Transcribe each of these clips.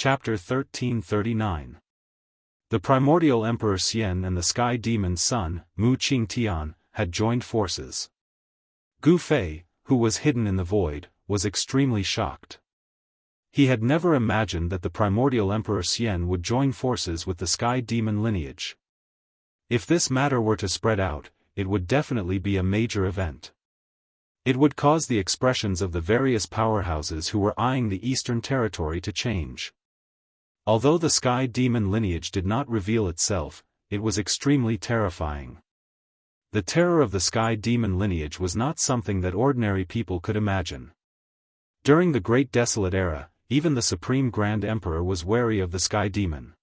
Chapter 1339. The primordial Emperor Xian and the sky demon's son, Mu Qingtian, had joined forces. Gu Fei, who was hidden in the void, was extremely shocked. He had never imagined that the primordial Emperor Xian would join forces with the sky demon lineage. If this matter were to spread out, it would definitely be a major event. It would cause the expressions of the various powerhouses who were eyeing the Eastern Territory to change. Although the sky demon lineage did not reveal itself, it was extremely terrifying. The terror of the sky demon lineage was not something that ordinary people could imagine. During the Great Desolate Era, even the Supreme Grand Emperor was wary of the sky demon.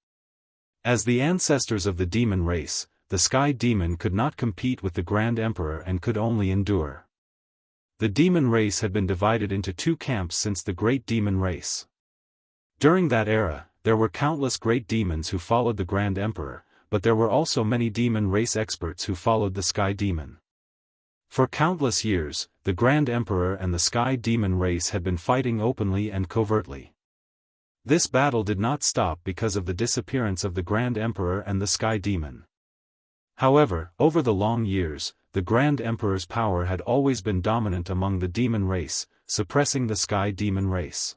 As the ancestors of the demon race, the sky demon could not compete with the Grand Emperor and could only endure. The demon race had been divided into two camps since the Great Demon Race. During that era, there were countless great demons who followed the Grand Emperor, but there were also many demon race experts who followed the Sky Demon. For countless years, the Grand Emperor and the Sky Demon race had been fighting openly and covertly. This battle did not stop because of the disappearance of the Grand Emperor and the Sky Demon. However, over the long years, the Grand Emperor's power had always been dominant among the demon race, suppressing the Sky Demon race.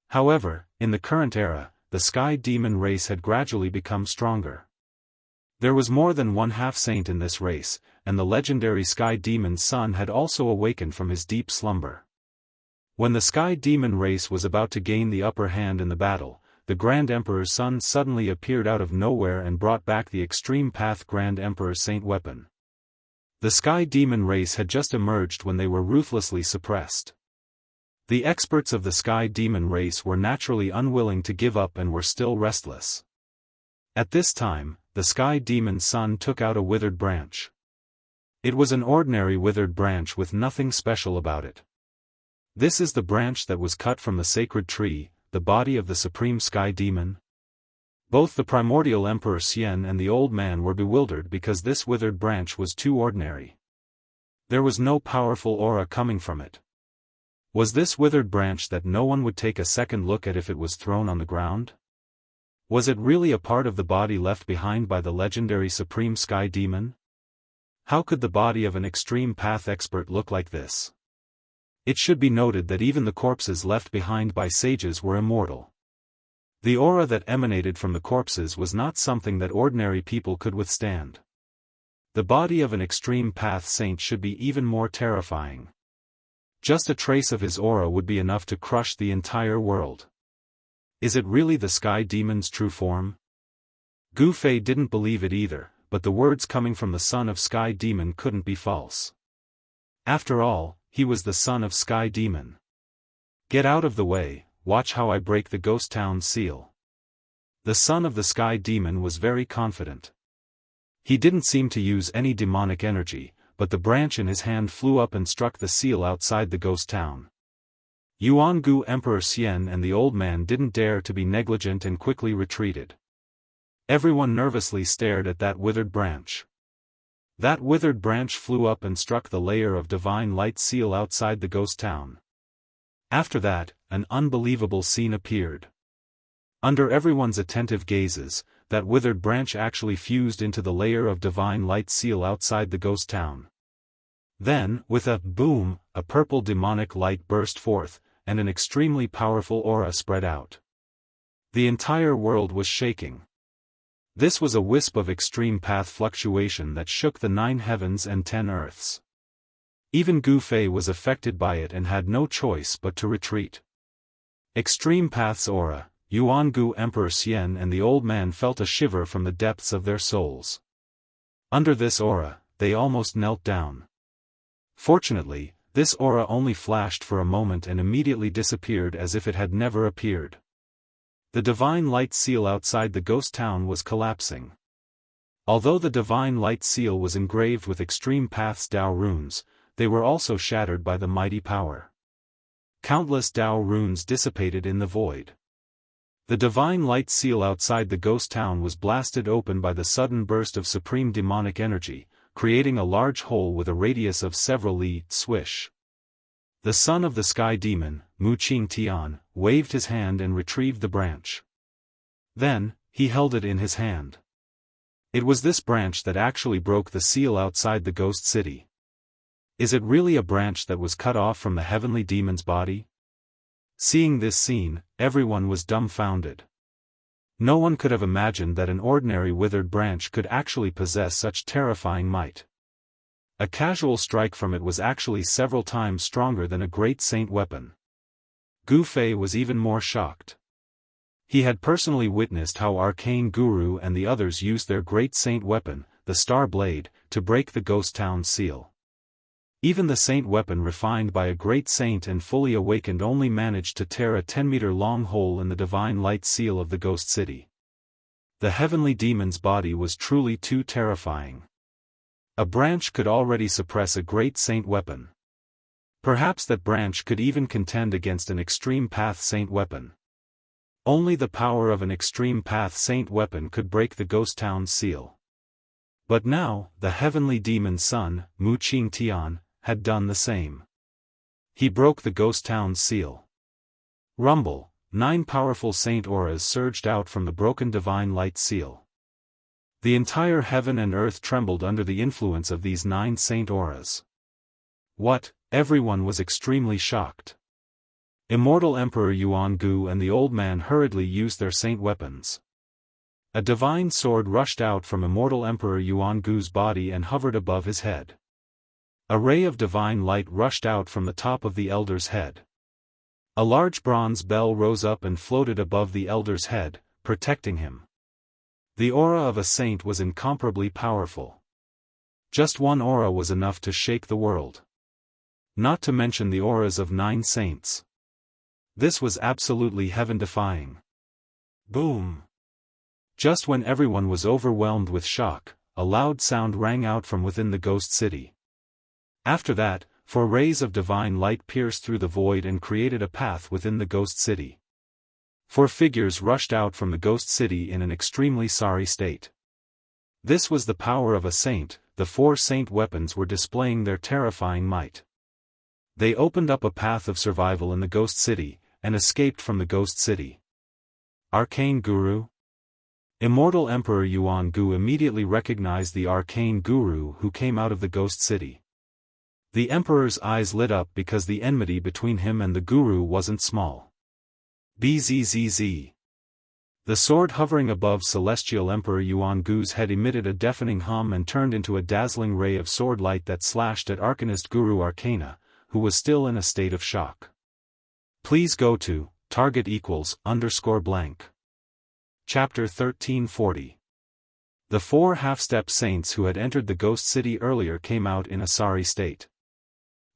However, in the current era, the Sky Demon race had gradually become stronger. There was more than one half-saint in this race, and the legendary Sky Demon's son had also awakened from his deep slumber. When the Sky Demon race was about to gain the upper hand in the battle, the Grand Emperor's son suddenly appeared out of nowhere and brought back the Extreme Path Grand Emperor Saint weapon. The Sky Demon race had just emerged when they were ruthlessly suppressed. The experts of the Sky Demon race were naturally unwilling to give up and were still restless. At this time, the Sky Demon's son took out a withered branch. It was an ordinary withered branch with nothing special about it. This is the branch that was cut from the sacred tree, the body of the Supreme Sky Demon. Both the primordial Emperor Xian and the old man were bewildered because this withered branch was too ordinary. There was no powerful aura coming from it. Was this withered branch that no one would take a second look at if it was thrown on the ground? Was it really a part of the body left behind by the legendary Supreme Sky Demon? How could the body of an extreme path expert look like this? It should be noted that even the corpses left behind by sages were immortal. The aura that emanated from the corpses was not something that ordinary people could withstand. The body of an extreme path saint should be even more terrifying. Just a trace of his aura would be enough to crush the entire world. Is it really the Sky Demon's true form? Gu Fei didn't believe it either, but the words coming from the son of Sky Demon couldn't be false. After all, he was the son of Sky Demon. Get out of the way, watch how I break the ghost town's seal. The son of the Sky Demon was very confident. He didn't seem to use any demonic energy, but the branch in his hand flew up and struck the seal outside the ghost town. Yuangu Emperor Xian and the old man didn't dare to be negligent and quickly retreated. Everyone nervously stared at that withered branch. That withered branch flew up and struck the layer of divine light seal outside the ghost town. After that, an unbelievable scene appeared. Under everyone's attentive gazes, that withered branch actually fused into the layer of divine light seal outside the ghost town. Then, with a boom, a purple demonic light burst forth, and an extremely powerful aura spread out. The entire world was shaking. This was a wisp of extreme path fluctuation that shook the 9 heavens and 10 earths. Even Gu Fei was affected by it and had no choice but to retreat. Extreme Path's aura, Yuangu Emperor Xian and the old man felt a shiver from the depths of their souls. Under this aura, they almost knelt down. Fortunately, this aura only flashed for a moment and immediately disappeared as if it had never appeared. The divine light seal outside the ghost town was collapsing. Although the divine light seal was engraved with Extreme Path's Dao runes, they were also shattered by the mighty power. Countless Dao runes dissipated in the void. The divine light seal outside the ghost town was blasted open by the sudden burst of supreme demonic energy, creating a large hole with a radius of several li, swish. The son of the Sky Demon, Xianxia, waved his hand and retrieved the branch. Then, he held it in his hand. It was this branch that actually broke the seal outside the ghost city. Is it really a branch that was cut off from the heavenly demon's body? Seeing this scene, everyone was dumbfounded. No one could have imagined that an ordinary withered branch could actually possess such terrifying might. A casual strike from it was actually several times stronger than a great saint weapon. Gu Fei was even more shocked. He had personally witnessed how Arcane Guru and the others used their great saint weapon, the Star Blade, to break the ghost town's seal. Even the saint weapon refined by a great saint and fully awakened only managed to tear a 10-meter-long hole in the divine light seal of the ghost city. The heavenly demon's body was truly too terrifying. A branch could already suppress a great saint weapon. Perhaps that branch could even contend against an extreme path saint weapon. Only the power of an extreme path saint weapon could break the ghost town's seal. But now, the heavenly demon's son, Xianxia, had done the same. He broke the ghost town's seal. Rumble, 9 powerful saint auras surged out from the broken divine light seal. The entire heaven and earth trembled under the influence of these 9 saint auras. What? Everyone was extremely shocked. Immortal Emperor Yuan-gu and the old man hurriedly used their saint weapons. A divine sword rushed out from Immortal Emperor Yuan-gu's body and hovered above his head. A ray of divine light rushed out from the top of the elder's head. A large bronze bell rose up and floated above the elder's head, protecting him. The aura of a saint was incomparably powerful. Just one aura was enough to shake the world. Not to mention the auras of 9 saints. This was absolutely heaven-defying. Boom! Just when everyone was overwhelmed with shock, a loud sound rang out from within the ghost city. After that, 4 rays of divine light pierced through the void and created a path within the ghost city. 4 figures rushed out from the ghost city in an extremely sorry state. This was the power of a saint. The 4 saint weapons were displaying their terrifying might. They opened up a path of survival in the ghost city, and escaped from the ghost city. Arcane Guru? Immortal Emperor Yuan-gu immediately recognized the Arcane Guru who came out of the ghost city. The Emperor's eyes lit up because the enmity between him and the Guru wasn't small. Bzzz. The sword hovering above Celestial Emperor Yuan-gu's head emitted a deafening hum and turned into a dazzling ray of sword light that slashed at Arcanist Guru Arcana, who was still in a state of shock. Please go to target =_blank. Chapter 1340. The 4 half-step saints who had entered the ghost city earlier came out in a sorry state.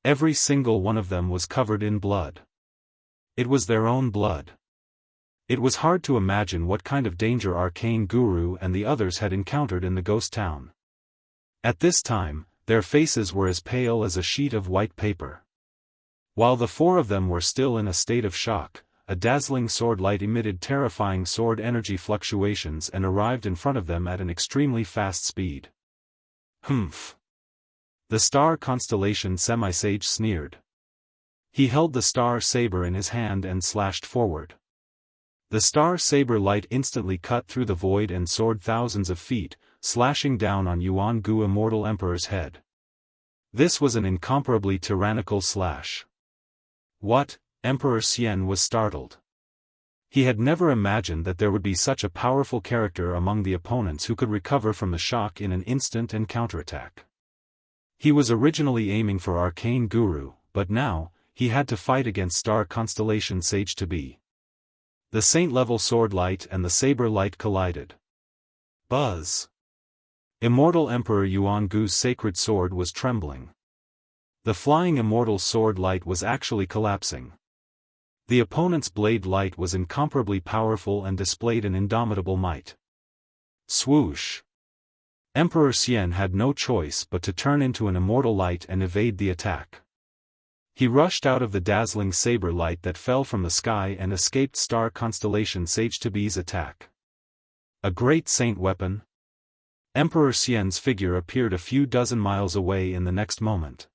Every single one of them was covered in blood. It was their own blood. It was hard to imagine what kind of danger Arcane Guru and the others had encountered in the ghost town. At this time, their faces were as pale as a sheet of white paper. While the 4 of them were still in a state of shock, a dazzling sword light emitted terrifying sword energy fluctuations and arrived in front of them at an extremely fast speed. Humph! The star constellation Semisage sneered. He held the star saber in his hand and slashed forward. The star saber light instantly cut through the void and soared thousands of feet, slashing down on Yuan-gu Immortal Emperor's head. This was an incomparably tyrannical slash. What? Emperor Xian was startled. He had never imagined that there would be such a powerful character among the opponents who could recover from the shock in an instant and counterattack. He was originally aiming for Arcane Guru, but now, he had to fight against Star Constellation Sage to be. The saint-level sword light and the saber light collided. Buzz! Immortal Emperor Yuan-gu's sacred sword was trembling. The flying immortal sword light was actually collapsing. The opponent's blade light was incomparably powerful and displayed an indomitable might. Swoosh! Emperor Xian had no choice but to turn into an immortal light and evade the attack. He rushed out of the dazzling saber light that fell from the sky and escaped Star Constellation Sage to Be's attack. A great saint weapon? Emperor Xian's figure appeared a few dozen miles away in the next moment.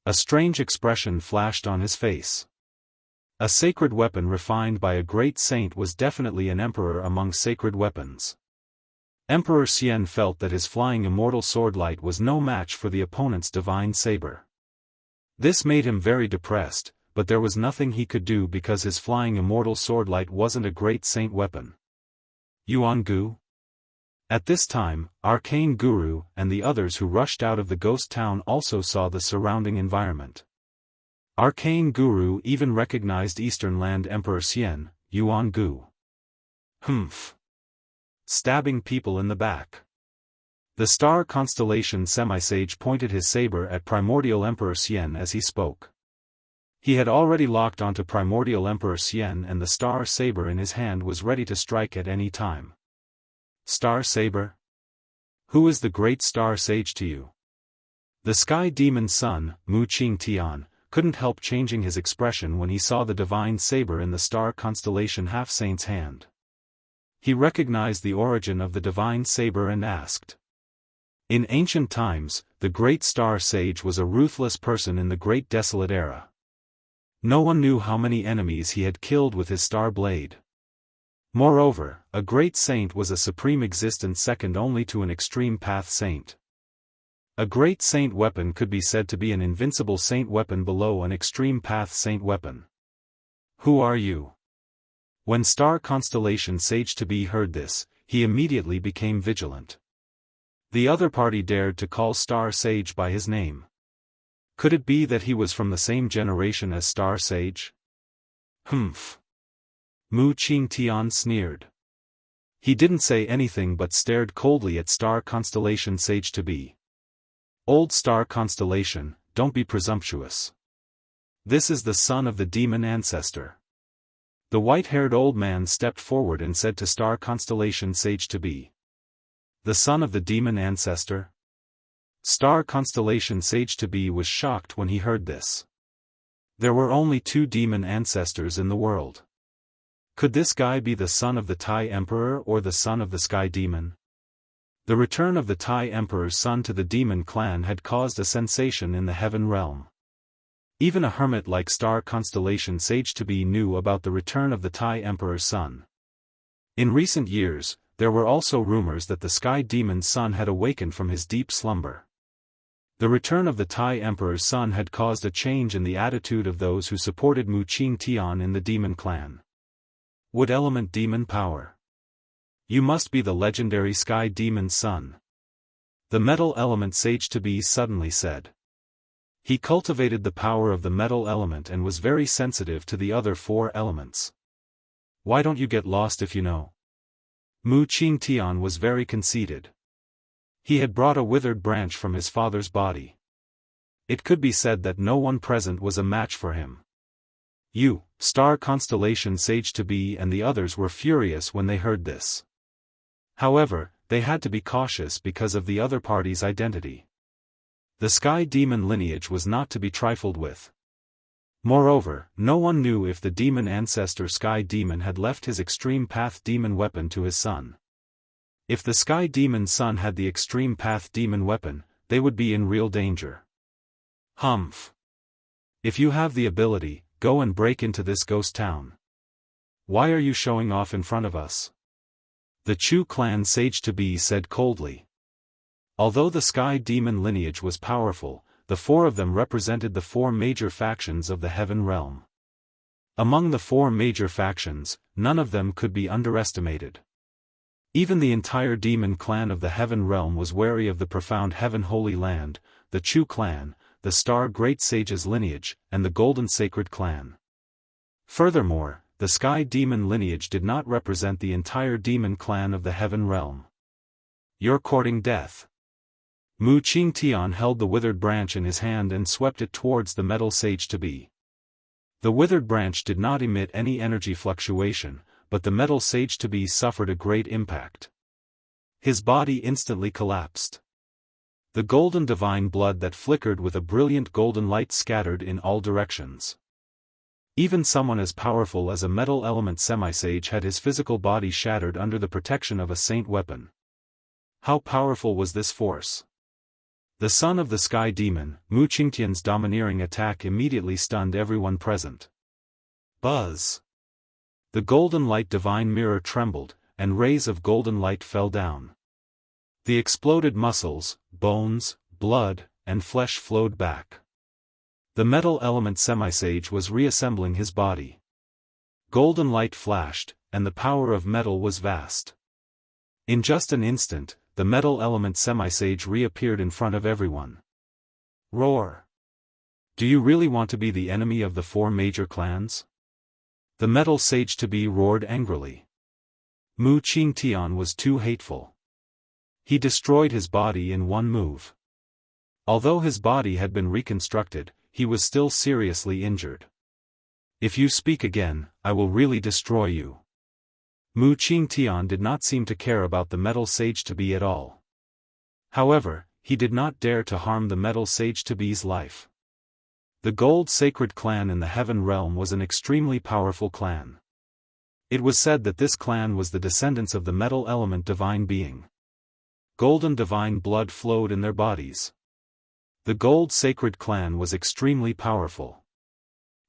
A strange expression flashed on his face. A sacred weapon refined by a great saint was definitely an emperor among sacred weapons. Emperor Xian felt that his flying immortal swordlight was no match for the opponent's divine saber. This made him very depressed, but there was nothing he could do because his flying immortal swordlight wasn't a great saint weapon. Yuangu? At this time, Arcane Guru and the others who rushed out of the ghost town also saw the surrounding environment. Arcane Guru even recognized Eastern Land Emperor Xian, Yuangu. Humph. Stabbing people in the back. The star constellation Semisage pointed his saber at Primordial Emperor Xian as he spoke. He had already locked onto Primordial Emperor Xian and the star saber in his hand was ready to strike at any time. Star saber? Who is the great star sage to you? The sky demon's son, Mu Qingtian, couldn't help changing his expression when he saw the divine saber in the star constellation half-saint's hand. He recognized the origin of the divine saber and asked. In ancient times, the great star sage was a ruthless person in the great desolate era. No one knew how many enemies he had killed with his star blade. Moreover, a great saint was a supreme existence second only to an extreme path saint. A great saint weapon could be said to be an invincible saint weapon below an extreme path saint weapon. Who are you? When star constellation sage-to-be heard this, he immediately became vigilant. The other party dared to call Star Sage by his name. Could it be that he was from the same generation as Star Sage? Humph. Mu Qingtian sneered. He didn't say anything but stared coldly at Star Constellation Sage-to-be. Old Star Constellation, don't be presumptuous. This is the son of the demon ancestor. The white-haired old man stepped forward and said to Star Constellation Sage-to-be. The son of the demon ancestor? Star Constellation Sage-to-be was shocked when he heard this. There were only 2 demon ancestors in the world. Could this guy be the son of the Tai Emperor or the son of the Sky Demon? The return of the Tai Emperor's son to the demon clan had caused a sensation in the heaven realm. Even a hermit like Star Constellation Sage-to-be knew about the return of the Tai Emperor's son. In recent years, there were also rumors that the Sky Demon's son had awakened from his deep slumber. The return of the Tai Emperor's son had caused a change in the attitude of those who supported Mu Qingtian in the demon clan. Wood element demon power. You must be the legendary Sky Demon's son. The metal element Sage-to-be suddenly said. He cultivated the power of the metal element and was very sensitive to the other 4 elements. Why don't you get lost if you know? Mu Qingtian was very conceited. He had brought a withered branch from his father's body. It could be said that no one present was a match for him. You, Star Constellation Sage-to-be and the others were furious when they heard this. However, they had to be cautious because of the other party's identity. The Sky Demon lineage was not to be trifled with. Moreover, no one knew if the demon ancestor Sky Demon had left his extreme path demon weapon to his son. If the Sky Demon's son had the extreme path demon weapon, they would be in real danger. Humph. If you have the ability, go and break into this ghost town. Why are you showing off in front of us? The Chu clan Sage-to-be said coldly. Although the Sky Demon lineage was powerful, the 4 of them represented the 4 major factions of the Heaven Realm. Among the 4 major factions, none of them could be underestimated. Even the entire demon clan of the Heaven Realm was wary of the profound Heaven Holy Land, the Chu clan, the Star Great Sage's lineage, and the Golden Sacred clan. Furthermore, the Sky Demon lineage did not represent the entire demon clan of the Heaven Realm. You're courting death. Mu Qingtian held the withered branch in his hand and swept it towards the metal Sage-to-be. The withered branch did not emit any energy fluctuation, but the metal Sage-to-be suffered a great impact. His body instantly collapsed. The golden divine blood that flickered with a brilliant golden light scattered in all directions. Even someone as powerful as a metal element semisage had his physical body shattered under the protection of a saint weapon. How powerful was this force? The son of the Sky Demon, Mu Qingtian's domineering attack immediately stunned everyone present. Buzz! The golden light divine mirror trembled, and rays of golden light fell down. The exploded muscles, bones, blood, and flesh flowed back. The metal element semisage was reassembling his body. Golden light flashed, and the power of metal was vast. In just an instant, the metal element semisage reappeared in front of everyone. Roar! Do you really want to be the enemy of the 4 major clans? The metal sage-to-be roared angrily. Mu Qingtian was too hateful. He destroyed his body in one move. Although his body had been reconstructed, he was still seriously injured. If you speak again, I will really destroy you. Mu Qingtian did not seem to care about the metal sage-to-be at all. However, he did not dare to harm the metal sage-to-be's life. The Gold Sacred Clan in the Heaven Realm was an extremely powerful clan. It was said that this clan was the descendants of the metal element divine being. Golden divine blood flowed in their bodies. The Gold Sacred Clan was extremely powerful.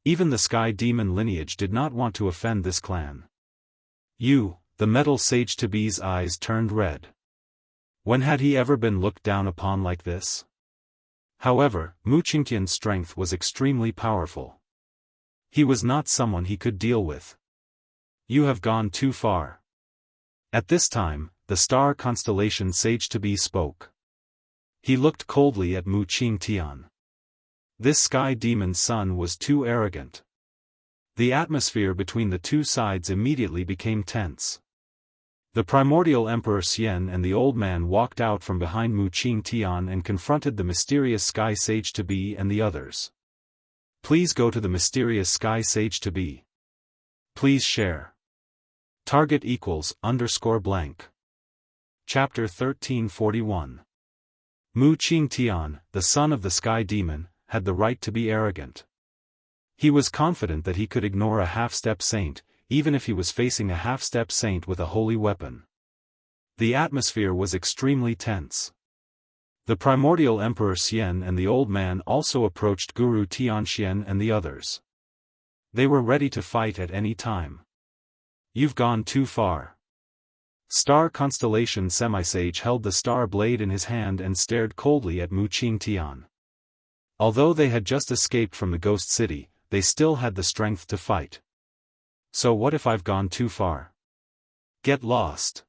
Even the Sky Demon lineage did not want to offend this clan. The metal sage-to-be's eyes turned red. When had he ever been looked down upon like this? However, Mu Qingtian's strength was extremely powerful. He was not someone he could deal with. You have gone too far. At this time, the star constellation sage-to-be spoke. He looked coldly at Mu Qingtian. This sky demon's son was too arrogant. The atmosphere between the two sides immediately became tense. The primordial Emperor Xian and the old man walked out from behind Mu Qingtian and confronted the mysterious sky sage-to-be and the others. Please go to the mysterious sky sage-to-be. Please share. Target =_blank. Chapter 1341. Mu Qingtian, the son of the sky demon, had the right to be arrogant. He was confident that he could ignore a half-step saint, even if he was facing a half-step saint with a holy weapon. The atmosphere was extremely tense. The primordial Emperor Xian and the old man also approached Guru Tianxian and the others. They were ready to fight at any time. You've gone too far. Star Constellation Semisage held the star blade in his hand and stared coldly at Mu Qingtian. Although they had just escaped from the ghost city, they still had the strength to fight. So what if I've gone too far? Get lost.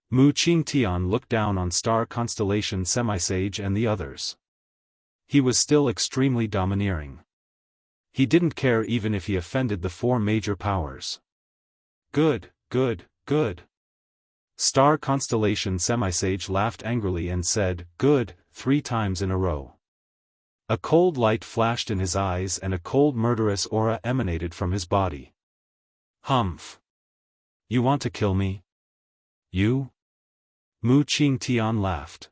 Mu Qingtian looked down on Star Constellation Semisage and the others. He was still extremely domineering. He didn't care even if he offended the 4 major powers. Good. Star Constellation Semisage laughed angrily and said, "Good," 3 times in a row. A cold light flashed in his eyes and a cold murderous aura emanated from his body. Humph! You want to kill me? You? Mu Qingtian laughed.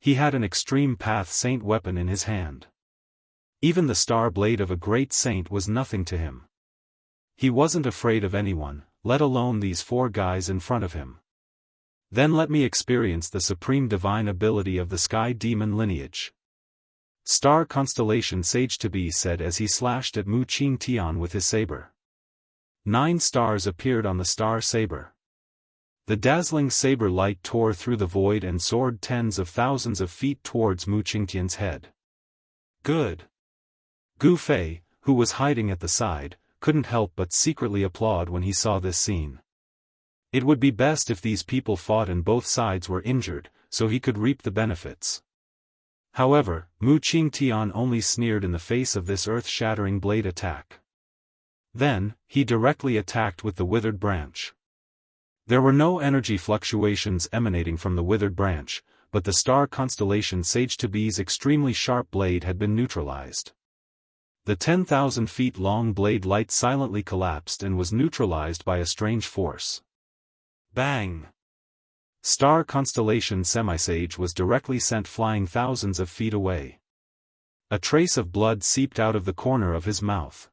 He had an extreme path saint weapon in his hand. Even the star blade of a great saint was nothing to him. He wasn't afraid of anyone, let alone these 4 guys in front of him. Then let me experience the supreme divine ability of the sky demon lineage. Star Constellation Sage-to-be said as he slashed at Mu Qingtian with his saber. 9 stars appeared on the star saber. The dazzling saber light tore through the void and soared tens of thousands of feet towards Mu Qingtian's head. Good. Gu Fei, who was hiding at the side, couldn't help but secretly applaud when he saw this scene. It would be best if these people fought and both sides were injured, so he could reap the benefits. However, Mu Qingtian only sneered in the face of this earth-shattering blade attack. Then, he directly attacked with the withered branch. There were no energy fluctuations emanating from the withered branch, but the star constellation Sage-to-be's extremely sharp blade had been neutralized. The 10,000 feet long blade light silently collapsed and was neutralized by a strange force. Bang! Star Constellation Semisage was directly sent flying thousands of feet away. A trace of blood seeped out of the corner of his mouth.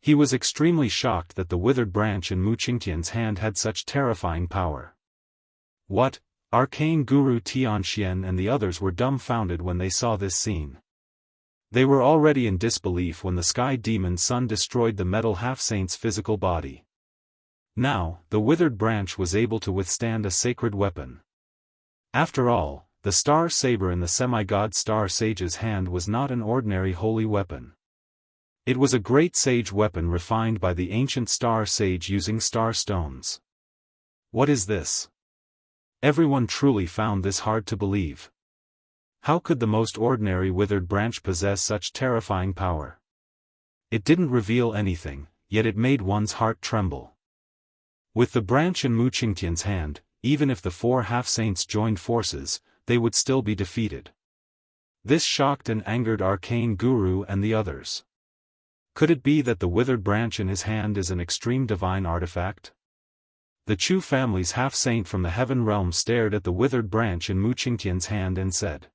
He was extremely shocked that the withered branch in Mu Qingtian's hand had such terrifying power. What? Arcane Guru Tianxian and the others were dumbfounded when they saw this scene. They were already in disbelief when the sky demon's son destroyed the metal half-saint's physical body. Now, the withered branch was able to withstand a sacred weapon. After all, the star saber in the semi-god star sage's hand was not an ordinary holy weapon. It was a great sage weapon refined by the ancient star sage using star stones. What is this? Everyone truly found this hard to believe. How could the most ordinary withered branch possess such terrifying power? It didn't reveal anything, yet it made one's heart tremble. With the branch in Mu Qingtian's hand, even if the 4 half-saints joined forces, they would still be defeated. This shocked and angered Arcane Guru and the others. Could it be that the withered branch in his hand is an extreme divine artifact? The Chu family's half-saint from the heaven realm stared at the withered branch in Mu Qingtian's hand and said.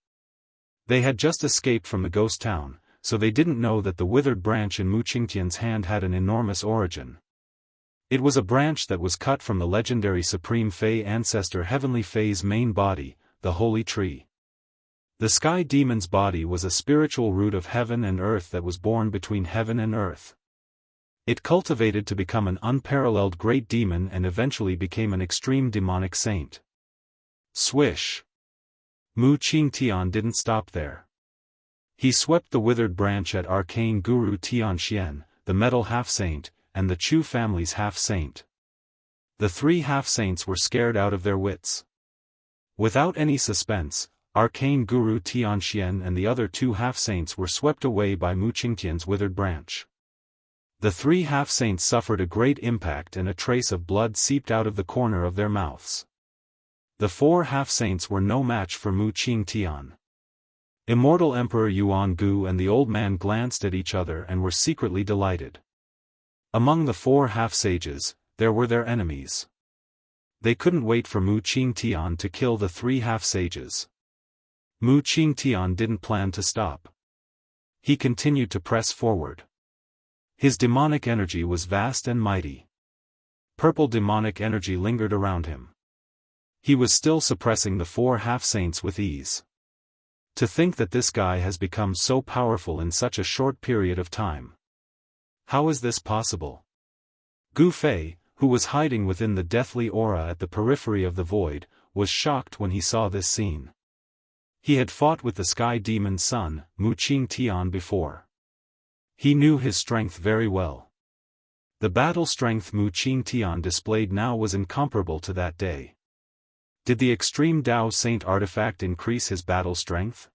They had just escaped from the ghost town, so they didn't know that the withered branch in Mu Qingtian's hand had an enormous origin. It was a branch that was cut from the legendary Supreme Fei ancestor Heavenly Fei's main body, the Holy Tree. The sky demon's body was a spiritual root of heaven and earth that was born between heaven and earth. It cultivated to become an unparalleled great demon and eventually became an extreme demonic saint. Swish! Mu Qingtian didn't stop there. He swept the withered branch at Arcane Guru Tianxian, the metal half-saint, and the Chu family's half-saint. The 3 half-saints were scared out of their wits. Without any suspense, Arcane Guru Tianxian and the other 2 half-saints were swept away by Mu Qingtian's withered branch. The 3 half-saints suffered a great impact and a trace of blood seeped out of the corner of their mouths. The 4 half-saints were no match for Mu Qingtian. Immortal Emperor Yuan Gu and the old man glanced at each other and were secretly delighted. Among the 4 half-sages, there were their enemies. They couldn't wait for Mu Qingtian to kill the 3 half-sages. Mu Qingtian didn't plan to stop. He continued to press forward. His demonic energy was vast and mighty. Purple demonic energy lingered around him. He was still suppressing the 4 half-saints with ease. To think that this guy has become so powerful in such a short period of time. How is this possible? Gu Fei, who was hiding within the deathly aura at the periphery of the void, was shocked when he saw this scene. He had fought with the sky demon's son, Mu Qingtian before. He knew his strength very well. The battle strength Mu Qingtian displayed now was incomparable to that day. Did the extreme Dao Saint artifact increase his battle strength?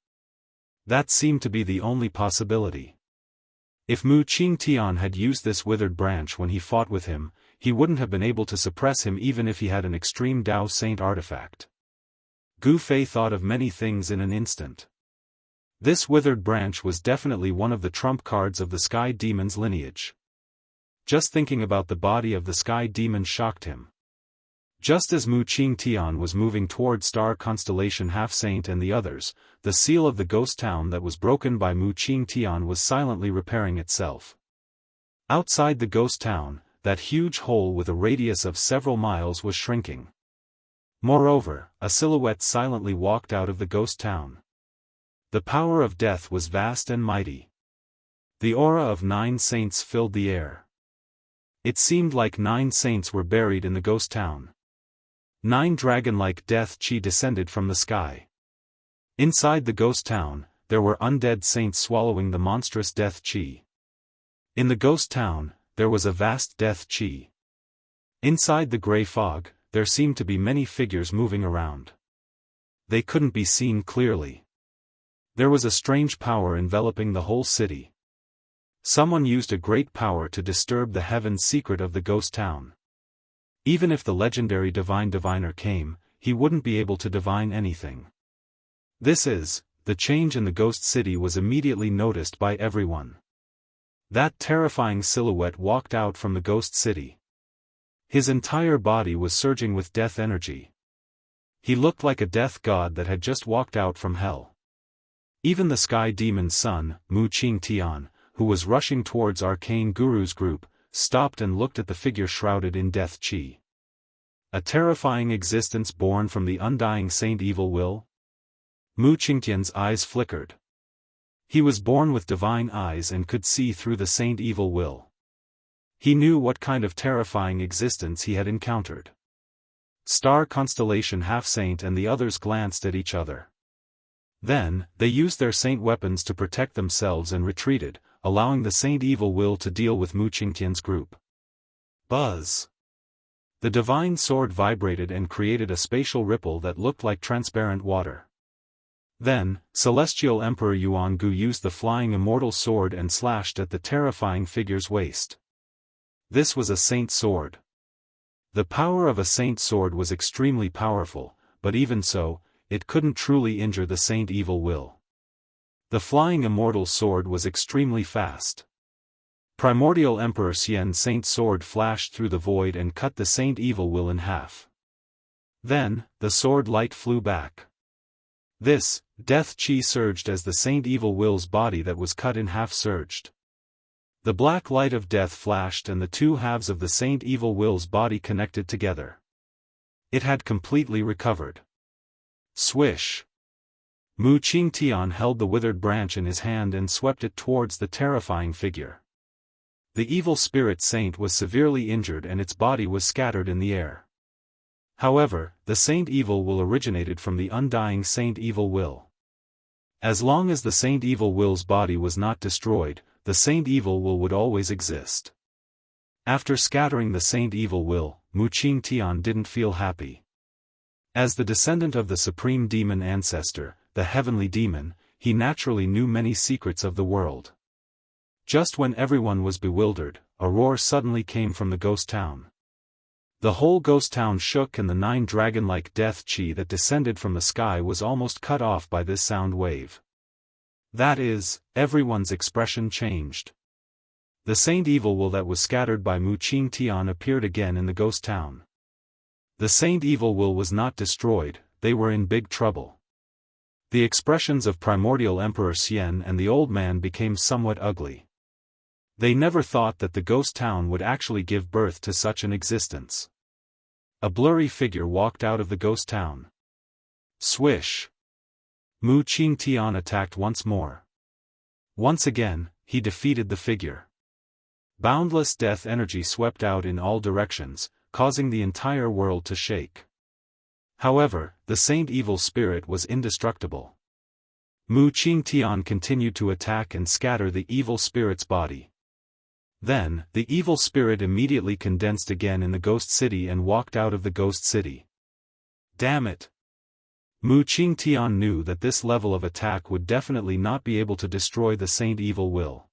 That seemed to be the only possibility. If Mu Qingtian had used this withered branch when he fought with him, he wouldn't have been able to suppress him even if he had an extreme Dao Saint artifact. Gu Fei thought of many things in an instant. This withered branch was definitely one of the trump cards of the sky demon's lineage. Just thinking about the body of the sky demon shocked him. Just as Mu Qingtian was moving toward star constellation half-saint and the others, the seal of the ghost town that was broken by Mu Qingtian was silently repairing itself. Outside the ghost town, that huge hole with a radius of several miles was shrinking. Moreover, a silhouette silently walked out of the ghost town. The power of death was vast and mighty. The aura of 9 saints filled the air. It seemed like 9 saints were buried in the ghost town. 9 dragon-like death chi descended from the sky. Inside the ghost town, there were undead saints swallowing the monstrous death chi. In the ghost town, there was a vast death chi. Inside the gray fog, there seemed to be many figures moving around. They couldn't be seen clearly. There was a strange power enveloping the whole city. Someone used a great power to disturb the heaven secret of the ghost town. Even if the legendary divine diviner came, he wouldn't be able to divine anything. The change in the ghost city was immediately noticed by everyone. That terrifying silhouette walked out from the ghost city. His entire body was surging with death energy. He looked like a death god that had just walked out from hell. Even the sky demon's son, Mu Qingtian, who was rushing towards Arcane Guru's group, stopped and looked at the figure shrouded in death chi. A terrifying existence born from the undying Saint Evil Will? Mu Qingtian's eyes flickered. He was born with divine eyes and could see through the Saint Evil Will. He knew what kind of terrifying existence he had encountered. Star Constellation Half-Saint and the others glanced at each other. Then, they used their saint weapons to protect themselves and retreated, allowing the Saint Evil Will to deal with Mu Qingtian's group. Buzz! The divine sword vibrated and created a spatial ripple that looked like transparent water. Then, Celestial Emperor Yuangu used the flying immortal sword and slashed at the terrifying figure's waist. This was a saint sword. The power of a saint sword was extremely powerful, but even so, it couldn't truly injure the Saint Evil Will. The flying immortal sword was extremely fast. Primordial Emperor Xian's saint sword flashed through the void and cut the Saint Evil Will in half. Then, the sword light flew back. This, death chi surged as the Saint Evil Will's body that was cut in half surged. The black light of death flashed and the two halves of the Saint Evil Will's body connected together. It had completely recovered. Swish! Mu Qingtian held the withered branch in his hand and swept it towards the terrifying figure. The evil spirit saint was severely injured and its body was scattered in the air. However, the Saint Evil Will originated from the undying Saint Evil Will. As long as the Saint Evil Will's body was not destroyed, the Saint Evil Will would always exist. After scattering the Saint Evil Will, Mu Qingtian didn't feel happy. As the descendant of the supreme demon ancestor, the heavenly demon, he naturally knew many secrets of the world. Just when everyone was bewildered, a roar suddenly came from the ghost town. The whole ghost town shook and the 9 dragon-like death chi that descended from the sky was almost cut off by this sound wave. That is, everyone's expression changed. The Saint Evil Will that was scattered by Mu Qingtian appeared again in the ghost town. The Saint Evil Will was not destroyed, they were in big trouble. The expressions of Primordial Emperor Xian and the old man became somewhat ugly. They never thought that the ghost town would actually give birth to such an existence. A blurry figure walked out of the ghost town. Swish! Mu Qingtian attacked once more. Once again, he defeated the figure. Boundless death energy swept out in all directions, causing the entire world to shake. However, the Saint Evil Spirit was indestructible. Mu Qingtian continued to attack and scatter the evil spirit's body. Then, the evil spirit immediately condensed again in the ghost city and walked out of the ghost city. Damn it! Mu Qingtian knew that this level of attack would definitely not be able to destroy the Saint Evil Will.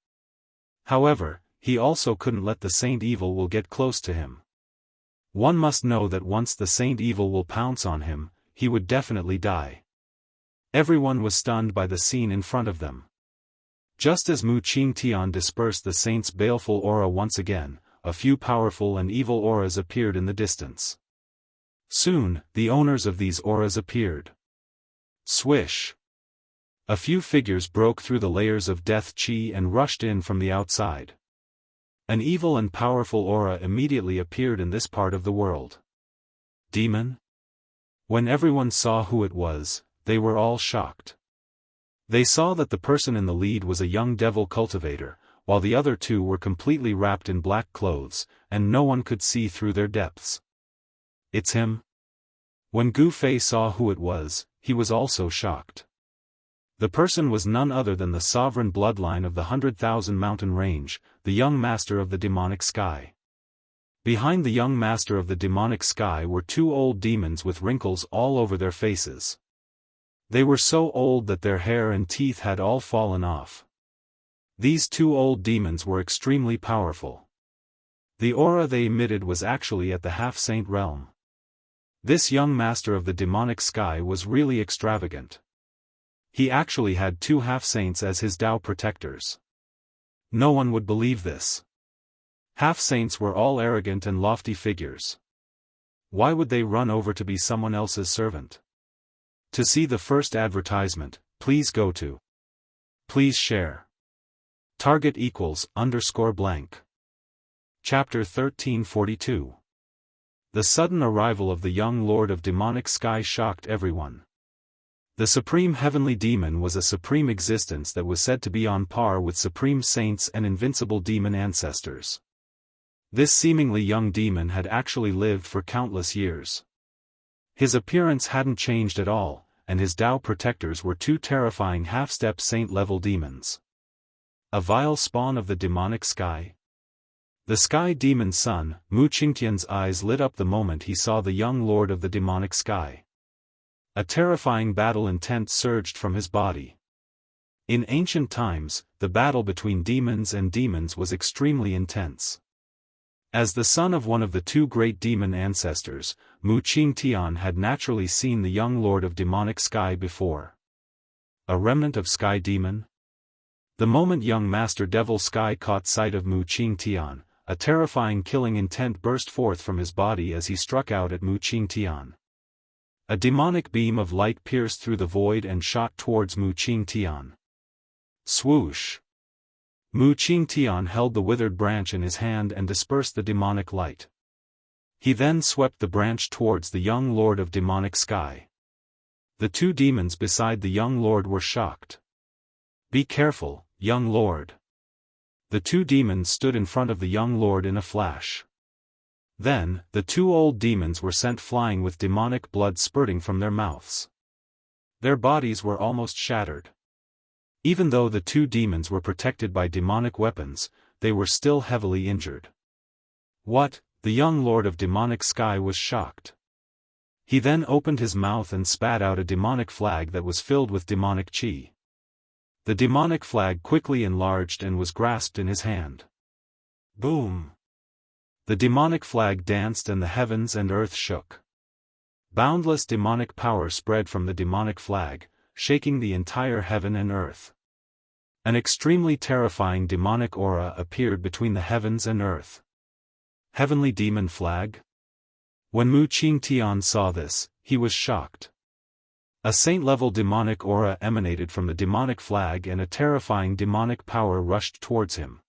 However, he also couldn't let the Saint Evil Will get close to him. One must know that once the Saint Evil will pounce on him, he would definitely die. Everyone was stunned by the scene in front of them. Just as Mu Qingtian dispersed the saint's baleful aura once again, a few powerful and evil auras appeared in the distance. Soon, the owners of these auras appeared. Swish! A few figures broke through the layers of death chi and rushed in from the outside. An evil and powerful aura immediately appeared in this part of the world. Demon? When everyone saw who it was, they were all shocked. They saw that the person in the lead was a young devil cultivator, while the other two were completely wrapped in black clothes, and no one could see through their depths. It's him? When Gu Fei saw who it was, he was also shocked. The person was none other than the sovereign bloodline of the 100,000 mountain range, the young master of the demonic sky. Behind the young master of the demonic sky were 2 old demons with wrinkles all over their faces. They were so old that their hair and teeth had all fallen off. These 2 old demons were extremely powerful. The aura they emitted was actually at the half-saint realm. This young master of the demonic sky was really extravagant. He actually had 2 half-saints as his Tao protectors. No one would believe this. Half-saints were all arrogant and lofty figures. Why would they run over to be someone else's servant? To see the first advertisement, please go to. Please share. Target =_blank. Chapter 1342. The sudden arrival of the young lord of demonic sky shocked everyone. The supreme heavenly demon was a supreme existence that was said to be on par with supreme saints and invincible demon ancestors. This seemingly young demon had actually lived for countless years. His appearance hadn't changed at all, and his Tao protectors were two terrifying half-step saint-level demons. A vile spawn of the demonic sky? The sky demon's son, Mu Qingtian's eyes lit up the moment he saw the young lord of the demonic sky. A terrifying battle intent surged from his body. In ancient times, the battle between demons and demons was extremely intense. As the son of one of the two great demon ancestors, Mu Qingtian had naturally seen the young lord of demonic sky before. A remnant of sky demon? The moment young Master Devil Sky caught sight of Mu Qingtian, a terrifying killing intent burst forth from his body as he struck out at Mu Qingtian. A demonic beam of light pierced through the void and shot towards Mu Qingtian. Swoosh! Mu Qingtian held the withered branch in his hand and dispersed the demonic light. He then swept the branch towards the young lord of demonic sky. The two demons beside the young lord were shocked. "Be careful, young lord." The two demons stood in front of the young lord in a flash. Then, the two old demons were sent flying with demonic blood spurting from their mouths. Their bodies were almost shattered. Even though the two demons were protected by demonic weapons, they were still heavily injured. What? The young lord of demonic sky was shocked. He then opened his mouth and spat out a demonic flag that was filled with demonic chi. The demonic flag quickly enlarged and was grasped in his hand. Boom! The demonic flag danced and the heavens and earth shook. Boundless demonic power spread from the demonic flag, shaking the entire heaven and earth. An extremely terrifying demonic aura appeared between the heavens and earth. Heavenly demon flag? When Mu Qingtian saw this, he was shocked. A saint-level demonic aura emanated from the demonic flag and a terrifying demonic power rushed towards him.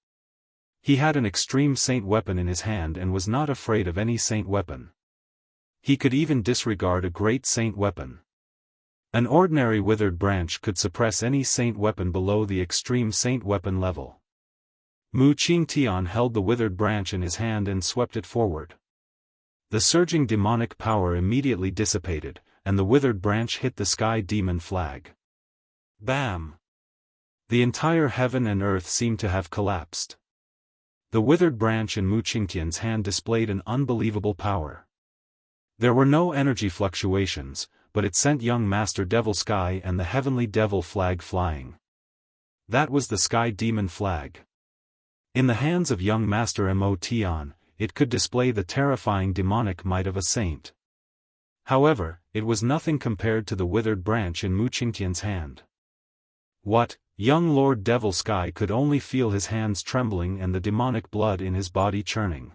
He had an extreme saint weapon in his hand and was not afraid of any saint weapon. He could even disregard a great saint weapon. An ordinary withered branch could suppress any saint weapon below the extreme saint weapon level. Mu Qingtian held the withered branch in his hand and swept it forward. The surging demonic power immediately dissipated, and the withered branch hit the sky demon flag. Bam! The entire heaven and earth seemed to have collapsed. The withered branch in Mu Qingtian's hand displayed an unbelievable power. There were no energy fluctuations, but it sent young Master Devil Sky and the heavenly devil flag flying. That was the sky demon flag. In the hands of young Master Mo Tian, it could display the terrifying demonic might of a saint. However, it was nothing compared to the withered branch in Mu Qingtian's hand. What? Young Lord Devil Sky could only feel his hands trembling and the demonic blood in his body churning.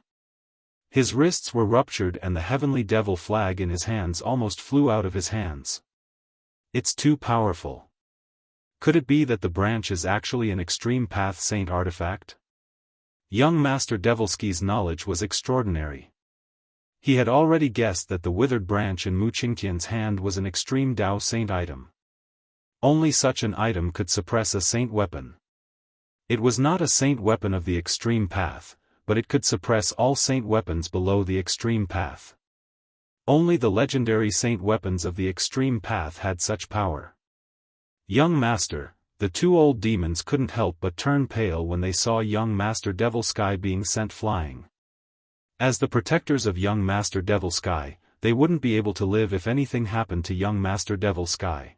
His wrists were ruptured and the heavenly devil flag in his hands almost flew out of his hands. It's too powerful. Could it be that the branch is actually an extreme path saint artifact? Young Master Devil-Sky's knowledge was extraordinary. He had already guessed that the withered branch in Mu Qingtian's hand was an extreme Dao saint item. Only such an item could suppress a saint weapon. It was not a saint weapon of the extreme path, but it could suppress all saint weapons below the extreme path. Only the legendary saint weapons of the extreme path had such power. Young Master, the two old demons couldn't help but turn pale when they saw young Master Devil Sky being sent flying. As the protectors of young Master Devil Sky, they wouldn't be able to live if anything happened to young Master Devil Sky.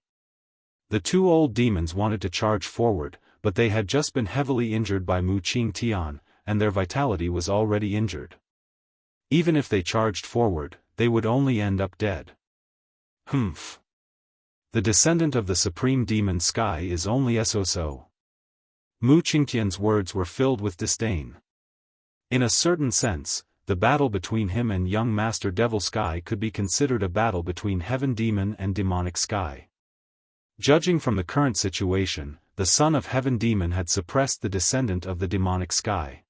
The two old demons wanted to charge forward, but they had just been heavily injured by Mu Qingtian, and their vitality was already injured. Even if they charged forward, they would only end up dead. Humph. The descendant of the supreme demon Sky is only so. Mu Qingtian's words were filled with disdain. In a certain sense, the battle between him and young Master Devil Sky could be considered a battle between Heaven Demon and Demonic Sky. Judging from the current situation, the son of Heaven Demon had suppressed the descendant of the Demonic Sky.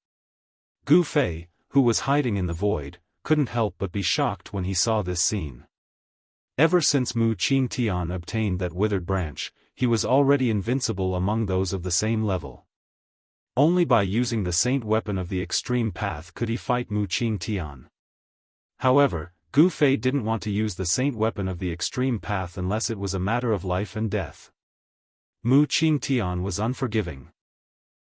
Gu Fei, who was hiding in the void, couldn't help but be shocked when he saw this scene. Ever since Mu Qingtian obtained that withered branch, he was already invincible among those of the same level. Only by using the saint weapon of the extreme path could he fight Mu Qingtian. However, Gu Fei didn't want to use the saint weapon of the extreme path unless it was a matter of life and death. Mu Qingtian was unforgiving.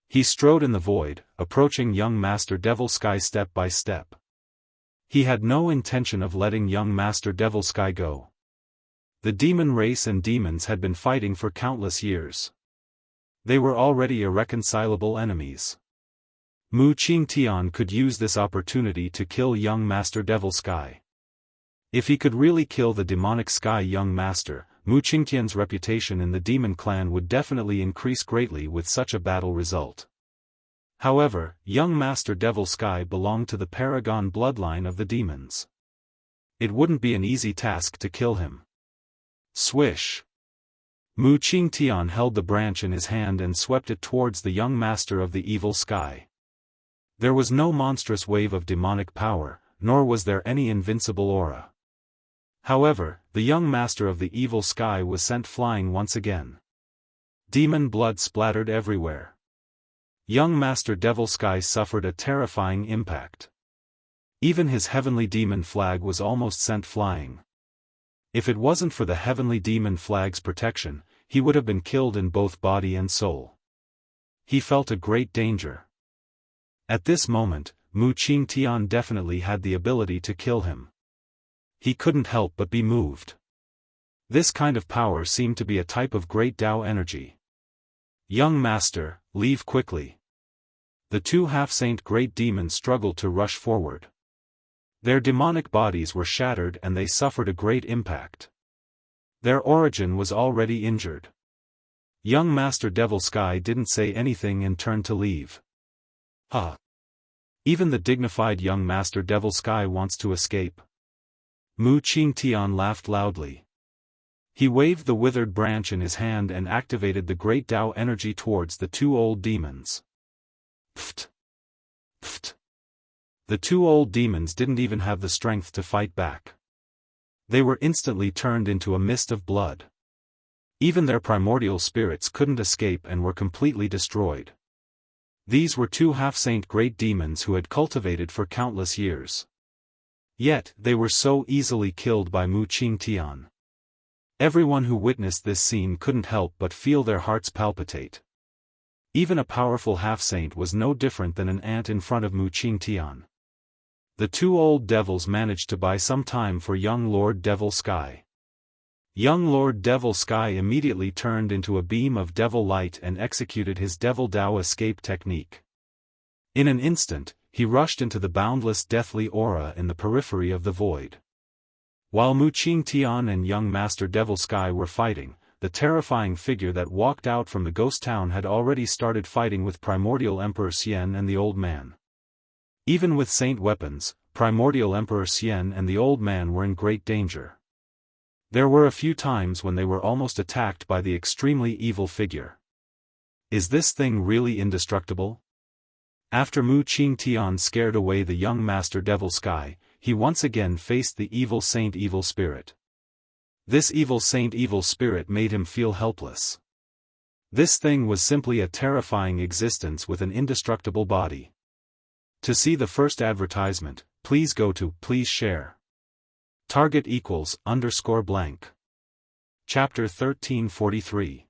He strode in the void, approaching young Master Devil Sky step by step. He had no intention of letting young Master Devil Sky go. The demon race and demons had been fighting for countless years. They were already irreconcilable enemies. Mu Qingtian could use this opportunity to kill young Master Devil Sky. If he could really kill the demonic Sky young Master, Mu Qingtian's reputation in the demon clan would definitely increase greatly with such a battle result. However, young Master Devil Sky belonged to the paragon bloodline of the demons. It wouldn't be an easy task to kill him. Swish! Mu Qingtian held the branch in his hand and swept it towards the young master of the evil Sky. There was no monstrous wave of demonic power, nor was there any invincible aura. However, the young master of the evil Sky was sent flying once again. Demon blood splattered everywhere. Young Master Devil Sky suffered a terrifying impact. Even his heavenly demon flag was almost sent flying. If it wasn't for the heavenly demon flag's protection, he would have been killed in both body and soul. He felt a great danger. At this moment, Mu Qingtian definitely had the ability to kill him. He couldn't help but be moved. This kind of power seemed to be a type of great Tao energy. Young Master, leave quickly. The two half-saint great demons struggled to rush forward. Their demonic bodies were shattered and they suffered a great impact. Their origin was already injured. Young Master Devil Sky didn't say anything and turned to leave. Even the dignified young Master Devil Sky wants to escape. Mu Qingtian laughed loudly. He waved the withered branch in his hand and activated the great Tao energy towards the two old demons. Pft! Pft! The two old demons didn't even have the strength to fight back. They were instantly turned into a mist of blood. Even their primordial spirits couldn't escape and were completely destroyed. These were two half-saint great demons who had cultivated for countless years. Yet, they were so easily killed by Mu Qingtian. Everyone who witnessed this scene couldn't help but feel their hearts palpitate. Even a powerful half-saint was no different than an ant in front of Mu Qingtian. The two old devils managed to buy some time for young Lord Devil Sky. Young Lord Devil Sky immediately turned into a beam of devil light and executed his Devil Tao escape technique. In an instant, he rushed into the boundless deathly aura in the periphery of the void. While Mu Qingtian and young Master Devil Sky were fighting, the terrifying figure that walked out from the ghost town had already started fighting with Primordial Emperor Xian and the Old Man. Even with saint weapons, Primordial Emperor Xian and the Old Man were in great danger. There were a few times when they were almost attacked by the extremely evil figure. Is this thing really indestructible? After Mu Qingtian scared away the young Master Devil Sky, he once again faced the evil saint evil spirit. This evil saint evil spirit made him feel helpless. This thing was simply a terrifying existence with an indestructible body. To see the first advertisement, please go to please share. Target =_blank. Chapter 1343.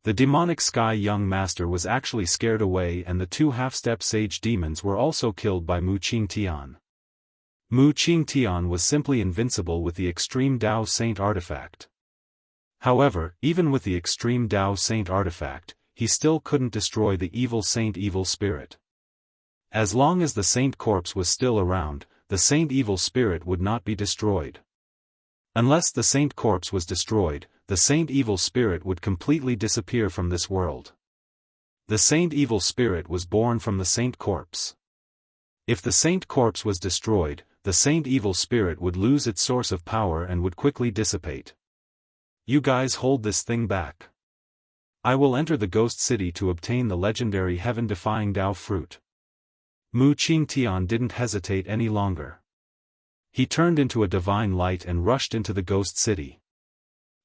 The demonic Sky Young Master was actually scared away and the two half-step sage demons were also killed by Mu Qingtian. Mu Qingtian was simply invincible with the Extreme Tao Saint artifact. However, even with the Extreme Tao Saint artifact, he still couldn't destroy the evil saint evil spirit. As long as the saint corpse was still around, the saint evil spirit would not be destroyed. Unless the saint corpse was destroyed, the saint evil spirit would completely disappear from this world. The saint evil spirit was born from the saint corpse. If the saint corpse was destroyed, the saint evil spirit would lose its source of power and would quickly dissipate. You guys hold this thing back. I will enter the ghost city to obtain the legendary heaven-defying Tao fruit. Mu Qingtian didn't hesitate any longer. He turned into a divine light and rushed into the ghost city.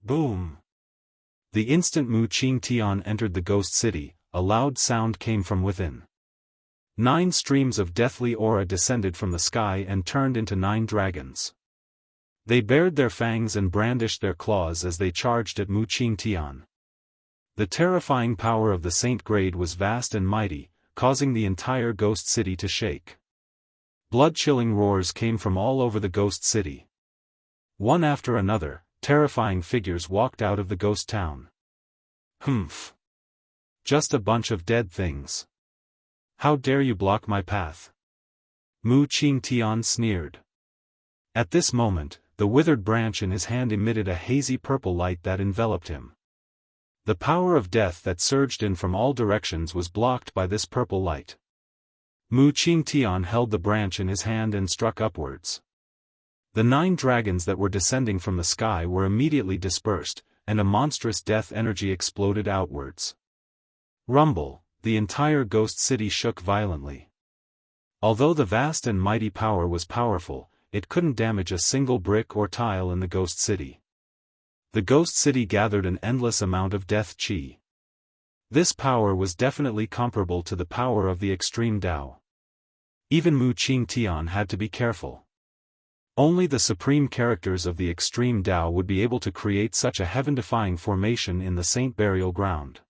Boom! The instant Mu Qingtian entered the ghost city, a loud sound came from within. 9 streams of deathly aura descended from the sky and turned into 9 dragons. They bared their fangs and brandished their claws as they charged at Mu Qingtian. The terrifying power of the Saint Grade was vast and mighty, causing the entire ghost city to shake. Blood-chilling roars came from all over the ghost city. One after another, terrifying figures walked out of the ghost town. Humph! Just a bunch of dead things. How dare you block my path? Mu Qingtian sneered. At this moment, the withered branch in his hand emitted a hazy purple light that enveloped him. The power of death that surged in from all directions was blocked by this purple light. Mu Qingtian held the branch in his hand and struck upwards. The 9 dragons that were descending from the sky were immediately dispersed, and a monstrous death energy exploded outwards. Rumble, the entire ghost city shook violently. Although the vast and mighty power was powerful, it couldn't damage a single brick or tile in the ghost city. The ghost city gathered an endless amount of death chi. This power was definitely comparable to the power of the extreme Tao. Even Mu Qingtian had to be careful. Only the supreme characters of the extreme Tao would be able to create such a heaven-defying formation in the saint burial ground.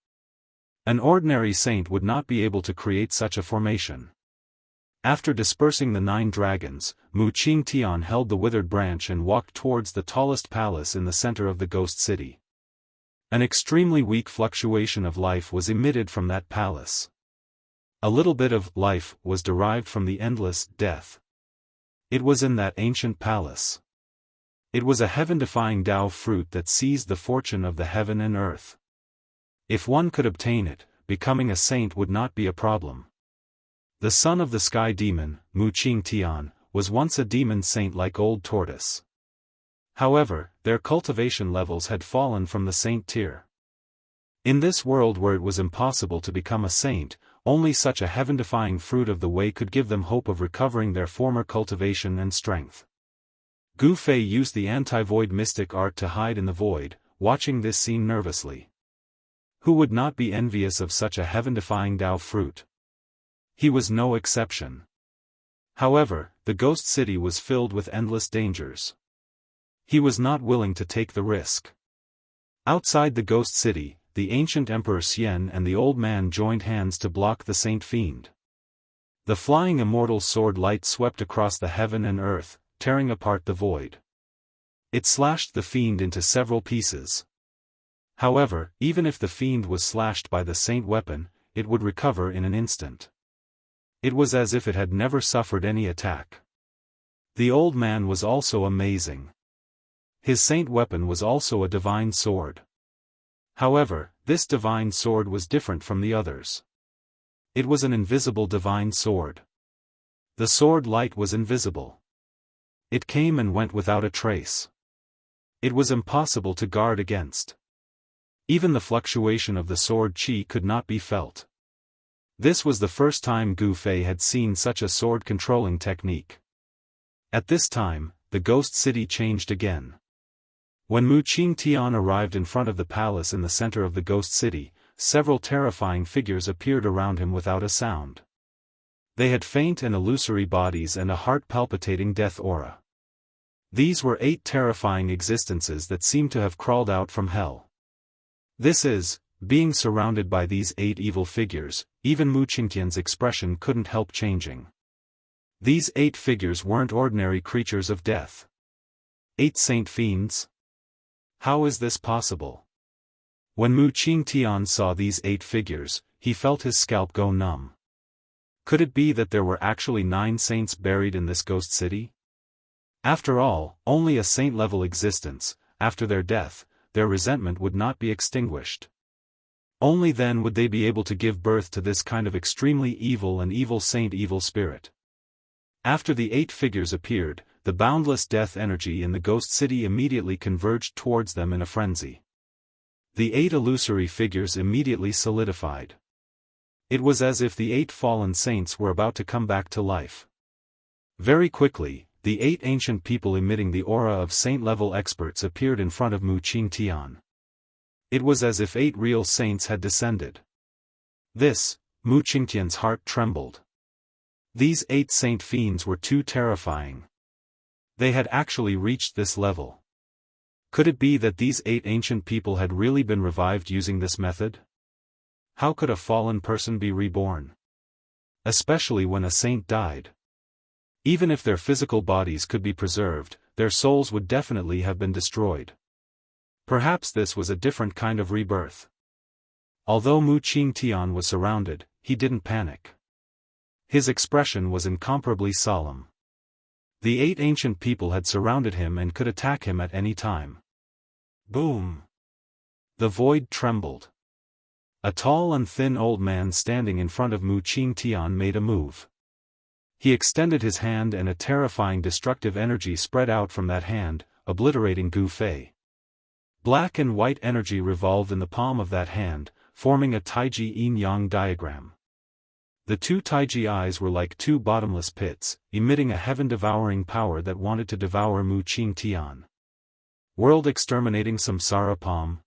An ordinary saint would not be able to create such a formation. After dispersing the 9 dragons, Mu Qingtian held the withered branch and walked towards the tallest palace in the center of the ghost city. An extremely weak fluctuation of life was emitted from that palace. A little bit of life was derived from the endless death. It was in that ancient palace. It was a heaven-defying Tao fruit that seized the fortune of the heaven and earth. If one could obtain it, becoming a saint would not be a problem. The son of the sky demon, Mu Qingtian, was once a demon saint like Old Tortoise. However, their cultivation levels had fallen from the saint tier. In this world where it was impossible to become a saint, only such a heaven-defying fruit of the way could give them hope of recovering their former cultivation and strength. Gu Fei used the anti-void mystic art to hide in the void, watching this scene nervously. Who would not be envious of such a heaven-defying Tao fruit? He was no exception. However, the ghost city was filled with endless dangers. He was not willing to take the risk. Outside the ghost city, the ancient Emperor Xian and the old man joined hands to block the Saint Fiend. The flying immortal sword light swept across the heaven and earth, tearing apart the void. It slashed the fiend into several pieces. However, even if the fiend was slashed by the saint weapon, it would recover in an instant. It was as if it had never suffered any attack. The old man was also amazing. His saint weapon was also a divine sword. However, this divine sword was different from the others. It was an invisible divine sword. The sword light was invisible. It came and went without a trace. It was impossible to guard against. Even the fluctuation of the sword chi could not be felt. This was the first time Gu Fei had seen such a sword-controlling technique. At this time, the ghost city changed again. When Mu Qingtian arrived in front of the palace in the center of the ghost city, several terrifying figures appeared around him without a sound. They had faint and illusory bodies and a heart-palpitating death aura. These were 8 terrifying existences that seemed to have crawled out from hell. This is, being surrounded by these 8 evil figures, even Mu Qingtian's expression couldn't help changing. These 8 figures weren't ordinary creatures of death. 8 saint fiends? How is this possible? When Mu Qingtian saw these 8 figures, he felt his scalp go numb. Could it be that there were actually 9 saints buried in this ghost city? After all, only a saint-level existence, after their death, their resentment would not be extinguished. Only then would they be able to give birth to this kind of extremely evil and evil saint evil spirit. After the 8 figures appeared, the boundless death energy in the ghost city immediately converged towards them in a frenzy. The 8 illusory figures immediately solidified. It was as if the 8 fallen saints were about to come back to life. Very quickly, the 8 ancient people emitting the aura of saint-level experts appeared in front of Mu Qingtian. It was as if 8 real saints had descended. Mu Qingtian's heart trembled. These 8 saint fiends were too terrifying. They had actually reached this level. Could it be that these 8 ancient people had really been revived using this method? How could a fallen person be reborn? Especially when a saint died. Even if their physical bodies could be preserved, their souls would definitely have been destroyed. Perhaps this was a different kind of rebirth. Although Mu Qingtian was surrounded, he didn't panic. His expression was incomparably solemn. The 8 ancient people had surrounded him and could attack him at any time. Boom! The void trembled. A tall and thin old man standing in front of Mu Qingtian made a move. He extended his hand and a terrifying destructive energy spread out from that hand, obliterating Gu Fei. Black and white energy revolved in the palm of that hand, forming a Taiji yin-yang diagram. The 2 Taiji eyes were like 2 bottomless pits, emitting a heaven-devouring power that wanted to devour Mu Qingtian. World-exterminating samsara palm.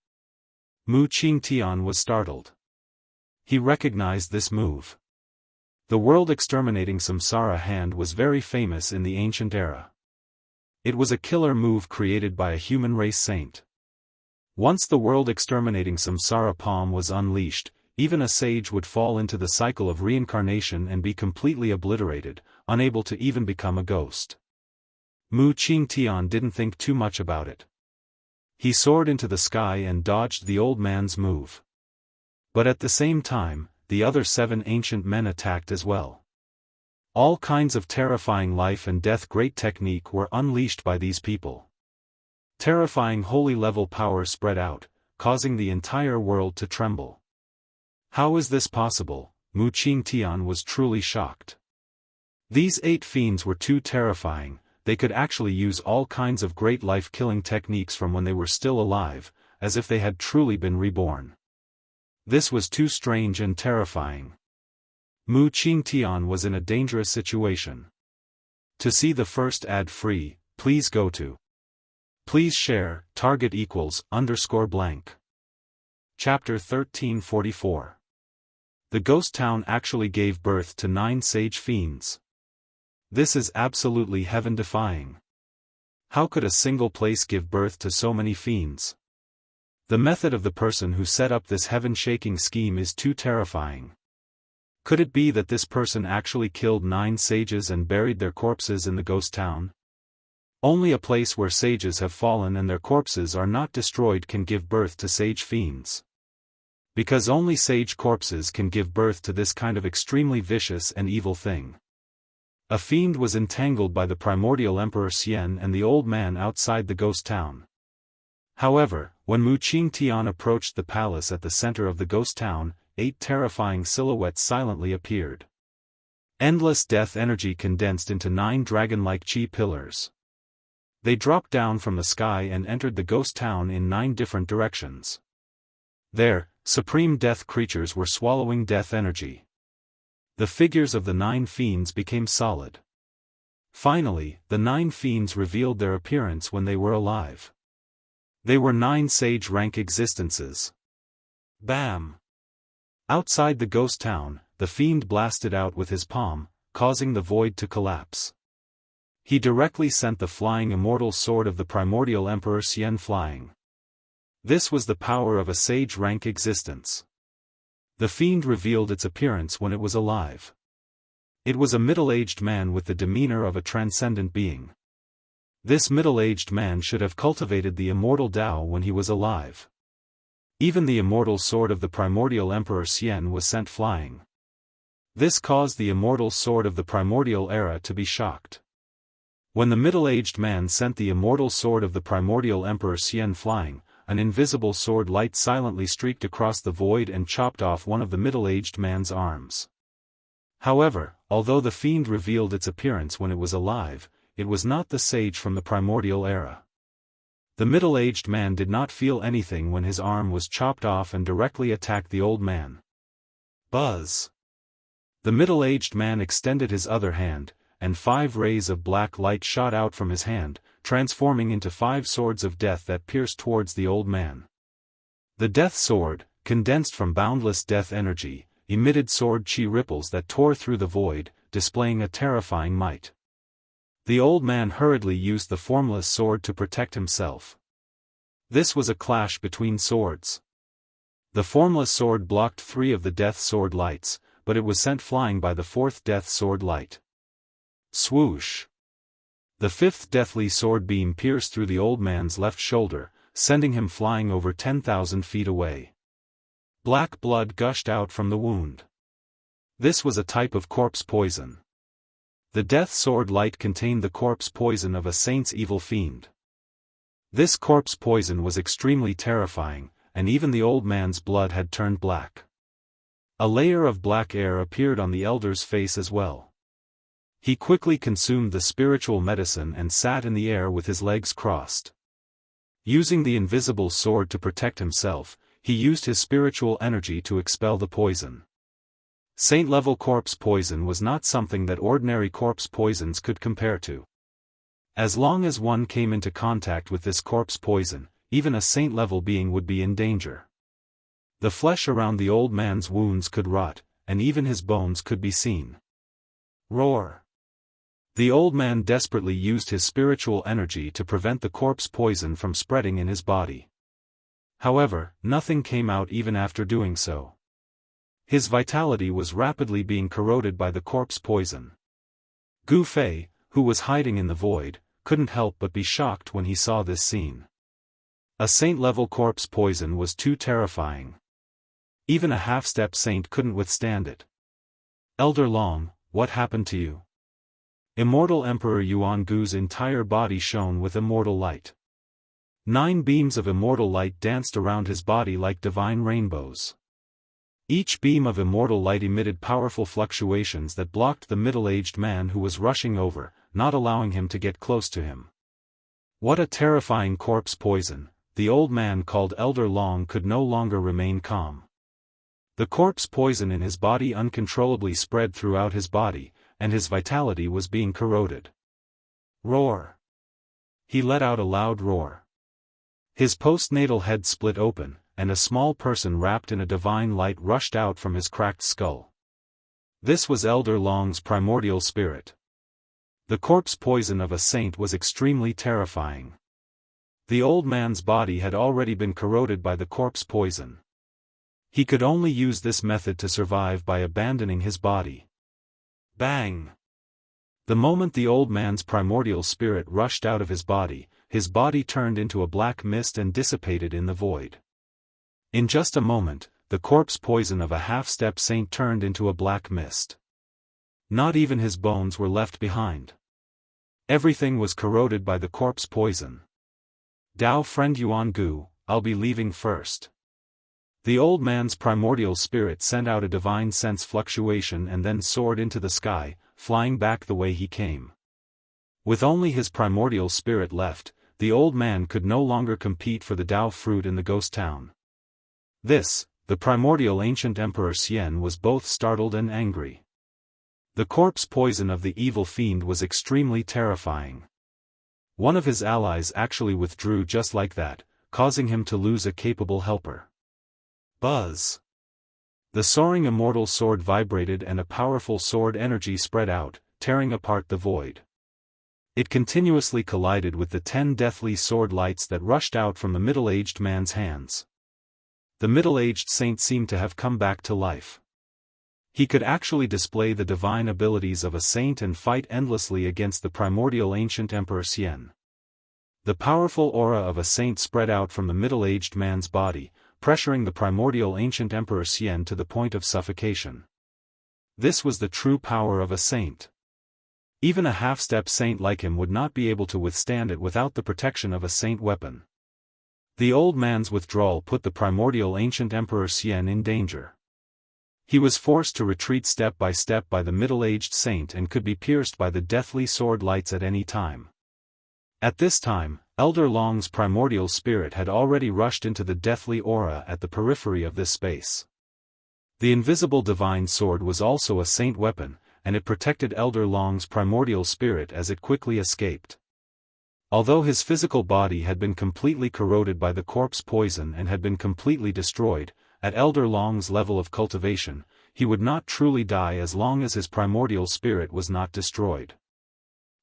Mu Qingtian was startled. He recognized this move. The world-exterminating samsara hand was very famous in the ancient era. It was a killer move created by a human race saint. Once the world-exterminating samsara palm was unleashed, even a sage would fall into the cycle of reincarnation and be completely obliterated, unable to even become a ghost. Mu Qingtian didn't think too much about it. He soared into the sky and dodged the old man's move. But at the same time, the other 7 ancient men attacked as well. All kinds of terrifying life and death great technique were unleashed by these people. Terrifying holy level power spread out, causing the entire world to tremble. How is this possible? Mu Qingtian was truly shocked. These 8 fiends were too terrifying. They could actually use all kinds of great life-killing techniques from when they were still alive, as if they had truly been reborn. This was too strange and terrifying. Mu Qingtian was in a dangerous situation. To see the first ad-free, please go to. Please share, target =_blank. Chapter 1344. The ghost town actually gave birth to 9 sage fiends. This is absolutely heaven-defying. How could a single place give birth to so many fiends? The method of the person who set up this heaven-shaking scheme is too terrifying. Could it be that this person actually killed 9 sages and buried their corpses in the ghost town? Only a place where sages have fallen and their corpses are not destroyed can give birth to sage fiends. Because only sage corpses can give birth to this kind of extremely vicious and evil thing. A fiend was entangled by the primordial Emperor Xian and the old man outside the ghost town. However, when Mu Qingtian approached the palace at the center of the ghost town, 8 terrifying silhouettes silently appeared. Endless death energy condensed into 9 dragon-like chi pillars. They dropped down from the sky and entered the ghost town in 9 different directions. There, supreme death creatures were swallowing death energy. The figures of the 9 fiends became solid. Finally, the 9 fiends revealed their appearance when they were alive. They were 9 sage-rank existences. Bam! Outside the ghost town, the fiend blasted out with his palm, causing the void to collapse. He directly sent the flying immortal sword of the primordial Emperor Xian flying. This was the power of a sage-rank existence. The fiend revealed its appearance when it was alive. It was a middle-aged man with the demeanor of a transcendent being. This middle-aged man should have cultivated the immortal Tao when he was alive. Even the immortal sword of the primordial Emperor Xian was sent flying. This caused the immortal sword of the primordial era to be shocked. When the middle-aged man sent the immortal sword of the primordial Emperor Xian flying, an invisible sword light silently streaked across the void and chopped off one of the middle-aged man's arms. However, although the fiend revealed its appearance when it was alive, it was not the sage from the primordial era. The middle-aged man did not feel anything when his arm was chopped off and directly attacked the old man. Buzz! The middle-aged man extended his other hand, and 5 rays of black light shot out from his hand, transforming into 5 swords of death that pierced towards the old man. The death sword, condensed from boundless death energy, emitted sword chi ripples that tore through the void, displaying a terrifying might. The old man hurriedly used the formless sword to protect himself. This was a clash between swords. The formless sword blocked 3 of the death sword lights, but it was sent flying by the 4th death sword light. Swoosh! The 5th deathly sword beam pierced through the old man's left shoulder, sending him flying over 10,000 feet away. Black blood gushed out from the wound. This was a type of corpse poison. The death sword light contained the corpse poison of a saint's evil fiend. This corpse poison was extremely terrifying, and even the old man's blood had turned black. A layer of black air appeared on the elder's face as well. He quickly consumed the spiritual medicine and sat in the air with his legs crossed. Using the invisible sword to protect himself, he used his spiritual energy to expel the poison. Saint-level corpse poison was not something that ordinary corpse poisons could compare to. As long as one came into contact with this corpse poison, even a saint-level being would be in danger. The flesh around the old man's wounds could rot, and even his bones could be seen. Roar! The old man desperately used his spiritual energy to prevent the corpse poison from spreading in his body. However, nothing came out even after doing so. His vitality was rapidly being corroded by the corpse poison. Gu Fei, who was hiding in the void, couldn't help but be shocked when he saw this scene. A saint-level corpse poison was too terrifying. Even a half-step saint couldn't withstand it. Elder Long, what happened to you? Immortal Emperor Yuan Gu's entire body shone with immortal light. 9 beams of immortal light danced around his body like divine rainbows. Each beam of immortal light emitted powerful fluctuations that blocked the middle-aged man who was rushing over, not allowing him to get close to him. What a terrifying corpse poison! The old man called Elder Long could no longer remain calm. The corpse poison in his body uncontrollably spread throughout his body, and his vitality was being corroded. Roar! He let out a loud roar. His postnatal head split open, and a small person wrapped in a divine light rushed out from his cracked skull. This was Elder Long's primordial spirit. The corpse poison of a saint was extremely terrifying. The old man's body had already been corroded by the corpse poison. He could only use this method to survive by abandoning his body. Bang! The moment the old man's primordial spirit rushed out of his body turned into a black mist and dissipated in the void. In just a moment, the corpse poison of a half-step saint turned into a black mist. Not even his bones were left behind. Everything was corroded by the corpse poison. Dao friend Yuan Gu, I'll be leaving first. The old man's primordial spirit sent out a divine sense fluctuation and then soared into the sky, flying back the way he came. With only his primordial spirit left, the old man could no longer compete for the Dao fruit in the ghost town. The primordial ancient Emperor Xian was both startled and angry. The corpse poison of the evil fiend was extremely terrifying. One of his allies actually withdrew just like that, causing him to lose a capable helper. Buzz! The soaring immortal sword vibrated and a powerful sword energy spread out, tearing apart the void. It continuously collided with the 10 deathly sword lights that rushed out from the middle-aged man's hands. The middle-aged saint seemed to have come back to life. He could actually display the divine abilities of a saint and fight endlessly against the primordial ancient Emperor Xian. The powerful aura of a saint spread out from the middle-aged man's body, pressuring the primordial ancient Emperor Xian to the point of suffocation. This was the true power of a saint. Even a half-step saint like him would not be able to withstand it without the protection of a saint weapon. The old man's withdrawal put the primordial ancient Emperor Xian in danger. He was forced to retreat step by step by the middle-aged saint and could be pierced by the deathly sword lights at any time. At this time, Elder Long's primordial spirit had already rushed into the deathly aura at the periphery of this space. The invisible divine sword was also a saint weapon, and it protected Elder Long's primordial spirit as it quickly escaped. Although his physical body had been completely corroded by the corpse poison and had been completely destroyed, at Elder Long's level of cultivation, he would not truly die as long as his primordial spirit was not destroyed.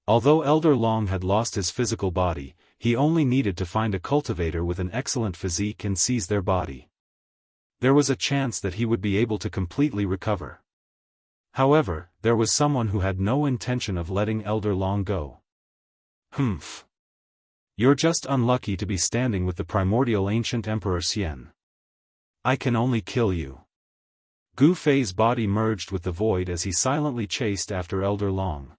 Although Elder Long had lost his physical body, he only needed to find a cultivator with an excellent physique and seize their body. There was a chance that he would be able to completely recover. However, there was someone who had no intention of letting Elder Long go. Humph. You're just unlucky to be standing with the primordial ancient Emperor Xian. I can only kill you. Gu Fei's body merged with the void as he silently chased after Elder Long.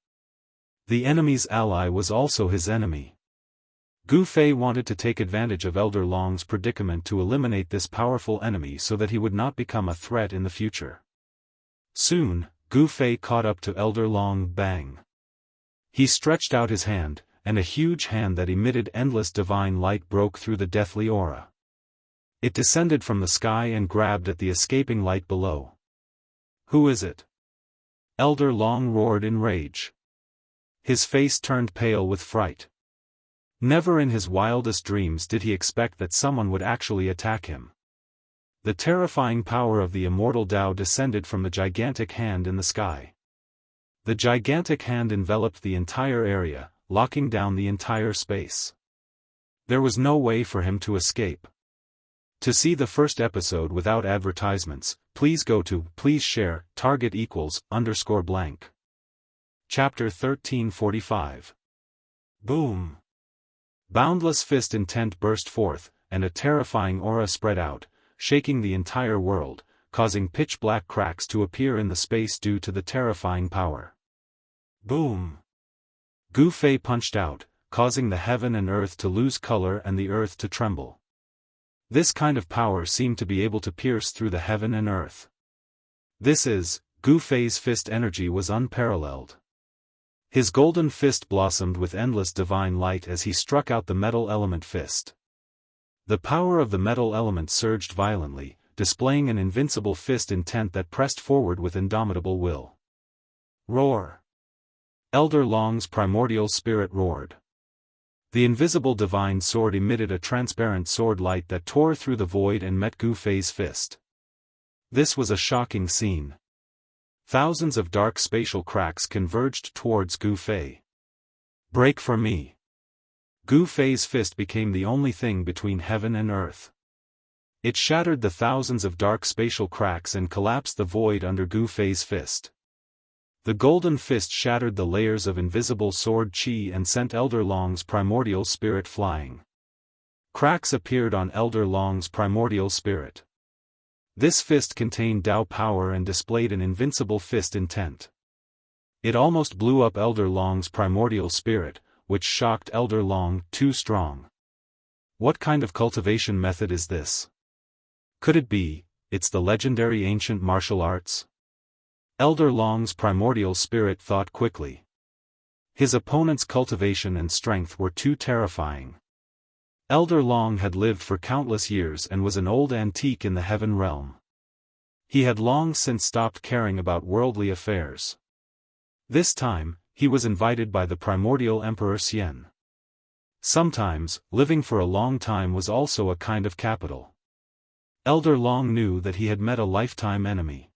The enemy's ally was also his enemy. Gu Fei wanted to take advantage of Elder Long's predicament to eliminate this powerful enemy so that he would not become a threat in the future. Soon, Gu Fei caught up to Elder Long. Bang! He stretched out his hand, and a huge hand that emitted endless divine light broke through the deathly aura. It descended from the sky and grabbed at the escaping light below. Who is it? Elder Long roared in rage. His face turned pale with fright. Never in his wildest dreams did he expect that someone would actually attack him. The terrifying power of the immortal Dao descended from the gigantic hand in the sky. The gigantic hand enveloped the entire area, locking down the entire space. There was no way for him to escape. To see the first episode without advertisements, please go to please share target =_ blank. Chapter 1345. Boom! Boundless fist intent burst forth, and a terrifying aura spread out, shaking the entire world, causing pitch-black cracks to appear in the space due to the terrifying power. Boom! Gu Fei punched out, causing the heaven and earth to lose color and the earth to tremble. This kind of power seemed to be able to pierce through the heaven and earth. Gu Fei's fist energy was unparalleled. His golden fist blossomed with endless divine light as he struck out the metal element fist. The power of the metal element surged violently, displaying an invincible fist intent that pressed forward with indomitable will. Roar! Elder Long's primordial spirit roared. The invisible divine sword emitted a transparent sword light that tore through the void and met Gu Fei's fist. This was a shocking scene. Thousands of dark spatial cracks converged towards Gu Fei. Break for me! Gu Fei's fist became the only thing between heaven and earth. It shattered the thousands of dark spatial cracks and collapsed the void under Gu Fei's fist. The golden fist shattered the layers of invisible sword chi and sent Elder Long's primordial spirit flying. Cracks appeared on Elder Long's primordial spirit. This fist contained Dao power and displayed an invincible fist intent. It almost blew up Elder Long's primordial spirit, which shocked Elder Long. Too strong. What kind of cultivation method is this? Could it be, it's the legendary ancient martial arts? Elder Long's primordial spirit thought quickly. His opponent's cultivation and strength were too terrifying. Elder Long had lived for countless years and was an old antique in the heaven realm. He had long since stopped caring about worldly affairs. This time, he was invited by the primordial Emperor Xian. Sometimes, living for a long time was also a kind of capital. Elder Long knew that he had met a lifetime enemy.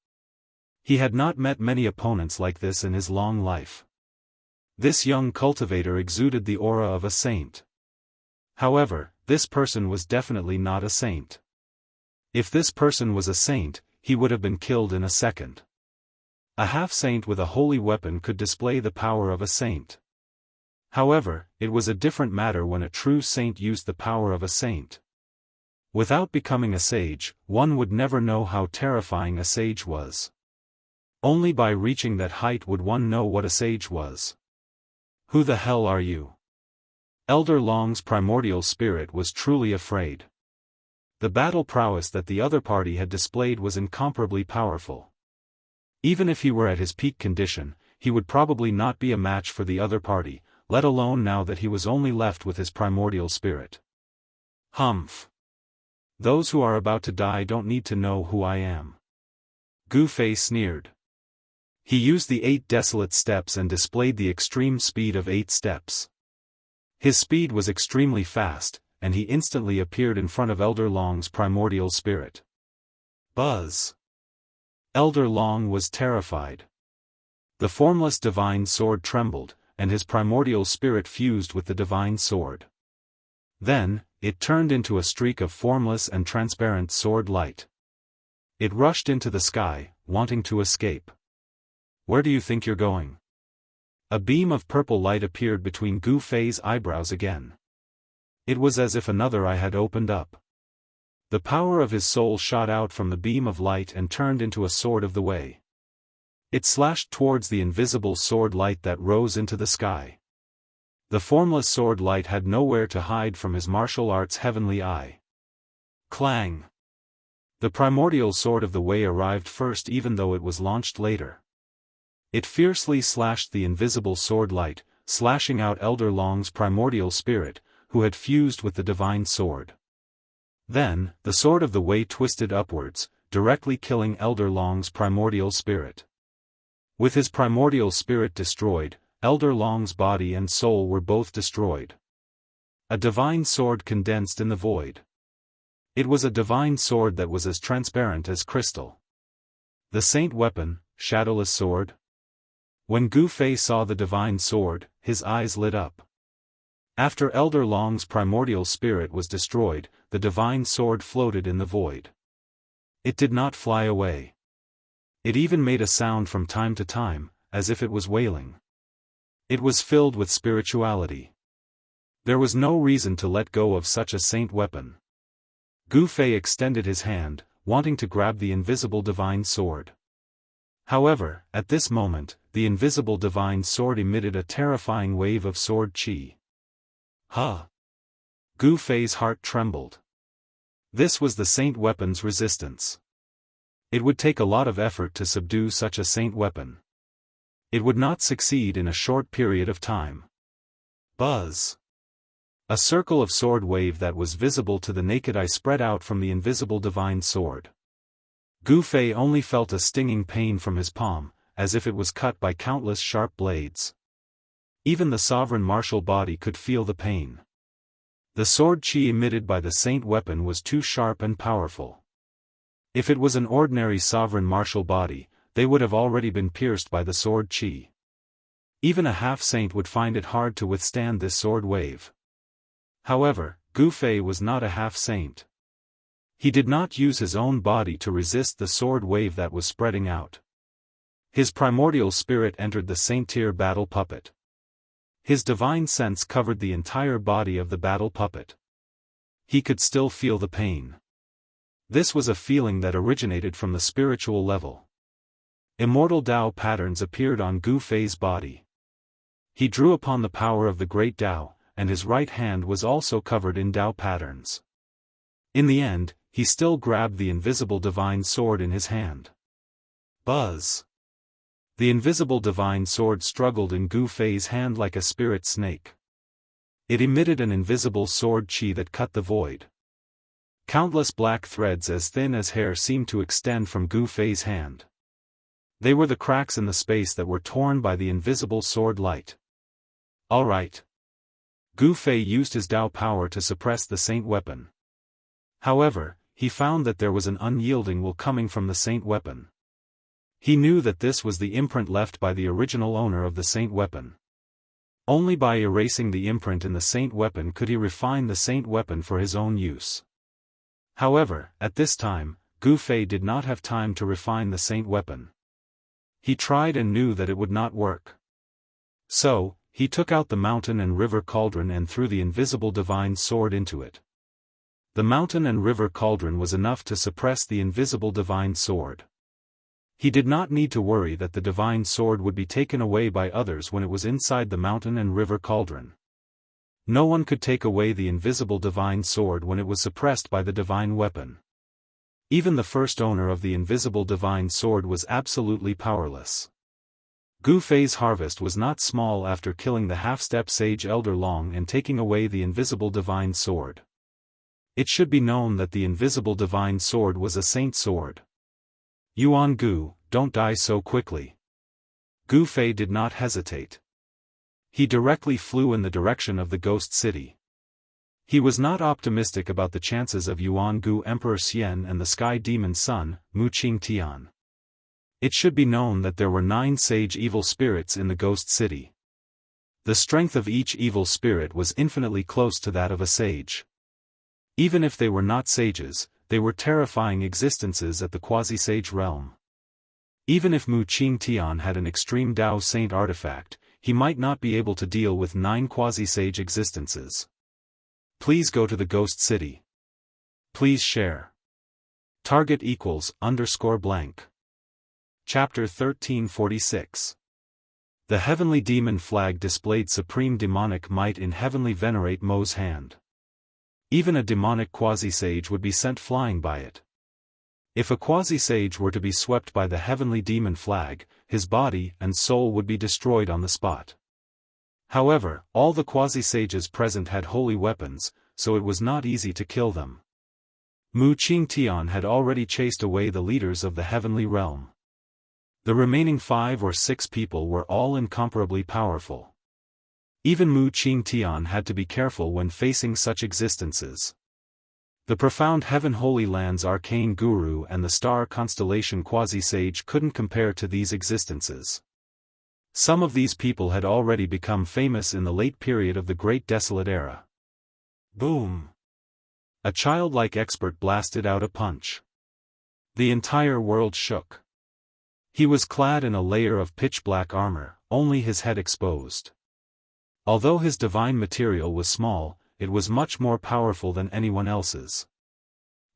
He had not met many opponents like this in his long life. This young cultivator exuded the aura of a saint. However, this person was definitely not a saint. If this person was a saint, he would have been killed in a second. A half-saint with a holy weapon could display the power of a saint. However, it was a different matter when a true saint used the power of a saint. Without becoming a sage, one would never know how terrifying a sage was. Only by reaching that height would one know what a sage was. Who the hell are you? Elder Long's primordial spirit was truly afraid. The battle prowess that the other party had displayed was incomparably powerful. Even if he were at his peak condition, he would probably not be a match for the other party, let alone now that he was only left with his primordial spirit. Humph! Those who are about to die don't need to know who I am. Gu Fei sneered. He used the 8 desolate steps and displayed the extreme speed of 8 steps. His speed was extremely fast, and he instantly appeared in front of Elder Long's primordial spirit. Buzz! Elder Long was terrified. The formless divine sword trembled, and his primordial spirit fused with the divine sword. Then, it turned into a streak of formless and transparent sword light. It rushed into the sky, wanting to escape. Where do you think you're going? A beam of purple light appeared between Gu Fei's eyebrows again. It was as if another eye had opened up. The power of his soul shot out from the beam of light and turned into a sword of the way. It slashed towards the invisible sword light that rose into the sky. The formless sword light had nowhere to hide from his martial arts' heavenly eye. Clang! The primordial sword of the way arrived first, even though it was launched later. It fiercely slashed the invisible sword light, slashing out Elder Long's primordial spirit, who had fused with the divine sword. Then, the sword of the way twisted upwards, directly killing Elder Long's primordial spirit. With his primordial spirit destroyed, Elder Long's body and soul were both destroyed. A divine sword condensed in the void. It was a divine sword that was as transparent as crystal. The saint weapon, shadowless sword. When Gu Fei saw the divine sword, his eyes lit up. After Elder Long's primordial spirit was destroyed, the divine sword floated in the void. It did not fly away. It even made a sound from time to time, as if it was wailing. It was filled with spirituality. There was no reason to let go of such a saint weapon. Gu Fei extended his hand, wanting to grab the invisible divine sword. However, at this moment, the invisible divine sword emitted a terrifying wave of sword chi. Huh! Gu Fei's heart trembled. This was the saint weapon's resistance. It would take a lot of effort to subdue such a saint weapon. It would not succeed in a short period of time. Buzz! A circle of sword wave that was visible to the naked eye spread out from the invisible divine sword. Gu Fei only felt a stinging pain from his palm, as if it was cut by countless sharp blades. Even the sovereign martial body could feel the pain. The sword chi emitted by the saint weapon was too sharp and powerful. If it was an ordinary sovereign martial body, they would have already been pierced by the sword chi. Even a half-saint would find it hard to withstand this sword wave. However, Gu Fei was not a half-saint. He did not use his own body to resist the sword wave that was spreading out. His primordial spirit entered the saint-tier battle puppet. His divine sense covered the entire body of the battle puppet. He could still feel the pain. This was a feeling that originated from the spiritual level. Immortal Tao patterns appeared on Gu Fei's body. He drew upon the power of the great Tao, and his right hand was also covered in Tao patterns. In the end, he still grabbed the invisible divine sword in his hand. Buzz! The invisible divine sword struggled in Gu Fei's hand like a spirit snake. It emitted an invisible sword chi that cut the void. Countless black threads as thin as hair seemed to extend from Gu Fei's hand. They were the cracks in the space that were torn by the invisible sword light. All right. Gu Fei used his Tao power to suppress the saint weapon. However, he found that there was an unyielding will coming from the saint weapon. He knew that this was the imprint left by the original owner of the saint weapon. Only by erasing the imprint in the saint weapon could he refine the saint weapon for his own use. However, at this time, Gu Fei did not have time to refine the saint weapon. He tried and knew that it would not work. So, he took out the mountain and river cauldron and threw the invisible divine sword into it. The mountain and river cauldron was enough to suppress the invisible divine sword. He did not need to worry that the divine sword would be taken away by others when it was inside the mountain and river cauldron. No one could take away the invisible divine sword when it was suppressed by the divine weapon. Even the first owner of the invisible divine sword was absolutely powerless. Gu Fei's harvest was not small after killing the half-step sage Elder Long and taking away the invisible divine sword. It should be known that the invisible divine sword was a saint sword. Yuan Gu, don't die so quickly. Gu Fei did not hesitate. He directly flew in the direction of the ghost city. He was not optimistic about the chances of Yuan-gu Emperor Xian and the Sky Demon Son, Mu Qingtian. It should be known that there were 9 sage evil spirits in the ghost city. The strength of each evil spirit was infinitely close to that of a sage. Even if they were not sages, they were terrifying existences at the quasi-sage realm. Even if Mu Qingtian had an extreme Dao Saint artifact, he might not be able to deal with 9 quasi-sage existences. Please go to the ghost city. Please share. Target =_. Chapter 1346. The heavenly demon flag displayed supreme demonic might in heavenly venerate Mo's hand. Even a demonic quasi-sage would be sent flying by it. If a quasi-sage were to be swept by the heavenly demon flag, his body and soul would be destroyed on the spot. However, all the quasi-sages present had holy weapons, so it was not easy to kill them. Mu Qingtian had already chased away the leaders of the heavenly realm. The remaining 5 or 6 people were all incomparably powerful. Even Mu Qingtian had to be careful when facing such existences. The profound Heaven Holy Land's arcane guru and the star constellation quasi-sage couldn't compare to these existences. Some of these people had already become famous in the late period of the Great Desolate Era. Boom! A childlike expert blasted out a punch. The entire world shook. He was clad in a layer of pitch-black armor, only his head exposed. Although his divine material was small, it was much more powerful than anyone else's.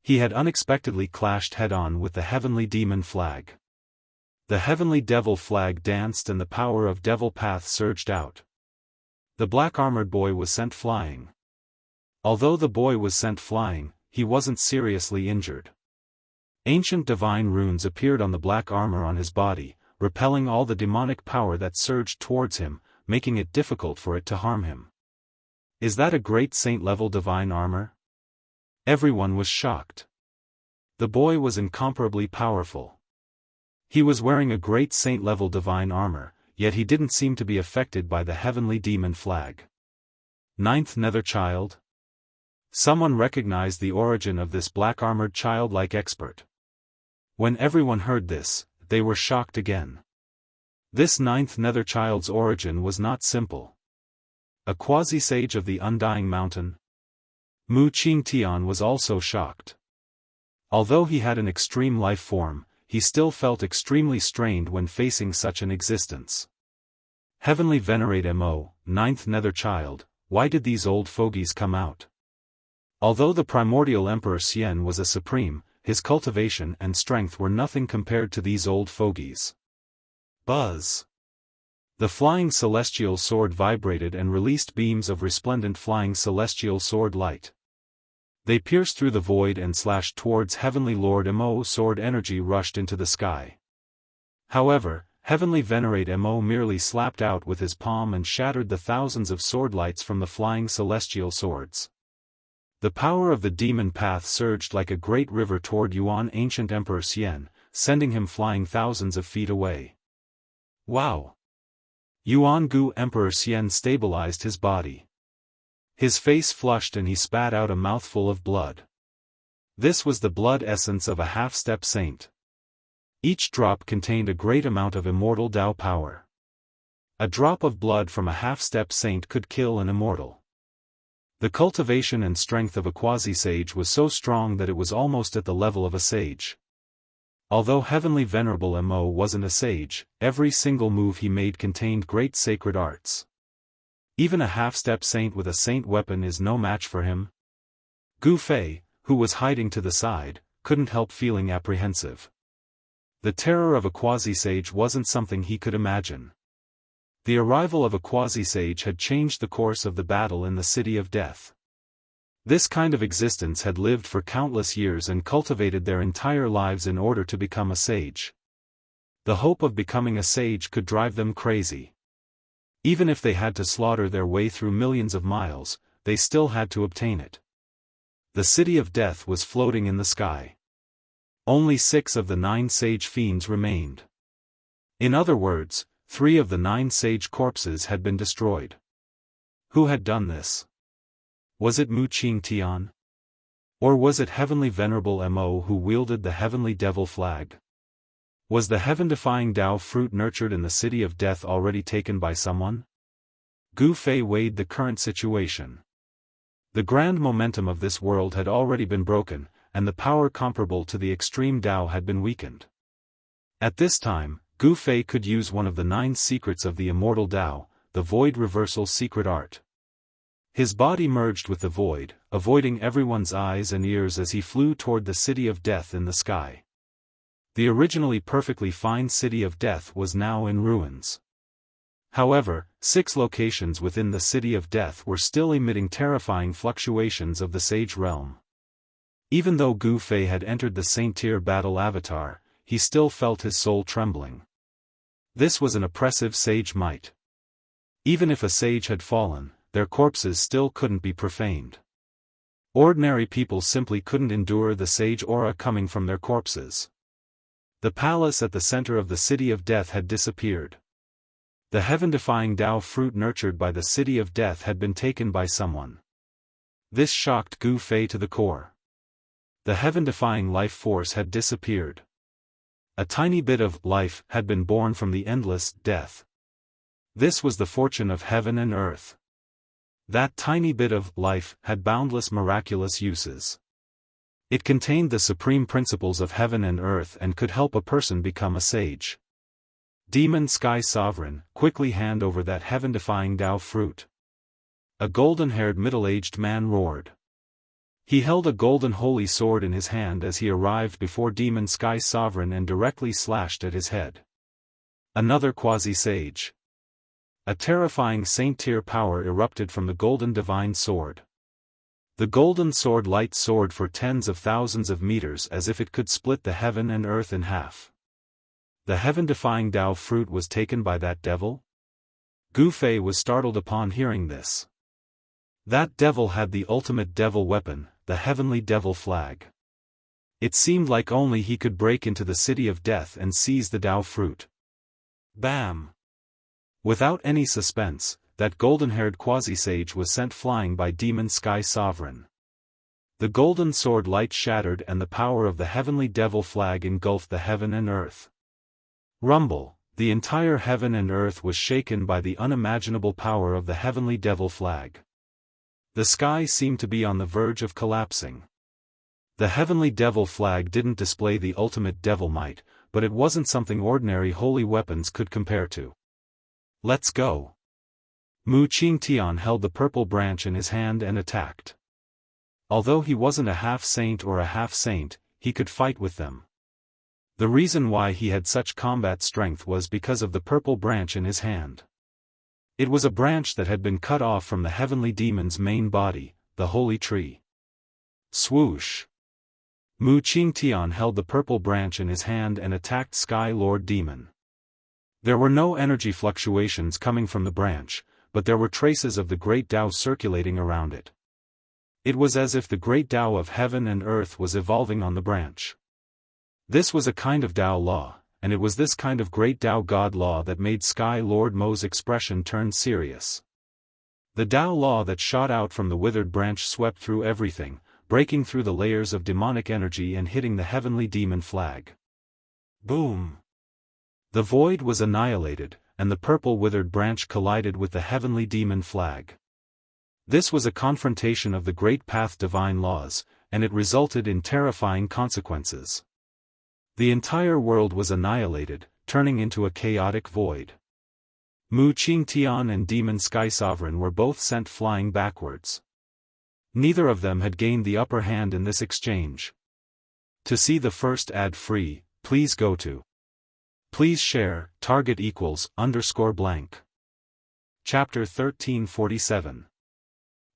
He had unexpectedly clashed head-on with the heavenly demon flag. The heavenly devil flag danced and the power of devil path surged out. The black-armored boy was sent flying. Although the boy was sent flying, he wasn't seriously injured. Ancient divine runes appeared on the black armor on his body, repelling all the demonic power that surged towards him, making it difficult for it to harm him. Is that a great saint-level divine armor? Everyone was shocked. The boy was incomparably powerful. He was wearing a great saint-level divine armor, yet he didn't seem to be affected by the heavenly demon flag. 9th Nether Child? Someone recognized the origin of this black-armored childlike expert. When everyone heard this, they were shocked again. This 9th Nether Child's origin was not simple. A quasi-sage of the Undying Mountain? Mu Qingtian was also shocked. Although he had an extreme life form, he still felt extremely strained when facing such an existence. Heavenly Venerate Mo, 9th Nether Child, why did these old fogies come out? Although the primordial Emperor Xian was a supreme, his cultivation and strength were nothing compared to these old fogies. Buzz! The flying celestial sword vibrated and released beams of resplendent flying celestial sword light. They pierced through the void and slashed towards Heavenly Lord Mo. Sword energy rushed into the sky. However, Heavenly Venerate Mo merely slapped out with his palm and shattered the thousands of sword lights from the flying celestial swords. The power of the demon path surged like a great river toward Yuan ancient Emperor Xian, sending him flying thousands of feet away. Wow! Yuan-gu Emperor Xian stabilized his body. His face flushed and he spat out a mouthful of blood. This was the blood essence of a half-step saint. Each drop contained a great amount of immortal Dao power. A drop of blood from a half-step saint could kill an immortal. The cultivation and strength of a quasi-sage was so strong that it was almost at the level of a sage. Although Heavenly Venerable Mo wasn't a sage, every single move he made contained great sacred arts. Even a half-step saint with a saint weapon is no match for him. Gu Fei, who was hiding to the side, couldn't help feeling apprehensive. The terror of a quasi-sage wasn't something he could imagine. The arrival of a quasi-sage had changed the course of the battle in the City of Death. This kind of existence had lived for countless years and cultivated their entire lives in order to become a sage. The hope of becoming a sage could drive them crazy. Even if they had to slaughter their way through millions of miles, they still had to obtain it. The City of Death was floating in the sky. Only 6 of the 9 sage fiends remained. In other words, 3 of the 9 sage corpses had been destroyed. Who had done this? Was it Mu Qingtian? Or was it Heavenly Venerable Mo who wielded the Heavenly Devil flag? Was the heaven-defying Tao fruit nurtured in the City of Death already taken by someone? Gu Fei weighed the current situation. The grand momentum of this world had already been broken, and the power comparable to the extreme Tao had been weakened. At this time, Gu Fei could use one of the 9 secrets of the immortal Tao, the void reversal secret art. His body merged with the void, avoiding everyone's eyes and ears as he flew toward the City of Death in the sky. The originally perfectly fine City of Death was now in ruins. However, 6 locations within the City of Death were still emitting terrifying fluctuations of the Sage Realm. Even though Gu Fei had entered the Saint-Tier battle avatar, he still felt his soul trembling. This was an oppressive sage might. Even if a sage had fallen, their corpses still couldn't be profaned. Ordinary people simply couldn't endure the sage aura coming from their corpses. The palace at the center of the City of Death had disappeared. The heaven-defying Tao fruit nurtured by the City of Death had been taken by someone. This shocked Gu Fei to the core. The heaven-defying life force had disappeared. A tiny bit of life had been born from the endless death. This was the fortune of heaven and earth. That tiny bit of life had boundless miraculous uses. It contained the supreme principles of heaven and earth and could help a person become a sage. Demon Sky Sovereign, quickly hand over that heaven-defying Tao fruit. A golden-haired middle-aged man roared. He held a golden holy sword in his hand as he arrived before Demon Sky Sovereign and directly slashed at his head. Another quasi-sage. A terrifying saint-tier power erupted from the golden divine sword. The golden sword light soared for tens of thousands of meters as if it could split the heaven and earth in half. The heaven-defying Tao fruit was taken by that devil? Gu Fei was startled upon hearing this. That devil had the ultimate devil weapon, the heavenly devil flag. It seemed like only he could break into the City of Death and seize the Tao fruit. Bam! Without any suspense, that golden-haired quasi-sage was sent flying by Demon Sky Sovereign. The golden sword light shattered and the power of the heavenly devil flag engulfed the heaven and earth. Rumble, the entire heaven and earth was shaken by the unimaginable power of the heavenly devil flag. The sky seemed to be on the verge of collapsing. The heavenly devil flag didn't display the ultimate devil might, but it wasn't something ordinary holy weapons could compare to. Let's go. Mu Qingtian held the purple branch in his hand and attacked. Although he wasn't a half-saint or a half-saint, he could fight with them. The reason why he had such combat strength was because of the purple branch in his hand. It was a branch that had been cut off from the heavenly demon's main body, the holy tree. Swoosh! Mu Qingtian held the purple branch in his hand and attacked Sky Lord Demon. There were no energy fluctuations coming from the branch, but there were traces of the great Tao circulating around it. It was as if the great Tao of heaven and earth was evolving on the branch. This was a kind of Tao law, and it was this kind of great Tao God law that made Sky Lord Mo's expression turn serious. The Tao law that shot out from the withered branch swept through everything, breaking through the layers of demonic energy and hitting the heavenly demon flag. Boom! The void was annihilated, and the purple withered branch collided with the heavenly demon flag. This was a confrontation of the great path divine laws, and it resulted in terrifying consequences. The entire world was annihilated, turning into a chaotic void. Mu Qingtian and Demon Sky Sovereign were both sent flying backwards. Neither of them had gained the upper hand in this exchange. To see the first ad free, please go to Please share, target =_blank. Chapter 1347.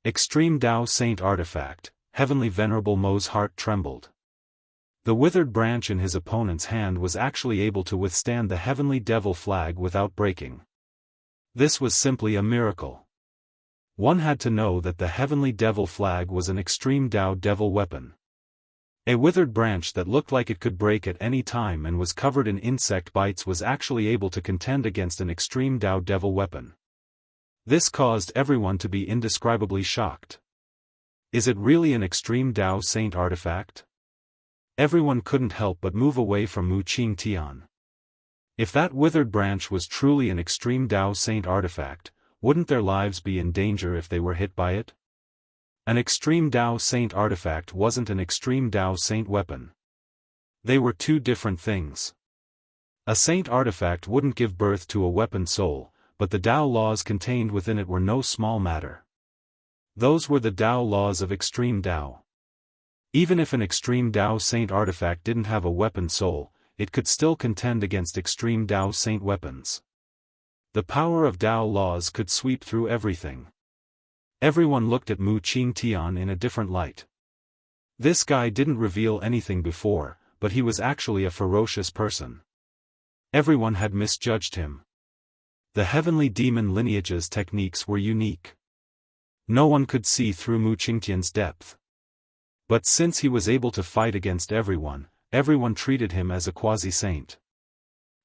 Extreme Tao Saint Artifact, Heavenly Venerable Mo's heart trembled. The withered branch in his opponent's hand was actually able to withstand the heavenly devil flag without breaking. This was simply a miracle. One had to know that the heavenly devil flag was an extreme Tao devil weapon. A withered branch that looked like it could break at any time and was covered in insect bites was actually able to contend against an extreme Dao devil weapon. This caused everyone to be indescribably shocked. Is it really an extreme Dao saint artifact? Everyone couldn't help but move away from Wuxia Xianxia. If that withered branch was truly an extreme Dao saint artifact, wouldn't their lives be in danger if they were hit by it? An extreme Dao saint artifact wasn't an extreme Dao saint weapon. They were two different things. A saint artifact wouldn't give birth to a weapon soul, but the Dao laws contained within it were no small matter. Those were the Dao laws of extreme Dao. Even if an extreme Dao saint artifact didn't have a weapon soul, it could still contend against extreme Dao saint weapons. The power of Dao laws could sweep through everything. Everyone looked at Wuxia Xianxia in a different light. This guy didn't reveal anything before, but he was actually a ferocious person. Everyone had misjudged him. The heavenly demon lineage's techniques were unique. No one could see through Wuxia Xianxia's depth. But since he was able to fight against everyone treated him as a quasi-saint.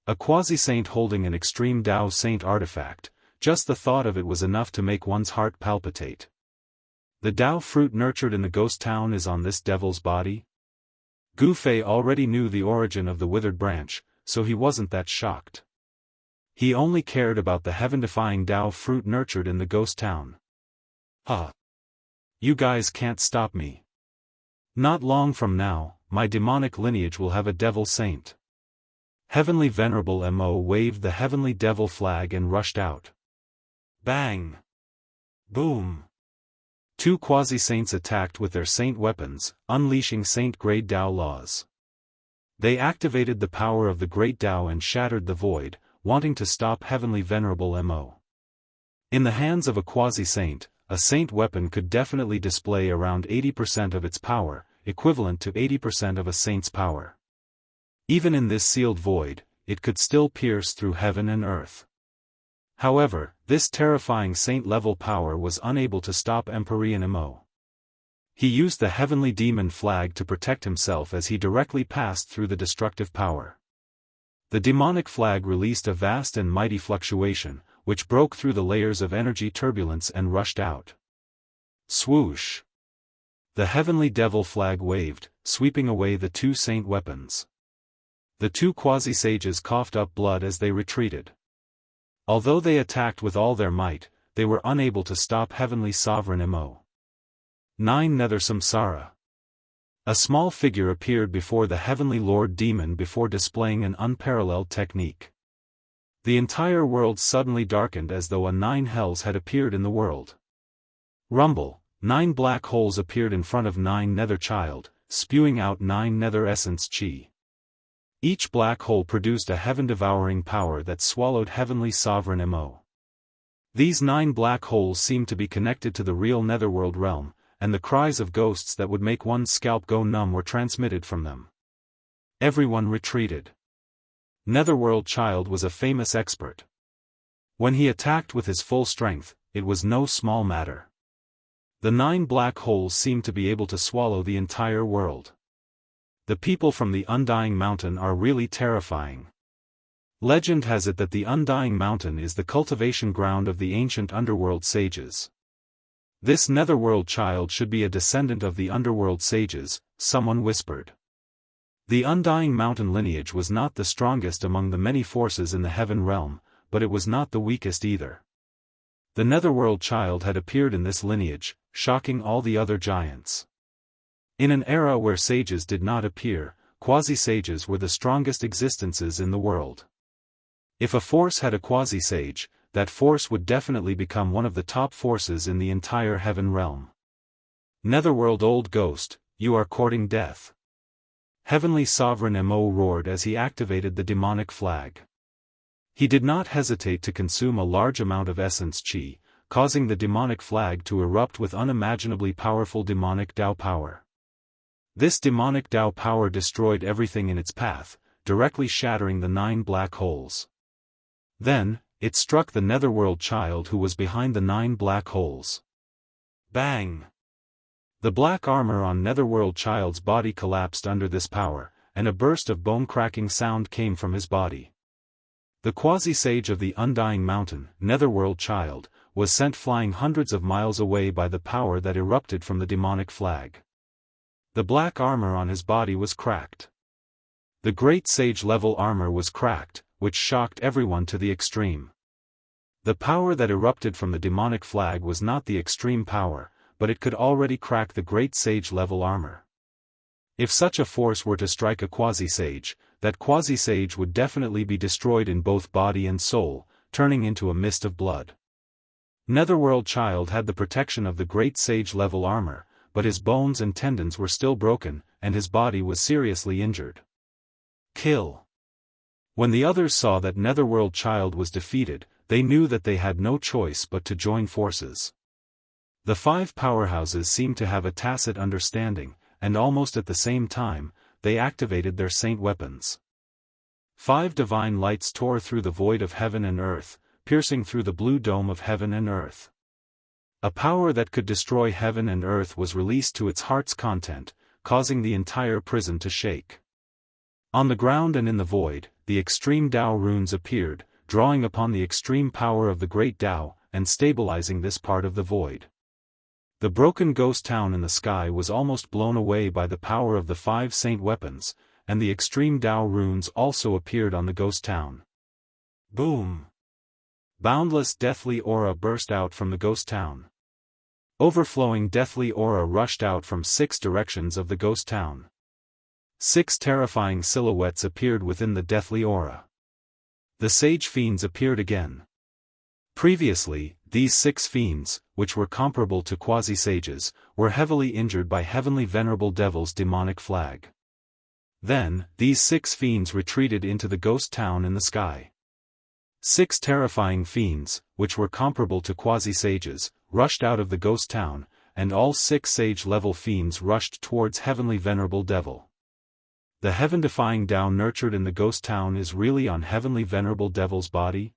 A quasi-saint holding an extreme Dao saint artifact, just the thought of it was enough to make one's heart palpitate. The Dao fruit nurtured in the ghost town is on this devil's body? Gu Fei already knew the origin of the withered branch, so he wasn't that shocked. He only cared about the heaven-defying Dao fruit nurtured in the ghost town. You guys can't stop me. Not long from now, my demonic lineage will have a devil saint. Heavenly Venerable Mo waved the heavenly devil flag and rushed out. Bang! Boom! Two quasi-saints attacked with their saint weapons, unleashing saint-grade Dao laws. They activated the power of the great Dao and shattered the void, wanting to stop Heavenly Venerable Mo. In the hands of a quasi-saint, a saint weapon could definitely display around 80% of its power, equivalent to 80% of a saint's power. Even in this sealed void, it could still pierce through heaven and earth. However, this terrifying saint-level power was unable to stop Emperor Mo. He used the heavenly demon flag to protect himself as he directly passed through the destructive power. The demonic flag released a vast and mighty fluctuation, which broke through the layers of energy turbulence and rushed out. Swoosh! The heavenly devil flag waved, sweeping away the two saint weapons. The two quasi-sages coughed up blood as they retreated. Although they attacked with all their might, they were unable to stop Heavenly Sovereign Mo. 9 Nether Samsara. A small figure appeared before the Heavenly Lord Demon before displaying an unparalleled technique. The entire world suddenly darkened as though a 9 hells had appeared in the world. Rumble, 9 black holes appeared in front of 9 Nether Child, spewing out 9 Nether Essence Chi. Each black hole produced a heaven-devouring power that swallowed Heavenly Sovereign Mo. These 9 black holes seemed to be connected to the real Netherworld realm, and the cries of ghosts that would make one's scalp go numb were transmitted from them. Everyone retreated. Netherworld Child was a famous expert. When he attacked with his full strength, it was no small matter. The 9 black holes seemed to be able to swallow the entire world. The people from the Undying Mountain are really terrifying. Legend has it that the Undying Mountain is the cultivation ground of the ancient underworld sages. This Netherworld Child should be a descendant of the underworld sages, someone whispered. The Undying Mountain lineage was not the strongest among the many forces in the heaven realm, but it was not the weakest either. The Netherworld Child had appeared in this lineage, shocking all the other giants. In an era where sages did not appear, quasi-sages were the strongest existences in the world. If a force had a quasi-sage, that force would definitely become one of the top forces in the entire heaven realm. Netherworld Old Ghost, you are courting death. Heavenly Sovereign Mo roared as he activated the demonic flag. He did not hesitate to consume a large amount of essence chi, causing the demonic flag to erupt with unimaginably powerful demonic Dao power. This demonic Dao power destroyed everything in its path, directly shattering the 9 black holes. Then, it struck the Netherworld Child who was behind the 9 black holes. Bang! The black armor on Netherworld Child's body collapsed under this power, and a burst of bone-cracking sound came from his body. The quasi-sage of the Undying Mountain, Netherworld Child, was sent flying hundreds of miles away by the power that erupted from the demonic flag. The black armor on his body was cracked. The great sage-level armor was cracked, which shocked everyone to the extreme. The power that erupted from the demonic flag was not the extreme power, but it could already crack the great sage-level armor. If such a force were to strike a quasi-sage, that quasi-sage would definitely be destroyed in both body and soul, turning into a mist of blood. Netherworld Child had the protection of the great sage-level armor, but his bones and tendons were still broken, and his body was seriously injured. Kill. When the others saw that Netherworld Child was defeated, they knew that they had no choice but to join forces. The 5 powerhouses seemed to have a tacit understanding, and almost at the same time, they activated their saint weapons. 5 divine lights tore through the void of heaven and earth, piercing through the blue dome of heaven and earth. A power that could destroy heaven and earth was released to its heart's content, causing the entire prison to shake. On the ground and in the void, the extreme Tao runes appeared, drawing upon the extreme power of the great Tao, and stabilizing this part of the void. The broken ghost town in the sky was almost blown away by the power of the 5 saint weapons, and the extreme Tao runes also appeared on the ghost town. Boom! Boundless deathly aura burst out from the ghost town. Overflowing deathly aura rushed out from 6 directions of the ghost town. 6 terrifying silhouettes appeared within the deathly aura. The sage fiends appeared again. Previously, these 6 fiends, which were comparable to quasi-sages, were heavily injured by Heavenly Venerable Devil's demonic flag. Then, these 6 fiends retreated into the ghost town in the sky. 6 terrifying fiends, which were comparable to quasi-sages, rushed out of the ghost town, and all 6 sage-level fiends rushed towards Heavenly Venerable Devil. The heaven-defying Tao nurtured in the ghost town is really on Heavenly Venerable Devil's body?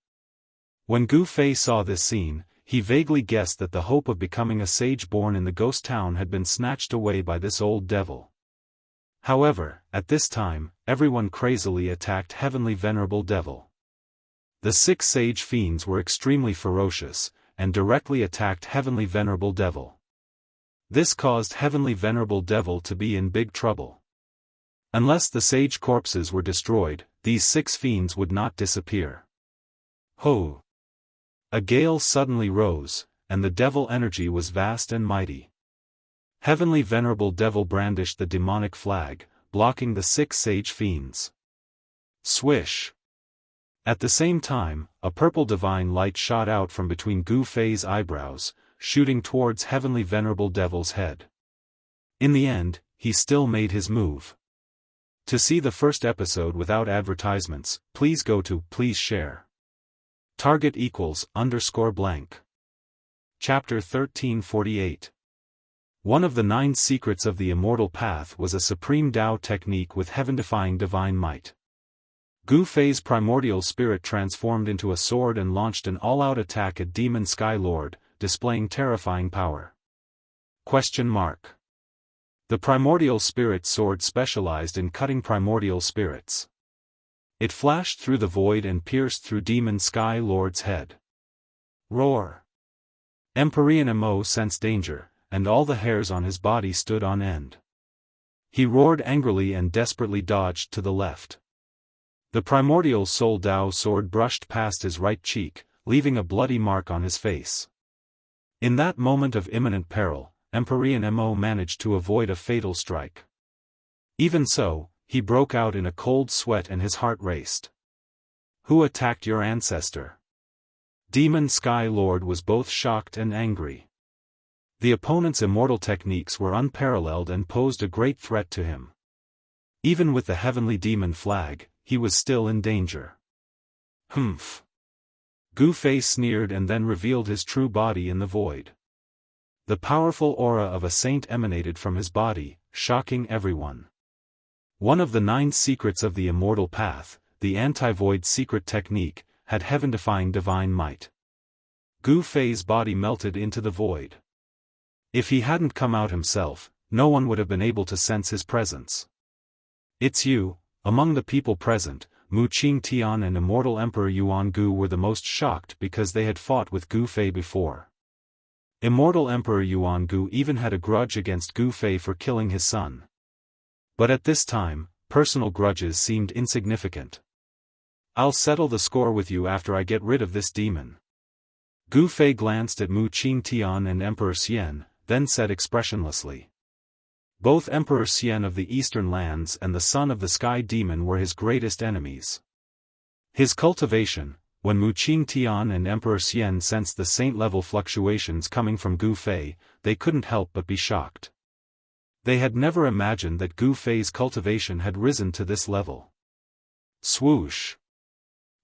When Gu Fei saw this scene, he vaguely guessed that the hope of becoming a sage born in the ghost town had been snatched away by this old devil. However, at this time, everyone crazily attacked Heavenly Venerable Devil. The 6 sage fiends were extremely ferocious, and directly attacked Heavenly Venerable Devil. This caused Heavenly Venerable Devil to be in big trouble. Unless the sage corpses were destroyed, these 6 fiends would not disappear. Ho! A gale suddenly rose, and the devil energy was vast and mighty. Heavenly Venerable Devil brandished the demonic flag, blocking the 6 sage fiends. Swish! At the same time, a purple divine light shot out from between Gu Fei's eyebrows, shooting towards Heavenly Venerable Devil's head. In the end, he still made his move. To see the first episode without advertisements, please go to Please Share. Target =_blank. Chapter 1348. One of the 9 secrets of the Immortal Path was a supreme Tao technique with heaven-defying divine might. Gu Fei's primordial spirit transformed into a sword and launched an all-out attack at Demon Sky Lord, displaying terrifying power. The primordial spirit sword specialized in cutting primordial spirits. It flashed through the void and pierced through Demon Sky Lord's head. Roar! Empyrean Mo sensed danger, and all the hairs on his body stood on end. He roared angrily and desperately dodged to the left. The primordial soul Tao sword brushed past his right cheek, leaving a bloody mark on his face. In that moment of imminent peril, Empyrean Mo managed to avoid a fatal strike. Even so, he broke out in a cold sweat and his heart raced. Who attacked your ancestor? Demon Sky Lord was both shocked and angry. The opponent's immortal techniques were unparalleled and posed a great threat to him. Even with the heavenly demon flag, he was still in danger. Humph! Gu Fei sneered and then revealed his true body in the void. The powerful aura of a saint emanated from his body, shocking everyone. One of the 9 secrets of the Immortal Path, the anti-void secret technique, had heaven-defying divine might. Gu Fei's body melted into the void. If he hadn't come out himself, no one would have been able to sense his presence. "It's you." Among the people present, Mu Qingtian and Immortal Emperor Yuan Gu were the most shocked because they had fought with Gu Fei before. Immortal Emperor Yuan Gu even had a grudge against Gu Fei for killing his son. But at this time, personal grudges seemed insignificant. "I'll settle the score with you after I get rid of this demon." Gu Fei glanced at Mu Qingtian and Emperor Xian, then said expressionlessly. Both Emperor Xian of the Eastern Lands and the son of the Sky Demon were his greatest enemies. His cultivation, when Mu Qingtian and Emperor Xian sensed the saint-level fluctuations coming from Gu Fei, they couldn't help but be shocked. They had never imagined that Gu Fei's cultivation had risen to this level. Swoosh!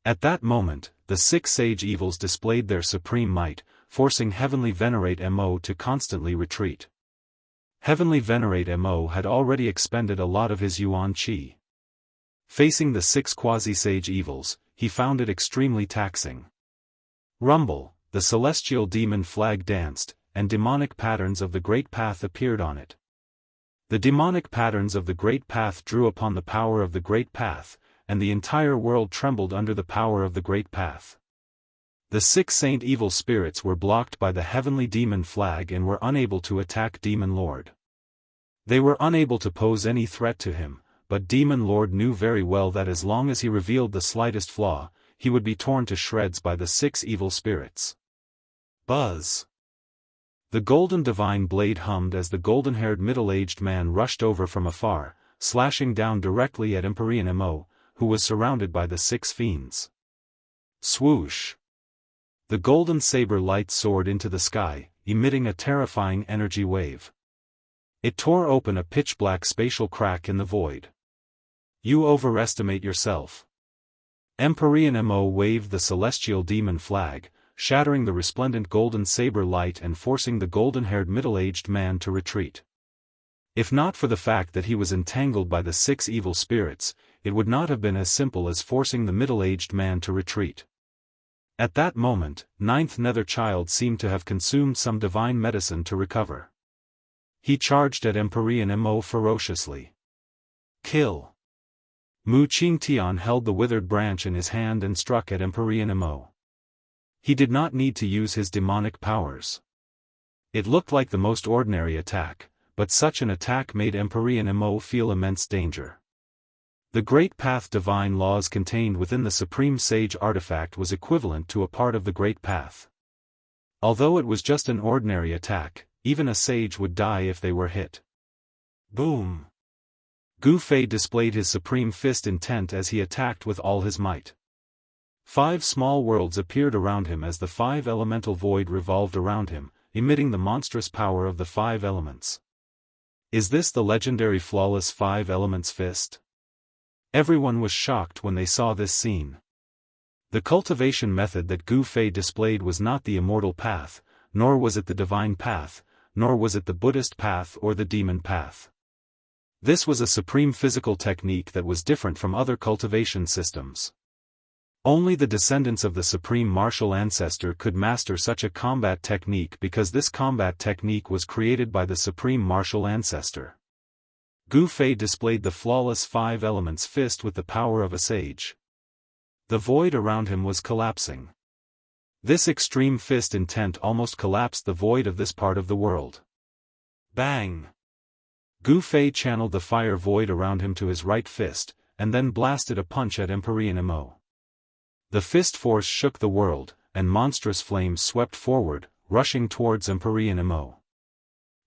At that moment, the 6 sage evils displayed their supreme might, forcing Heavenly Venerate Mo to constantly retreat. Heavenly Venerate Mo had already expended a lot of his yuan qi. Facing the 6 quasi-sage evils, he found it extremely taxing. Rumble, the celestial demon flag danced, and demonic patterns of the Great Path appeared on it. The demonic patterns of the Great Path drew upon the power of the Great Path, and the entire world trembled under the power of the Great Path. The 6 saint evil spirits were blocked by the heavenly demon flag and were unable to attack Demon Lord. They were unable to pose any threat to him, but Demon Lord knew very well that as long as he revealed the slightest flaw, he would be torn to shreds by the 6 evil spirits. Buzz! The golden divine blade hummed as the golden-haired middle-aged man rushed over from afar, slashing down directly at Emperor Mo, who was surrounded by the 6 fiends. Swoosh! The golden saber light soared into the sky, emitting a terrifying energy wave. It tore open a pitch-black spatial crack in the void. "You overestimate yourself." Emperor Mo waved the celestial demon flag, shattering the resplendent golden saber light and forcing the golden-haired middle-aged man to retreat. If not for the fact that he was entangled by the 6 evil spirits, it would not have been as simple as forcing the middle-aged man to retreat. At that moment, 9th Nether Child seemed to have consumed some divine medicine to recover. He charged at Emperor Mo ferociously. "Kill!" Mu Qingtian held the withered branch in his hand and struck at Emperor Mo. He did not need to use his demonic powers. It looked like the most ordinary attack, but such an attack made Emperor Mo feel immense danger. The Great Path divine laws contained within the Supreme Sage artifact was equivalent to a part of the Great Path. Although it was just an ordinary attack, even a sage would die if they were hit. Boom! Gu Fei displayed his supreme fist intent as he attacked with all his might. 5 small worlds appeared around him as the 5 elemental void revolved around him, emitting the monstrous power of the 5 elements. Is this the legendary flawless 5 elements fist? Everyone was shocked when they saw this scene. The cultivation method that Gu Fei displayed was not the immortal path, nor was it the divine path, nor was it the Buddhist path or the demon path. This was a supreme physical technique that was different from other cultivation systems. Only the descendants of the supreme martial ancestor could master such a combat technique because this combat technique was created by the supreme martial ancestor. Gu Fei displayed the flawless 5 elements fist with the power of a sage. The void around him was collapsing. This extreme fist intent almost collapsed the void of this part of the world. Bang! Gu Fei channeled the fire void around him to his right fist, and then blasted a punch at Emperor Mo. The fist force shook the world, and monstrous flames swept forward, rushing towards Emperor Mo.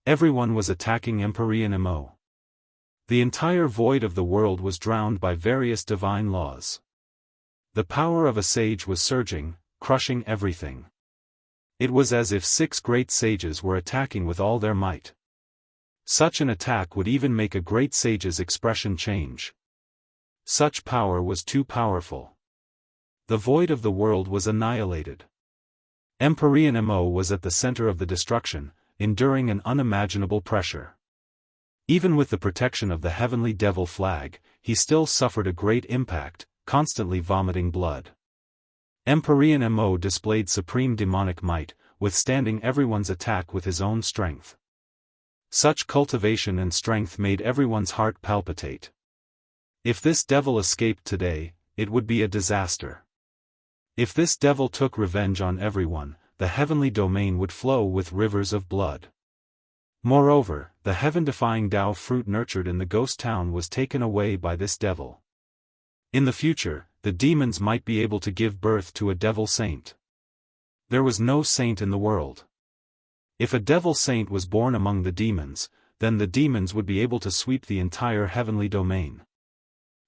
Everyone was attacking Emperor Mo. The entire void of the world was drowned by various divine laws. The power of a sage was surging, crushing everything. It was as if 6 great sages were attacking with all their might. Such an attack would even make a great sage's expression change. Such power was too powerful. The void of the world was annihilated. Emperor Mo was at the center of the destruction, enduring an unimaginable pressure. Even with the protection of the heavenly devil flag, he still suffered a great impact, constantly vomiting blood. Emperor Mo displayed supreme demonic might, withstanding everyone's attack with his own strength. Such cultivation and strength made everyone's heart palpitate. If this devil escaped today, it would be a disaster. If this devil took revenge on everyone, the heavenly domain would flow with rivers of blood. Moreover, the heaven-defying Dao fruit nurtured in the ghost town was taken away by this devil. In the future, the demons might be able to give birth to a devil saint. There was no saint in the world. If a devil saint was born among the demons, then the demons would be able to sweep the entire heavenly domain.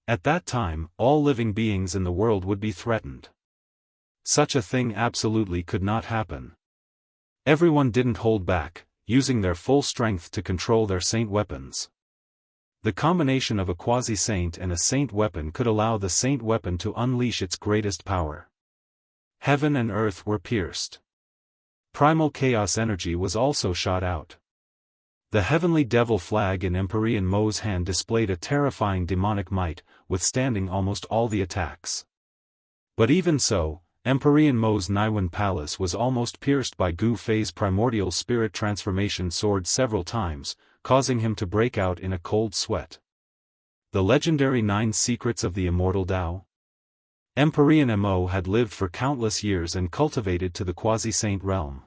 At that time, all living beings in the world would be threatened. Such a thing absolutely could not happen. Everyone didn't hold back, using their full strength to control their saint weapons. The combination of a quasi-saint and a saint weapon could allow the saint weapon to unleash its greatest power. Heaven and earth were pierced. Primal chaos energy was also shot out. The heavenly devil flag in Emperor Mo's hand displayed a terrifying demonic might, withstanding almost all the attacks. But even so, Emperor Mo's Naiwan Palace was almost pierced by Gu Fei's primordial spirit transformation sword several times, causing him to break out in a cold sweat. The legendary 9 secrets of the immortal Dao? Emperor Mo had lived for countless years and cultivated to the quasi-saint realm.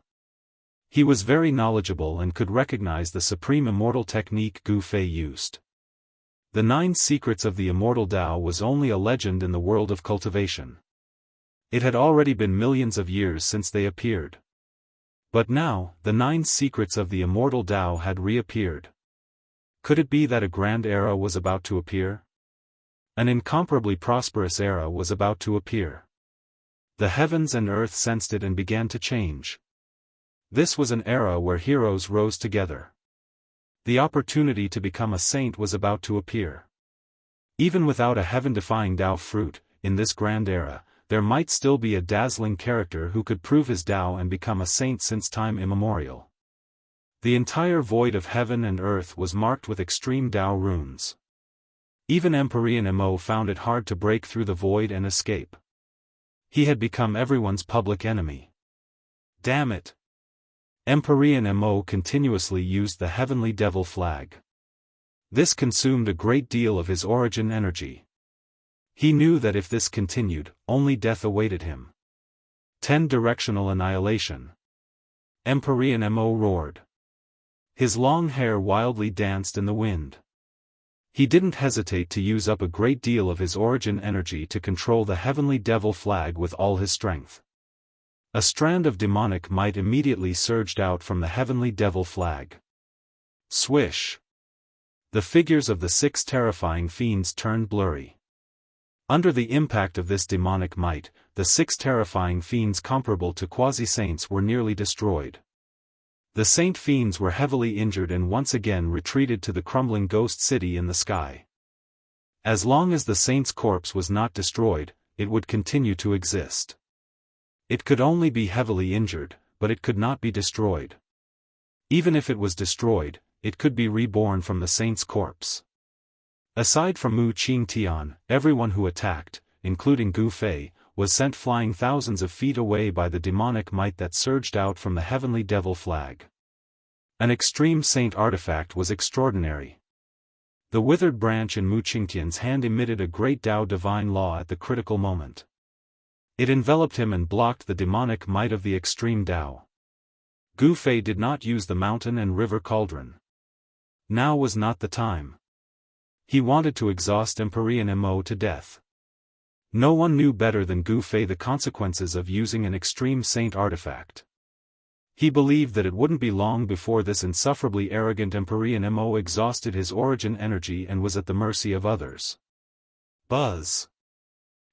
He was very knowledgeable and could recognize the supreme immortal technique Gu Fei used. The 9 secrets of the immortal Dao was only a legend in the world of cultivation. It had already been millions of years since they appeared. But now, the 9 secrets of the immortal Dao had reappeared. Could it be that a grand era was about to appear? An incomparably prosperous era was about to appear. The heavens and earth sensed it and began to change. This was an era where heroes rose together. The opportunity to become a saint was about to appear. Even without a heaven-defying Dao fruit, in this grand era, there might still be a dazzling character who could prove his Dao and become a saint since time immemorial. The entire void of heaven and earth was marked with extreme Dao runes. Even Emperor Mo found it hard to break through the void and escape. He had become everyone's public enemy. Damn it! Emperor Mo continuously used the heavenly devil flag. This consumed a great deal of his origin energy. He knew that if this continued, only death awaited him. 10-directional annihilation. Emperor Mo roared. His long hair wildly danced in the wind. He didn't hesitate to use up a great deal of his origin energy to control the heavenly devil flag with all his strength. A strand of demonic might immediately surged out from the heavenly devil flag. Swish! The figures of the 6 terrifying fiends turned blurry. Under the impact of this demonic might, the 6 terrifying fiends comparable to quasi-saints were nearly destroyed. The saint fiends were heavily injured and once again retreated to the crumbling ghost city in the sky. As long as the saint's corpse was not destroyed, it would continue to exist. It could only be heavily injured, but it could not be destroyed. Even if it was destroyed, it could be reborn from the saint's corpse. Aside from Mu Qingtian, everyone who attacked, including Gu Fei, was sent flying thousands of feet away by the demonic might that surged out from the heavenly devil flag. An extreme saint artifact was extraordinary. The withered branch in Mu Qingtian's hand emitted a great Dao divine law at the critical moment. It enveloped him and blocked the demonic might of the extreme Dao. Gu Fei did not use the mountain and river cauldron. Now was not the time. He wanted to exhaust Emperor Mo to death. No one knew better than Gu Fei the consequences of using an extreme saint artifact. He believed that it wouldn't be long before this insufferably arrogant Emperor Mo exhausted his origin energy and was at the mercy of others. Buzz!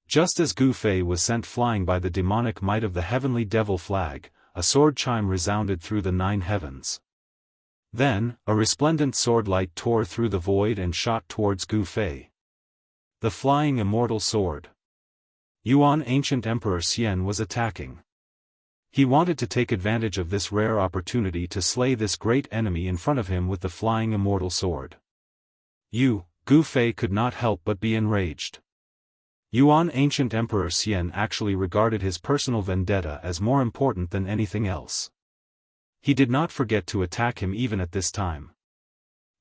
Just as Gu Fei was sent flying by the demonic might of the heavenly devil flag, a sword chime resounded through the 9 heavens. Then, a resplendent sword light tore through the void and shot towards Gu Fei. The flying immortal sword. Yuan ancient Emperor Xian was attacking. He wanted to take advantage of this rare opportunity to slay this great enemy in front of him with the flying immortal sword. Gu Fei could not help but be enraged. Yuan ancient Emperor Xian actually regarded his personal vendetta as more important than anything else. He did not forget to attack him even at this time.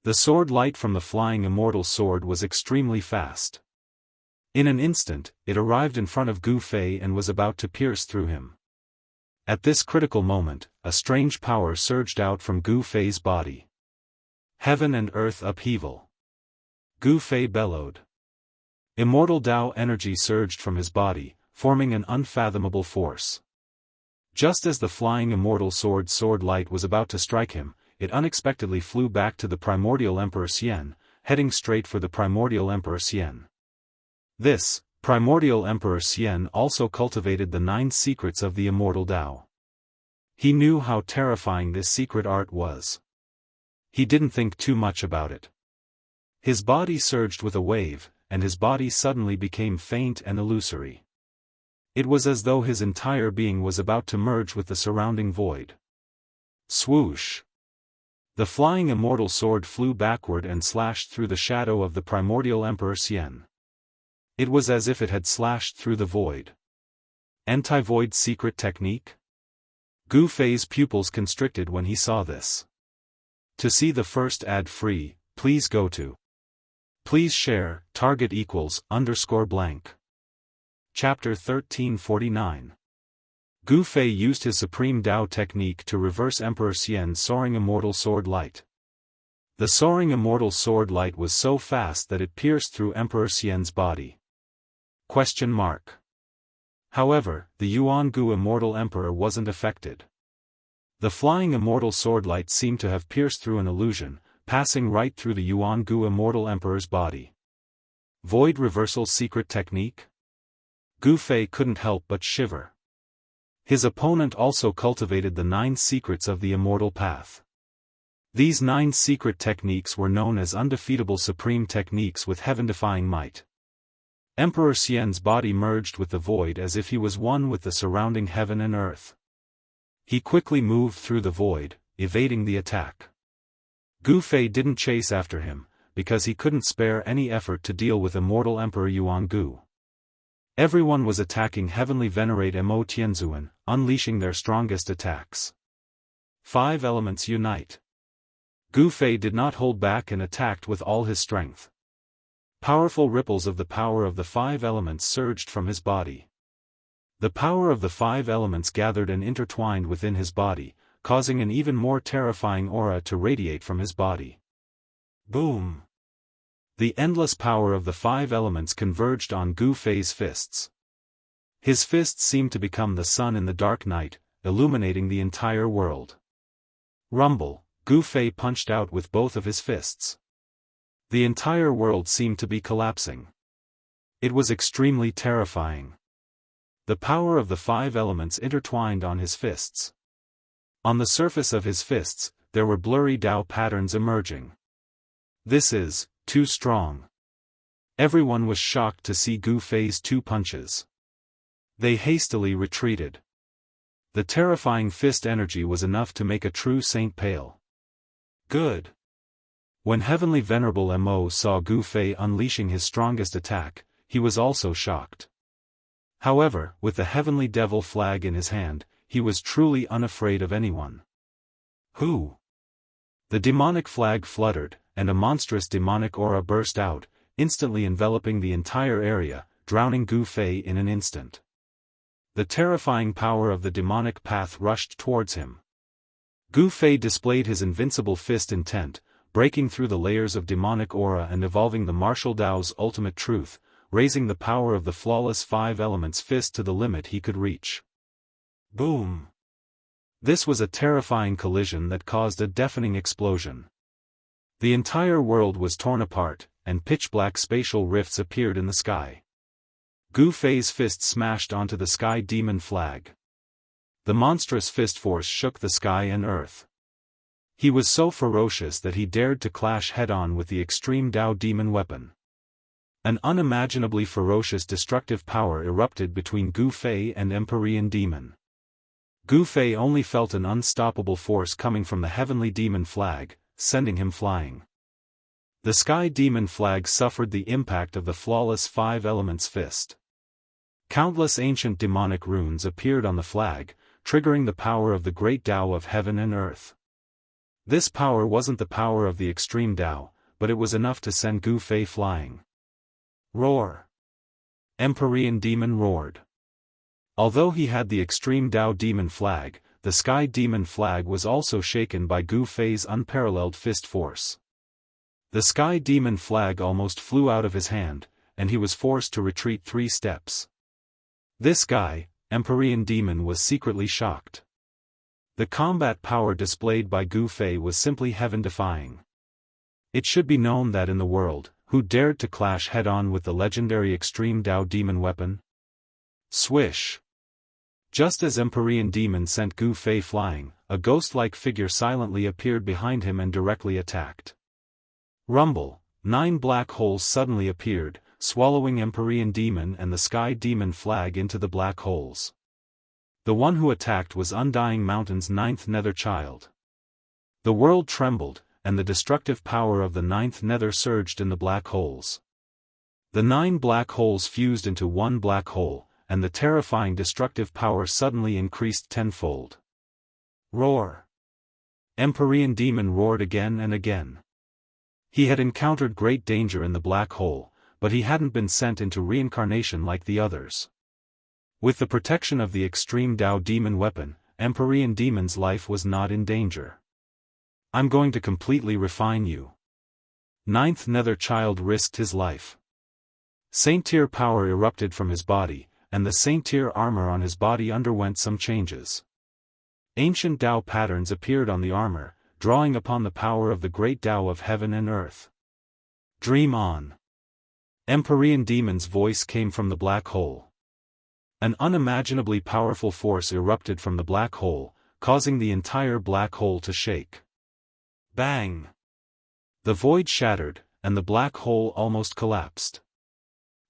The sword light from the flying immortal sword was extremely fast. In an instant, it arrived in front of Gu Fei and was about to pierce through him. At this critical moment, a strange power surged out from Gu Fei's body. Heaven and earth upheaval. Gu Fei bellowed. Immortal Dao energy surged from his body, forming an unfathomable force. Just as the flying immortal sword light was about to strike him, it unexpectedly flew back to the primordial Emperor Xian, heading straight for the primordial Emperor Xian. This primordial Emperor Xian also cultivated the 9 secrets of the immortal Dao. He knew how terrifying this secret art was. He didn't think too much about it. His body surged with a wave, and his body suddenly became faint and illusory. It was as though his entire being was about to merge with the surrounding void. Swoosh! The flying immortal sword flew backward and slashed through the shadow of the primordial Emperor Xian. It was as if it had slashed through the void. Anti-void secret technique? Gu Fei's pupils constricted when he saw this. To see the first ad-free, please go to. Please share, target =_blank. Chapter 1349. Gu Fei used his supreme Dao technique to reverse Emperor Xian's soaring immortal sword light. The soaring immortal sword light was so fast that it pierced through Emperor Xian's body. However, the Yuangu immortal emperor wasn't affected. The flying immortal sword light seemed to have pierced through an illusion, passing right through the Yuangu immortal emperor's body. Void reversal secret technique? Gu Fei couldn't help but shiver. His opponent also cultivated the 9 secrets of the immortal path. These 9 secret techniques were known as undefeatable supreme techniques with heaven-defying might. Emperor Xian's body merged with the void as if he was one with the surrounding heaven and earth. He quickly moved through the void, evading the attack. Gu Fei didn't chase after him, because he couldn't spare any effort to deal with immortal Emperor Yuangu. Everyone was attacking heavenly venerate Mo Tianzuan, unleashing their strongest attacks. 5 elements unite. Gu Fei did not hold back and attacked with all his strength. Powerful ripples of the power of the 5 elements surged from his body. The power of the 5 elements gathered and intertwined within his body, causing an even more terrifying aura to radiate from his body. Boom! The endless power of the 5 elements converged on Gu Fei's fists. His fists seemed to become the sun in the dark night, illuminating the entire world. Rumble! Gu Fei punched out with both of his fists. The entire world seemed to be collapsing. It was extremely terrifying. The power of the 5 elements intertwined on his fists. On the surface of his fists, there were blurry Dao patterns emerging. This is too strong. Everyone was shocked to see Gu Fei's 2 punches. They hastily retreated. The terrifying fist energy was enough to make a true saint pale. Good. When Heavenly Venerable Mo saw Gu Fei unleashing his strongest attack, he was also shocked. However, with the Heavenly Devil flag in his hand, he was truly unafraid of anyone. Who? The demonic flag fluttered, and a monstrous demonic aura burst out, instantly enveloping the entire area, drowning Gu Fei in an instant. The terrifying power of the demonic path rushed towards him. Gu Fei displayed his invincible fist intent, breaking through the layers of demonic aura and evolving the martial Dao's ultimate truth, raising the power of the flawless 5 elements fist to the limit he could reach. Boom! This was a terrifying collision that caused a deafening explosion. The entire world was torn apart, and pitch-black spatial rifts appeared in the sky. Gu Fei's fist smashed onto the sky demon flag. The monstrous fist force shook the sky and earth. He was so ferocious that he dared to clash head-on with the extreme Dao demon weapon. An unimaginably ferocious destructive power erupted between Gu Fei and Empyrean demon. Gu Fei only felt an unstoppable force coming from the heavenly demon flag, sending him flying. The sky demon flag suffered the impact of the flawless 5 elements fist. Countless ancient demonic runes appeared on the flag, triggering the power of the great Dao of heaven and earth. This power wasn't the power of the extreme Tao, but it was enough to send Gu Fei flying. Roar! Empyrean Demon roared. Although he had the extreme Tao demon flag, the sky demon flag was also shaken by Gu Fei's unparalleled fist force. The sky demon flag almost flew out of his hand, and he was forced to retreat 3 steps. This guy, Empyrean Demon, was secretly shocked. The combat power displayed by Gu Fei was simply heaven-defying. It should be known that in the world, who dared to clash head-on with the legendary extreme Tao demon weapon? Swish! Just as Empyrean Demon sent Gu Fei flying, a ghost-like figure silently appeared behind him and directly attacked. Rumble! 9 black holes suddenly appeared, swallowing Empyrean Demon and the Sky Demon flag into the black holes. The one who attacked was Undying Mountain's 9th Nether Child. The world trembled, and the destructive power of the 9th Nether surged in the black holes. The 9 black holes fused into one black hole, and the terrifying destructive power suddenly increased tenfold. Roar! Empyrean Demon roared again and again. He had encountered great danger in the black hole, but he hadn't been sent into reincarnation like the others. With the protection of the extreme Tao demon weapon, Empyrean Demon's life was not in danger. I'm going to completely refine you. 9th Nether Child risked his life. Saint-tier power erupted from his body, and the Saint-tier armor on his body underwent some changes. Ancient Tao patterns appeared on the armor, drawing upon the power of the great Tao of heaven and earth. Dream on! Empyrean Demon's voice came from the black hole. An unimaginably powerful force erupted from the black hole, causing the entire black hole to shake. Bang! The void shattered, and the black hole almost collapsed.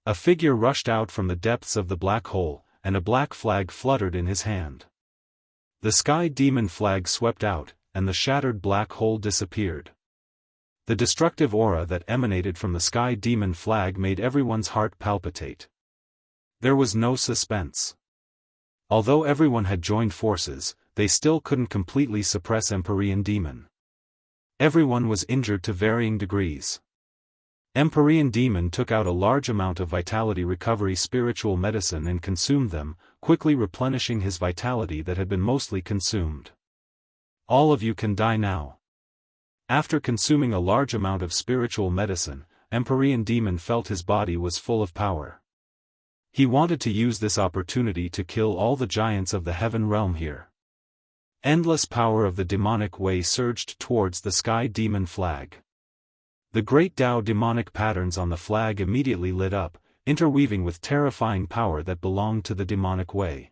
A figure rushed out from the depths of the black hole, and a black flag fluttered in his hand. The Sky Demon flag swept out, and the shattered black hole disappeared. The destructive aura that emanated from the Sky Demon flag made everyone's heart palpitate. There was no suspense. Although everyone had joined forces, they still couldn't completely suppress Empyrean Demon. Everyone was injured to varying degrees. Empyrean Demon took out a large amount of vitality recovery spiritual medicine and consumed them, quickly replenishing his vitality that had been mostly consumed. All of you can die now. After consuming a large amount of spiritual medicine, Empyrean Demon felt his body was full of power. He wanted to use this opportunity to kill all the giants of the heaven realm here. Endless power of the demonic way surged towards the Sky Demon flag. The great Tao demonic patterns on the flag immediately lit up, interweaving with terrifying power that belonged to the demonic way.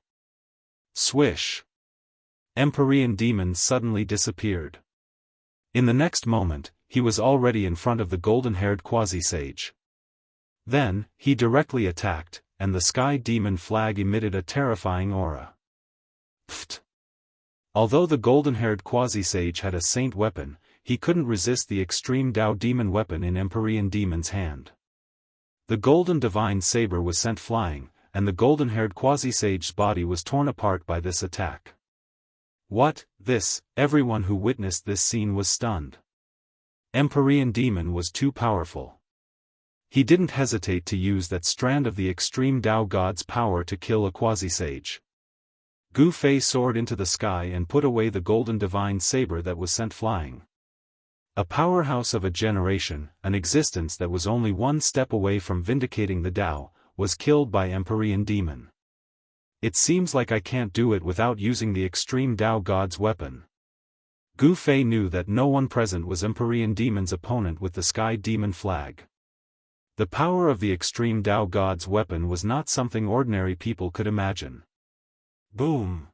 Swish! Empyrean Demon suddenly disappeared. In the next moment, he was already in front of the golden-haired quasi-sage. Then, he directly attacked, and the Sky Demon flag emitted a terrifying aura. Pfft! Although the golden-haired quasi-sage had a saint weapon, he couldn't resist the extreme Tao demon weapon in Empyrean Demon's hand. The golden divine saber was sent flying, and the golden-haired quasi-sage's body was torn apart by this attack. What, this? Everyone who witnessed this scene was stunned. Empyrean Demon was too powerful. He didn't hesitate to use that strand of the extreme Tao god's power to kill a quasi-sage. Gu Fei soared into the sky and put away the golden divine saber that was sent flying. A powerhouse of a generation, an existence that was only one step away from vindicating the Tao, was killed by Empyrean Demon. It seems like I can't do it without using the extreme Tao god's weapon. Gu Fei knew that no one present was Empyrean Demon's opponent with the Sky Demon flag. The power of the extreme Tao god's weapon was not something ordinary people could imagine. Boom!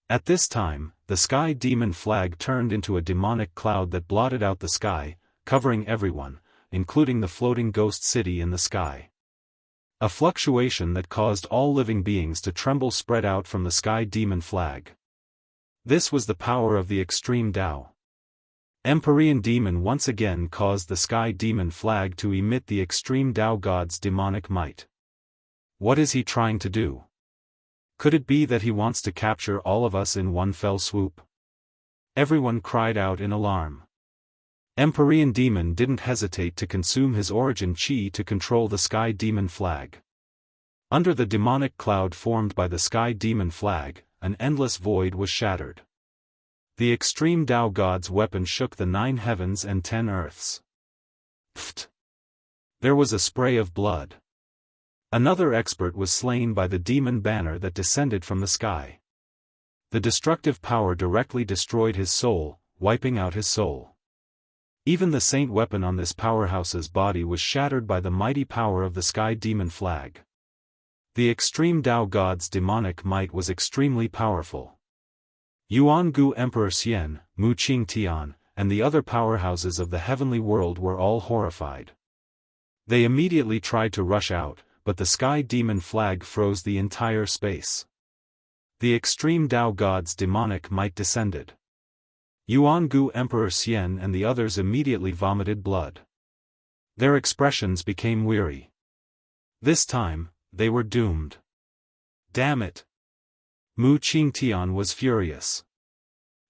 At this time, the Sky Demon flag turned into a demonic cloud that blotted out the sky, covering everyone, including the floating ghost city in the sky. A fluctuation that caused all living beings to tremble spread out from the Sky Demon flag. This was the power of the extreme Tao. Empyrean Demon once again caused the Sky Demon flag to emit the extreme Tao god's demonic might. What is he trying to do? Could it be that he wants to capture all of us in one fell swoop? Everyone cried out in alarm. Empyrean Demon didn't hesitate to consume his origin chi to control the Sky Demon flag. Under the demonic cloud formed by the Sky Demon flag, an endless void was shattered. The extreme Tao God's weapon shook the 9 heavens and 10 earths. Pfft! There was a spray of blood. Another expert was slain by the demon banner that descended from the sky. The destructive power directly destroyed his soul, wiping out his soul. Even the saint weapon on this powerhouse's body was shattered by the mighty power of the Sky Demon flag. The extreme Tao God's demonic might was extremely powerful. Yuangu Emperor Xian, Mu Qing Tian, and the other powerhouses of the heavenly world were all horrified. They immediately tried to rush out, but the Sky Demon flag froze the entire space. The extreme Tao God's demonic might descended. Yuangu Emperor Xian and the others immediately vomited blood. Their expressions became weary. This time, they were doomed. Damn it! Mu Qing Tian was furious.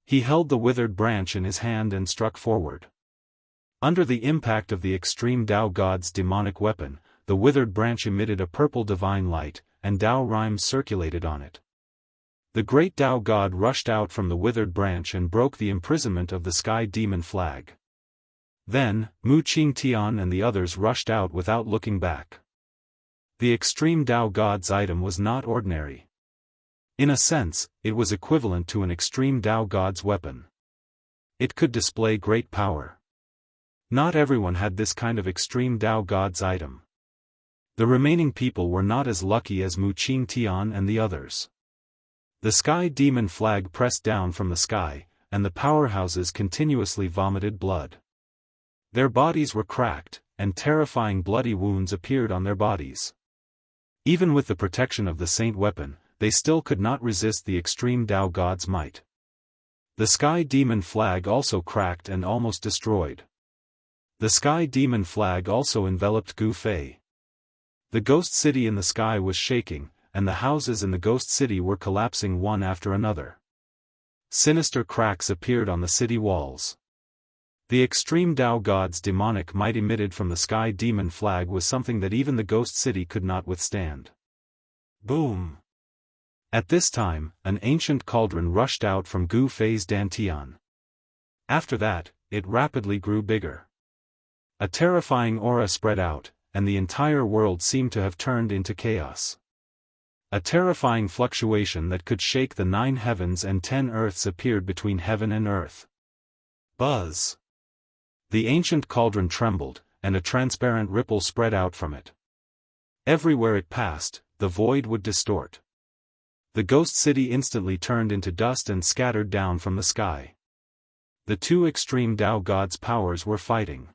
He held the withered branch in his hand and struck forward. Under the impact of the extreme Tao God's demonic weapon, the withered branch emitted a purple divine light, and Tao rhymes circulated on it. The great Tao God rushed out from the withered branch and broke the imprisonment of the Sky Demon flag. Then, Mu Qing Tian and the others rushed out without looking back. The extreme Tao God's item was not ordinary. In a sense, it was equivalent to an extreme Tao God's weapon. It could display great power. Not everyone had this kind of extreme Tao God's item. The remaining people were not as lucky as Mu Qing Tian and the others. The Sky Demon flag pressed down from the sky, and the powerhouses continuously vomited blood. Their bodies were cracked, and terrifying bloody wounds appeared on their bodies. Even with the protection of the saint weapon, they still could not resist the extreme Tao God's might. The Sky Demon flag also cracked and almost destroyed. The Sky Demon flag also enveloped Gu Fei. The ghost city in the sky was shaking, and the houses in the ghost city were collapsing one after another. Sinister cracks appeared on the city walls. The extreme Tao God's demonic might emitted from the Sky Demon flag was something that even the ghost city could not withstand. Boom! At this time, an ancient cauldron rushed out from Gu Fei's dantian. After that, it rapidly grew bigger. A terrifying aura spread out, and the entire world seemed to have turned into chaos. A terrifying fluctuation that could shake the 9 heavens and 10 earths appeared between heaven and earth. Buzz! The ancient cauldron trembled, and a transparent ripple spread out from it. Everywhere it passed, the void would distort. The ghost city instantly turned into dust and scattered down from the sky. The two extreme Tao God's powers were fighting.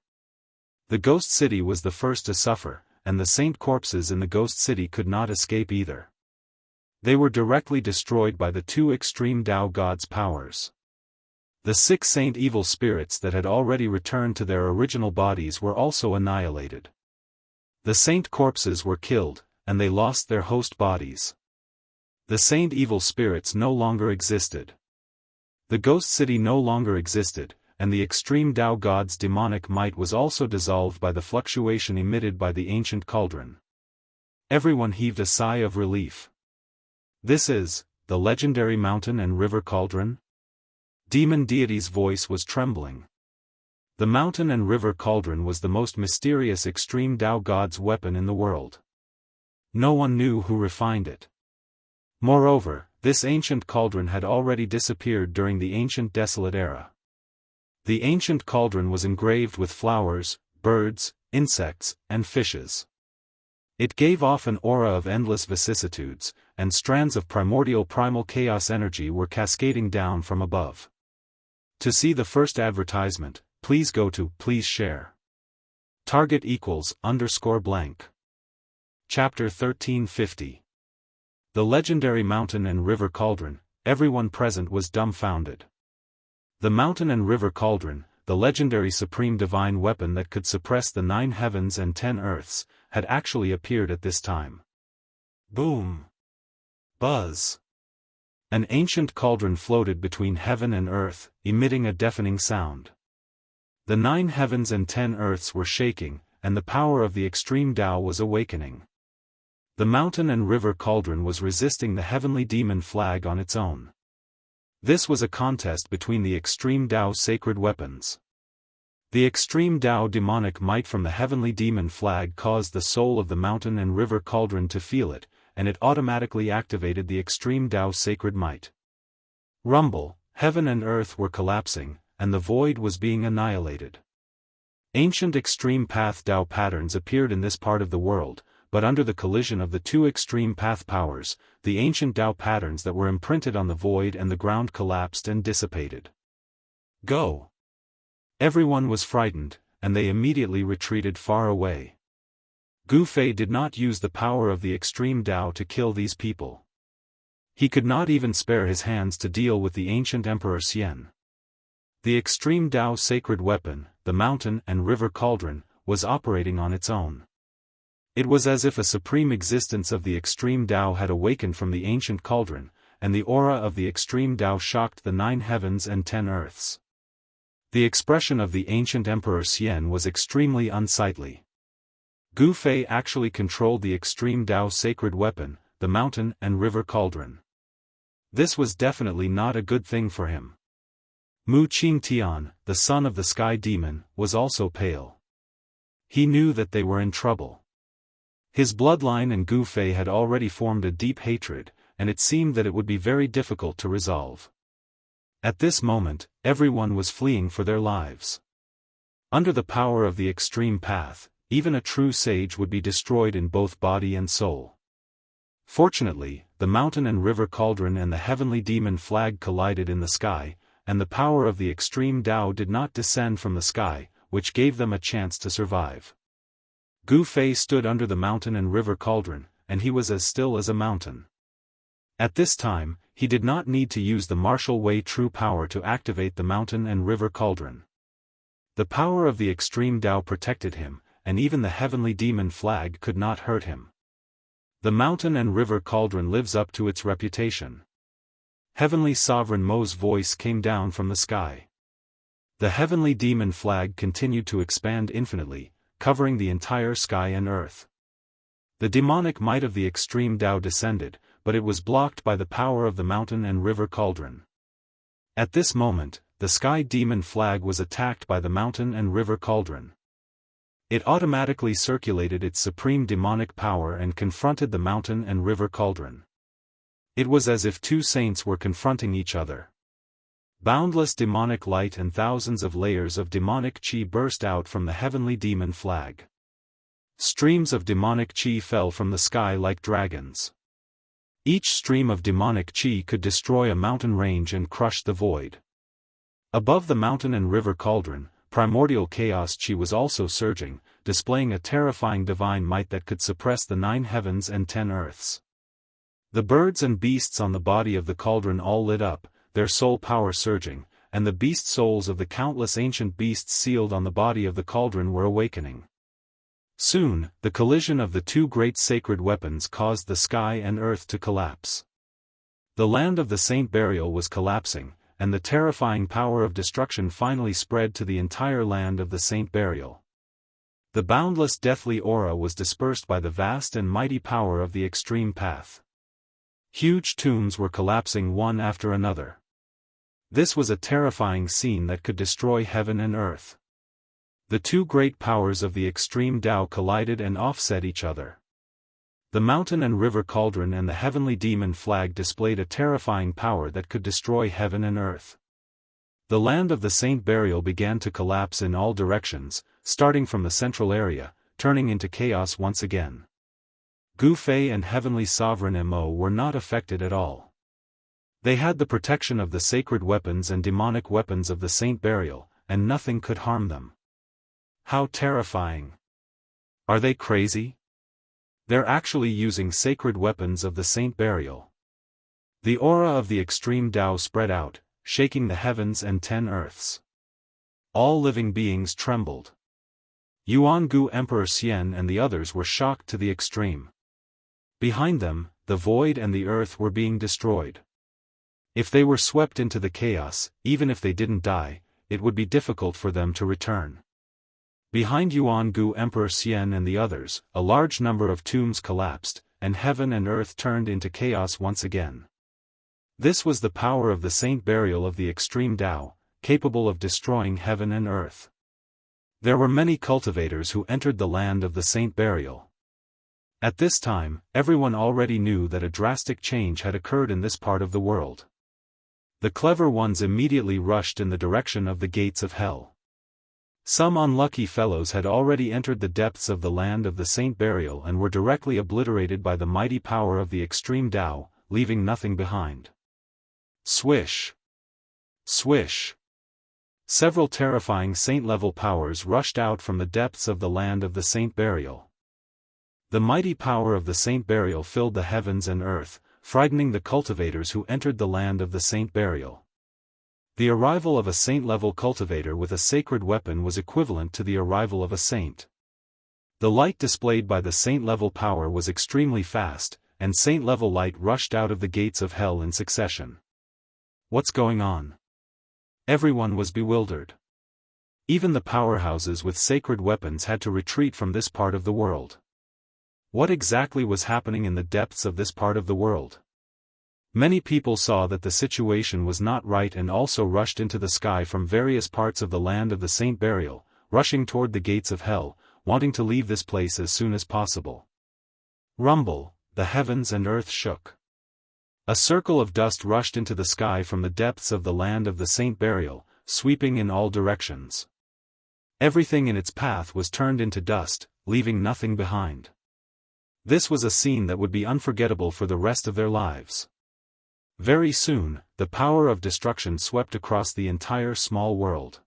The ghost city was the first to suffer, and the saint corpses in the ghost city could not escape either. They were directly destroyed by the two extreme Tao God's powers. The 6 saint evil spirits that had already returned to their original bodies were also annihilated. The saint corpses were killed, and they lost their host bodies. The saint evil spirits no longer existed. The ghost city no longer existed, and the extreme Tao God's demonic might was also dissolved by the fluctuation emitted by the ancient cauldron. Everyone heaved a sigh of relief. This is, the legendary mountain and river cauldron? Demon deity's voice was trembling. The mountain and river cauldron was the most mysterious extreme Tao God's weapon in the world. No one knew who refined it. Moreover, this ancient cauldron had already disappeared during the ancient desolate era. The ancient cauldron was engraved with flowers, birds, insects, and fishes. It gave off an aura of endless vicissitudes, and strands of primordial primal chaos energy were cascading down from above. To see the first advertisement, please go to Please Share. Target =_blank. Chapter 1350. The legendary mountain and river cauldron, everyone present was dumbfounded. The mountain and river cauldron, the legendary supreme divine weapon that could suppress the 9 heavens and 10 earths, had actually appeared at this time. Boom! Buzz! An ancient cauldron floated between heaven and earth, emitting a deafening sound. The 9 heavens and 10 earths were shaking, and the power of the extreme Tao was awakening. The mountain and river cauldron was resisting the heavenly demon flag on its own. This was a contest between the extreme Tao sacred weapons. The extreme Tao demonic might from the heavenly demon flag caused the soul of the mountain and river cauldron to feel it, and it automatically activated the extreme Tao sacred might. Rumble, heaven and earth were collapsing, and the void was being annihilated. Ancient extreme path Tao patterns appeared in this part of the world, but under the collision of the 2 extreme path powers, the ancient Tao patterns that were imprinted on the void and the ground collapsed and dissipated. Go! Everyone was frightened, and they immediately retreated far away. Gu Fei did not use the power of the extreme Tao to kill these people. He could not even spare his hands to deal with the ancient Emperor Xian. The extreme Tao sacred weapon, the mountain and river cauldron, was operating on its own. It was as if a supreme existence of the extreme Tao had awakened from the ancient cauldron, and the aura of the extreme Tao shocked the 9 heavens and 10 earths. The expression of the ancient Emperor Xian was extremely unsightly. Gu Fei actually controlled the extreme Tao sacred weapon, the mountain and river cauldron. This was definitely not a good thing for him. Mu Qingtian, the son of the sky demon, was also pale. He knew that they were in trouble. His bloodline and Gu Fei had already formed a deep hatred, and it seemed that it would be very difficult to resolve. At this moment, everyone was fleeing for their lives. Under the power of the extreme path, even a true sage would be destroyed in both body and soul. Fortunately, the mountain and river cauldron and the heavenly demon flag collided in the sky, and the power of the extreme Tao did not descend from the sky, which gave them a chance to survive. Gu Fei stood under the mountain and river cauldron, and he was as still as a mountain. At this time, he did not need to use the martial way true power to activate the mountain and river cauldron. The power of the extreme Tao protected him, and even the heavenly demon flag could not hurt him. The mountain and river cauldron lives up to its reputation. Heavenly Sovereign Mo's voice came down from the sky. The heavenly demon flag continued to expand infinitely, covering the entire sky and earth. The demonic might of the extreme Tao descended, but it was blocked by the power of the mountain and river cauldron. At this moment, the sky demon flag was attacked by the mountain and river cauldron. It automatically circulated its supreme demonic power and confronted the mountain and river cauldron. It was as if 2 saints were confronting each other. Boundless demonic light and thousands of layers of demonic qi burst out from the heavenly demon flag. Streams of demonic qi fell from the sky like dragons. Each stream of demonic qi could destroy a mountain range and crush the void. Above the mountain and river cauldron, primordial chaos qi was also surging, displaying a terrifying divine might that could suppress the 9 heavens and 10 earths. The birds and beasts on the body of the cauldron all lit up, their soul power surging, and the beast souls of the countless ancient beasts sealed on the body of the cauldron were awakening. Soon, the collision of the 2 great sacred weapons caused the sky and earth to collapse. The land of the Saint Burial was collapsing, and the terrifying power of destruction finally spread to the entire land of the Saint Burial. The boundless deathly aura was dispersed by the vast and mighty power of the extreme path. Huge tombs were collapsing one after another. This was a terrifying scene that could destroy heaven and earth. The 2 great powers of the extreme Tao collided and offset each other. The mountain and river cauldron and the heavenly demon flag displayed a terrifying power that could destroy heaven and earth. The land of the Saint Burial began to collapse in all directions, starting from the central area, turning into chaos once again. Gu Fei and Heavenly Sovereign Mo were not affected at all. They had the protection of the sacred weapons and demonic weapons of the Saint Burial, and nothing could harm them. How terrifying! Are they crazy? They're actually using sacred weapons of the Saint Burial. The aura of the extreme Tao spread out, shaking the heavens and 10 earths. All living beings trembled. Yuangu Emperor Xian and the others were shocked to the extreme. Behind them, the void and the earth were being destroyed. If they were swept into the chaos, even if they didn't die, it would be difficult for them to return. Behind Yuan-gu Emperor Xian and the others, a large number of tombs collapsed, and heaven and earth turned into chaos once again. This was the power of the saint burial of the extreme Tao, capable of destroying heaven and earth. There were many cultivators who entered the land of the saint burial. At this time, everyone already knew that a drastic change had occurred in this part of the world. The clever ones immediately rushed in the direction of the gates of hell. Some unlucky fellows had already entered the depths of the land of the saint burial and were directly obliterated by the mighty power of the extreme Tao, leaving nothing behind. Swish! Swish! Several terrifying saint-level powers rushed out from the depths of the land of the saint burial. The mighty power of the saint burial filled the heavens and earth, frightening the cultivators who entered the land of the saint burial. The arrival of a saint-level cultivator with a sacred weapon was equivalent to the arrival of a saint. The light displayed by the saint-level power was extremely fast, and saint-level light rushed out of the gates of hell in succession. What's going on? Everyone was bewildered. Even the powerhouses with sacred weapons had to retreat from this part of the world. What exactly was happening in the depths of this part of the world? Many people saw that the situation was not right and also rushed into the sky from various parts of the land of the saint burial, rushing toward the gates of hell, wanting to leave this place as soon as possible. Rumble, the heavens and earth shook. A circle of dust rushed into the sky from the depths of the land of the saint burial, sweeping in all directions. Everything in its path was turned into dust, leaving nothing behind. This was a scene that would be unforgettable for the rest of their lives. Very soon, the power of destruction swept across the entire small world.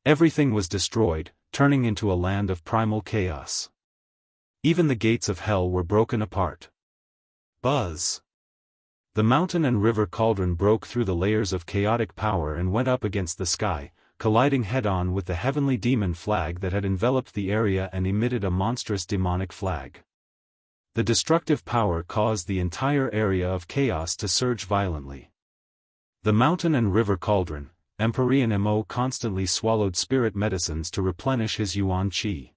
Everything was destroyed, turning into a land of primal chaos. Even the gates of hell were broken apart. Buzz! The mountain and river cauldron broke through the layers of chaotic power and went up against the sky, colliding head-on with the heavenly demon flag that had enveloped the area and emitted a monstrous demonic flag. The destructive power caused the entire area of chaos to surge violently. The mountain and river cauldron, Emperor Mo constantly swallowed spirit medicines to replenish his yuan qi.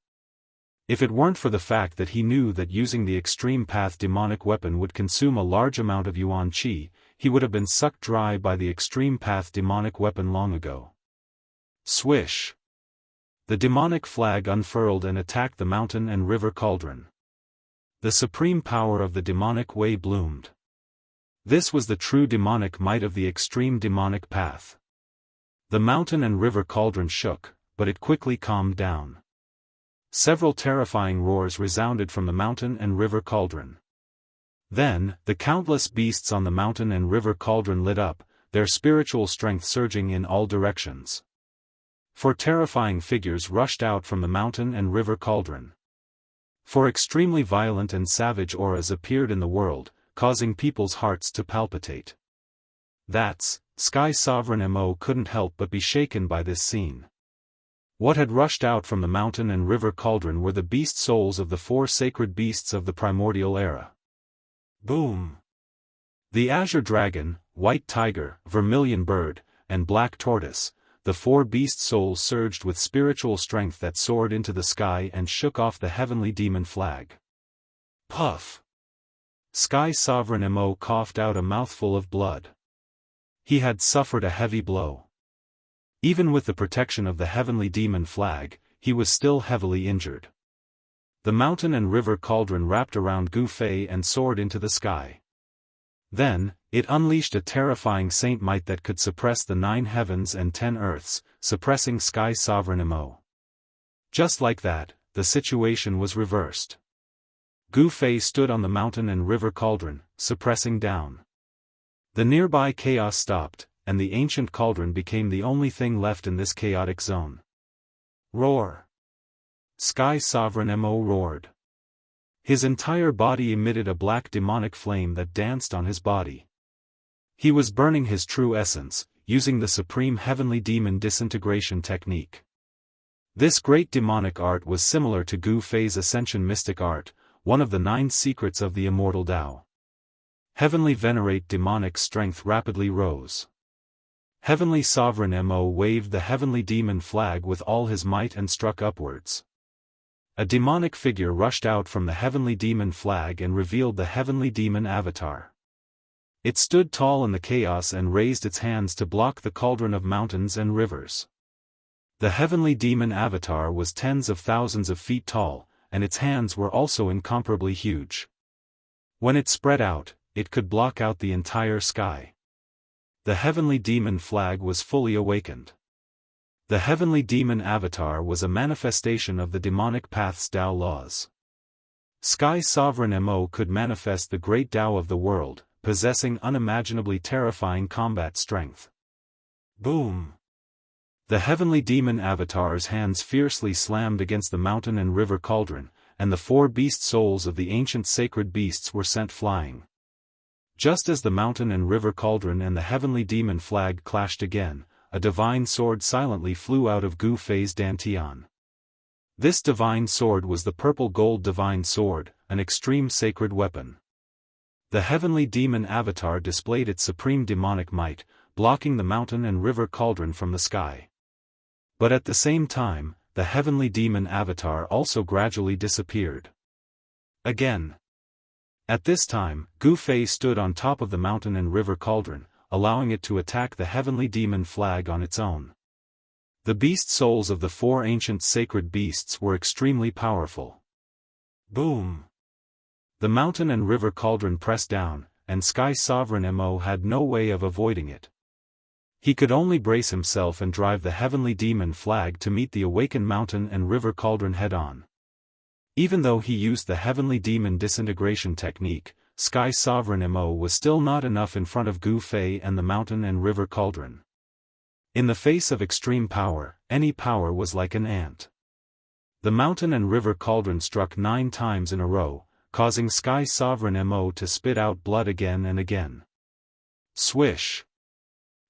If it weren't for the fact that he knew that using the extreme path demonic weapon would consume a large amount of yuan qi, he would have been sucked dry by the extreme path demonic weapon long ago. Swish! The demonic flag unfurled and attacked the mountain and river cauldron. The supreme power of the demonic way bloomed. This was the true demonic might of the extreme demonic path. The mountain and river cauldron shook, but it quickly calmed down. Several terrifying roars resounded from the mountain and river cauldron. Then, the countless beasts on the mountain and river cauldron lit up, their spiritual strength surging in all directions. 4 terrifying figures rushed out from the mountain and river cauldron. 4 extremely violent and savage auras appeared in the world, causing people's hearts to palpitate. That's, Sky Sovereign Mo couldn't help but be shaken by this scene. What had rushed out from the mountain and river cauldron were the beast souls of the 4 sacred beasts of the primordial era. Boom! The azure dragon, white tiger, vermilion bird, and black tortoise, the 4 beast souls surged with spiritual strength that soared into the sky and shook off the heavenly demon flag. Puff! Sky Sovereign Mo coughed out a mouthful of blood. He had suffered a heavy blow. Even with the protection of the heavenly demon flag, he was still heavily injured. The mountain and river cauldron wrapped around Gu Fei and soared into the sky. Then, it unleashed a terrifying saint might that could suppress the 9 heavens and 10 earths, suppressing Sky Sovereign Mo. Just like that, the situation was reversed. Gu Fei stood on the mountain and river cauldron, suppressing down. The nearby chaos stopped, and the ancient cauldron became the only thing left in this chaotic zone. Roar! Sky Sovereign Mo roared. His entire body emitted a black demonic flame that danced on his body. He was burning his true essence, using the supreme heavenly demon disintegration technique. This great demonic art was similar to Gu Fei's ascension mystic art, one of the 9 secrets of the immortal Tao. Heavenly Venerate demonic strength rapidly rose. Heavenly Sovereign Mo waved the heavenly demon flag with all his might and struck upwards. A demonic figure rushed out from the heavenly demon flag and revealed the heavenly demon avatar. It stood tall in the chaos and raised its hands to block the cauldron of mountains and rivers. The heavenly demon avatar was tens of thousands of feet tall, and its hands were also incomparably huge. When it spread out, it could block out the entire sky. The heavenly demon flag was fully awakened. The heavenly demon avatar was a manifestation of the demonic path's Tao laws. Sky Sovereign Mo could manifest the great Tao of the world, possessing unimaginably terrifying combat strength. Boom! The heavenly demon avatar's hands fiercely slammed against the mountain and river cauldron, and the 4 beast souls of the ancient sacred beasts were sent flying. Just as the mountain and river cauldron and the heavenly demon flag clashed again, a divine sword silently flew out of Gu Fei's dantian. This divine sword was the purple gold divine sword, an extreme sacred weapon. The heavenly demon avatar displayed its supreme demonic might, blocking the mountain and river cauldron from the sky. But at the same time, the heavenly demon avatar also gradually disappeared. Again. At this time, Gu Fei stood on top of the mountain and river cauldron, allowing it to attack the heavenly demon flag on its own. The beast souls of the 4 ancient sacred beasts were extremely powerful. Boom! The mountain and river cauldron pressed down, and Sky Sovereign Mo had no way of avoiding it. He could only brace himself and drive the heavenly demon flag to meet the awakened mountain and river cauldron head-on. Even though he used the heavenly demon disintegration technique, Sky Sovereign Mo was still not enough in front of Gu Fei and the mountain and river cauldron. In the face of extreme power, any power was like an ant. The mountain and river cauldron struck 9 times in a row, causing Sky Sovereign Mo to spit out blood again and again. Swish!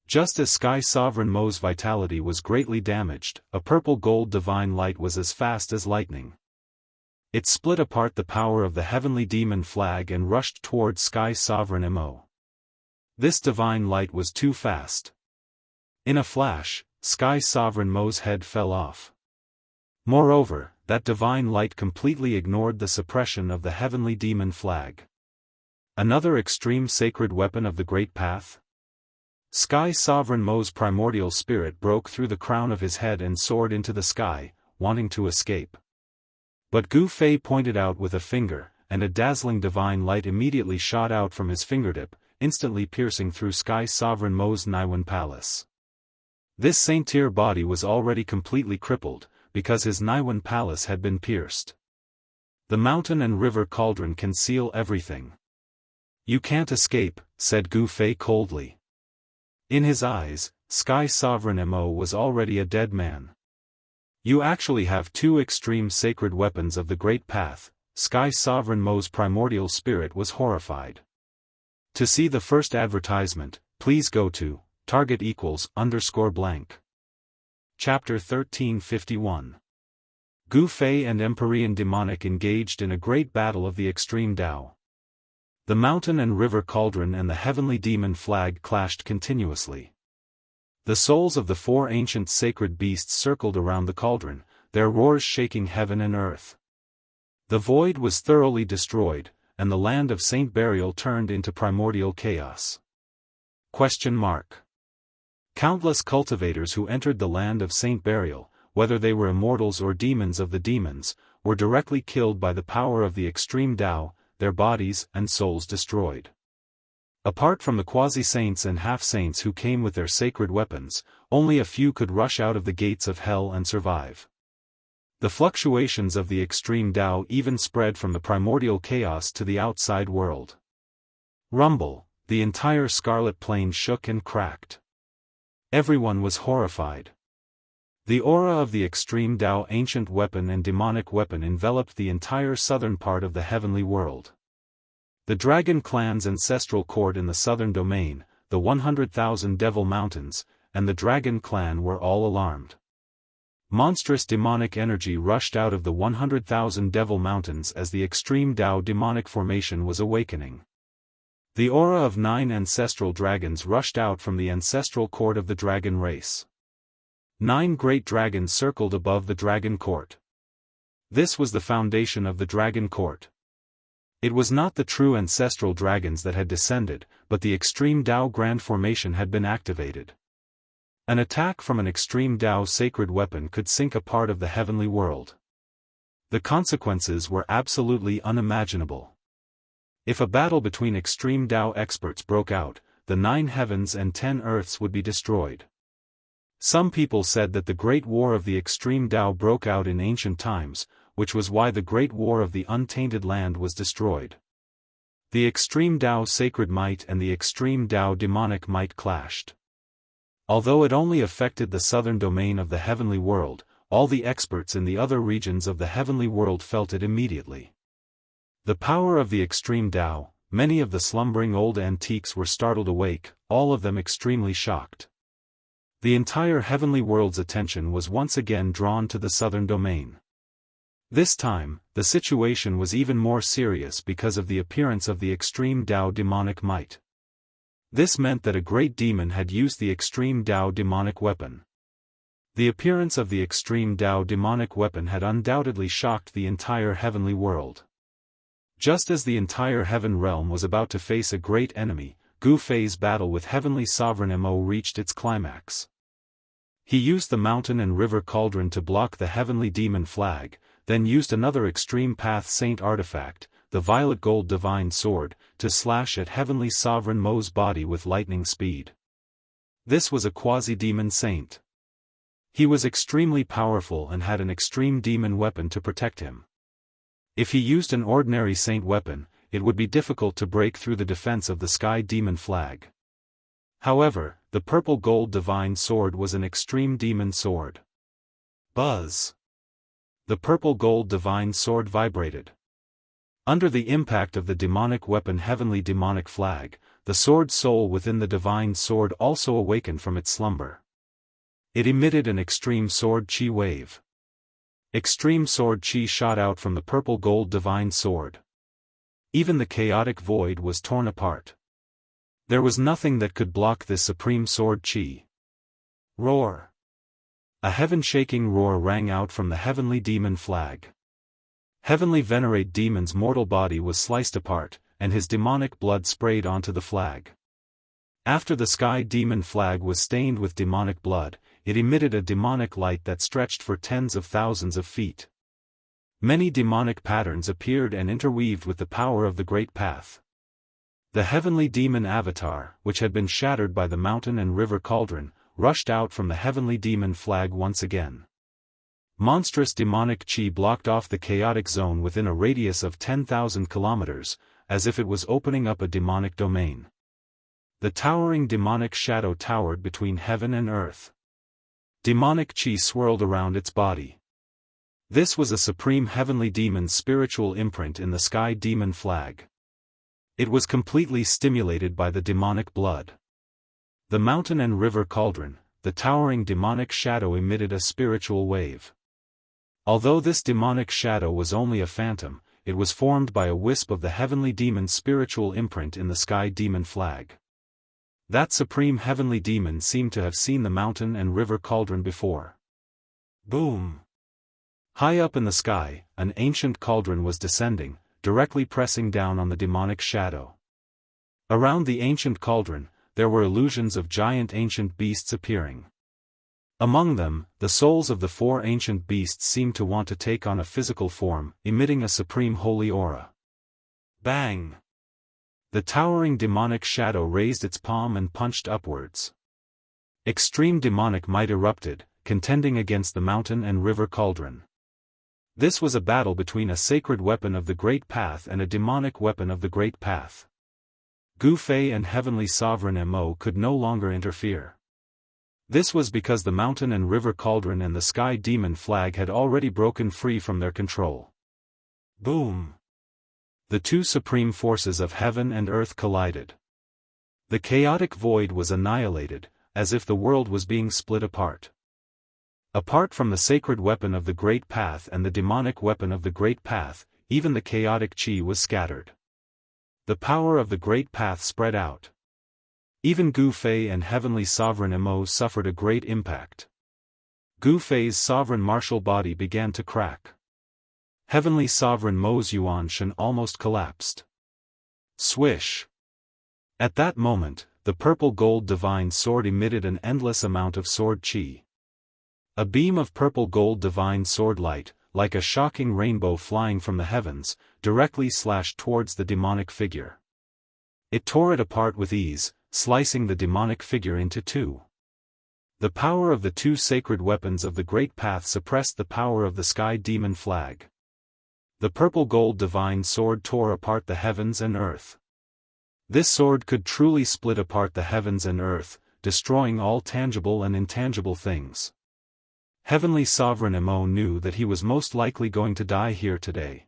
Just as Sky Sovereign Mo's vitality was greatly damaged, a purple gold divine light was as fast as lightning. It split apart the power of the heavenly demon flag and rushed towards Sky Sovereign Mo. This divine light was too fast. In a flash, Sky Sovereign Mo's head fell off. Moreover, that divine light completely ignored the suppression of the heavenly demon flag. Another extreme sacred weapon of the Great Path? Sky Sovereign Mo's primordial spirit broke through the crown of his head and soared into the sky, wanting to escape. But Gu Fei pointed out with a finger, and a dazzling divine light immediately shot out from his fingertip, instantly piercing through Sky Sovereign Mo's Naiwan Palace. This saint-tier body was already completely crippled, because his Naiwan Palace had been pierced. The mountain and river cauldron can seal everything. You can't escape, said Gu Fei coldly. In his eyes, Sky Sovereign Mo was already a dead man. You actually have 2 extreme sacred weapons of the Great Path. Sky Sovereign Mo's primordial spirit was horrified. To see the first advertisement, please go to target=_blank. Chapter 1351. Gu Fei and Empyrean Demonic engaged in a great battle of the extreme Tao. The mountain and river cauldron and the heavenly demon flag clashed continuously. The souls of the 4 ancient sacred beasts circled around the cauldron, their roars shaking heaven and earth. The void was thoroughly destroyed, and the land of Saint Burial turned into primordial chaos. Countless cultivators who entered the land of Saint Burial, whether they were immortals or demons of the demons, were directly killed by the power of the extreme Tao, their bodies and souls destroyed. Apart from the quasi-saints and half-saints who came with their sacred weapons, only a few could rush out of the gates of hell and survive. The fluctuations of the extreme Tao even spread from the primordial chaos to the outside world. Rumble, the entire Scarlet Plain shook and cracked. Everyone was horrified. The aura of the extreme Tao ancient weapon and demonic weapon enveloped the entire southern part of the heavenly world. The Dragon Clan's ancestral court in the southern domain, the 100,000 Devil Mountains, and the Dragon Clan were all alarmed. Monstrous demonic energy rushed out of the 100,000 Devil Mountains as the extreme Tao demonic formation was awakening. The aura of 9 ancestral dragons rushed out from the ancestral court of the dragon race. 9 great dragons circled above the dragon court. This was the foundation of the dragon court. It was not the true ancestral dragons that had descended, but the extreme Dao grand formation had been activated. An attack from an extreme Dao sacred weapon could sink a part of the heavenly world. The consequences were absolutely unimaginable. If a battle between extreme Dao experts broke out, the 9 heavens and 10 earths would be destroyed. Some people said that the Great War of the Extreme Dao broke out in ancient times, which was why the Great War of the Untainted Land was destroyed. The Extreme Dao sacred might and the Extreme Dao demonic might clashed. Although it only affected the southern domain of the heavenly world, all the experts in the other regions of the heavenly world felt it immediately. The power of the Extreme Dao, many of the slumbering old antiques were startled awake, all of them extremely shocked. The entire heavenly world's attention was once again drawn to the southern domain. This time, the situation was even more serious because of the appearance of the Extreme Dao demonic might. This meant that a great demon had used the Extreme Dao demonic weapon. The appearance of the Extreme Dao demonic weapon had undoubtedly shocked the entire heavenly world. Just as the entire heaven realm was about to face a great enemy, Gu Fei's battle with Heavenly Sovereign Mo reached its climax. He used the mountain and river cauldron to block the heavenly demon flag, then used another extreme path saint artifact, the violet gold divine sword, to slash at Heavenly Sovereign Mo's body with lightning speed. This was a quasi-demon saint. He was extremely powerful and had an extreme demon weapon to protect him. If he used an ordinary saint weapon, it would be difficult to break through the defense of the sky demon flag. However, the purple gold divine sword was an extreme demon sword. Buzz! The purple gold divine sword vibrated. Under the impact of the demonic weapon heavenly demonic flag, the sword soul within the divine sword also awakened from its slumber. It emitted an extreme sword chi wave. Extreme sword chi shot out from the purple gold divine sword. Even the chaotic void was torn apart. There was nothing that could block this supreme sword chi. Roar! A heaven-shaking roar rang out from the heavenly demon flag. Heavenly Venerate Demon's mortal body was sliced apart, and his demonic blood sprayed onto the flag. After the sky demon flag was stained with demonic blood, it emitted a demonic light that stretched for tens of thousands of feet. Many demonic patterns appeared and interweaved with the power of the Great Path. The heavenly demon avatar, which had been shattered by the mountain and river cauldron, rushed out from the heavenly demon flag once again. Monstrous demonic chi blocked off the chaotic zone within a radius of 10,000 kilometers, as if it was opening up a demonic domain. The towering demonic shadow towered between heaven and earth. Demonic chi swirled around its body. This was a supreme heavenly demon's spiritual imprint in the sky demon flag. It was completely stimulated by the demonic blood. The mountain and river cauldron, the towering demonic shadow emitted a spiritual wave. Although this demonic shadow was only a phantom, it was formed by a wisp of the heavenly demon's spiritual imprint in the sky demon flag. That supreme heavenly demon seemed to have seen the mountain and river cauldron before. Boom! High up in the sky, an ancient cauldron was descending, directly pressing down on the demonic shadow. Around the ancient cauldron, there were illusions of giant ancient beasts appearing. Among them, the souls of the 4 ancient beasts seemed to want to take on a physical form, emitting a supreme holy aura. Bang! The towering demonic shadow raised its palm and punched upwards. Extreme demonic might erupted, contending against the mountain and river cauldron. This was a battle between a sacred weapon of the Great Path and a demonic weapon of the Great Path. Gu Fei and Heavenly Sovereign Mo could no longer interfere. This was because the mountain and river cauldron and the sky demon flag had already broken free from their control. Boom! The 2 supreme forces of heaven and earth collided. The chaotic void was annihilated, as if the world was being split apart. Apart from the sacred weapon of the Great Path and the demonic weapon of the Great Path, even the chaotic chi was scattered. The power of the Great Path spread out. Even Gu Fei and Heavenly Sovereign Mo suffered a great impact. Gu Fei's sovereign martial body began to crack. Heavenly Sovereign Mo's Yuan Shen almost collapsed. Swish! At that moment, the purple gold divine sword emitted an endless amount of sword chi. A beam of purple gold divine sword light, like a shocking rainbow flying from the heavens, directly slashed towards the demonic figure. It tore it apart with ease, slicing the demonic figure into two. The power of the two sacred weapons of the Great Path suppressed the power of the sky demon flag. The purple gold divine sword tore apart the heavens and earth. This sword could truly split apart the heavens and earth, destroying all tangible and intangible things. Heavenly Sovereign Mo knew that he was most likely going to die here today.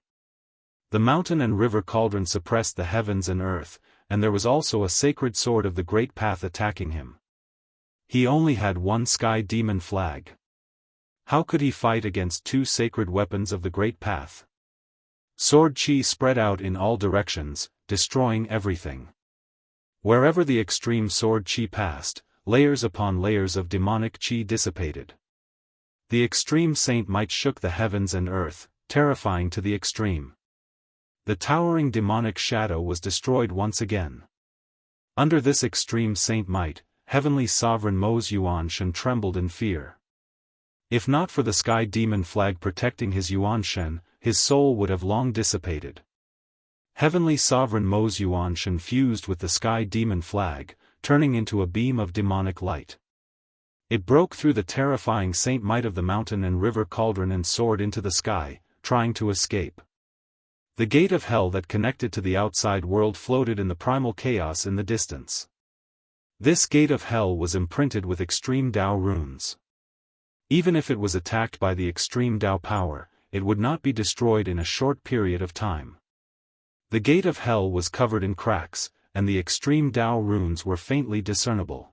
The mountain and river cauldron suppressed the heavens and earth, and there was also a sacred sword of the Great Path attacking him. He only had one sky demon flag. How could he fight against two sacred weapons of the Great Path? Sword chi spread out in all directions, destroying everything. Wherever the extreme sword chi passed, layers upon layers of demonic chi dissipated. The extreme saint might shook the heavens and earth, terrifying to the extreme. The towering demonic shadow was destroyed once again. Under this extreme saint might, Heavenly Sovereign Mo's Yuan Shen trembled in fear. If not for the sky demon flag protecting his Yuan Shen, his soul would have long dissipated. Heavenly Sovereign Mo's Yuan Shen fused with the sky demon flag, turning into a beam of demonic light. It broke through the terrifying saint might of the mountain and river cauldron and soared into the sky, trying to escape. The gate of hell that connected to the outside world floated in the primal chaos in the distance. This gate of hell was imprinted with extreme Dao runes. Even if it was attacked by the extreme Dao power, it would not be destroyed in a short period of time. The gate of hell was covered in cracks, and the extreme Dao runes were faintly discernible.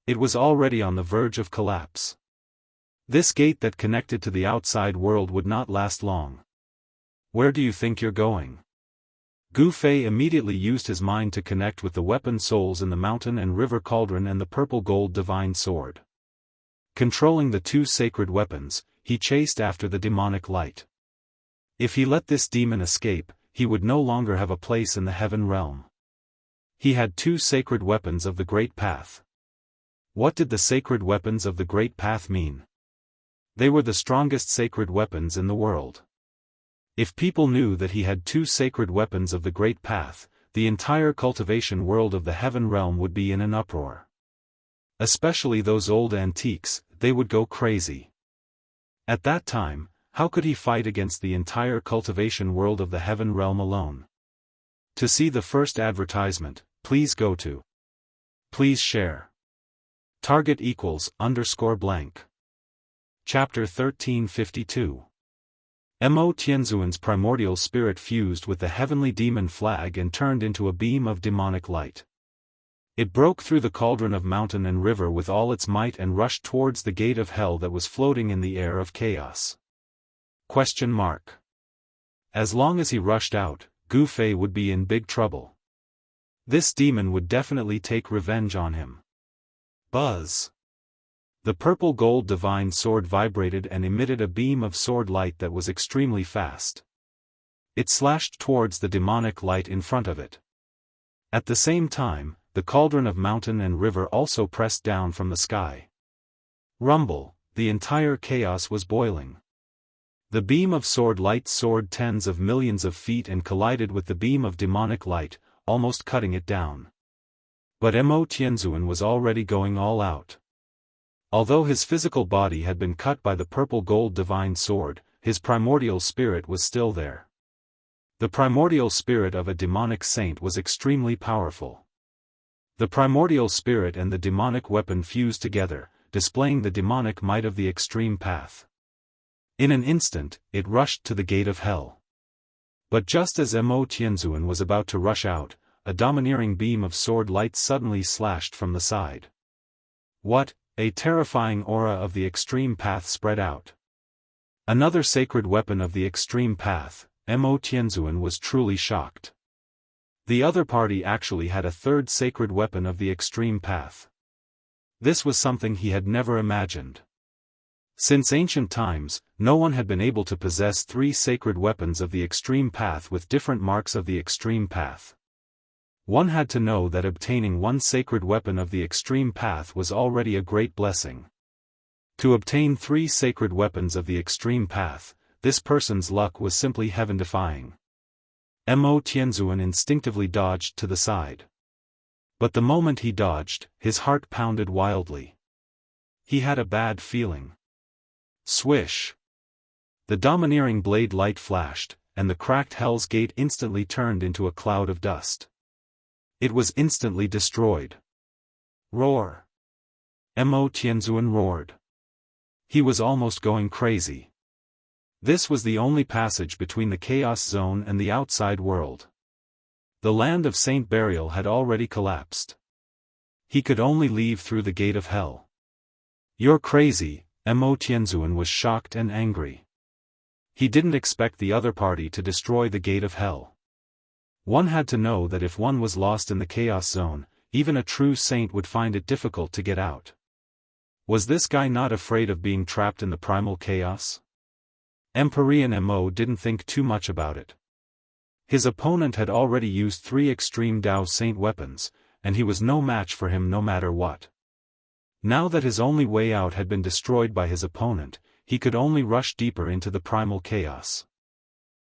It was already on the verge of collapse. This gate that connected to the outside world would not last long. Where do you think you're going? Gu Fei immediately used his mind to connect with the weapon souls in the mountain and river cauldron and the purple gold divine sword. Controlling the two sacred weapons, he chased after the demonic light. If he let this demon escape, he would no longer have a place in the heaven realm. He had two sacred weapons of the Great Path. What did the sacred weapons of the Great Path mean? They were the strongest sacred weapons in the world. If people knew that he had two sacred weapons of the Great Path, the entire cultivation world of the heaven realm would be in an uproar. Especially those old antiques, they would go crazy. At that time, how could he fight against the entire cultivation world of the heaven realm alone? To see the first advertisement, please go to. Please share. Target =_blank. Chapter 1352. Mo Tianzuan's primordial spirit fused with the heavenly demon flag and turned into a beam of demonic light. It broke through the cauldron of mountain and river with all its might and rushed towards the gate of hell that was floating in the air of chaos. As long as he rushed out, Gu Fei would be in big trouble. This demon would definitely take revenge on him. Buzz! The purple gold divine sword vibrated and emitted a beam of sword light that was extremely fast. It slashed towards the demonic light in front of it. At the same time, the cauldron of mountain and river also pressed down from the sky. Rumble, the entire chaos was boiling. The beam of sword light soared tens of millions of feet and collided with the beam of demonic light, almost cutting it down. But Mo Tianzuan was already going all out. Although his physical body had been cut by the purple gold divine sword, his primordial spirit was still there. The primordial spirit of a demonic saint was extremely powerful. The primordial spirit and the demonic weapon fused together, displaying the demonic might of the extreme path. In an instant, it rushed to the gate of hell. But just as Mo Tianzuan was about to rush out, a domineering beam of sword light suddenly slashed from the side. What? A terrifying aura of the extreme path spread out. Another sacred weapon of the extreme path. Mo Tianzuan was truly shocked. The other party actually had a third sacred weapon of the extreme path. This was something he had never imagined. Since ancient times, no one had been able to possess 3 sacred weapons of the extreme path with different marks of the extreme path. One had to know that obtaining one sacred weapon of the extreme path was already a great blessing. To obtain 3 sacred weapons of the extreme path, this person's luck was simply heaven-defying. Mo Tianzuan instinctively dodged to the side. But the moment he dodged, his heart pounded wildly. He had a bad feeling. Swish! The domineering blade light flashed, and the cracked Hell's Gate instantly turned into a cloud of dust. It was instantly destroyed. Roar! Mo Tianzuan roared. He was almost going crazy. This was the only passage between the Chaos Zone and the outside world. The land of Saint Burial had already collapsed. He could only leave through the Gate of Hell. You're crazy, Mo Tianzuan was shocked and angry. He didn't expect the other party to destroy the Gate of Hell. One had to know that if one was lost in the Chaos Zone, even a true saint would find it difficult to get out. Was this guy not afraid of being trapped in the primal chaos? Empyrean Mo didn't think too much about it. His opponent had already used 3 extreme Dao Saint weapons, and he was no match for him no matter what. Now that his only way out had been destroyed by his opponent, he could only rush deeper into the primal chaos.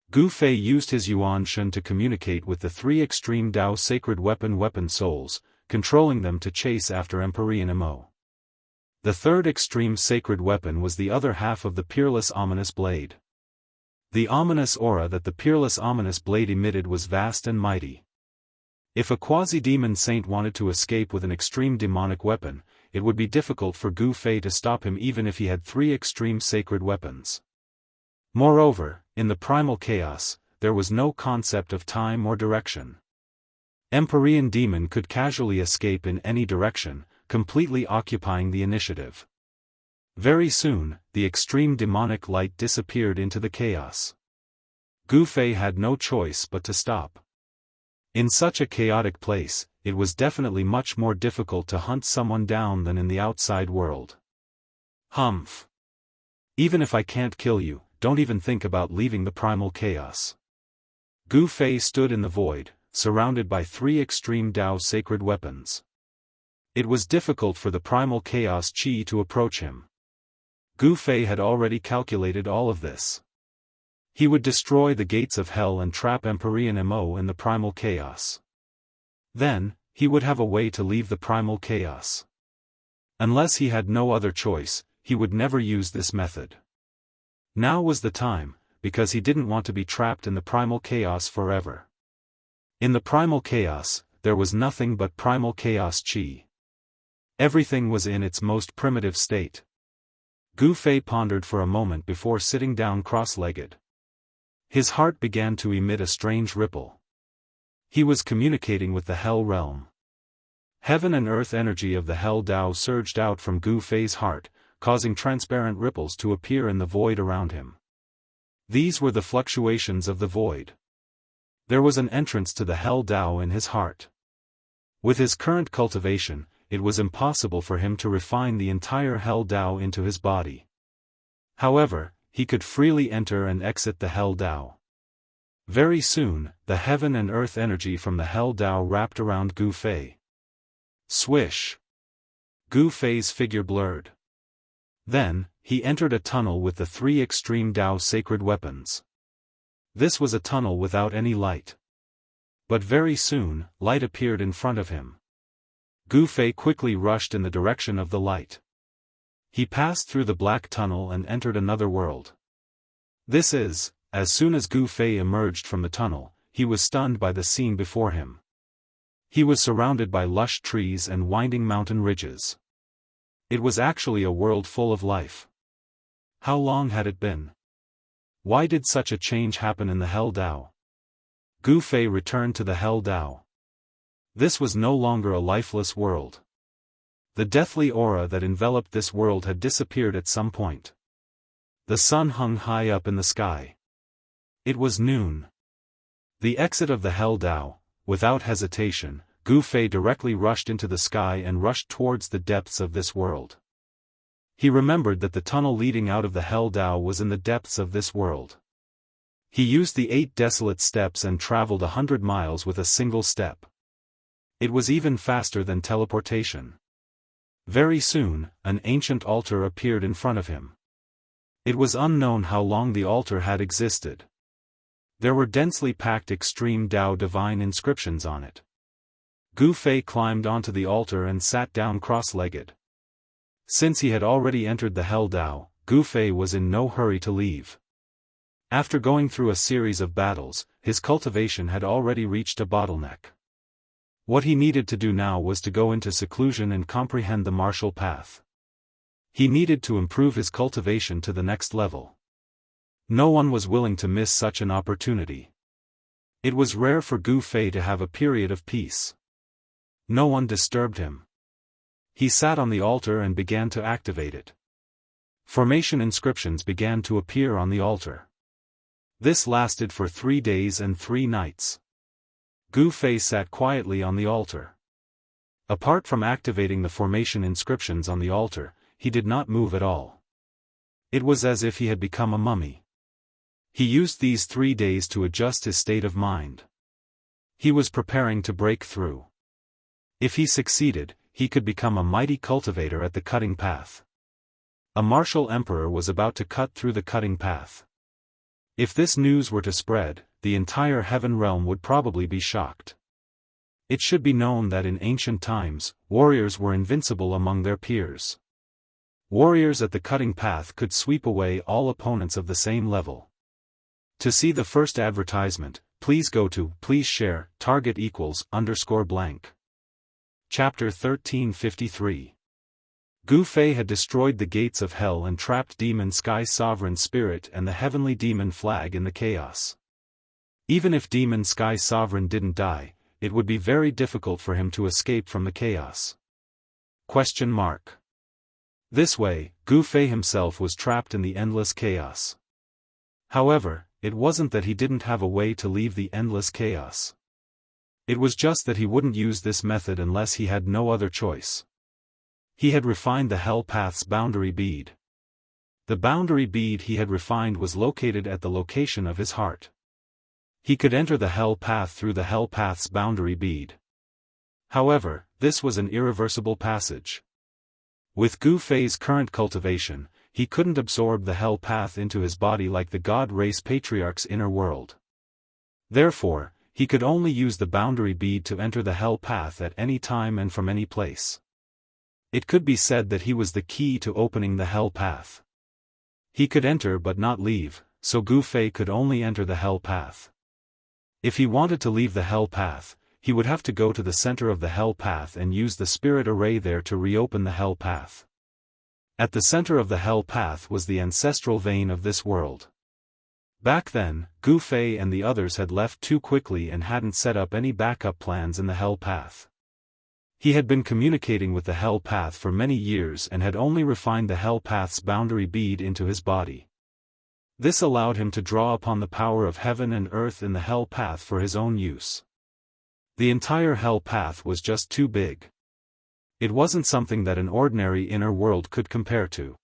Gu Fei used his Yuan Shen to communicate with the 3 extreme Dao sacred weapon souls, controlling them to chase after Empyrean Mo. The third extreme sacred weapon was the other half of the peerless ominous blade. The ominous aura that the peerless ominous blade emitted was vast and mighty. If a quasi-demon saint wanted to escape with an extreme demonic weapon, it would be difficult for Gu Fei to stop him even if he had 3 extreme sacred weapons. Moreover, in the primal chaos, there was no concept of time or direction. Empyrean demon could casually escape in any direction, completely occupying the initiative. Very soon, the extreme demonic light disappeared into the chaos. Gu Fei had no choice but to stop. In such a chaotic place, it was definitely much more difficult to hunt someone down than in the outside world. Humph! Even if I can't kill you, don't even think about leaving the primal chaos. Gu Fei stood in the void, surrounded by 3 extreme Dao sacred weapons. It was difficult for the primal chaos chi to approach him. Gu Fei had already calculated all of this. He would destroy the gates of hell and trap Empyrean Mo in the primal chaos. Then, he would have a way to leave the primal chaos. Unless he had no other choice, he would never use this method. Now was the time, because he didn't want to be trapped in the primal chaos forever. In the primal chaos, there was nothing but primal chaos chi. Everything was in its most primitive state. Gu Fei pondered for a moment before sitting down cross-legged. His heart began to emit a strange ripple. He was communicating with the Hell realm. Heaven and earth energy of the Hell Dao surged out from Gu Fei's heart, causing transparent ripples to appear in the void around him. These were the fluctuations of the void. There was an entrance to the Hell Dao in his heart. With his current cultivation, it was impossible for him to refine the entire Hell Dao into his body. However, he could freely enter and exit the Hell Dao. Very soon, the heaven and earth energy from the Hell Dao wrapped around Gu Fei. Swish! Gu Fei's figure blurred. Then, he entered a tunnel with the 3 extreme Dao sacred weapons. This was a tunnel without any light. But very soon, light appeared in front of him. Gu Fei quickly rushed in the direction of the light. He passed through the black tunnel and entered another world. As soon as Gu Fei emerged from the tunnel, he was stunned by the scene before him. He was surrounded by lush trees and winding mountain ridges. It was actually a world full of life. How long had it been? Why did such a change happen in the Hell Dao? Gu Fei returned to the Hell Dao. This was no longer a lifeless world. The deathly aura that enveloped this world had disappeared at some point. The sun hung high up in the sky. It was noon. The exit of the Hell Dao, without hesitation, Gu Fei directly rushed into the sky and rushed towards the depths of this world. He remembered that the tunnel leading out of the Hell Dao was in the depths of this world. He used the 8 desolate steps and traveled 100 miles with a single step. It was even faster than teleportation. Very soon, an ancient altar appeared in front of him. It was unknown how long the altar had existed. There were densely packed extreme Dao divine inscriptions on it. Gu Fei climbed onto the altar and sat down cross-legged. Since he had already entered the Hell Dao, Gu Fei was in no hurry to leave. After going through a series of battles, his cultivation had already reached a bottleneck. What he needed to do now was to go into seclusion and comprehend the martial path. He needed to improve his cultivation to the next level. No one was willing to miss such an opportunity. It was rare for Gu Fei to have a period of peace. No one disturbed him. He sat on the altar and began to activate it. Formation inscriptions began to appear on the altar. This lasted for 3 days and 3 nights. Gu Fei sat quietly on the altar. Apart from activating the formation inscriptions on the altar, he did not move at all. It was as if he had become a mummy. He used these 3 days to adjust his state of mind. He was preparing to break through. If he succeeded, he could become a mighty cultivator at the cutting path. A martial emperor was about to cut through the cutting path. If this news were to spread, the entire heaven realm would probably be shocked. It should be known that in ancient times, warriors were invincible among their peers. Warriors at the cutting path could sweep away all opponents of the same level. To see the first advertisement, please go to please share target =_blank. Chapter 1353. Gu Fei had destroyed the gates of hell and trapped Demon Sky Sovereign Spirit and the Heavenly Demon Flag in the chaos. Even if Demon Sky Sovereign didn't die, it would be very difficult for him to escape from the chaos. This way, Gu Fei himself was trapped in the endless chaos. However, it wasn't that he didn't have a way to leave the endless chaos. It was just that he wouldn't use this method unless he had no other choice. He had refined the Hell Path's boundary bead. The boundary bead he had refined was located at the location of his heart. He could enter the Hell Path through the Hell Path's boundary bead. However, this was an irreversible passage. With Gu Fei's current cultivation, he couldn't absorb the Hell Path into his body like the God Race Patriarch's inner world. Therefore, he could only use the boundary bead to enter the Hell Path at any time and from any place. It could be said that he was the key to opening the Hell Path. He could enter but not leave, so Gu Fei could only enter the Hell Path. If he wanted to leave the Hell Path, he would have to go to the center of the Hell Path and use the spirit array there to reopen the Hell Path. At the center of the Hell Path was the ancestral vein of this world. Back then, Gu Fei and the others had left too quickly and hadn't set up any backup plans in the Hell Path. He had been communicating with the Hell Path for many years and had only refined the Hell Path's boundary bead into his body. This allowed him to draw upon the power of heaven and earth in the Hell Path for his own use. The entire Hell Path was just too big. It wasn't something that an ordinary inner world could compare to.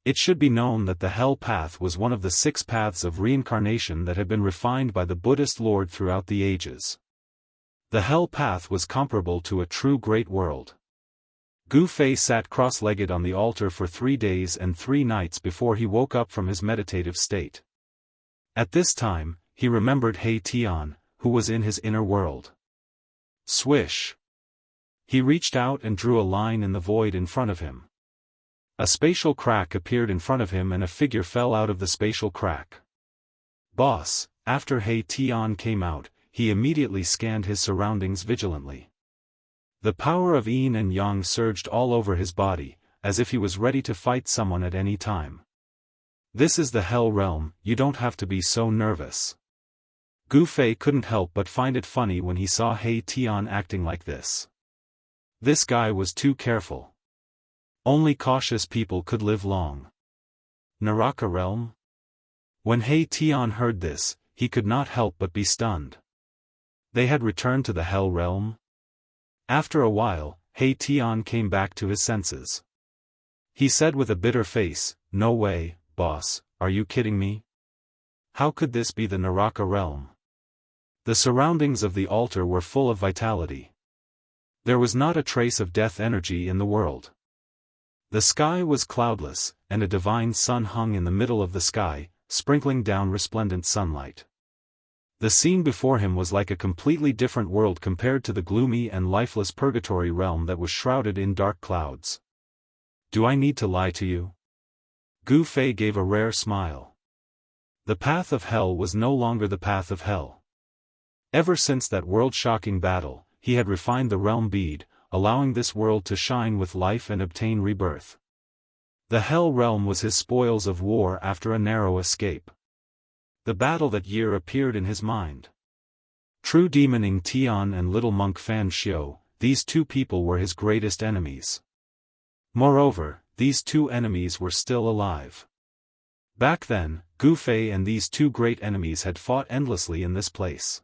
It should be known that the Hell Path was one of the 6 paths of reincarnation that had been refined by the Buddhist Lord throughout the ages. The Hell Path was comparable to a true great world. Gu Fei sat cross-legged on the altar for 3 days and 3 nights before he woke up from his meditative state. At this time, he remembered He Tian, who was in his inner world. Swish! He reached out and drew a line in the void in front of him. A spatial crack appeared in front of him and a figure fell out of the spatial crack. Boss, after He Tian came out, he immediately scanned his surroundings vigilantly. The power of yin and yang surged all over his body, as if he was ready to fight someone at any time. This is the Hell realm, you don't have to be so nervous. Gu Fei couldn't help but find it funny when he saw He Tian acting like this. This guy was too careful. Only cautious people could live long. Naraka realm? When He Tian heard this, he could not help but be stunned. They had returned to the Hell realm? After a while, He Tian came back to his senses. He said with a bitter face, "No way, boss, are you kidding me? How could this be the Naraka realm?" The surroundings of the altar were full of vitality. There was not a trace of death energy in the world. The sky was cloudless, and a divine sun hung in the middle of the sky, sprinkling down resplendent sunlight. The scene before him was like a completely different world compared to the gloomy and lifeless purgatory realm that was shrouded in dark clouds. "Do I need to lie to you?" Gu Fei gave a rare smile. The path of hell was no longer the path of hell. Ever since that world-shocking battle, he had refined the realm bead, allowing this world to shine with life and obtain rebirth. The Hell realm was his spoils of war after a narrow escape. The battle that year appeared in his mind. True demon Ing Tian and little monk Fan Xiu, these two people were his greatest enemies. Moreover, these two enemies were still alive. Back then, Gu Fei and these two great enemies had fought endlessly in this place.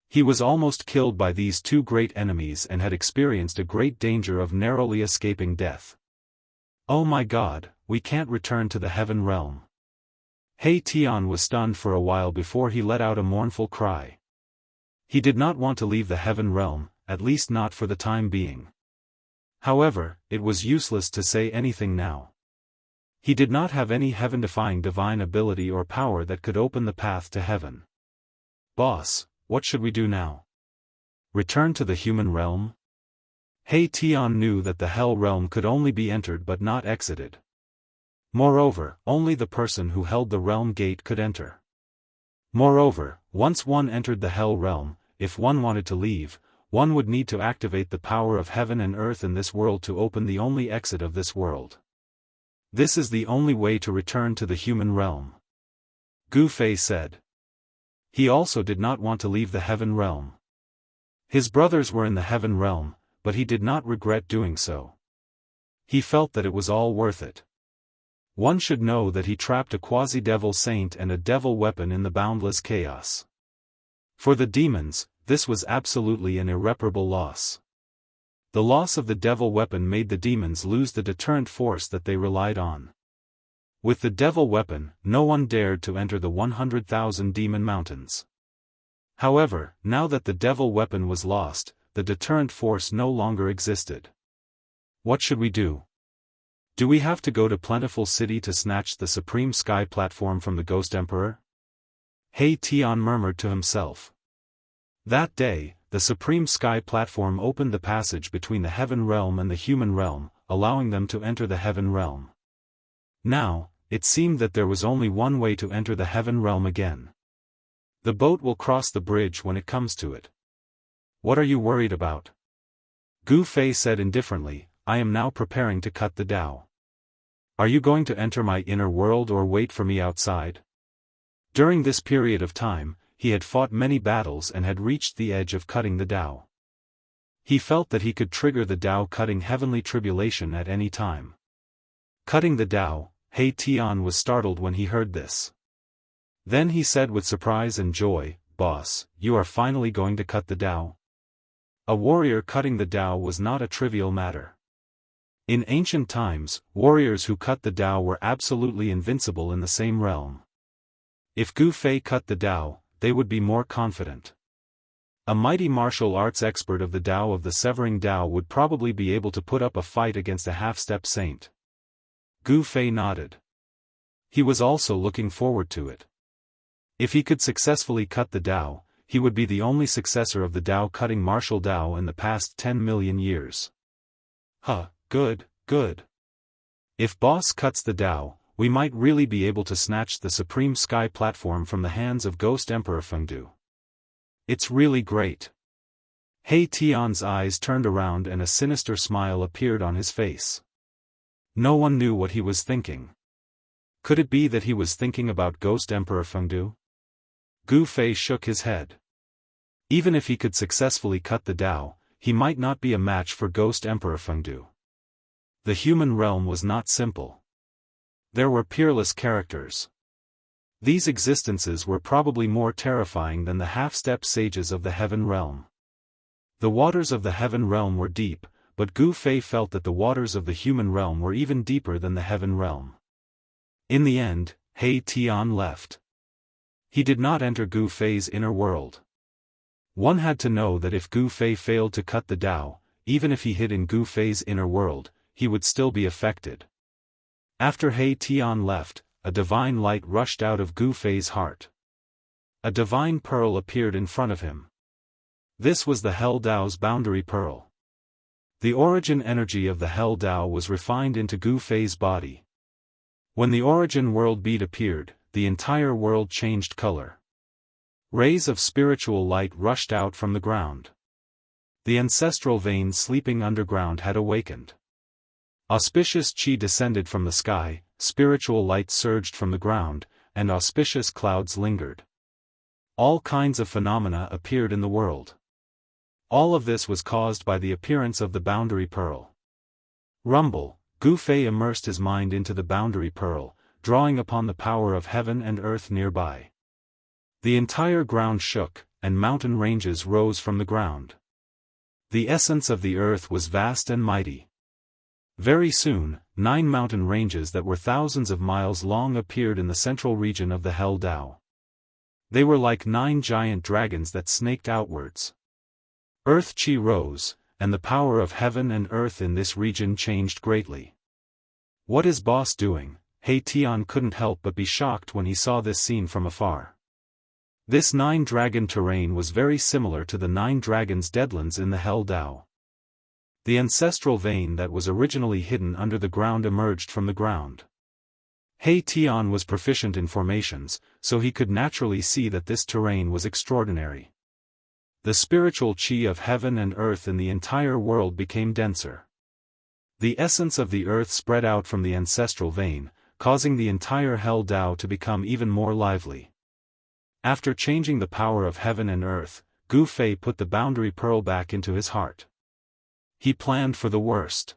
He was almost killed by these two great enemies and had experienced a great danger of narrowly escaping death. "Oh my God, we can't return to the heaven realm." He Tian was stunned for a while before he let out a mournful cry. He did not want to leave the heaven realm, at least not for the time being. However, it was useless to say anything now. He did not have any heaven-defying divine ability or power that could open the path to heaven. "Boss, what should we do now? Return to the human realm?" He Tian knew that the Hell realm could only be entered but not exited. Moreover, only the person who held the realm gate could enter. Moreover, once one entered the Hell realm, if one wanted to leave, one would need to activate the power of heaven and earth in this world to open the only exit of this world. This is the only way to return to the human realm. Gu Fei said. He also did not want to leave the heaven realm. His brothers were in the heaven realm, but he did not regret doing so. He felt that it was all worth it. One should know that he trapped a quasi-devil saint and a devil weapon in the boundless chaos. For the demons, this was absolutely an irreparable loss. The loss of the devil weapon made the demons lose the deterrent force that they relied on. With the devil weapon, no one dared to enter the 100,000 demon mountains. However, now that the devil weapon was lost, the deterrent force no longer existed. What should we do? Do we have to go to Plentiful City to snatch the Supreme Sky Platform from the Ghost Emperor? He Tian murmured to himself. That day, the Supreme Sky Platform opened the passage between the Heaven Realm and the Human Realm, allowing them to enter the Heaven Realm. Now, it seemed that there was only one way to enter the Heaven Realm again. The boat will cross the bridge when it comes to it. What are you worried about? Gu Fei said indifferently, I am now preparing to cut the Tao. Are you going to enter my inner world or wait for me outside? During this period of time, he had fought many battles and had reached the edge of cutting the Tao. He felt that he could trigger the Tao cutting heavenly tribulation at any time. Cutting the Tao, He Tian was startled when he heard this. Then he said with surprise and joy, Boss, you are finally going to cut the Tao? A warrior cutting the Tao was not a trivial matter. In ancient times, warriors who cut the Tao were absolutely invincible in the same realm. If Gu Fei cut the Tao, they would be more confident. A mighty martial arts expert of the Tao of the Severing Tao would probably be able to put up a fight against a half-step saint. Gu Fei nodded. He was also looking forward to it. If he could successfully cut the Tao, he would be the only successor of the Tao cutting martial Tao in the past 10 million years. Good. If Boss cuts the Tao, we might really be able to snatch the Supreme Sky Platform from the hands of Ghost Emperor Fengdu. It's really great. He Tian's eyes turned around and a sinister smile appeared on his face. No one knew what he was thinking. Could it be that he was thinking about Ghost Emperor Fengdu? Gu Fei shook his head. Even if he could successfully cut the Tao, he might not be a match for Ghost Emperor Fengdu. The human realm was not simple. There were peerless characters. These existences were probably more terrifying than the half-step sages of the Heaven Realm. The waters of the Heaven Realm were deep, but Gu Fei felt that the waters of the human realm were even deeper than the Heaven Realm. In the end, He Tian left. He did not enter Gu Fei's inner world. One had to know that if Gu Fei failed to cut the Tao, even if he hid in Gu Fei's inner world, he would still be affected. After He Tian left, a divine light rushed out of Gu Fei's heart. A divine pearl appeared in front of him. This was the Hell Dao's boundary pearl. The origin energy of the Hell Dao was refined into Gu Fei's body. When the origin world bead appeared, the entire world changed color. Rays of spiritual light rushed out from the ground. The ancestral veins sleeping underground had awakened. Auspicious qi descended from the sky, spiritual light surged from the ground, and auspicious clouds lingered. All kinds of phenomena appeared in the world. All of this was caused by the appearance of the boundary pearl. Rumble, Gu Fei immersed his mind into the boundary pearl, drawing upon the power of heaven and earth nearby. The entire ground shook, and mountain ranges rose from the ground. The essence of the earth was vast and mighty. Very soon, 9 mountain ranges that were thousands of miles long appeared in the central region of the Hell Dao. They were like 9 giant dragons that snaked outwards. Earth Qi rose, and the power of heaven and earth in this region changed greatly. What is boss doing? He Tian couldn't help but be shocked when he saw this scene from afar. This 9-dragon terrain was very similar to the 9 dragons' deadlands in the Hell Dao. The ancestral vein that was originally hidden under the ground emerged from the ground. He Tian was proficient in formations, so he could naturally see that this terrain was extraordinary. The spiritual qi of heaven and earth in the entire world became denser. The essence of the earth spread out from the ancestral vein, causing the entire Hell Dao to become even more lively. After changing the power of heaven and earth, Gu Fei put the boundary pearl back into his heart. He planned for the worst.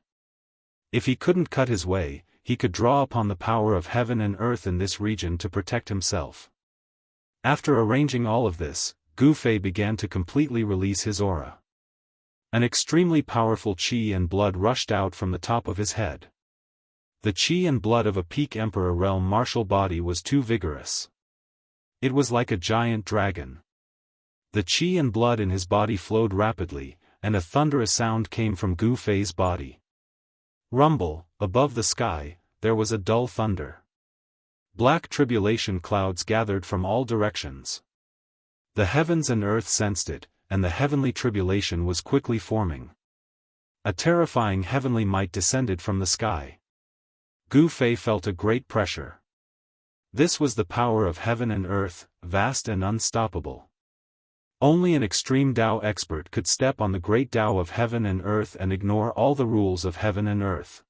If he couldn't cut his way, he could draw upon the power of heaven and earth in this region to protect himself. After arranging all of this, Gu Fei began to completely release his aura. An extremely powerful qi and blood rushed out from the top of his head. The qi and blood of a peak emperor realm martial body was too vigorous. It was like a giant dragon. The qi and blood in his body flowed rapidly, and a thunderous sound came from Gu Fei's body. Rumble, above the sky, there was a dull thunder. Black tribulation clouds gathered from all directions. The heavens and earth sensed it, and the heavenly tribulation was quickly forming. A terrifying heavenly might descended from the sky. Gu Fei felt a great pressure. This was the power of heaven and earth, vast and unstoppable. Only an extreme Tao expert could step on the great Tao of heaven and earth and ignore all the rules of heaven and earth.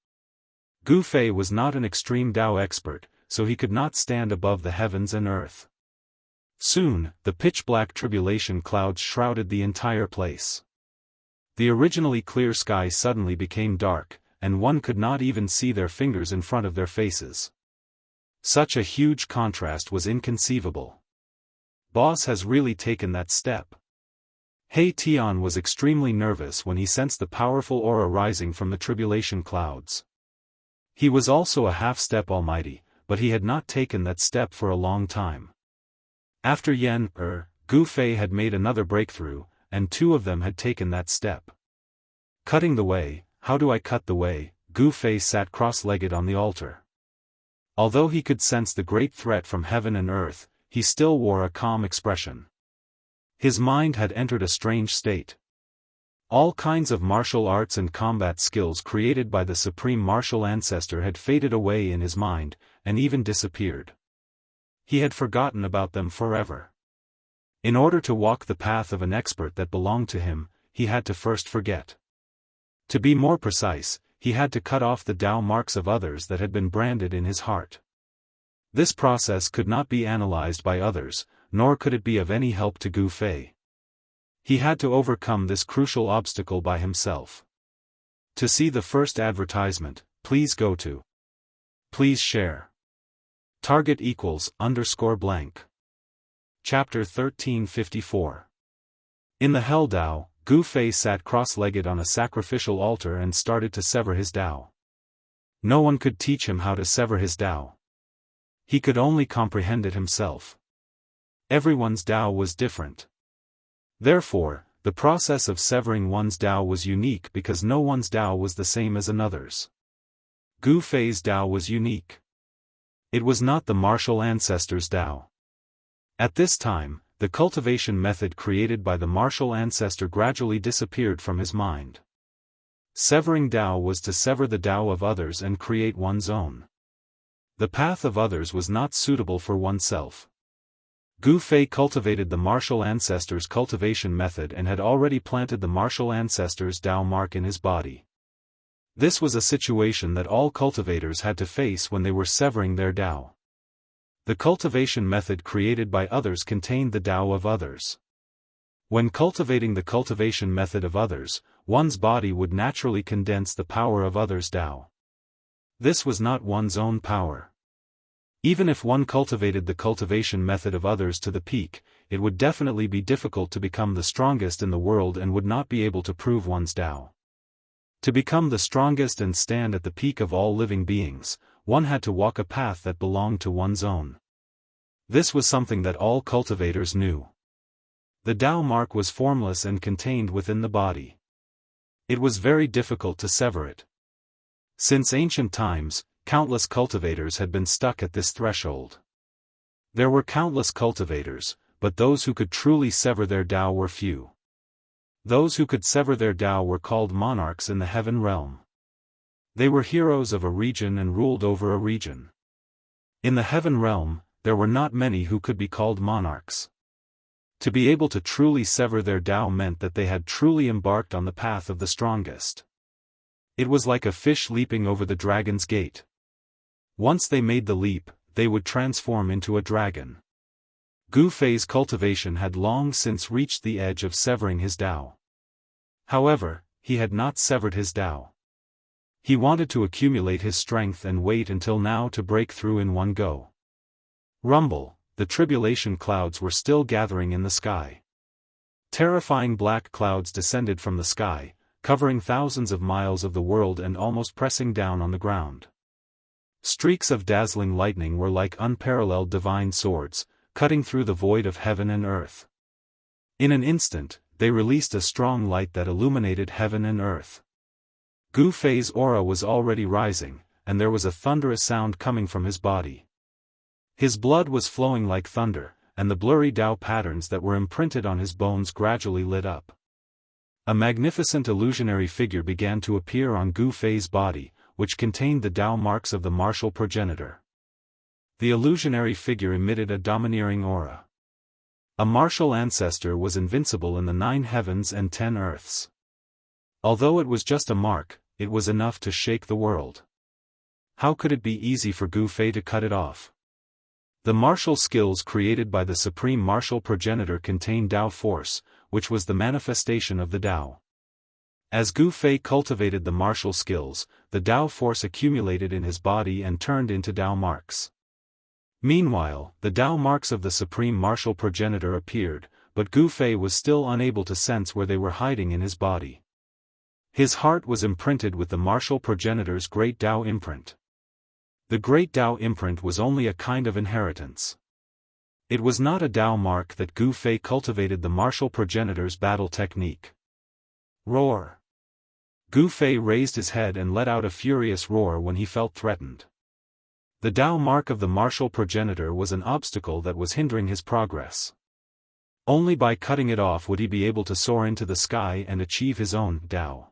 Gu Fei was not an extreme Tao expert, so he could not stand above the heavens and earth. Soon, the pitch-black tribulation clouds shrouded the entire place. The originally clear sky suddenly became dark, and one could not even see their fingers in front of their faces. Such a huge contrast was inconceivable. Boss has really taken that step. He Tian was extremely nervous when he sensed the powerful aura rising from the tribulation clouds. He was also a half-step almighty, but he had not taken that step for a long time. After Gu Fei had made another breakthrough, and 2 of them had taken that step. Cutting the way, how do I cut the way? Gu Fei sat cross-legged on the altar. Although he could sense the great threat from heaven and earth, he still wore a calm expression. His mind had entered a strange state. All kinds of martial arts and combat skills created by the supreme martial ancestor had faded away in his mind, and even disappeared. He had forgotten about them forever. In order to walk the path of an expert that belonged to him, he had to first forget. To be more precise, he had to cut off the Tao marks of others that had been branded in his heart. This process could not be analyzed by others, nor could it be of any help to Gu Fei. He had to overcome this crucial obstacle by himself. To see the first advertisement, please go to. Please share. Target equals _blank. Chapter 1354. In the Hell Dao, Gu Fei sat cross-legged on a sacrificial altar and started to sever his Dao. No one could teach him how to sever his Dao. He could only comprehend it himself. Everyone's Dao was different. Therefore, the process of severing one's Dao was unique because no one's Dao was the same as another's. Gu Fei's Dao was unique. It was not the martial ancestors' Dao. At this time, the cultivation method created by the martial ancestor gradually disappeared from his mind. Severing Dao was to sever the Dao of others and create one's own. The path of others was not suitable for oneself. Gu Fei cultivated the martial ancestors' cultivation method and had already planted the martial ancestors' Dao mark in his body. This was a situation that all cultivators had to face when they were severing their Dao. The cultivation method created by others contained the Dao of others. When cultivating the cultivation method of others, one's body would naturally condense the power of others' Dao. This was not one's own power. Even if one cultivated the cultivation method of others to the peak, it would definitely be difficult to become the strongest in the world and would not be able to prove one's Dao. To become the strongest and stand at the peak of all living beings, one had to walk a path that belonged to one's own. This was something that all cultivators knew. The Dao mark was formless and contained within the body. It was very difficult to sever it. Since ancient times, countless cultivators had been stuck at this threshold. There were countless cultivators, but those who could truly sever their Dao were few. Those who could sever their Dao were called monarchs in the heaven realm. They were heroes of a region and ruled over a region. In the heaven realm, there were not many who could be called monarchs. To be able to truly sever their Dao meant that they had truly embarked on the path of the strongest. It was like a fish leaping over the dragon's gate. Once they made the leap, they would transform into a dragon. Gu Fei's cultivation had long since reached the edge of severing his Dao. However, he had not severed his Dao. He wanted to accumulate his strength and wait until now to break through in one go. Rumble, the tribulation clouds were still gathering in the sky. Terrifying black clouds descended from the sky, covering thousands of miles of the world and almost pressing down on the ground. Streaks of dazzling lightning were like unparalleled divine swords, cutting through the void of heaven and earth. In an instant, they released a strong light that illuminated heaven and earth. Gu Fei's aura was already rising, and there was a thunderous sound coming from his body. His blood was flowing like thunder, and the blurry Dao patterns that were imprinted on his bones gradually lit up. A magnificent illusionary figure began to appear on Gu Fei's body, which contained the Dao marks of the martial progenitor. The illusionary figure emitted a domineering aura. A martial ancestor was invincible in the 9 heavens and 10 earths. Although it was just a mark, it was enough to shake the world. How could it be easy for Gu Fei to cut it off? The martial skills created by the supreme martial progenitor contained Dao force, which was the manifestation of the Dao. As Gu Fei cultivated the martial skills, the Dao force accumulated in his body and turned into Dao marks. Meanwhile, the Dao marks of the supreme martial progenitor appeared, but Gu Fei was still unable to sense where they were hiding in his body. His heart was imprinted with the martial progenitor's great Dao imprint. The great Dao imprint was only a kind of inheritance. It was not a Dao mark that Gu Fei cultivated the martial progenitor's battle technique. Roar! Gu Fei raised his head and let out a furious roar when he felt threatened. The Dao mark of the martial progenitor was an obstacle that was hindering his progress. Only by cutting it off would he be able to soar into the sky and achieve his own Dao.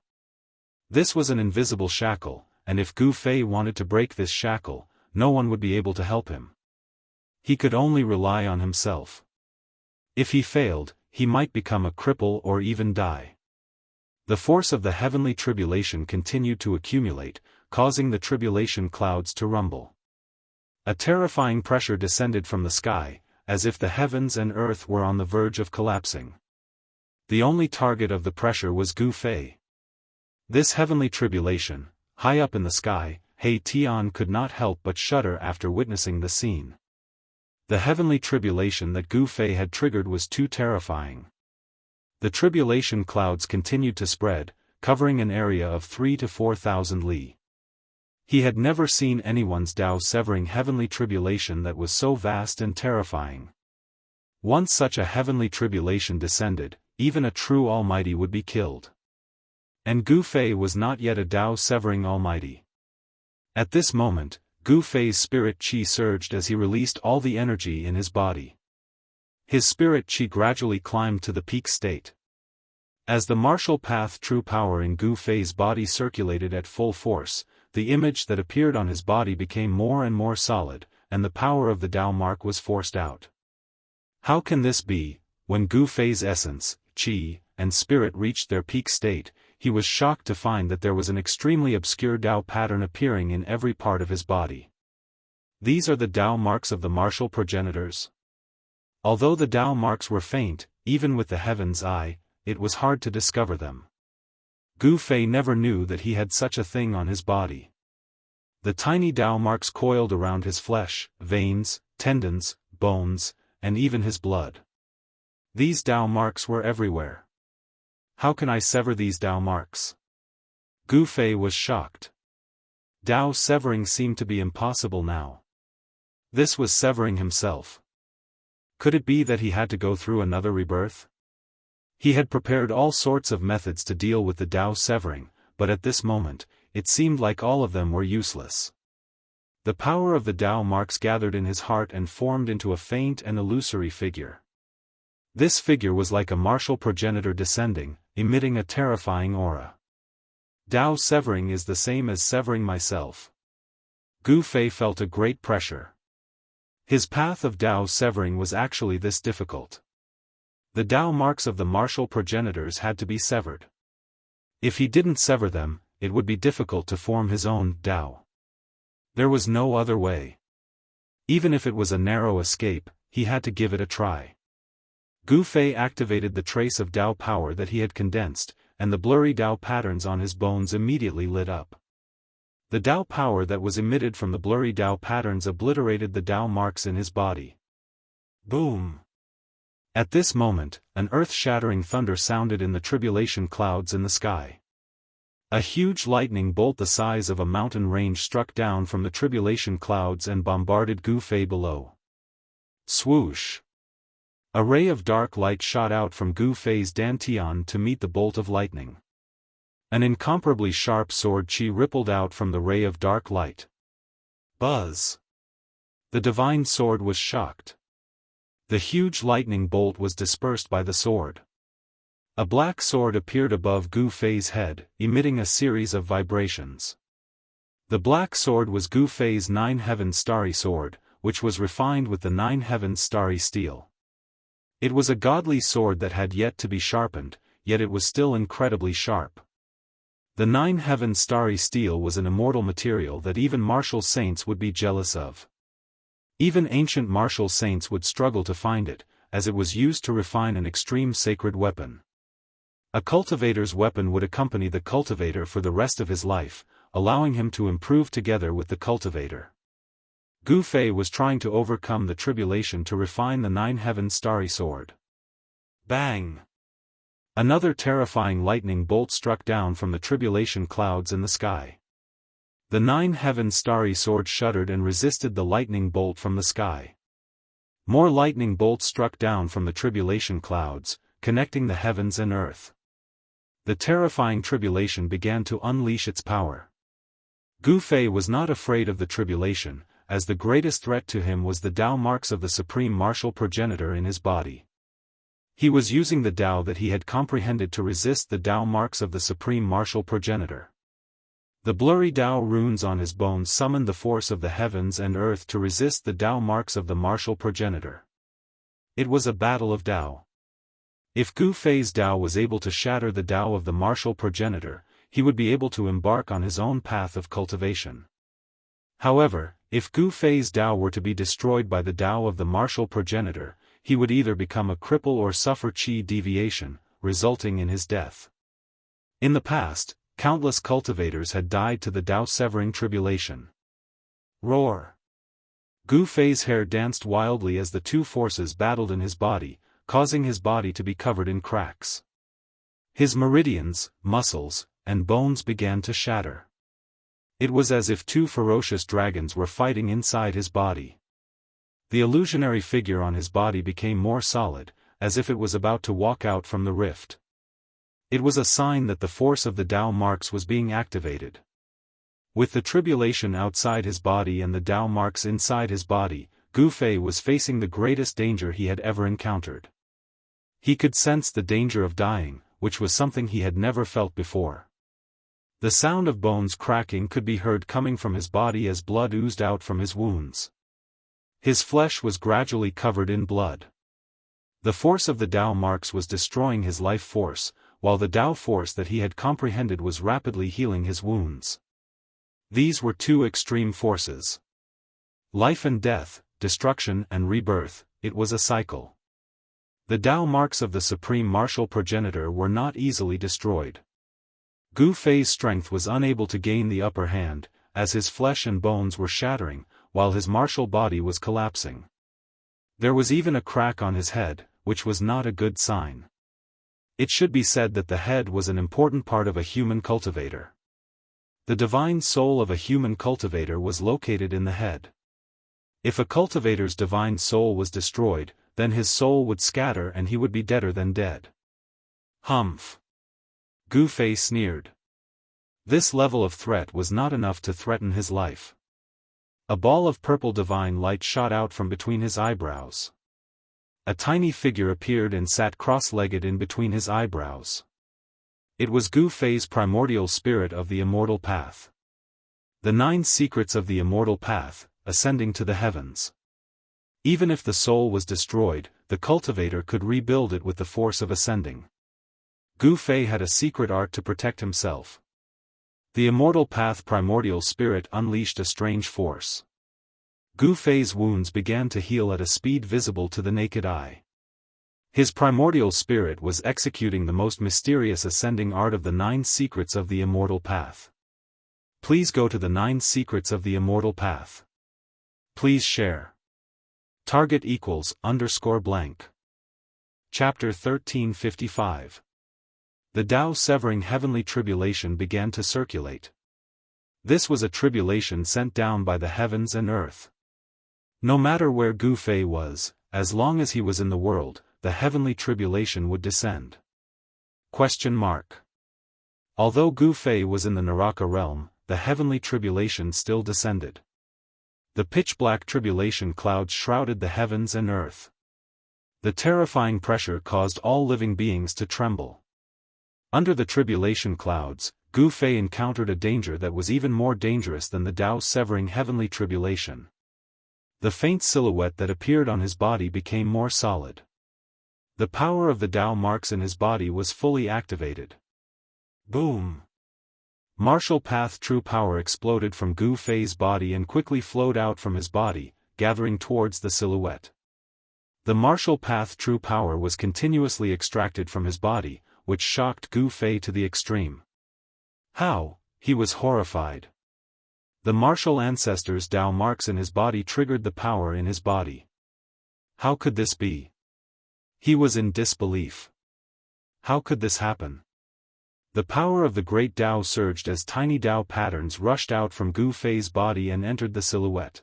This was an invisible shackle, and if Gu Fei wanted to break this shackle, no one would be able to help him. He could only rely on himself. If he failed, he might become a cripple or even die. The force of the heavenly tribulation continued to accumulate, causing the tribulation clouds to rumble. A terrifying pressure descended from the sky, as if the heavens and earth were on the verge of collapsing. The only target of the pressure was Gu Fei. This heavenly tribulation, high up in the sky, He Tian could not help but shudder after witnessing the scene. The heavenly tribulation that Gu Fei had triggered was too terrifying. The tribulation clouds continued to spread, covering an area of 3,000 to 4,000 li. He had never seen anyone's Dao severing heavenly tribulation that was so vast and terrifying. Once such a heavenly tribulation descended, even a true Almighty would be killed. And Gu Fei was not yet a Dao severing Almighty. At this moment, Gu Fei's spirit qi surged as he released all the energy in his body. His spirit qi gradually climbed to the peak state. As the martial path true power in Gu Fei's body circulated at full force, the image that appeared on his body became more and more solid, and the power of the Dao mark was forced out. How can this be? When Gu Fei's essence, qi, and spirit reached their peak state, he was shocked to find that there was an extremely obscure Dao pattern appearing in every part of his body. These are the Dao marks of the martial progenitors. Although the Dao marks were faint, even with the heaven's eye, it was hard to discover them. Gu Fei never knew that he had such a thing on his body. The tiny Dao marks coiled around his flesh, veins, tendons, bones, and even his blood. These Dao marks were everywhere. How can I sever these Dao marks? Gu Fei was shocked. Dao severing seemed to be impossible now. This was severing himself. Could it be that he had to go through another rebirth? He had prepared all sorts of methods to deal with the Dao severing, but at this moment, it seemed like all of them were useless. The power of the Dao marks gathered in his heart and formed into a faint and illusory figure. This figure was like a martial progenitor descending, emitting a terrifying aura. Dao severing is the same as severing myself. Gu Fei felt a great pressure. His path of Dao severing was actually this difficult. The Dao marks of the martial progenitors had to be severed. If he didn't sever them, it would be difficult to form his own Dao. There was no other way. Even if it was a narrow escape, he had to give it a try. Gu Fei activated the trace of Dao power that he had condensed, and the blurry Dao patterns on his bones immediately lit up. The Dao power that was emitted from the blurry Dao patterns obliterated the Dao marks in his body. Boom! At this moment, an earth-shattering thunder sounded in the tribulation clouds in the sky. A huge lightning bolt the size of a mountain range struck down from the tribulation clouds and bombarded Gu Fei below. Swoosh! A ray of dark light shot out from Gu Fei's dantian to meet the bolt of lightning. An incomparably sharp sword qi rippled out from the ray of dark light. Buzz! The divine sword was shocked. The huge lightning bolt was dispersed by the sword. A black sword appeared above Gu Fei's head, emitting a series of vibrations. The black sword was Gu Fei's 9 Heavens starry sword, which was refined with the 9 Heavens starry steel. It was a godly sword that had yet to be sharpened, yet it was still incredibly sharp. The 9 Heavens starry steel was an immortal material that even martial saints would be jealous of. Even ancient martial saints would struggle to find it, as it was used to refine an extreme sacred weapon. A cultivator's weapon would accompany the cultivator for the rest of his life, allowing him to improve together with the cultivator. Gu Fei was trying to overcome the tribulation to refine the 9 Heavens starry sword. Bang! Another terrifying lightning bolt struck down from the tribulation clouds in the sky. The 9 Heavens starry sword shuddered and resisted the lightning bolt from the sky. More lightning bolts struck down from the tribulation clouds, connecting the heavens and earth. The terrifying tribulation began to unleash its power. Gu Fei was not afraid of the tribulation, as the greatest threat to him was the Dao marks of the supreme martial progenitor in his body. He was using the Dao that he had comprehended to resist the Dao marks of the supreme martial progenitor. The blurry Dao runes on his bones summoned the force of the heavens and earth to resist the Dao marks of the martial progenitor. It was a battle of Dao. If Gu Fei's Dao was able to shatter the Dao of the martial progenitor, he would be able to embark on his own path of cultivation. However, if Gu Fei's Dao were to be destroyed by the Dao of the martial progenitor, he would either become a cripple or suffer qi deviation, resulting in his death. In the past, countless cultivators had died to the Dao-severing tribulation. Roar! Gu Fei's hair danced wildly as the two forces battled in his body, causing his body to be covered in cracks. His meridians, muscles, and bones began to shatter. It was as if two ferocious dragons were fighting inside his body. The illusionary figure on his body became more solid, as if it was about to walk out from the rift. It was a sign that the force of the Dao marks was being activated. With the tribulation outside his body and the Dao marks inside his body, Gu Fei was facing the greatest danger he had ever encountered. He could sense the danger of dying, which was something he had never felt before. The sound of bones cracking could be heard coming from his body as blood oozed out from his wounds. His flesh was gradually covered in blood. The force of the Dao marks was destroying his life force, while the Dao force that he had comprehended was rapidly healing his wounds. These were two extreme forces. Life and death, destruction and rebirth, it was a cycle. The Dao marks of the supreme martial progenitor were not easily destroyed. Gu Fei's strength was unable to gain the upper hand, as his flesh and bones were shattering, while his martial body was collapsing. There was even a crack on his head, which was not a good sign. It should be said that the head was an important part of a human cultivator. The divine soul of a human cultivator was located in the head. If a cultivator's divine soul was destroyed, then his soul would scatter and he would be deader than dead. Humph! Gu Fei sneered. This level of threat was not enough to threaten his life. A ball of purple divine light shot out from between his eyebrows. A tiny figure appeared and sat cross-legged in between his eyebrows. It was Gu Fei's primordial spirit of the immortal path. The 9 secrets of the immortal path, ascending to the heavens. Even if the soul was destroyed, the cultivator could rebuild it with the force of ascending. Gu Fei had a secret art to protect himself. The immortal path primordial spirit unleashed a strange force. Gu Fei's wounds began to heal at a speed visible to the naked eye. His primordial spirit was executing the most mysterious ascending art of the 9 secrets of the immortal path. Please go to the 9 secrets of the immortal path. Please share. Target =_. Chapter 1355. The Dao-severing heavenly tribulation began to circulate. This was a tribulation sent down by the heavens and earth. No matter where Gu Fei was, as long as he was in the world, the heavenly tribulation would descend. Although Gu Fei was in the Naraka realm, the heavenly tribulation still descended. The pitch-black tribulation clouds shrouded the heavens and earth. The terrifying pressure caused all living beings to tremble. Under the tribulation clouds, Gu Fei encountered a danger that was even more dangerous than the Dao-severing heavenly tribulation. The faint silhouette that appeared on his body became more solid. The power of the Dao marks in his body was fully activated. Boom! Martial path true power exploded from Gu Fei's body and quickly flowed out from his body, gathering towards the silhouette. The martial path true power was continuously extracted from his body, which shocked Gu Fei to the extreme. How? He was horrified. The martial ancestor's Dao marks in his body triggered the power in his body. How could this be? He was in disbelief. How could this happen? The power of the great Dao surged as tiny Dao patterns rushed out from Gu Fei's body and entered the silhouette.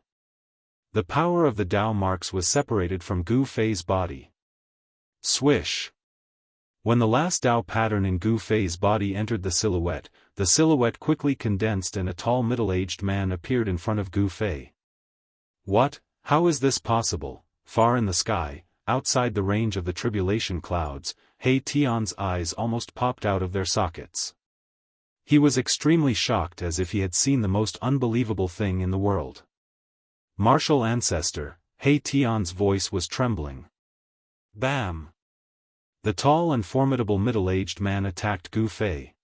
The power of the Dao marks was separated from Gu Fei's body. Swish! When the last Dao pattern in Gu Fei's body entered the silhouette quickly condensed and a tall middle-aged man appeared in front of Gu Fei. What? How is this possible? Far in the sky, outside the range of the tribulation clouds, He Tian's eyes almost popped out of their sockets. He was extremely shocked as if he had seen the most unbelievable thing in the world. Martial ancestor, He Tian's voice was trembling. Bam! The tall and formidable middle-aged man attacked Gu Fei.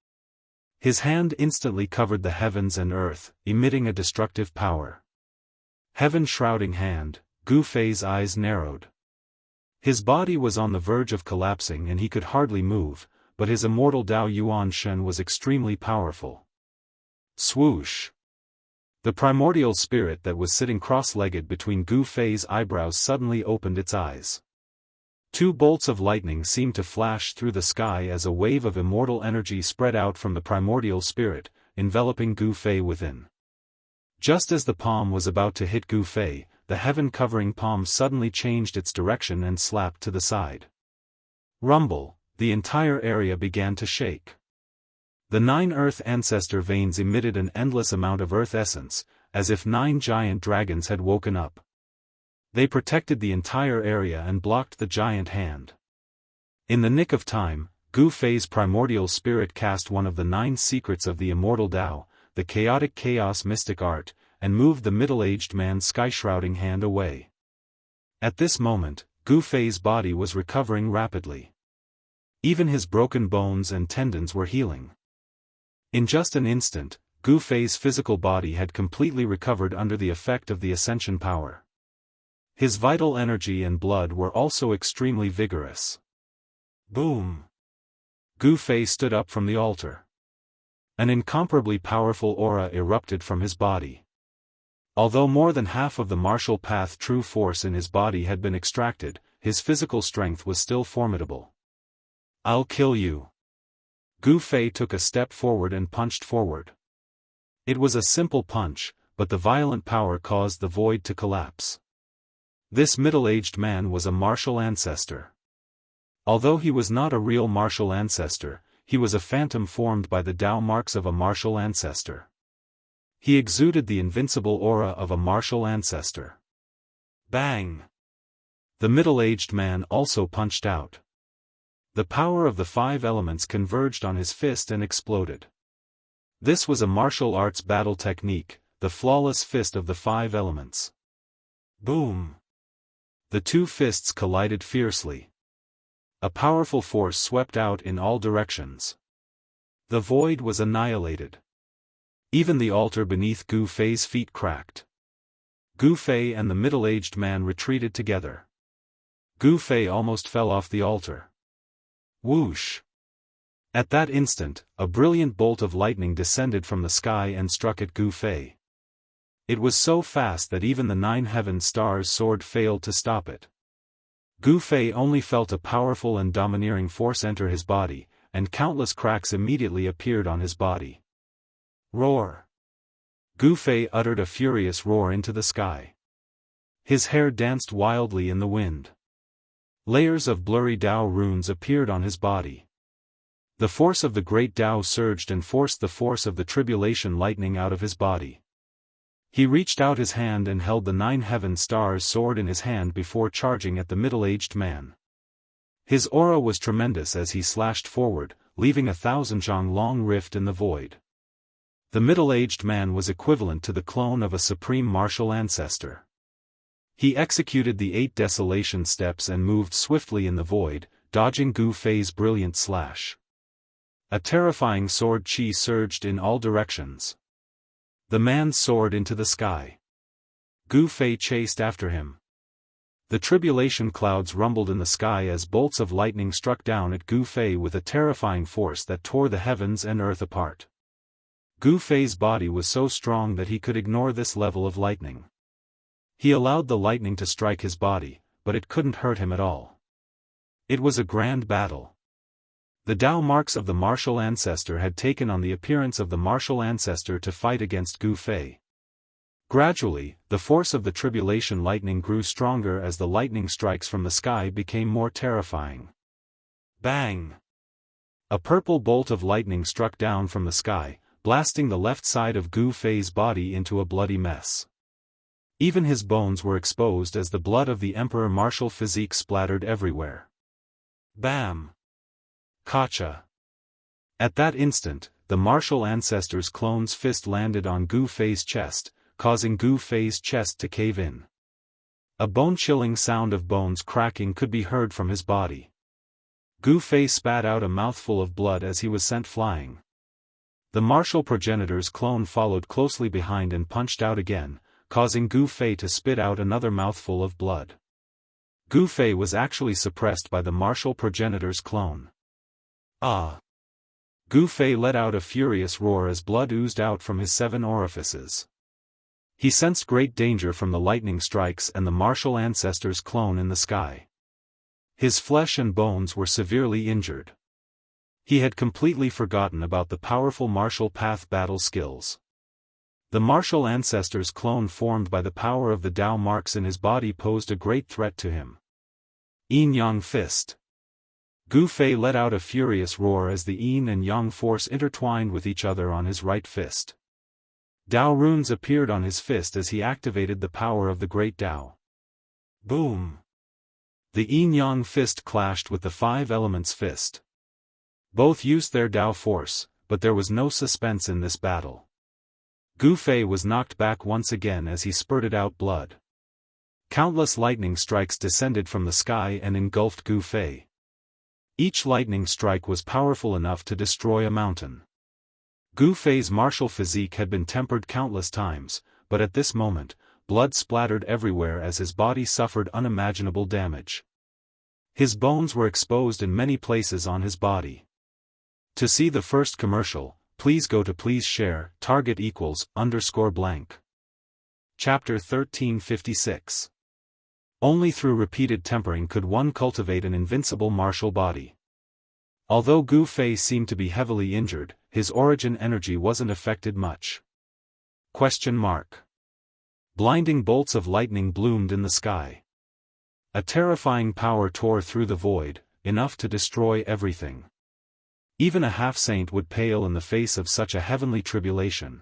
His hand instantly covered the heavens and earth, emitting a destructive power. Heaven-shrouding hand, Gu Fei's eyes narrowed. His body was on the verge of collapsing and he could hardly move, but his immortal Dao Yuan Shen was extremely powerful. Swoosh! The primordial spirit that was sitting cross-legged between Gu Fei's eyebrows suddenly opened its eyes. Two bolts of lightning seemed to flash through the sky as a wave of immortal energy spread out from the primordial spirit, enveloping Gu Fei within. Just as the palm was about to hit Gu Fei, the heaven-covering palm suddenly changed its direction and slapped to the side. Rumble, the entire area began to shake. The 9 earth ancestor veins emitted an endless amount of earth essence, as if 9 giant dragons had woken up. They protected the entire area and blocked the giant hand. In the nick of time, Gu Fei's primordial spirit cast one of the 9 secrets of the immortal Dao, the chaotic chaos mystic art, and moved the middle-aged man's sky-shrouding hand away. At this moment, Gu Fei's body was recovering rapidly. Even his broken bones and tendons were healing. In just an instant, Gu Fei's physical body had completely recovered under the effect of the ascension power. His vital energy and blood were also extremely vigorous. Boom! Gu Fei stood up from the altar. An incomparably powerful aura erupted from his body. Although more than half of the martial path true force in his body had been extracted, his physical strength was still formidable. I'll kill you. Gu Fei took a step forward and punched forward. It was a simple punch, but the violent power caused the void to collapse. This middle-aged man was a martial ancestor. Although he was not a real martial ancestor, he was a phantom formed by the Dao marks of a martial ancestor. He exuded the invincible aura of a martial ancestor. Bang! The middle-aged man also punched out. The power of the 5 elements converged on his fist and exploded. This was a martial arts battle technique, the flawless fist of the 5 elements. Boom! The 2 fists collided fiercely. A powerful force swept out in all directions. The void was annihilated. Even the altar beneath Gu Fei's feet cracked. Gu Fei and the middle-aged man retreated together. Gu Fei almost fell off the altar. Whoosh! At that instant, a brilliant bolt of lightning descended from the sky and struck at Gu Fei. It was so fast that even the 9 heaven stars' sword failed to stop it. Gu Fei only felt a powerful and domineering force enter his body, and countless cracks immediately appeared on his body. Roar! Gu Fei uttered a furious roar into the sky. His hair danced wildly in the wind. Layers of blurry Dao runes appeared on his body. The force of the great Dao surged and forced the force of the tribulation lightning out of his body. He reached out his hand and held the 9 heaven stars' sword in his hand before charging at the middle-aged man. His aura was tremendous as he slashed forward, leaving 1,000 zhang long rift in the void. The middle-aged man was equivalent to the clone of a supreme martial ancestor. He executed the 8 desolation steps and moved swiftly in the void, dodging Gu Fei's brilliant slash. A terrifying sword chi surged in all directions. The man soared into the sky. Gu Fei chased after him. The tribulation clouds rumbled in the sky as bolts of lightning struck down at Gu Fei with a terrifying force that tore the heavens and earth apart. Gu Fei's body was so strong that he could ignore this level of lightning. He allowed the lightning to strike his body, but it couldn't hurt him at all. It was a grand battle. The Dao marks of the martial ancestor had taken on the appearance of the martial ancestor to fight against Gu Fei. Gradually, the force of the tribulation lightning grew stronger as the lightning strikes from the sky became more terrifying. Bang! A purple bolt of lightning struck down from the sky, blasting the left side of Gu Fei's body into a bloody mess. Even his bones were exposed as the blood of the emperor martial physique splattered everywhere. Bam! Kacha! At that instant, the martial ancestor's clone's fist landed on Gu Fei's chest, causing Gu Fei's chest to cave in. A bone-chilling sound of bones cracking could be heard from his body. Gu Fei spat out a mouthful of blood as he was sent flying. The martial progenitor's clone followed closely behind and punched out again, causing Gu Fei to spit out another mouthful of blood. Gu Fei was actually suppressed by the martial progenitor's clone. Ah! Gu Fei let out a furious roar as blood oozed out from his 7 orifices. He sensed great danger from the lightning strikes and the martial ancestor's clone in the sky. His flesh and bones were severely injured. He had completely forgotten about the powerful martial path battle skills. The martial ancestor's clone formed by the power of the Dao marks in his body posed a great threat to him. Yin Yang Fist. Gu Fei let out a furious roar as the Yin and Yang force intertwined with each other on his right fist. Dao runes appeared on his fist as he activated the power of the great Dao. Boom! The Yin-Yang fist clashed with the 5 elements fist. Both used their Dao force, but there was no suspense in this battle. Gu Fei was knocked back once again as he spurted out blood. Countless lightning strikes descended from the sky and engulfed Gu Fei. Each lightning strike was powerful enough to destroy a mountain. Gu Fei's martial physique had been tempered countless times, but at this moment, blood splattered everywhere as his body suffered unimaginable damage. His bones were exposed in many places on his body. To see the first commercial, please go to please share, target =_blank. Chapter 1356. Only through repeated tempering could one cultivate an invincible martial body. Although Gu Fei seemed to be heavily injured, his origin energy wasn't affected much. Blinding bolts of lightning bloomed in the sky. A terrifying power tore through the void, enough to destroy everything. Even a half-saint would pale in the face of such a heavenly tribulation.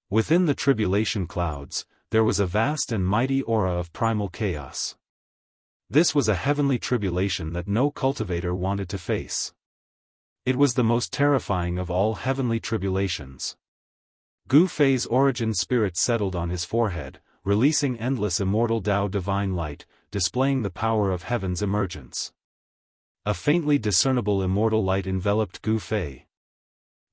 Within the tribulation clouds, there was a vast and mighty aura of primal chaos. This was a heavenly tribulation that no cultivator wanted to face. It was the most terrifying of all heavenly tribulations. Gu Fei's origin spirit settled on his forehead, releasing endless immortal Dao divine light, displaying the power of heaven's emergence. A faintly discernible immortal light enveloped Gu Fei.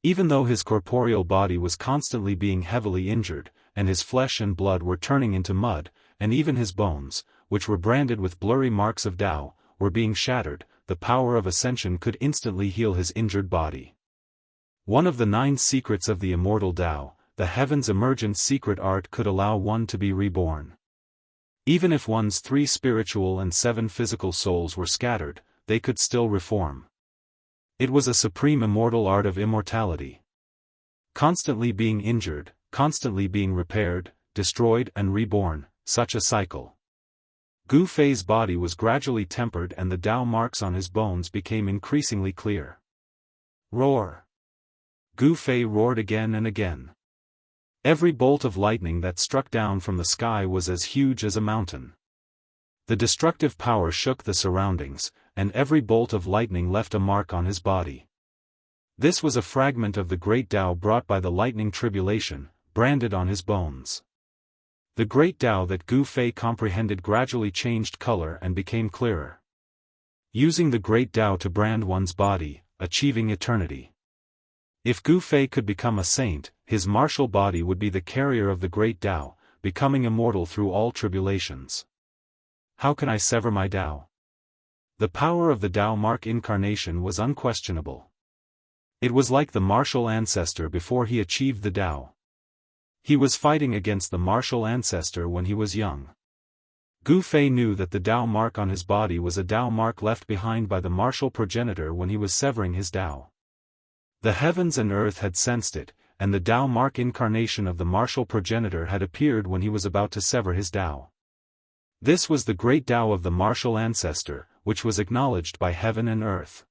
Even though his corporeal body was constantly being heavily injured, and his flesh and blood were turning into mud, and even his bones, which were branded with blurry marks of Dao, were being shattered, the power of ascension could instantly heal his injured body. One of the 9 secrets of the immortal Dao, the heaven's emergent secret art, could allow one to be reborn. Even if one's 3 spiritual and 7 physical souls were scattered, they could still reform. It was a supreme immortal art of immortality. Constantly being injured, constantly being repaired, destroyed and reborn, such a cycle. Gu Fei's body was gradually tempered and the Dao marks on his bones became increasingly clear. Roar! Gu Fei roared again and again. Every bolt of lightning that struck down from the sky was as huge as a mountain. The destructive power shook the surroundings, and every bolt of lightning left a mark on his body. This was a fragment of the great Dao brought by the lightning tribulation, branded on his bones. The great Dao that Gu Fei comprehended gradually changed color and became clearer. Using the great Dao to brand one's body, achieving eternity. If Gu Fei could become a saint, his martial body would be the carrier of the great Dao, becoming immortal through all tribulations. How can I sever my Dao? The power of the Dao mark incarnation was unquestionable. It was like the martial ancestor before he achieved the Dao. He was fighting against the martial ancestor when he was young. Gu Fei knew that the Dao mark on his body was a Dao mark left behind by the martial progenitor when he was severing his Dao. The heavens and earth had sensed it, and the Dao mark incarnation of the martial progenitor had appeared when he was about to sever his Dao. This was the great Dao of the martial ancestor, which was acknowledged by heaven and earth.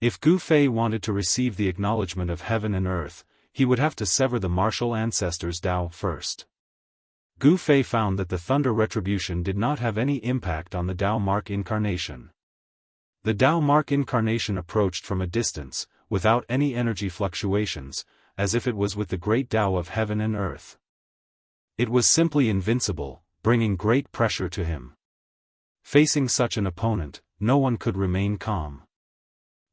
If Gu Fei wanted to receive the acknowledgement of heaven and earth, he would have to sever the martial ancestor's Dao first. Gu Fei found that the thunder retribution did not have any impact on the Dao mark incarnation. The Dao mark incarnation approached from a distance, without any energy fluctuations, as if it was with the great Dao of heaven and earth. It was simply invincible, bringing great pressure to him. Facing such an opponent, no one could remain calm.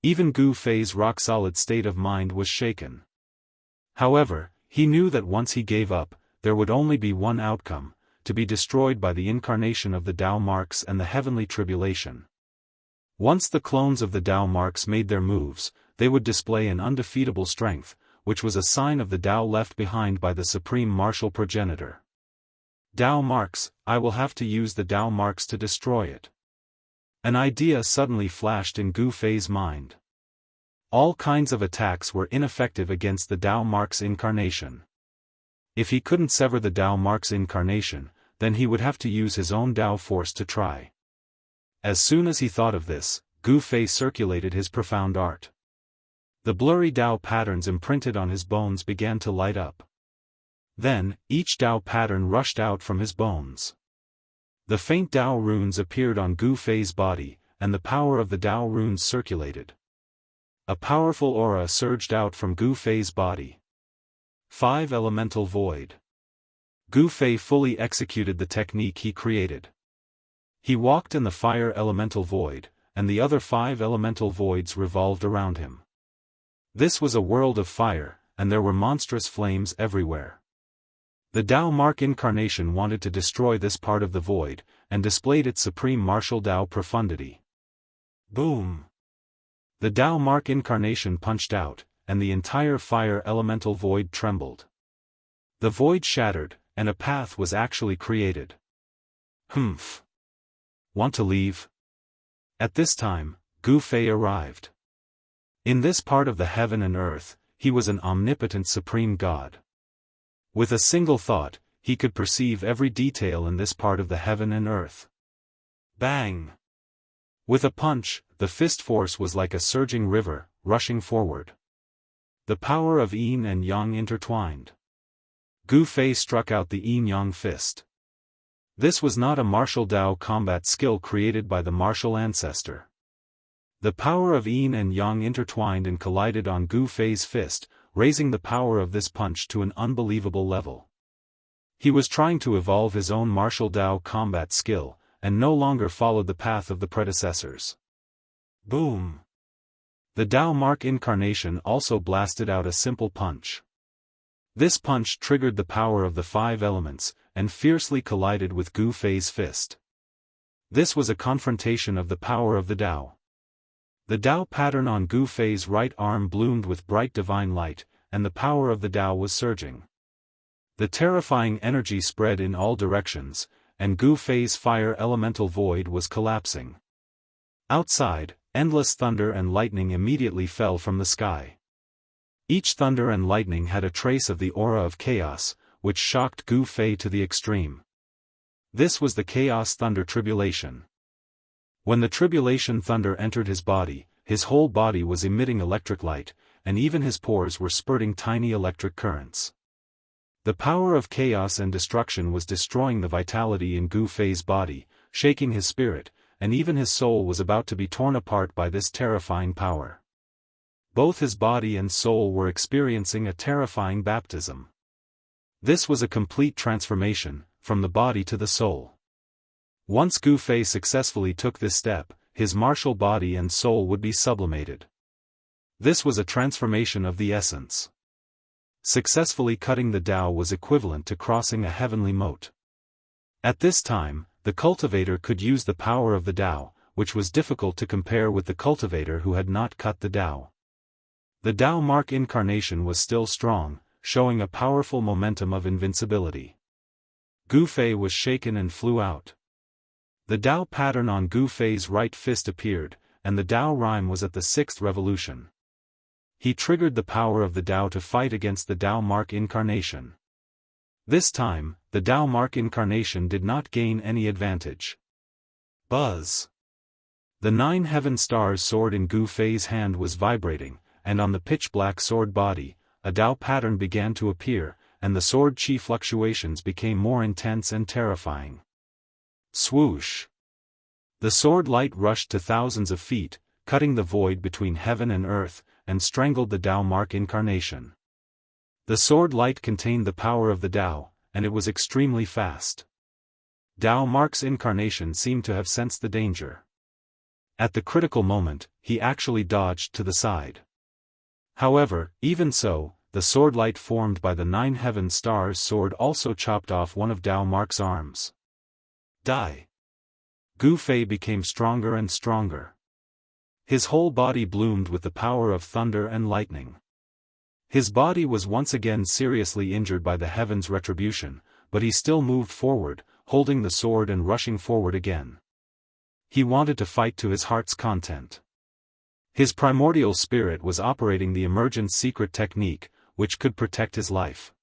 Even Gu Fei's rock-solid state of mind was shaken. However, he knew that once he gave up, there would only be one outcome, to be destroyed by the incarnation of the Dao marks and the heavenly tribulation. Once the clones of the Dao marks made their moves, they would display an undefeatable strength, which was a sign of the Dao left behind by the supreme martial progenitor. Dao marks, I will have to use the Dao marks to destroy it. An idea suddenly flashed in Gu Fei's mind. All kinds of attacks were ineffective against the Dao mark's incarnation. If he couldn't sever the Dao mark's incarnation, then he would have to use his own Dao force to try. As soon as he thought of this, Gu Fei circulated his profound art. The blurry Dao patterns imprinted on his bones began to light up. Then, each Dao pattern rushed out from his bones. The faint Dao runes appeared on Gu Fei's body, and the power of the Dao runes circulated. A powerful aura surged out from Gu Fei's body. 5 Elemental Void. Gu Fei fully executed the technique he created. He walked in the fire elemental void, and the other 5 elemental voids revolved around him. This was a world of fire, and there were monstrous flames everywhere. The Dao Mark incarnation wanted to destroy this part of the void, and displayed its supreme martial Dao profundity. Boom! The Dao Mark incarnation punched out, and the entire fire elemental void trembled. The void shattered, and a path was actually created. Humph! Want to leave? At this time, Gu Fei arrived. In this part of the heaven and earth, he was an omnipotent supreme god. With a single thought, he could perceive every detail in this part of the heaven and earth. Bang! With a punch, the fist force was like a surging river, rushing forward. The power of yin and yang intertwined. Gu Fei struck out the yin-yang fist. This was not a martial Dao combat skill created by the martial ancestor. The power of yin and yang intertwined and collided on Gu Fei's fist, raising the power of this punch to an unbelievable level. He was trying to evolve his own martial Dao combat skill, and no longer followed the path of the predecessors. Boom! The Dao Mark incarnation also blasted out a simple punch. This punch triggered the power of the 5 elements, and fiercely collided with Gu Fei's fist. This was a confrontation of the power of the Dao. The Dao pattern on Gu Fei's right arm bloomed with bright divine light, and the power of the Dao was surging. The terrifying energy spread in all directions, and Gu Fei's fire elemental void was collapsing. Outside, endless thunder and lightning immediately fell from the sky. Each thunder and lightning had a trace of the aura of chaos, which shocked Gu Fei to the extreme. This was the chaos thunder tribulation. When the tribulation thunder entered his whole body was emitting electric light, and even his pores were spurting tiny electric currents. The power of chaos and destruction was destroying the vitality in Gu Fei's body, shaking his spirit, and even his soul was about to be torn apart by this terrifying power. Both his body and soul were experiencing a terrifying baptism. This was a complete transformation, from the body to the soul. Once Gu Fei successfully took this step, his martial body and soul would be sublimated. This was a transformation of the essence. Successfully cutting the Dao was equivalent to crossing a heavenly moat. At this time, the cultivator could use the power of the Dao, which was difficult to compare with the cultivator who had not cut the Dao. The Dao Mark incarnation was still strong, showing a powerful momentum of invincibility. Gu Fei was shaken and flew out. The Dao pattern on Gu Fei's right fist appeared, and the Dao rhyme was at the 6th revolution. He triggered the power of the Dao to fight against the Dao Mark incarnation. This time, the Dao Mark incarnation did not gain any advantage. Buzz! The 9 heaven stars sword in Gu Fei's hand was vibrating, and on the pitch-black sword body, a Dao pattern began to appear, and the sword chi fluctuations became more intense and terrifying. Swoosh! The sword light rushed to thousands of feet, cutting the void between heaven and earth, and strangled the Dao Mark incarnation. The sword light contained the power of the Dao, and it was extremely fast. Dao Mark's incarnation seemed to have sensed the danger. At the critical moment, he actually dodged to the side. However, even so, the sword light formed by the 9 heaven stars sword also chopped off one of Dao Mark's arms. Die! Gu Fei became stronger and stronger. His whole body bloomed with the power of thunder and lightning. His body was once again seriously injured by the heaven's retribution, but he still moved forward, holding the sword and rushing forward again. He wanted to fight to his heart's content. His primordial spirit was operating the emergent secret technique, which could protect his life.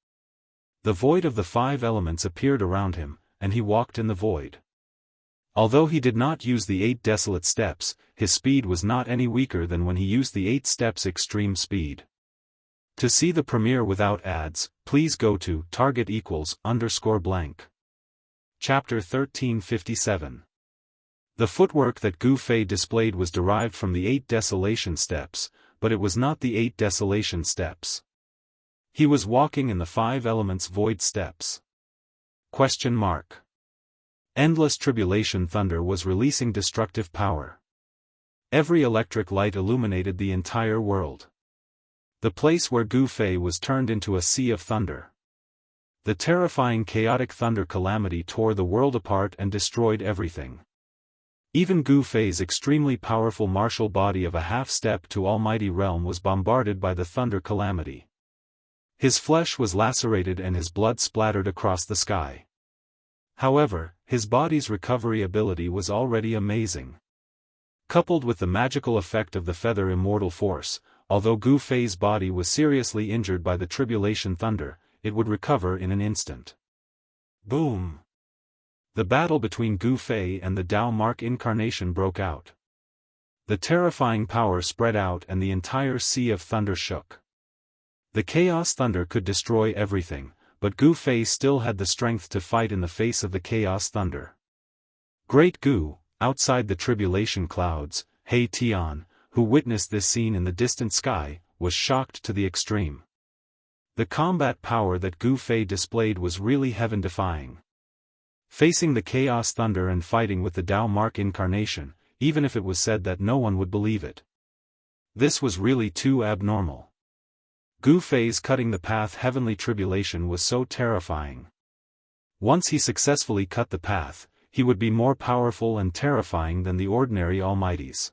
The void of the 5 elements appeared around him, and he walked in the void. Although he did not use the 8 desolate steps, his speed was not any weaker than when he used the 8 steps extreme speed. To see the premiere without ads, please go to target=_blank. Chapter 1357. The footwork that Gu Fei displayed was derived from the 8 desolation steps, but it was not the 8 desolation steps. He was walking in the 5 elements void steps. Question mark. Endless tribulation thunder was releasing destructive power. Every electric light illuminated the entire world. The place where Gu Fei was turned into a sea of thunder. The terrifying chaotic thunder calamity tore the world apart and destroyed everything. Even Gu Fei's extremely powerful martial body of a half-step to almighty realm was bombarded by the thunder calamity. His flesh was lacerated and his blood splattered across the sky. However, his body's recovery ability was already amazing. Coupled with the magical effect of the feather immortal force, although Gu Fei's body was seriously injured by the tribulation thunder, it would recover in an instant. Boom! The battle between Gu Fei and the Dao Mark incarnation broke out. The terrifying power spread out and the entire sea of thunder shook. The chaos thunder could destroy everything, but Gu Fei still had the strength to fight in the face of the chaos thunder. Great Gu, outside the tribulation clouds, He Tian, who witnessed this scene in the distant sky, was shocked to the extreme. The combat power that Gu Fei displayed was really heaven-defying. Facing the chaos thunder and fighting with the Dao Mark incarnation, even if it was said that no one would believe it. This was really too abnormal. Gu Fei's cutting the path heavenly tribulation was so terrifying. Once he successfully cut the path, he would be more powerful and terrifying than the ordinary almighties.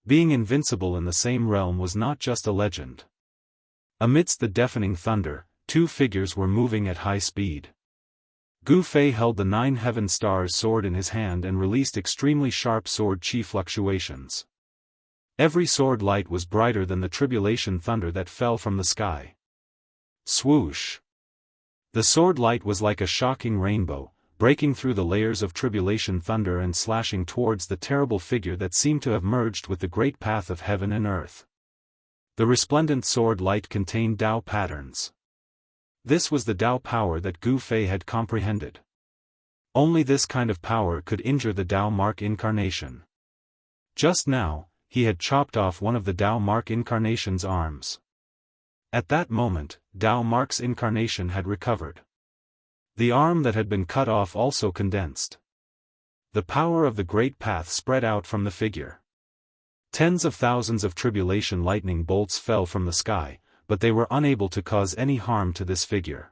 Being invincible in the same realm was not just a legend. Amidst the deafening thunder, 2 figures were moving at high speed. Gu Fei held the 9 heaven stars sword in his hand and released extremely sharp sword chi fluctuations. Every sword light was brighter than the tribulation thunder that fell from the sky. Swoosh! The sword light was like a shocking rainbow, breaking through the layers of tribulation thunder and slashing towards the terrible figure that seemed to have merged with the great path of heaven and earth. The resplendent sword light contained Dao patterns. This was the Dao power that Gu Fei had comprehended. Only this kind of power could injure the Dao Mark incarnation. Just now, he had chopped off one of the Dao Mark incarnation's arms. At that moment, Dao Mark's incarnation had recovered. The arm that had been cut off also condensed. The power of the great path spread out from the figure. Tens of thousands of tribulation lightning bolts fell from the sky, but they were unable to cause any harm to this figure.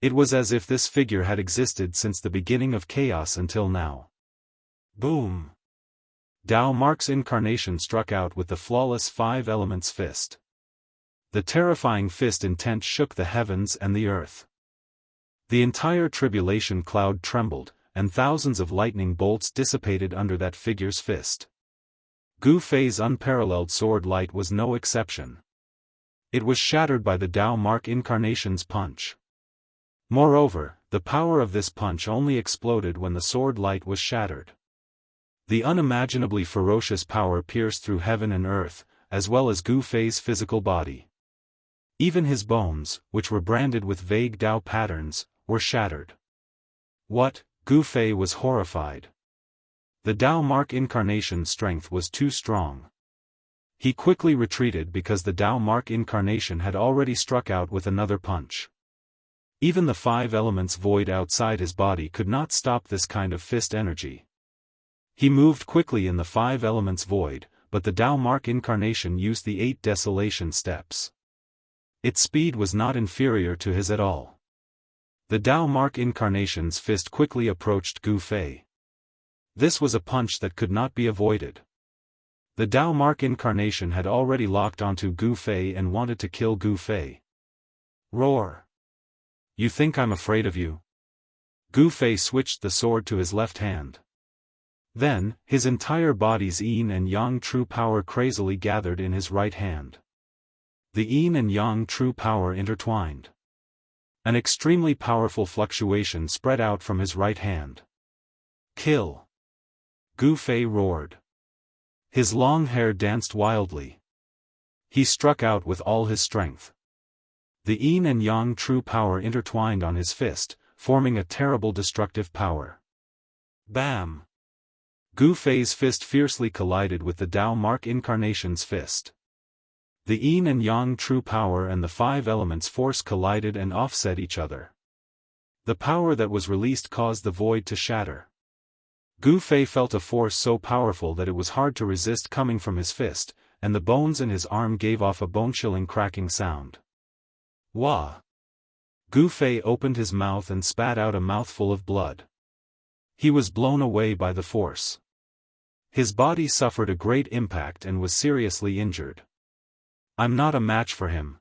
It was as if this figure had existed since the beginning of chaos until now. Boom! Dao Mark's incarnation struck out with the flawless 5 elements fist. The terrifying fist intent shook the heavens and the earth. The entire tribulation cloud trembled, and thousands of lightning bolts dissipated under that figure's fist. Gu Fei's unparalleled sword light was no exception. It was shattered by the Dao Mark incarnation's punch. Moreover, the power of this punch only exploded when the sword light was shattered. The unimaginably ferocious power pierced through heaven and earth, as well as Gu Fei's physical body. Even his bones, which were branded with vague Dao patterns, were shattered. What? Gu Fei was horrified. The Dao Mark incarnation's strength was too strong. He quickly retreated because the Dao Mark incarnation had already struck out with another punch. Even the 5 elements void outside his body could not stop this kind of fist energy. He moved quickly in the 5 elements void, but the Dao Mark incarnation used the 8 desolation steps. Its speed was not inferior to his at all. The Dao Mark incarnation's fist quickly approached Gu Fei. This was a punch that could not be avoided. The Dao Mark incarnation had already locked onto Gu Fei and wanted to kill Gu Fei. Roar! You think I'm afraid of you? Gu Fei switched the sword to his left hand. Then, his entire body's yin and yang true power crazily gathered in his right hand. The yin and yang true power intertwined. An extremely powerful fluctuation spread out from his right hand. Kill! Gu Fei roared. His long hair danced wildly. He struck out with all his strength. The yin and yang true power intertwined on his fist, forming a terrible destructive power. Bam! Gu Fei's fist fiercely collided with the Dao Mark incarnation's fist. The yin and yang true power and the five elements force collided and offset each other. The power that was released caused the void to shatter. Gu Fei felt a force so powerful that it was hard to resist coming from his fist, and the bones in his arm gave off a bone-chilling cracking sound. Wah! Gu Fei opened his mouth and spat out a mouthful of blood. He was blown away by the force. His body suffered a great impact and was seriously injured. I'm not a match for him.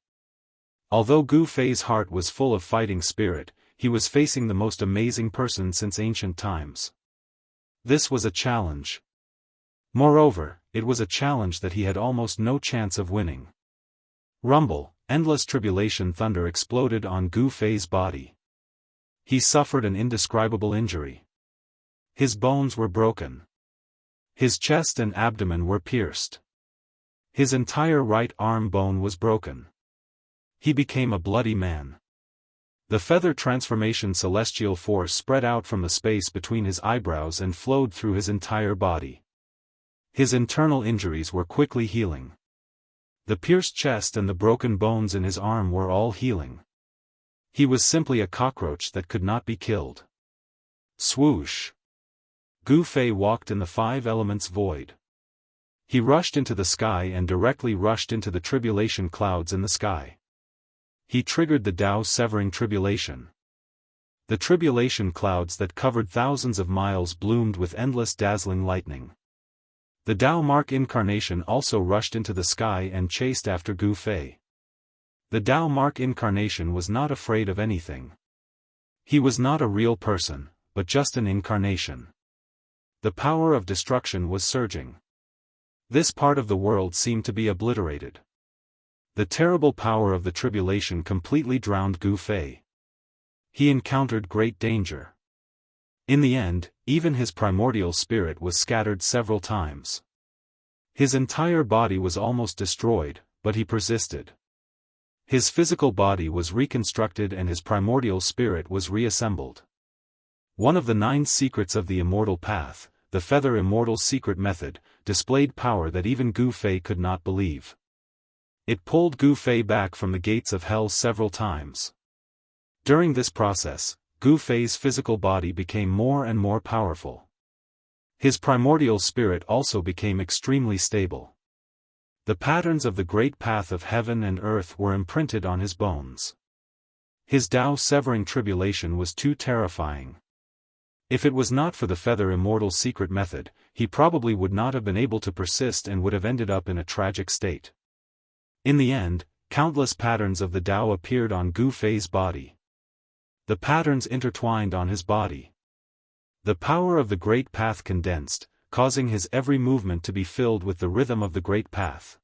Although Gu Fei's heart was full of fighting spirit, he was facing the most amazing person since ancient times. This was a challenge. Moreover, it was a challenge that he had almost no chance of winning. Rumble, endless tribulation thunder exploded on Gu Fei's body. He suffered an indescribable injury. His bones were broken. His chest and abdomen were pierced. His entire right arm bone was broken. He became a bloody man. The feather transformation celestial force spread out from the space between his eyebrows and flowed through his entire body. His internal injuries were quickly healing. The pierced chest and the broken bones in his arm were all healing. He was simply a cockroach that could not be killed. Swoosh! Gu Fei walked in the five elements void. He rushed into the sky and directly rushed into the tribulation clouds in the sky. He triggered the Dao severing tribulation. The tribulation clouds that covered thousands of miles bloomed with endless dazzling lightning. The Dao Mark incarnation also rushed into the sky and chased after Gu Fei. The Dao Mark incarnation was not afraid of anything. He was not a real person, but just an incarnation. The power of destruction was surging. This part of the world seemed to be obliterated. The terrible power of the tribulation completely drowned Gu Fei. He encountered great danger. In the end, even his primordial spirit was scattered several times. His entire body was almost destroyed, but he persisted. His physical body was reconstructed and his primordial spirit was reassembled. One of the 9 secrets of the immortal path, the Feather Immortal secret method, displayed power that even Gu Fei could not believe. It pulled Gu Fei back from the gates of hell several times. During this process, Gu Fei's physical body became more and more powerful. His primordial spirit also became extremely stable. The patterns of the great path of heaven and earth were imprinted on his bones. His Dao severing tribulation was too terrifying. If it was not for the Feather Immortal secret method, he probably would not have been able to persist and would have ended up in a tragic state. In the end, countless patterns of the Dao appeared on Gu Fei's body. The patterns intertwined on his body. The power of the Great Path condensed, causing his every movement to be filled with the rhythm of the Great Path.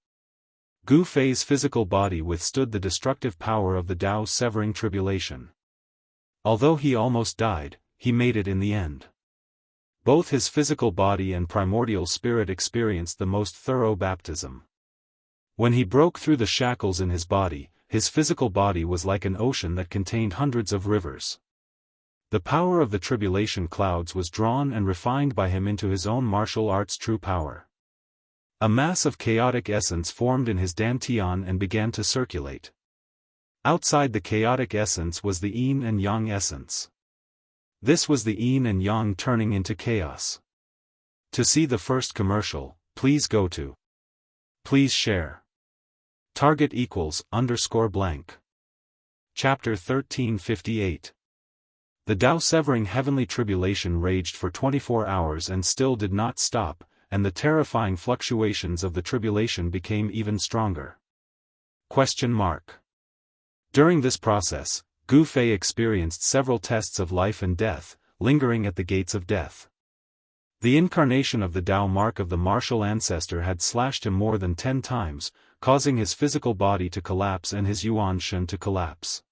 Gu Fei's physical body withstood the destructive power of the Dao severing tribulation. Although he almost died, he made it in the end. Both his physical body and primordial spirit experienced the most thorough baptism. When he broke through the shackles in his body, his physical body was like an ocean that contained hundreds of rivers. The power of the tribulation clouds was drawn and refined by him into his own martial arts true power. A mass of chaotic essence formed in his dantian and began to circulate. Outside the chaotic essence was the yin and yang essence. This was the yin and yang turning into chaos. To see the first commercial, please go to. Please share. Target =_blank. Chapter 1358. The Dao severing heavenly tribulation raged for 24 hours and still did not stop, and the terrifying fluctuations of the tribulation became even stronger. During this process, Gu Fei experienced several tests of life and death, lingering at the gates of death. The incarnation of the Dao mark of the martial ancestor had slashed him more than 10 times, causing his physical body to collapse and his Yuan Shen to collapse.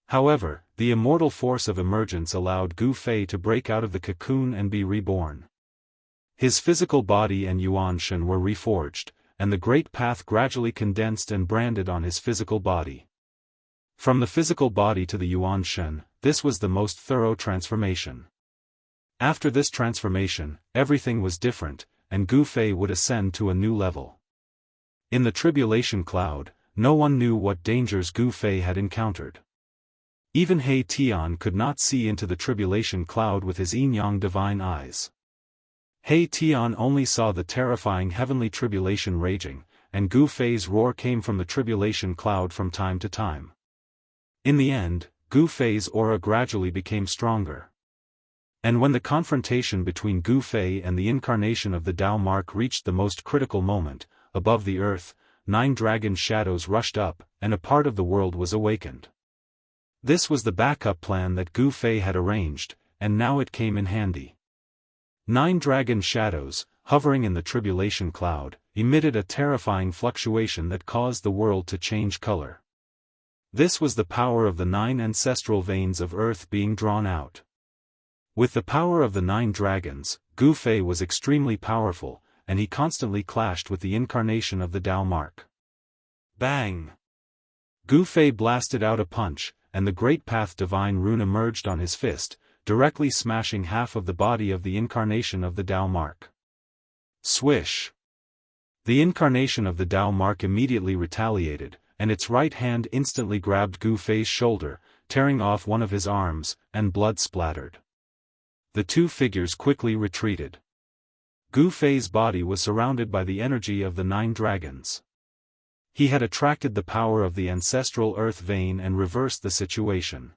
However, the immortal force of emergence allowed Gu Fei to break out of the cocoon and be reborn. His physical body and Yuan Shen were reforged, and the great path gradually condensed and branded on his physical body. From the physical body to the Yuan Shen, this was the most thorough transformation. After this transformation, everything was different, and Gu Fei would ascend to a new level. In the tribulation cloud, no one knew what dangers Gu Fei had encountered. Even He Tian could not see into the tribulation cloud with his yin-yang divine eyes. He Tian only saw the terrifying heavenly tribulation raging, and Gu Fei's roar came from the tribulation cloud from time to time. In the end, Gu Fei's aura gradually became stronger. And when the confrontation between Gu Fei and the incarnation of the Dao mark reached the most critical moment, above the earth, 9 dragon shadows rushed up, and a part of the world was awakened. This was the backup plan that Gu Fei had arranged, and now it came in handy. 9 dragon shadows, hovering in the tribulation cloud, emitted a terrifying fluctuation that caused the world to change color. This was the power of the 9 ancestral veins of earth being drawn out. With the power of the 9 dragons, Gu Fei was extremely powerful, and he constantly clashed with the incarnation of the Dao mark. Bang! Gu Fei blasted out a punch, and the Great Path Divine Rune emerged on his fist, directly smashing half of the body of the incarnation of the Dao mark. Swish! The incarnation of the Dao mark immediately retaliated, and its right hand instantly grabbed Gu Fei's shoulder, tearing off one of his arms, and blood splattered. The two figures quickly retreated. Gu Fei's body was surrounded by the energy of the 9 dragons. He had attracted the power of the ancestral earth vein and reversed the situation.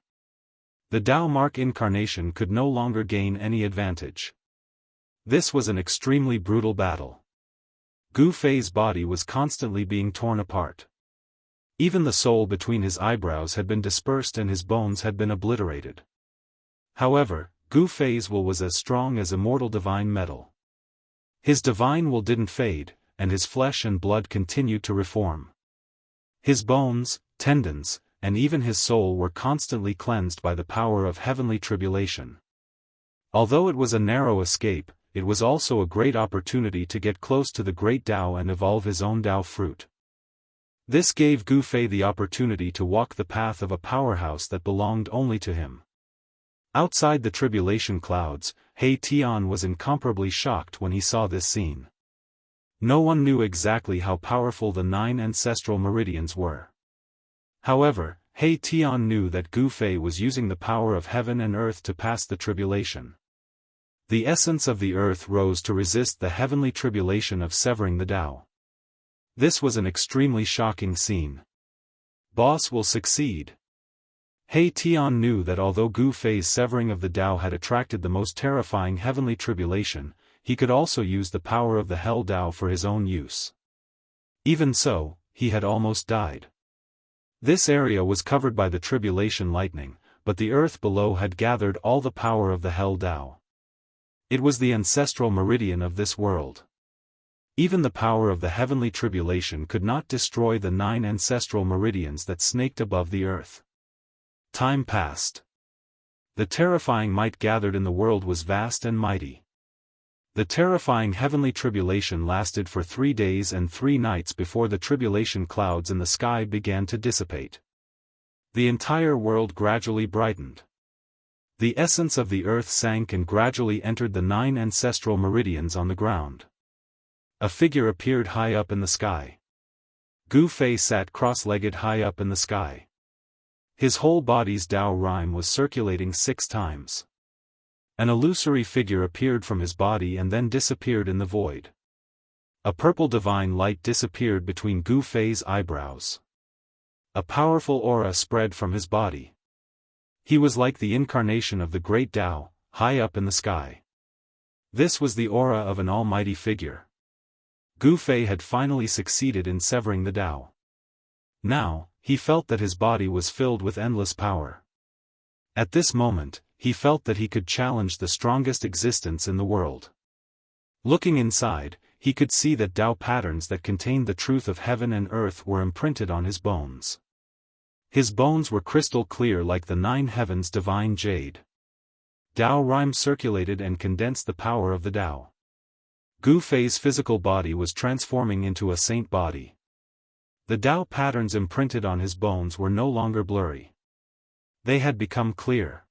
The Dao mark incarnation could no longer gain any advantage. This was an extremely brutal battle. Gu Fei's body was constantly being torn apart. Even the soul between his eyebrows had been dispersed and his bones had been obliterated. However, Gu Fei's will was as strong as immortal divine metal. His divine will didn't fade, and his flesh and blood continued to reform. His bones, tendons, and even his soul were constantly cleansed by the power of heavenly tribulation. Although it was a narrow escape, it was also a great opportunity to get close to the great Dao and evolve his own Dao fruit. This gave Gu Fei the opportunity to walk the path of a powerhouse that belonged only to him. Outside the tribulation clouds, He Tian was incomparably shocked when he saw this scene. No one knew exactly how powerful the 9 ancestral meridians were. However, He Tian knew that Gu Fei was using the power of heaven and earth to pass the tribulation. The essence of the earth rose to resist the heavenly tribulation of severing the Dao. This was an extremely shocking scene. Boss will succeed. He Tian knew that although Gu Fei's severing of the Dao had attracted the most terrifying heavenly tribulation, he could also use the power of the Hell Dao for his own use. Even so, he had almost died. This area was covered by the tribulation lightning, but the earth below had gathered all the power of the Hell Dao. It was the ancestral meridian of this world. Even the power of the heavenly tribulation could not destroy the 9 ancestral meridians that snaked above the earth. Time passed. The terrifying might gathered in the world was vast and mighty. The terrifying heavenly tribulation lasted for 3 days and 3 nights before the tribulation clouds in the sky began to dissipate. The entire world gradually brightened. The essence of the earth sank and gradually entered the 9 ancestral meridians on the ground. A figure appeared high up in the sky. Gu Fei sat cross-legged high up in the sky. His whole body's Dao rhyme was circulating 6 times. An illusory figure appeared from his body and then disappeared in the void. A purple divine light disappeared between Gu Fei's eyebrows. A powerful aura spread from his body. He was like the incarnation of the great Dao, high up in the sky. This was the aura of an almighty figure. Gu Fei had finally succeeded in severing the Tao. Now, he felt that his body was filled with endless power. At this moment, he felt that he could challenge the strongest existence in the world. Looking inside, he could see that Tao patterns that contained the truth of heaven and earth were imprinted on his bones. His bones were crystal clear like the 9 heavens' divine jade. Tao rhyme circulated and condensed the power of the Tao. Gu Fei's physical body was transforming into a saint body. The Tao patterns imprinted on his bones were no longer blurry. They had become clear.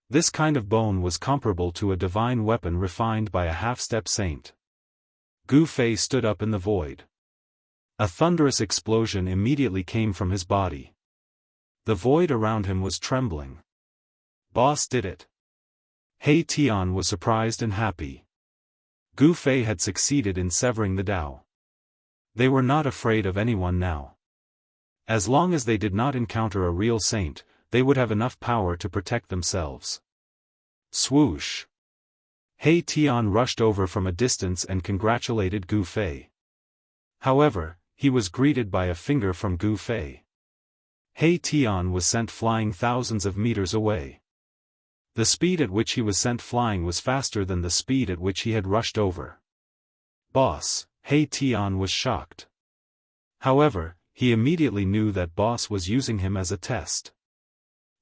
This kind of bone was comparable to a divine weapon refined by a half-step saint. Gu Fei stood up in the void. A thunderous explosion immediately came from his body. The void around him was trembling. Boss did it. He Tian was surprised and happy. Gu Fei had succeeded in severing the Tao. They were not afraid of anyone now. As long as they did not encounter a real saint, they would have enough power to protect themselves. Swoosh! He Tian rushed over from a distance and congratulated Gu Fei. However, he was greeted by a finger from Gu Fei. He Tian was sent flying thousands of meters away. The speed at which he was sent flying was faster than the speed at which he had rushed over. Boss, He Tian was shocked. However, he immediately knew that Boss was using him as a test.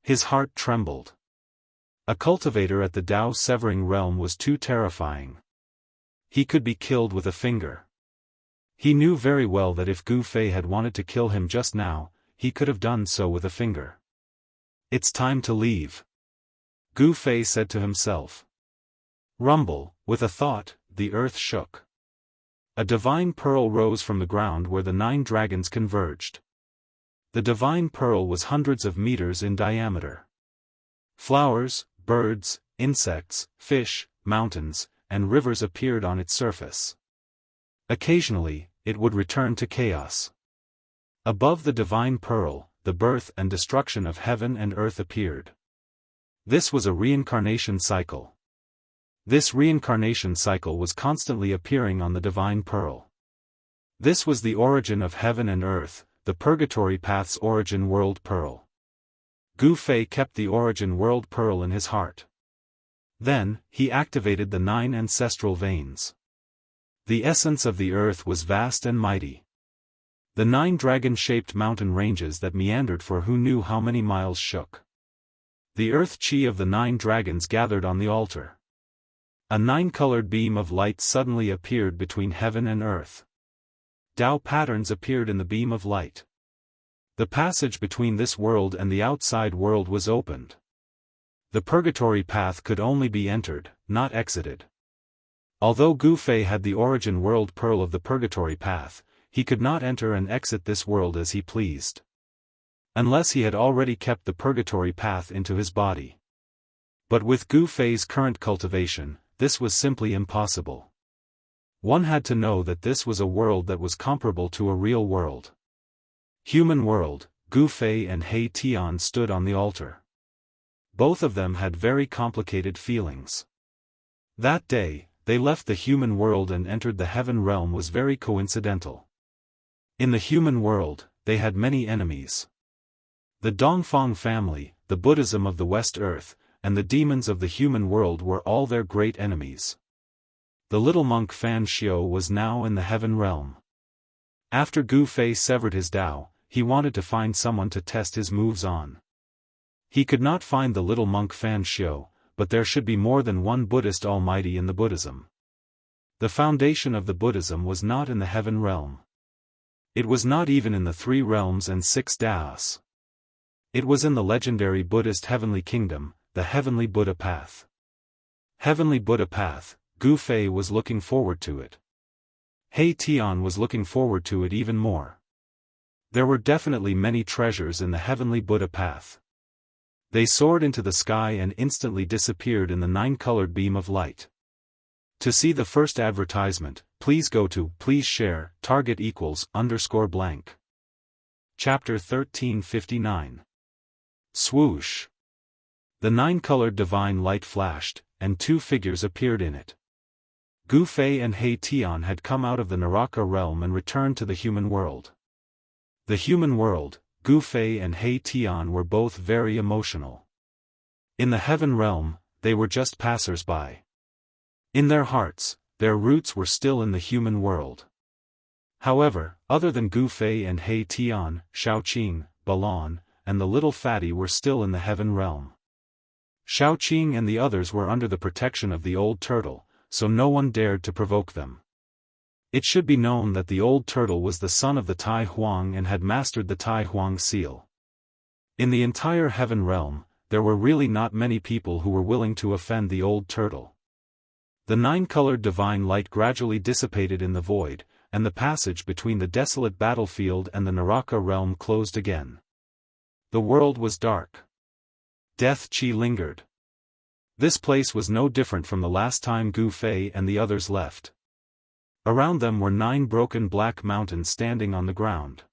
His heart trembled. A cultivator at the Tao severing realm was too terrifying. He could be killed with a finger. He knew very well that if Gu Fei had wanted to kill him just now, he could have done so with a finger. It's time to leave, Gu Fei said to himself. Rumble, with a thought, the earth shook. A divine pearl rose from the ground where the 9 dragons converged. The divine pearl was hundreds of meters in diameter. Flowers, birds, insects, fish, mountains, and rivers appeared on its surface. Occasionally, it would return to chaos. Above the divine pearl, the birth and destruction of heaven and earth appeared. This was a reincarnation cycle. This reincarnation cycle was constantly appearing on the divine pearl. This was the origin of heaven and earth, the purgatory path's origin world pearl. Gu Fei kept the origin world pearl in his heart. Then, he activated the 9 ancestral veins. The essence of the earth was vast and mighty. The 9 dragon-shaped mountain ranges that meandered for who knew how many miles shook. The earth chi of the 9 dragons gathered on the altar. A 9-colored beam of light suddenly appeared between heaven and earth. Tao patterns appeared in the beam of light. The passage between this world and the outside world was opened. The purgatory path could only be entered, not exited. Although Gu Fei had the origin world pearl of the purgatory path, he could not enter and exit this world as he pleased. Unless he had already kept the purgatory path into his body. But with Gu Fei's current cultivation, this was simply impossible. One had to know that this was a world that was comparable to a real world. Human world, Gu Fei and He Tian stood on the altar. Both of them had very complicated feelings. That day, they left the human world and entered the heaven realm was very coincidental. In the human world, they had many enemies. The Dongfang family, the Buddhism of the West Earth, and the demons of the human world were all their great enemies. The little monk Fan Xiao was now in the heaven realm. After Gu Fei severed his Tao, he wanted to find someone to test his moves on. He could not find the little monk Fan Xiao, but there should be more than one Buddhist almighty in the Buddhism. The foundation of the Buddhism was not in the heaven realm. It was not even in the 3 realms and 6 Daoists. It was in the legendary Buddhist heavenly kingdom, the heavenly Buddha path. Heavenly Buddha path, Gu Fei was looking forward to it. He Tian was looking forward to it even more. There were definitely many treasures in the heavenly Buddha path. They soared into the sky and instantly disappeared in the 9-colored beam of light. To see the first advertisement, please go to please share, target =_blank. Chapter 1359. Swoosh. The 9-colored divine light flashed, and 2 figures appeared in it. Gu Fei and He Tian had come out of the Naraka realm and returned to the human world. The human world, Gu Fei and He Tian were both very emotional. In the heaven realm, they were just passers-by. In their hearts, their roots were still in the human world. However, other than Gu Fei and He Tian, Shaoqing, Balan, and the little fatty were still in the heaven realm. Shaoqing and the others were under the protection of the old turtle, so no one dared to provoke them. It should be known that the old turtle was the son of the Tai Huang and had mastered the Tai Huang seal. In the entire heaven realm, there were really not many people who were willing to offend the old turtle. The nine-colored divine light gradually dissipated in the void, and the passage between the desolate battlefield and the Naraka realm closed again. The world was dark. Death Qi lingered. This place was no different from the last time Gu Fei and the others left. Around them were 9 broken black mountains standing on the ground.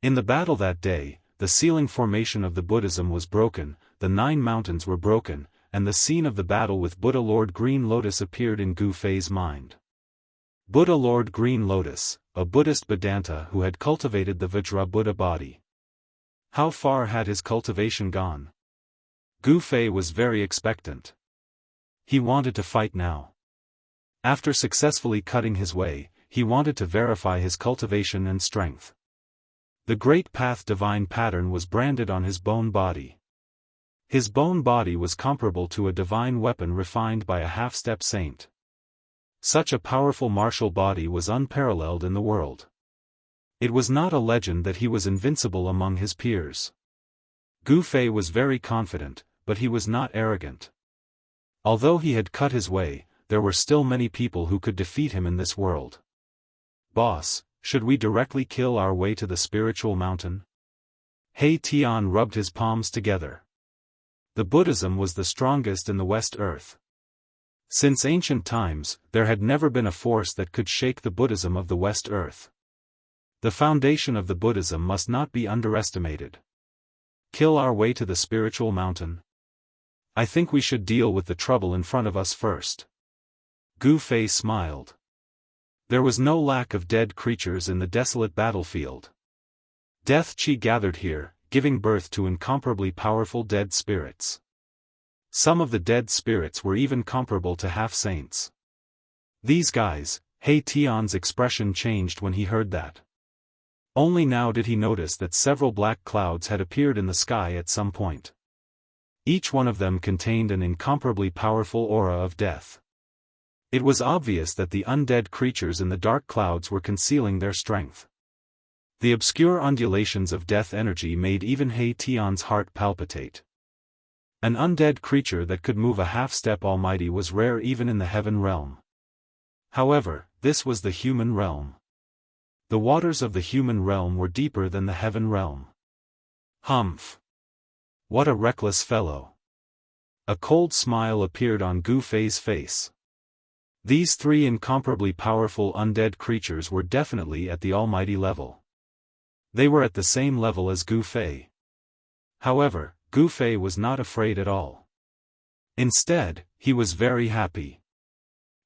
In the battle that day, the sealing formation of the Buddhism was broken, the 9 mountains were broken, and the scene of the battle with Buddha Lord Green Lotus appeared in Gu Fei's mind. Buddha Lord Green Lotus, a Buddhist Vedanta who had cultivated the Vajra Buddha body. How far had his cultivation gone? Gu Fei was very expectant. He wanted to fight now. After successfully cutting his way, he wanted to verify his cultivation and strength. The Great Path Divine Pattern was branded on his bone body. His bone body was comparable to a divine weapon refined by a half-step saint. Such a powerful martial body was unparalleled in the world. It was not a legend that he was invincible among his peers. Gu Fei was very confident, but he was not arrogant. Although he had cut his way, there were still many people who could defeat him in this world. Boss, should we directly kill our way to the spiritual mountain? He Tian rubbed his palms together. The Buddhism was the strongest in the West Earth. Since ancient times, there had never been a force that could shake the Buddhism of the West Earth. The foundation of the Buddhism must not be underestimated. Kill our way to the spiritual mountain? I think we should deal with the trouble in front of us first. Gu Fei smiled. There was no lack of dead creatures in the desolate battlefield. Death Qi gathered here, giving birth to incomparably powerful dead spirits. Some of the dead spirits were even comparable to half-saints. These guys, He Tian's expression changed when he heard that. Only now did he notice that several black clouds had appeared in the sky at some point. Each one of them contained an incomparably powerful aura of death. It was obvious that the undead creatures in the dark clouds were concealing their strength. The obscure undulations of death energy made even He Tian's heart palpitate. An undead creature that could move a half-step almighty was rare even in the heaven realm. However, this was the human realm. The waters of the human realm were deeper than the heaven realm. Humph! What a reckless fellow! A cold smile appeared on Gu Fei's face. These 3 incomparably powerful undead creatures were definitely at the almighty level. They were at the same level as Gu Fei. However, Gu Fei was not afraid at all. Instead, he was very happy.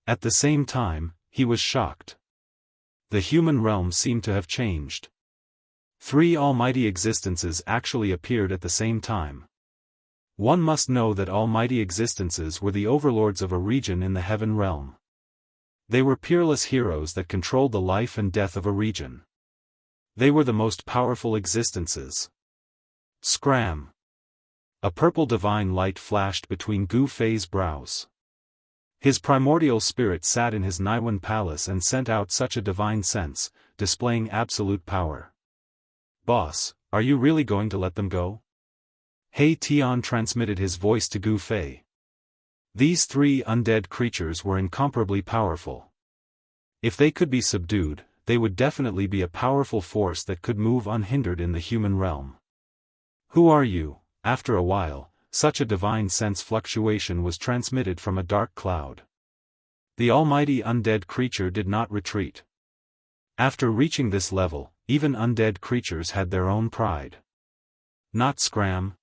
At the same time, he was shocked. The human realm seemed to have changed. 3 almighty existences actually appeared at the same time. One must know that almighty existences were the overlords of a region in the heaven realm. They were peerless heroes that controlled the life and death of a region. They were the most powerful existences. Scram! A purple divine light flashed between Gu Fei's brows. His primordial spirit sat in his Naiwan palace and sent out such a divine sense, displaying absolute power. Boss, are you really going to let them go? He Tian transmitted his voice to Gu Fei. These 3 undead creatures were incomparably powerful. If they could be subdued, they would definitely be a powerful force that could move unhindered in the human realm. Who are you? After a while, such a divine sense fluctuation was transmitted from a dark cloud. The almighty undead creature did not retreat. After reaching this level, even undead creatures had their own pride. Not scram.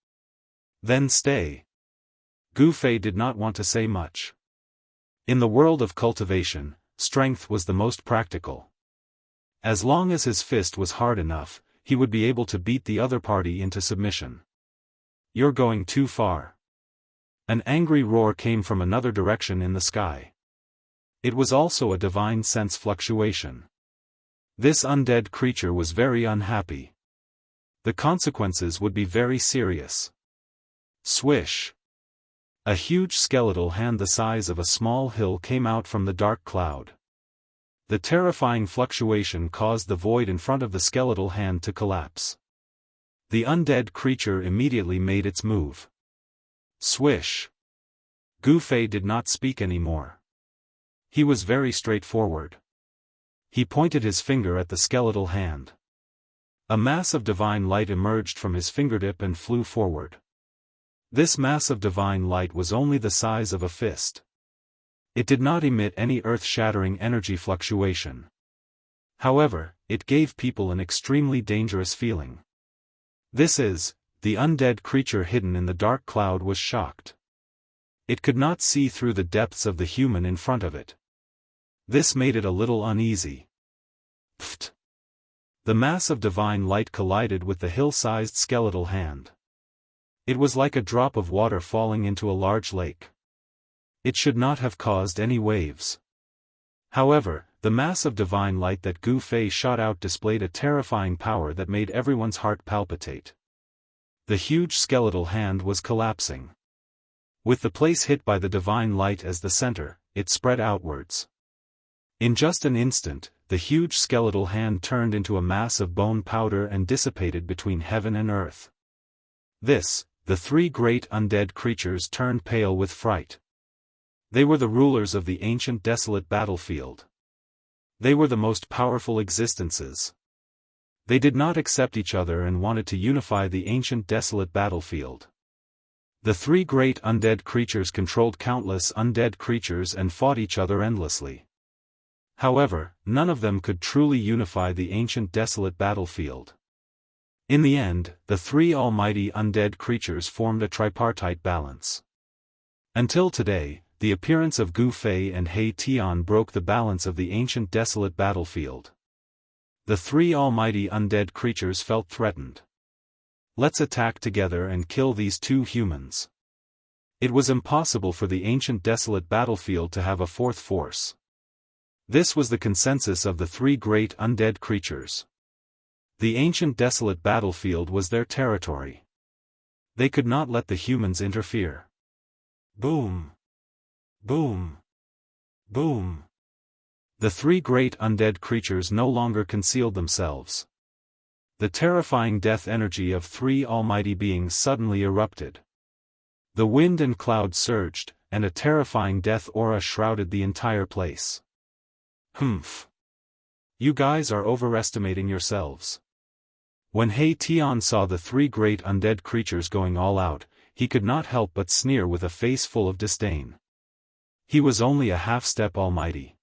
Then stay. Gu Fei did not want to say much. In the world of cultivation, strength was the most practical. As long as his fist was hard enough, he would be able to beat the other party into submission. "You're going too far." An angry roar came from another direction in the sky. It was also a divine sense fluctuation. This undead creature was very unhappy. The consequences would be very serious. Swish! A huge skeletal hand the size of a small hill came out from the dark cloud. The terrifying fluctuation caused the void in front of the skeletal hand to collapse. The undead creature immediately made its move. Swish! Gu Fei did not speak anymore. He was very straightforward. He pointed his finger at the skeletal hand. A mass of divine light emerged from his fingertip and flew forward. This mass of divine light was only the size of a fist. It did not emit any earth-shattering energy fluctuation. However, it gave people an extremely dangerous feeling. The undead creature hidden in the dark cloud was shocked. It could not see through the depths of the human in front of it. This made it a little uneasy. Pfft! The mass of divine light collided with the hill-sized skeletal hand. It was like a drop of water falling into a large lake. It should not have caused any waves. However, the mass of divine light that Gu Fei shot out displayed a terrifying power that made everyone's heart palpitate. The huge skeletal hand was collapsing. With the place hit by the divine light as the center, it spread outwards. In just an instant, the huge skeletal hand turned into a mass of bone powder and dissipated between heaven and earth. The three great undead creatures turned pale with fright. They were the rulers of the ancient desolate battlefield. They were the most powerful existences. They did not accept each other and wanted to unify the ancient desolate battlefield. The three great undead creatures controlled countless undead creatures and fought each other endlessly. However, none of them could truly unify the ancient desolate battlefield. In the end, the three almighty undead creatures formed a tripartite balance. Until today, the appearance of Gu Fei and He Tian broke the balance of the ancient desolate battlefield. The three almighty undead creatures felt threatened. "Let's attack together and kill these two humans." It was impossible for the ancient desolate battlefield to have a fourth force. This was the consensus of the three great undead creatures. The ancient desolate battlefield was their territory. They could not let the humans interfere. Boom! Boom! Boom! The three great undead creatures no longer concealed themselves. The terrifying death energy of three almighty beings suddenly erupted. The wind and cloud surged, and a terrifying death aura shrouded the entire place. Humph! You guys are overestimating yourselves. When He Tian saw the three great undead creatures going all out, he could not help but sneer with a face full of disdain. He was only a half-step almighty.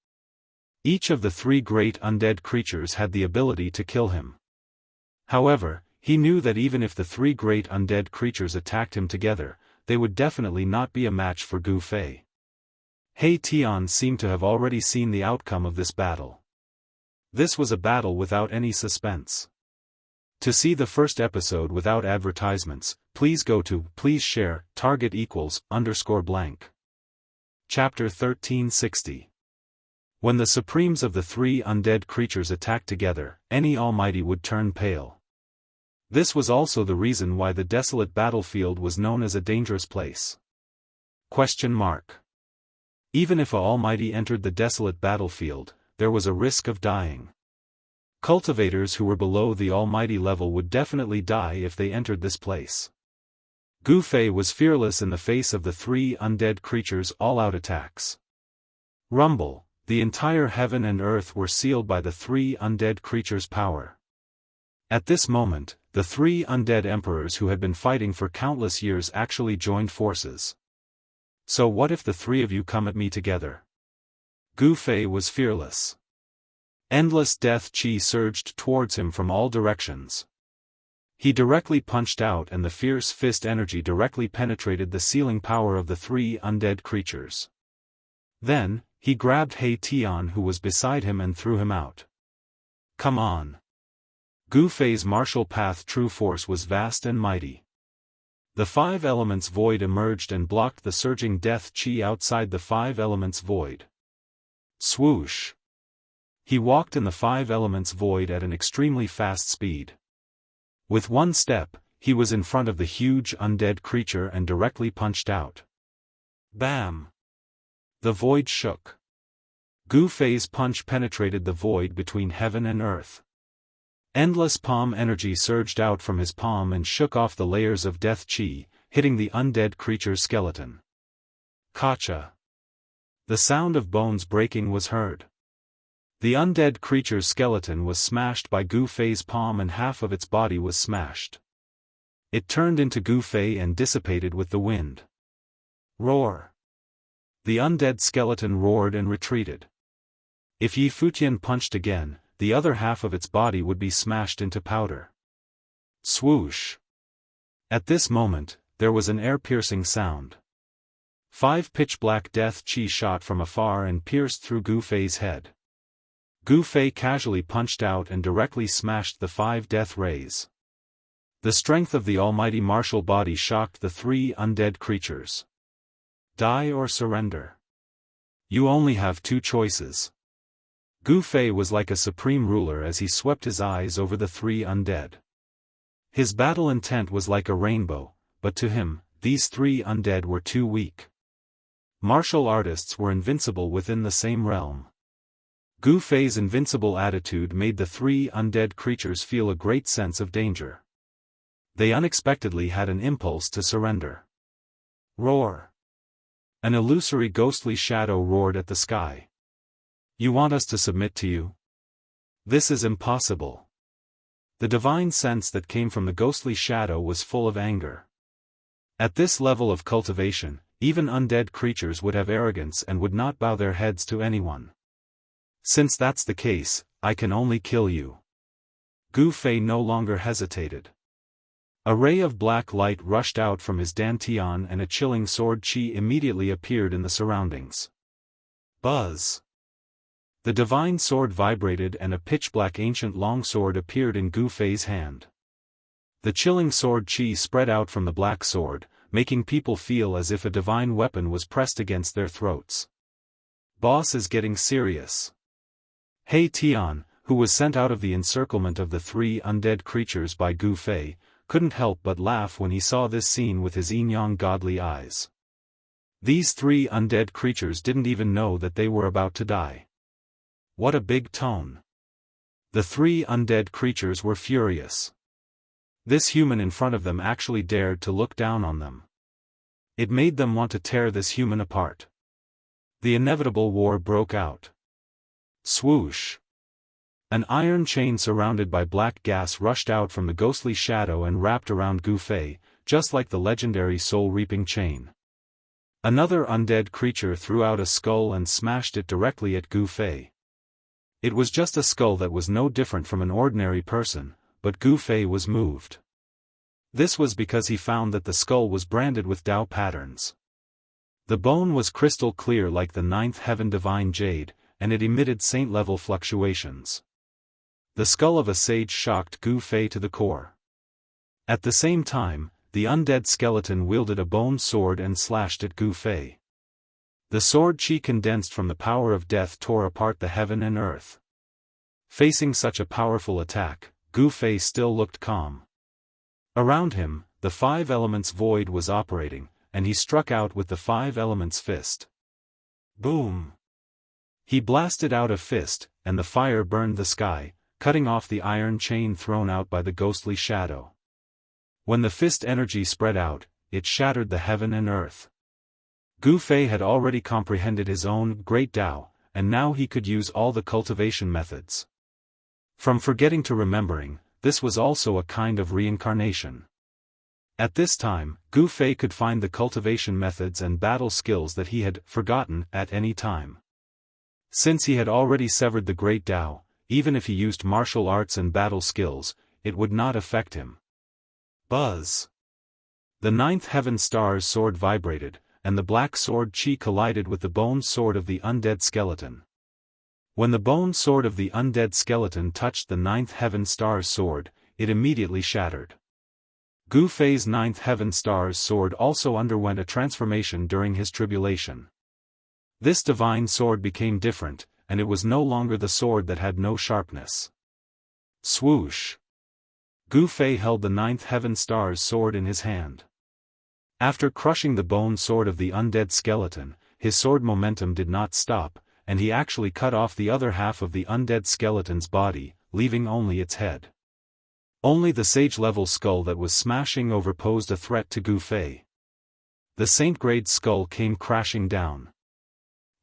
Each of the three great undead creatures had the ability to kill him. However, he knew that even if the three great undead creatures attacked him together, they would definitely not be a match for Gu Fei. He Tian seemed to have already seen the outcome of this battle. This was a battle without any suspense. To see the first episode without advertisements, please go to please share target =_blank. Chapter 1360. When the supremes of the three undead creatures attacked together, any almighty would turn pale. This was also the reason why the desolate battlefield was known as a dangerous place. Even if a almighty entered the desolate battlefield, there was a risk of dying. Cultivators who were below the almighty level would definitely die if they entered this place. Gu Fei was fearless in the face of the three undead creatures' all-out attacks. Rumble, the entire heaven and earth were sealed by the three undead creatures' power. At this moment, the three undead emperors who had been fighting for countless years actually joined forces. So what if the three of you come at me together? Gu Fei was fearless. Endless death chi surged towards him from all directions. He directly punched out and the fierce fist energy directly penetrated the sealing power of the three undead creatures. Then, he grabbed He Tian who was beside him and threw him out. Come on. Gu Fei's martial path true force was vast and mighty. The five elements void emerged and blocked the surging death chi outside the five elements void. Swoosh! He walked in the five elements void at an extremely fast speed. With one step, he was in front of the huge undead creature and directly punched out. Bam! The void shook. Gu Fei's punch penetrated the void between heaven and earth. Endless palm energy surged out from his palm and shook off the layers of death chi, hitting the undead creature's skeleton. Kacha! The sound of bones breaking was heard. The undead creature's skeleton was smashed by Gu Fei's palm and half of its body was smashed. It turned into Gu Fei and dissipated with the wind. Roar! The undead skeleton roared and retreated. If Yi Futian punched again, the other half of its body would be smashed into powder. Swoosh! At this moment, there was an air-piercing sound. 5 pitch-black death chi shot from afar and pierced through Gu Fei's head. Gu Fei casually punched out and directly smashed the 5 death rays. The strength of the almighty martial body shocked the 3 undead creatures. Die or surrender. You only have 2 choices. Gu Fei was like a supreme ruler as he swept his eyes over the 3 undead. His battle intent was like a rainbow, but to him, these 3 undead were too weak. Martial artists were invincible within the same realm. Gu Fei's invincible attitude made the 3 undead creatures feel a great sense of danger. They unexpectedly had an impulse to surrender. Roar! An illusory ghostly shadow roared at the sky. You want us to submit to you? This is impossible. The divine sense that came from the ghostly shadow was full of anger. At this level of cultivation, even undead creatures would have arrogance and would not bow their heads to anyone. Since that's the case, I can only kill you. Gu Fei no longer hesitated. A ray of black light rushed out from his dantian and a chilling sword chi immediately appeared in the surroundings. Buzz! The divine sword vibrated and a pitch-black ancient longsword appeared in Gu Fei's hand. The chilling sword chi spread out from the black sword, making people feel as if a divine weapon was pressed against their throats. Boss is getting serious. He Tian, who was sent out of the encirclement of the 3 undead creatures by Gu Fei, couldn't help but laugh when he saw this scene with his yin-yang godly eyes. These 3 undead creatures didn't even know that they were about to die. What a big tone. The 3 undead creatures were furious. This human in front of them actually dared to look down on them. It made them want to tear this human apart. The inevitable war broke out. Swoosh! An iron chain surrounded by black gas rushed out from the ghostly shadow and wrapped around Gu Fei, just like the legendary soul-reaping chain. Another undead creature threw out a skull and smashed it directly at Gu Fei. It was just a skull that was no different from an ordinary person, but Gu Fei was moved. This was because he found that the skull was branded with Dao patterns. The bone was crystal clear like the 9th heaven divine jade, and it emitted saint-level fluctuations. The skull of a sage shocked Gu Fei to the core. At the same time, the undead skeleton wielded a bone sword and slashed at Gu Fei. The sword chi condensed from the power of death tore apart the heaven and earth. Facing such a powerful attack, Gu Fei still looked calm. Around him, the 5 elements void was operating, and he struck out with the 5 elements fist. Boom! He blasted out a fist, and the fire burned the sky, cutting off the iron chain thrown out by the ghostly shadow. When the fist energy spread out, it shattered the heaven and earth. Gu Fei had already comprehended his own great Tao, and now he could use all the cultivation methods. From forgetting to remembering, this was also a kind of reincarnation. At this time, Gu Fei could find the cultivation methods and battle skills that he had forgotten at any time. Since he had already severed the great Tao, even if he used martial arts and battle skills, it would not affect him. Buzz! The 9th heaven star's sword vibrated, and the black sword Qi collided with the bone sword of the undead skeleton. When the bone sword of the undead skeleton touched the ninth heaven star's sword, it immediately shattered. Gu Fei's ninth heaven star's sword also underwent a transformation during his tribulation. This divine sword became different, and it was no longer the sword that had no sharpness. Swoosh! Gu Fei held the ninth heaven star's sword in his hand. After crushing the bone sword of the undead skeleton, his sword momentum did not stop, and he actually cut off the other half of the undead skeleton's body, leaving only its head. Only the sage-level skull that was smashing over posed a threat to Gu Fei. The saint-grade skull came crashing down.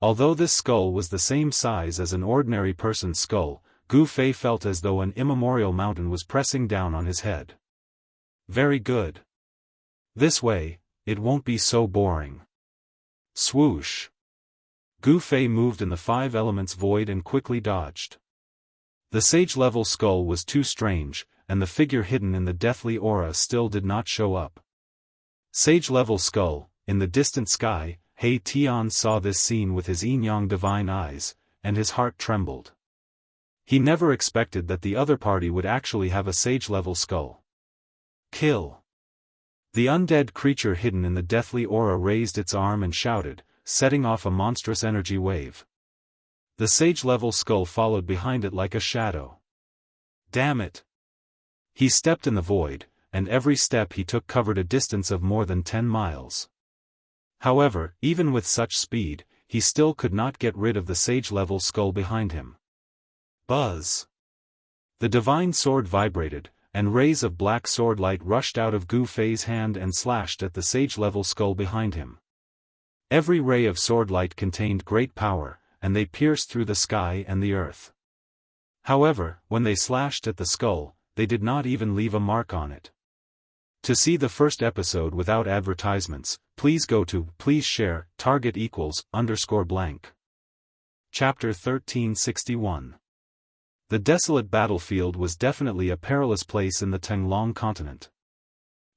Although this skull was the same size as an ordinary person's skull, Gu Fei felt as though an immemorial mountain was pressing down on his head. Very good. This way, it won't be so boring. Swoosh! Gu Fei moved in the five elements void and quickly dodged. The sage-level skull was too strange, and the figure hidden in the deathly aura still did not show up. Sage-level skull, in the distant sky, He Tian saw this scene with his yin-yang divine eyes, and his heart trembled. He never expected that the other party would actually have a sage-level skull. Kill! The undead creature hidden in the deathly aura raised its arm and shouted, setting off a monstrous energy wave. The sage-level skull followed behind it like a shadow. Damn it! He stepped in the void, and every step he took covered a distance of more than 10 miles. However, even with such speed, he still could not get rid of the sage-level skull behind him. Buzz! The divine sword vibrated, and rays of black sword light rushed out of Gu Fei's hand and slashed at the sage-level skull behind him. Every ray of sword light contained great power, and they pierced through the sky and the earth. However, when they slashed at the skull, they did not even leave a mark on it. To see the first episode without advertisements, please go to Please Share, Target =_blank. Chapter 1361. The desolate battlefield was definitely a perilous place in the Tenglong continent.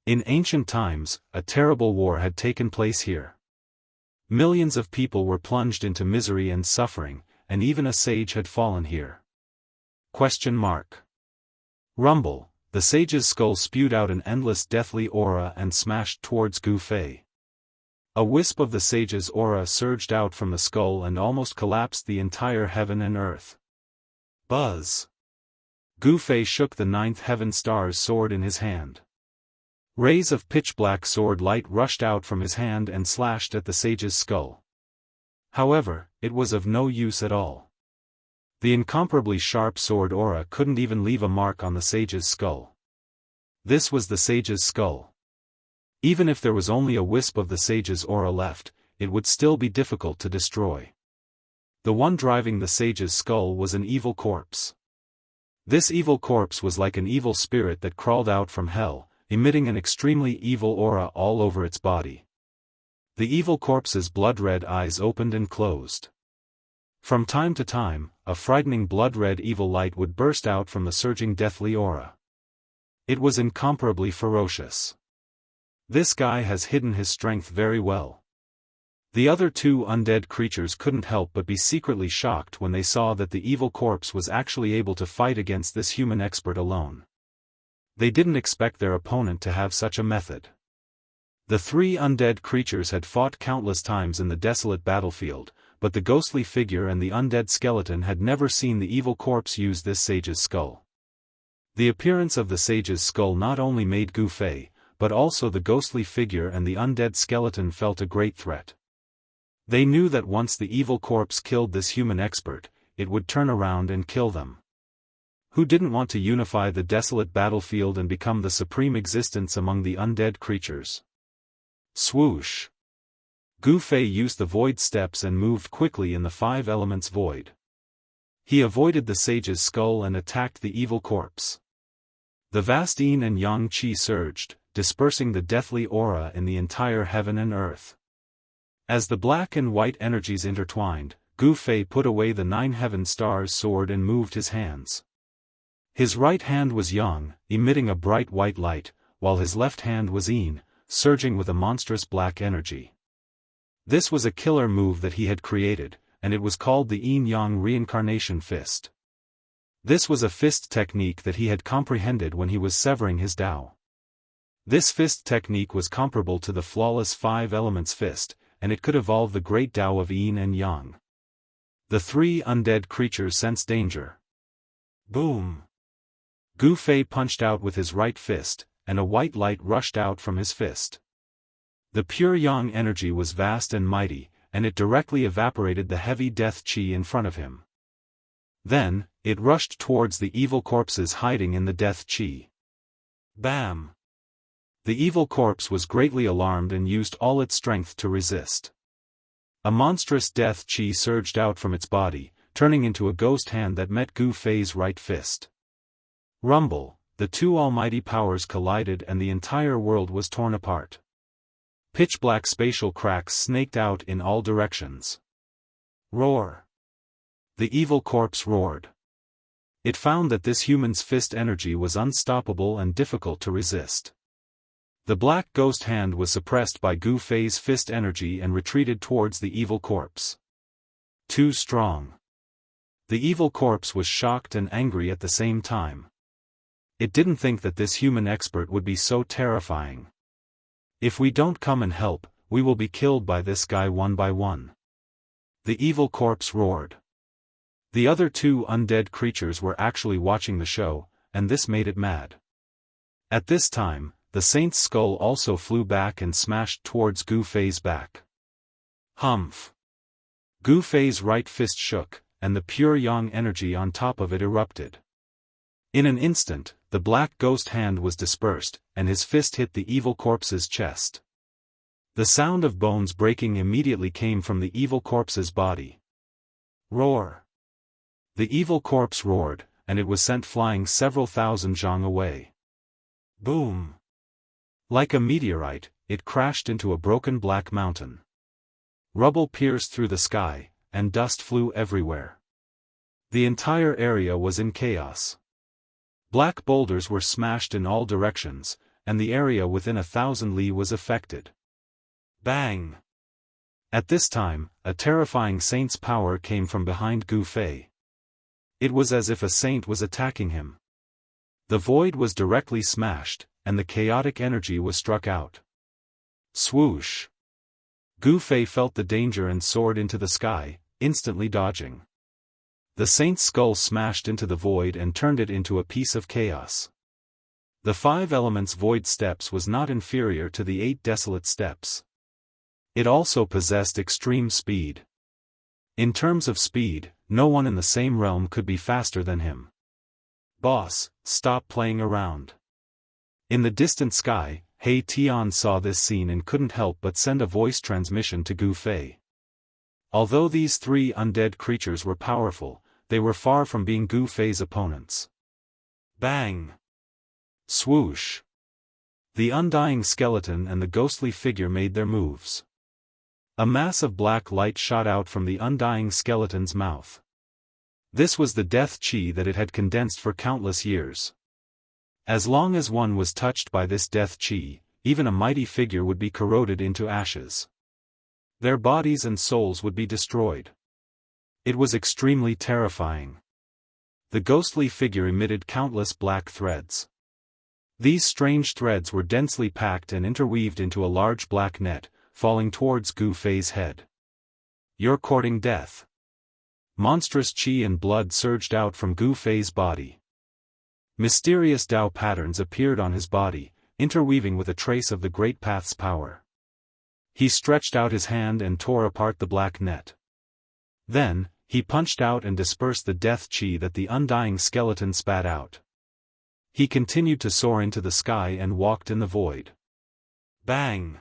In ancient times, a terrible war had taken place here. Millions of people were plunged into misery and suffering, and even a sage had fallen here. Rumble, the sage's skull spewed out an endless deathly aura and smashed towards Gu Fei. A wisp of the sage's aura surged out from the skull and almost collapsed the entire heaven and earth. Buzz! Gu Fei shook the ninth heaven star's sword in his hand. Rays of pitch-black sword light rushed out from his hand and slashed at the sage's skull. However, it was of no use at all. The incomparably sharp sword aura couldn't even leave a mark on the sage's skull. This was the sage's skull. Even if there was only a wisp of the sage's aura left, it would still be difficult to destroy. The one driving the sage's skull was an evil corpse. This evil corpse was like an evil spirit that crawled out from hell, emitting an extremely evil aura all over its body. The evil corpse's blood-red eyes opened and closed. From time to time, a frightening blood-red evil light would burst out from the surging deathly aura. It was incomparably ferocious. This guy has hidden his strength very well. The other two undead creatures couldn't help but be secretly shocked when they saw that the evil corpse was actually able to fight against this human expert alone. They didn't expect their opponent to have such a method. The three undead creatures had fought countless times in the desolate battlefield, but the ghostly figure and the undead skeleton had never seen the evil corpse use this sage's skull. The appearance of the sage's skull not only made Gu Fei, but also the ghostly figure and the undead skeleton felt a great threat. They knew that once the evil corpse killed this human expert, it would turn around and kill them. Who didn't want to unify the desolate battlefield and become the supreme existence among the undead creatures? Swoosh! Gu Fei used the void steps and moved quickly in the five elements void. He avoided the sage's skull and attacked the evil corpse. The vast yin and yang qi surged, dispersing the deathly aura in the entire heaven and earth. As the black and white energies intertwined, Gu Fei put away the nine heaven stars' sword and moved his hands. His right hand was yang, emitting a bright white light, while his left hand was yin, surging with a monstrous black energy. This was a killer move that he had created, and it was called the Yin-Yang Reincarnation Fist. This was a fist technique that he had comprehended when he was severing his Tao. This fist technique was comparable to the flawless five elements fist, and it could evolve the great Tao of Yin and Yang. The three undead creatures sensed danger. Boom! Gu Fei punched out with his right fist, and a white light rushed out from his fist. The pure Yang energy was vast and mighty, and it directly evaporated the heavy death qi in front of him. Then, it rushed towards the evil corpses hiding in the death qi. Bam! The evil corpse was greatly alarmed and used all its strength to resist. A monstrous death qi surged out from its body, turning into a ghost hand that met Gu Fei's right fist. Rumble, the two almighty powers collided and the entire world was torn apart. Pitch-black spatial cracks snaked out in all directions. Roar! The evil corpse roared. It found that this human's fist energy was unstoppable and difficult to resist. The black ghost hand was suppressed by Gu Fei's fist energy and retreated towards the evil corpse. Too strong. The evil corpse was shocked and angry at the same time. It didn't think that this human expert would be so terrifying. If we don't come and help, we will be killed by this guy one by one. The evil corpse roared. The other two undead creatures were actually watching the show, and this made it mad. At this time, the saint's skull also flew back and smashed towards Gu Fei's back. Humph! Gu Fei's right fist shook, and the pure Yang energy on top of it erupted. In an instant, the black ghost hand was dispersed, and his fist hit the evil corpse's chest. The sound of bones breaking immediately came from the evil corpse's body. Roar! The evil corpse roared, and it was sent flying several thousand zhang away. Boom! Like a meteorite, it crashed into a broken black mountain. Rubble pierced through the sky, and dust flew everywhere. The entire area was in chaos. Black boulders were smashed in all directions, and the area within 1,000 li was affected. Bang! At this time, a terrifying saint's power came from behind Gu Fei. It was as if a saint was attacking him. The void was directly smashed, and the chaotic energy was struck out. Swoosh! Gu Fei felt the danger and soared into the sky, instantly dodging. The saint's skull smashed into the void and turned it into a piece of chaos. The 5 elements void steps was not inferior to the 8 desolate steps. It also possessed extreme speed. In terms of speed, no one in the same realm could be faster than him. Boss, stop playing around. In the distant sky, He Tian saw this scene and couldn't help but send a voice transmission to Gu Fei. Although these 3 undead creatures were powerful, they were far from being Gu Fei's opponents. Bang! Swoosh! The undying skeleton and the ghostly figure made their moves. A mass of black light shot out from the undying skeleton's mouth. This was the death qi that it had condensed for countless years. As long as one was touched by this death qi, even a mighty figure would be corroded into ashes. Their bodies and souls would be destroyed. It was extremely terrifying. The ghostly figure emitted countless black threads. These strange threads were densely packed and interweaved into a large black net, falling towards Gu Fei's head. You're courting death. Monstrous qi and blood surged out from Gu Fei's body. Mysterious Tao patterns appeared on his body, interweaving with a trace of the Great Path's power. He stretched out his hand and tore apart the black net. Then, he punched out and dispersed the death qi that the undying skeleton spat out. He continued to soar into the sky and walked in the void. Bang!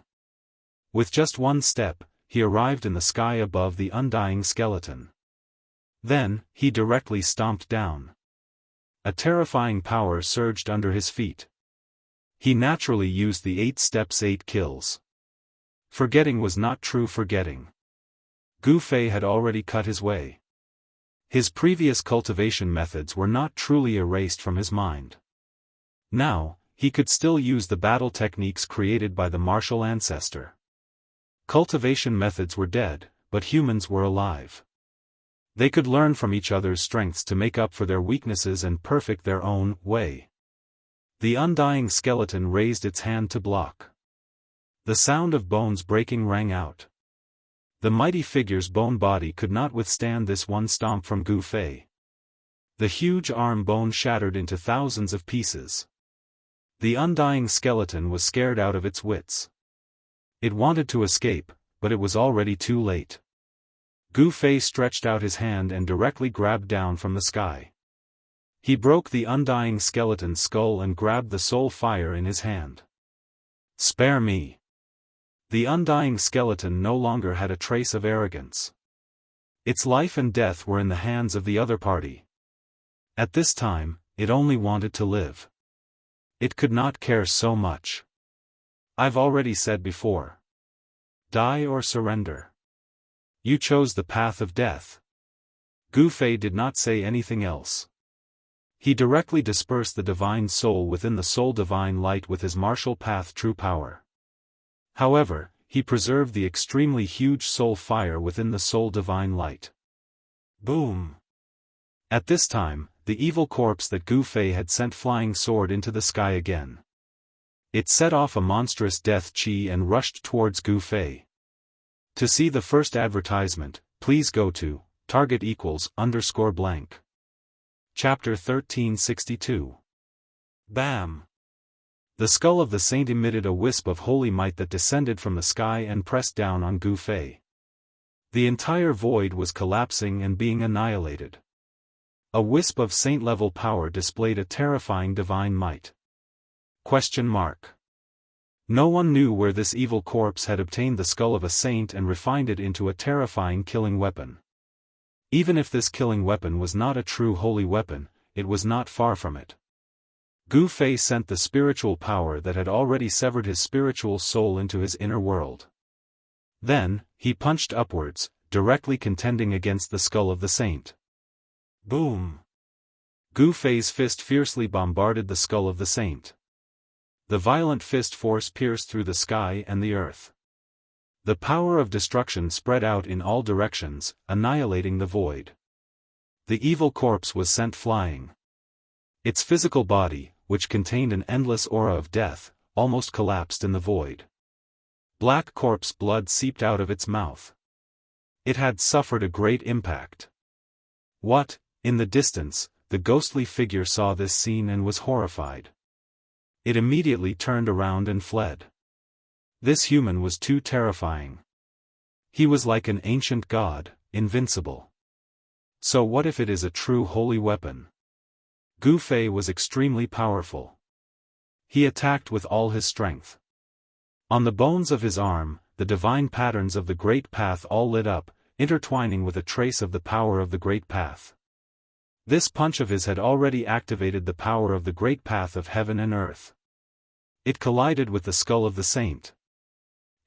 With just one step, he arrived in the sky above the undying skeleton. Then, he directly stomped down. A terrifying power surged under his feet. He naturally used the 8 steps 8 kills. Forgetting was not true forgetting. Gu Fei had already cut his way. His previous cultivation methods were not truly erased from his mind. Now, he could still use the battle techniques created by the martial ancestor. Cultivation methods were dead, but humans were alive. They could learn from each other's strengths to make up for their weaknesses and perfect their own way. The undying skeleton raised its hand to block. The sound of bones breaking rang out. The mighty figure's bone body could not withstand this one stomp from Gu Fei. The huge arm bone shattered into thousands of pieces. The undying skeleton was scared out of its wits. It wanted to escape, but it was already too late. Gu Fei stretched out his hand and directly grabbed down from the sky. He broke the undying skeleton's skull and grabbed the soul fire in his hand. "Spare me." The undying skeleton no longer had a trace of arrogance. Its life and death were in the hands of the other party. At this time, it only wanted to live. It could not care so much. "I've already said before. Die or surrender. You chose the path of death." Gu Fei did not say anything else. He directly dispersed the divine soul within the soul divine light with his martial path true power. However, he preserved the extremely huge soul fire within the soul divine light. Boom! At this time, the evil corpse that Gu Fei had sent flying soared into the sky again. It set off a monstrous death chi and rushed towards Gu Fei. To see the first advertisement, please go to target=_blank. Chapter 1362. Bam! The skull of the saint emitted a wisp of holy might that descended from the sky and pressed down on Gu Fei. The entire void was collapsing and being annihilated. A wisp of saint-level power displayed a terrifying divine might. ? No one knew where this evil corpse had obtained the skull of a saint and refined it into a terrifying killing weapon. Even if this killing weapon was not a true holy weapon, it was not far from it. Gu Fei sent the spiritual power that had already severed his spiritual soul into his inner world. Then, he punched upwards, directly contending against the skull of the saint. Boom! Gu Fei's fist fiercely bombarded the skull of the saint. The violent fist force pierced through the sky and the earth. The power of destruction spread out in all directions, annihilating the void. The evil corpse was sent flying. Its physical body, which contained an endless aura of death, almost collapsed in the void. Black corpse blood seeped out of its mouth. It had suffered a great impact. What? In the distance, the ghostly figure saw this scene and was horrified. It immediately turned around and fled. This human was too terrifying. He was like an ancient god, invincible. So what if it is a true holy weapon? Gu Fei was extremely powerful. He attacked with all his strength. On the bones of his arm, the divine patterns of the Great Path all lit up, intertwining with a trace of the power of the Great Path. This punch of his had already activated the power of the Great Path of heaven and earth. It collided with the skull of the saint.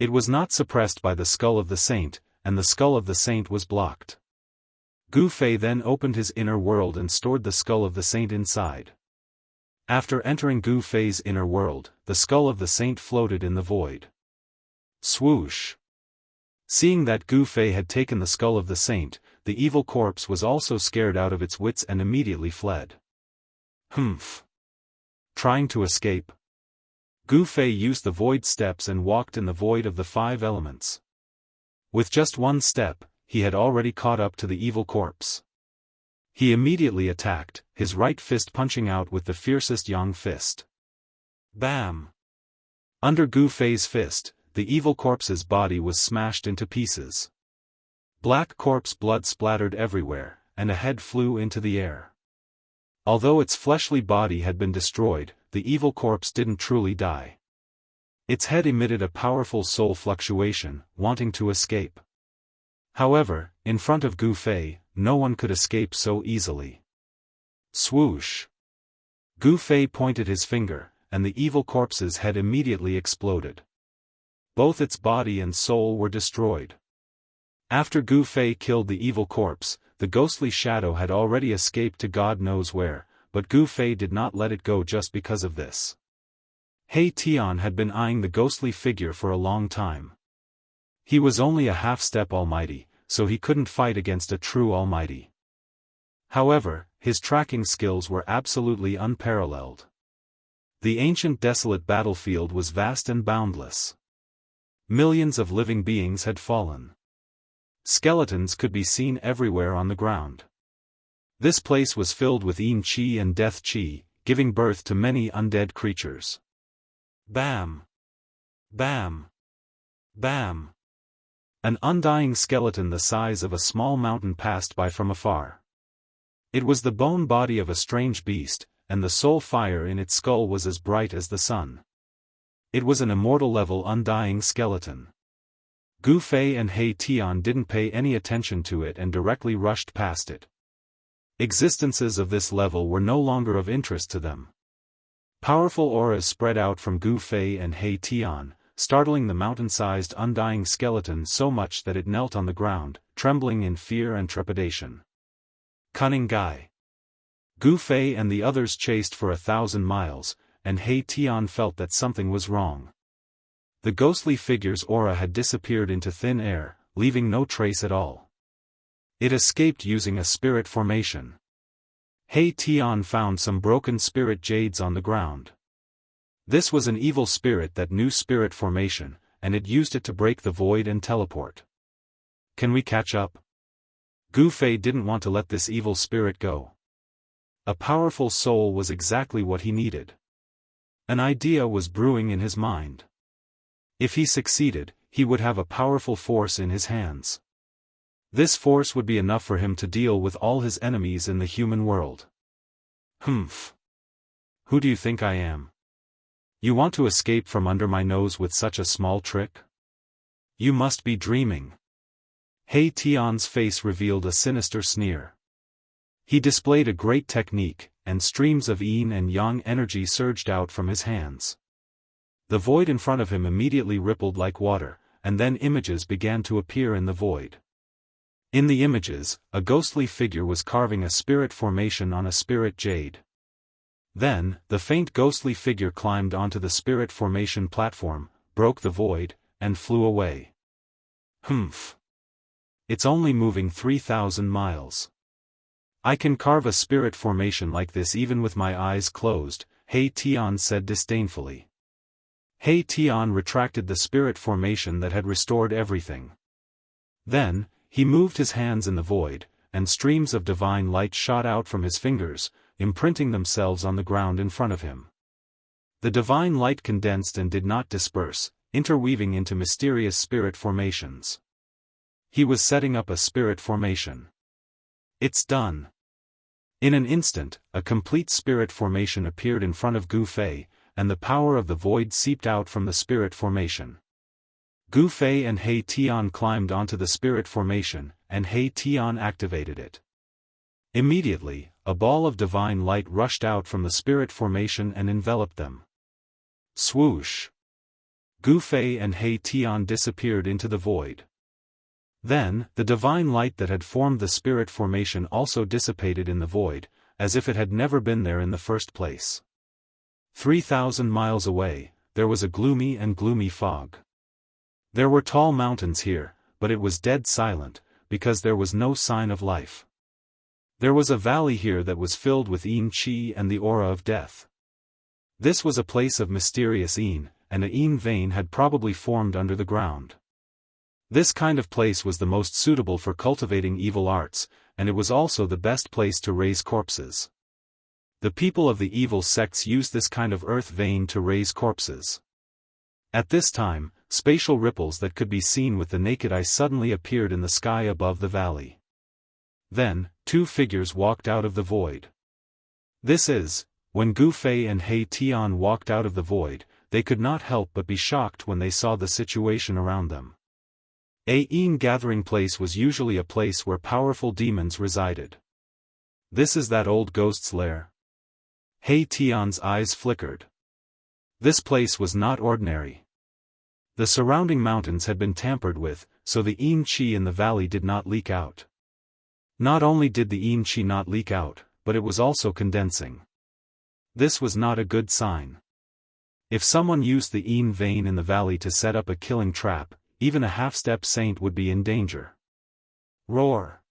It was not suppressed by the skull of the saint, and the skull of the saint was blocked. Gu Fei then opened his inner world and stored the skull of the saint inside. After entering Gu Fei's inner world, the skull of the saint floated in the void. Swoosh! Seeing that Gu Fei had taken the skull of the saint, the evil corpse was also scared out of its wits and immediately fled. Humph! Trying to escape? Gu Fei used the void steps and walked in the void of the 5 elements. With just one step, he had already caught up to the evil corpse. He immediately attacked, his right fist punching out with the fiercest yang fist. Bam! Under Gu Fei's fist, the evil corpse's body was smashed into pieces. Black corpse blood splattered everywhere, and a head flew into the air. Although its fleshly body had been destroyed, the evil corpse didn't truly die. Its head emitted a powerful soul fluctuation, wanting to escape. However, in front of Gu Fei, no one could escape so easily. Swoosh! Gu Fei pointed his finger, and the evil corpse's head immediately exploded. Both its body and soul were destroyed. After Gu Fei killed the evil corpse, the ghostly shadow had already escaped to God knows where, but Gu Fei did not let it go just because of this. He Tian had been eyeing the ghostly figure for a long time. He was only a half-step almighty, so he couldn't fight against a true almighty. However, his tracking skills were absolutely unparalleled. The ancient desolate battlefield was vast and boundless. Millions of living beings had fallen. Skeletons could be seen everywhere on the ground. This place was filled with Yin Qi and Death Qi, giving birth to many undead creatures. Bam! Bam! Bam! An undying skeleton the size of a small mountain passed by from afar. It was the bone body of a strange beast, and the soul fire in its skull was as bright as the sun. It was an immortal-level undying skeleton. Gu Fei and He Tian didn't pay any attention to it and directly rushed past it. Existences of this level were no longer of interest to them. Powerful auras spread out from Gu Fei and He Tian, startling the mountain-sized undying skeleton so much that it knelt on the ground, trembling in fear and trepidation. Cunning guy. Gu Fei and the others chased for 1,000 miles, and He Tian felt that something was wrong. The ghostly figure's aura had disappeared into thin air, leaving no trace at all. It escaped using a spirit formation. He Tian found some broken spirit jades on the ground. This was an evil spirit that knew spirit formation, and it used it to break the void and teleport. Can we catch up? Gu Fei didn't want to let this evil spirit go. A powerful soul was exactly what he needed. An idea was brewing in his mind. If he succeeded, he would have a powerful force in his hands. This force would be enough for him to deal with all his enemies in the human world. Humph. Who do you think I am? You want to escape from under my nose with such a small trick? You must be dreaming. He Tian's face revealed a sinister sneer. He displayed a great technique, and streams of yin and yang energy surged out from his hands. The void in front of him immediately rippled like water, and then images began to appear in the void. In the images, a ghostly figure was carving a spirit formation on a spirit jade. Then, the faint ghostly figure climbed onto the spirit formation platform, broke the void, and flew away. Humph. It's only moving 3,000 miles. I can carve a spirit formation like this even with my eyes closed, He Tian said disdainfully. He Tian retracted the spirit formation that had restored everything. Then, he moved his hands in the void, and streams of divine light shot out from his fingers, imprinting themselves on the ground in front of him. The divine light condensed and did not disperse, interweaving into mysterious spirit formations. He was setting up a spirit formation. It's done. In an instant, a complete spirit formation appeared in front of Gu Fei, and the power of the void seeped out from the spirit formation. Gu Fei and He Tian climbed onto the spirit formation, and He Tian activated it. Immediately, a ball of divine light rushed out from the spirit formation and enveloped them. Swoosh! Gu Fei and He Tian disappeared into the void. Then, the divine light that had formed the spirit formation also dissipated in the void, as if it had never been there in the first place. 3,000 miles away, there was a gloomy fog. There were tall mountains here, but it was dead silent, because there was no sign of life. There was a valley here that was filled with Yin Qi and the aura of death. This was a place of mysterious Yin, and a Yin vein had probably formed under the ground. This kind of place was the most suitable for cultivating evil arts, and it was also the best place to raise corpses. The people of the evil sects used this kind of earth vein to raise corpses. At this time, spatial ripples that could be seen with the naked eye suddenly appeared in the sky above the valley. Then, two figures walked out of the void. When Gu Fei and He Tian walked out of the void, they could not help but be shocked when they saw the situation around them. A Yin gathering place was usually a place where powerful demons resided. This is that old ghost's lair. He Tian's eyes flickered. This place was not ordinary. The surrounding mountains had been tampered with, so the Yin Qi in the valley did not leak out. Not only did the Yin Qi not leak out, but it was also condensing. This was not a good sign. If someone used the Yin vein in the valley to set up a killing trap, even a half-step saint would be in danger. Roar!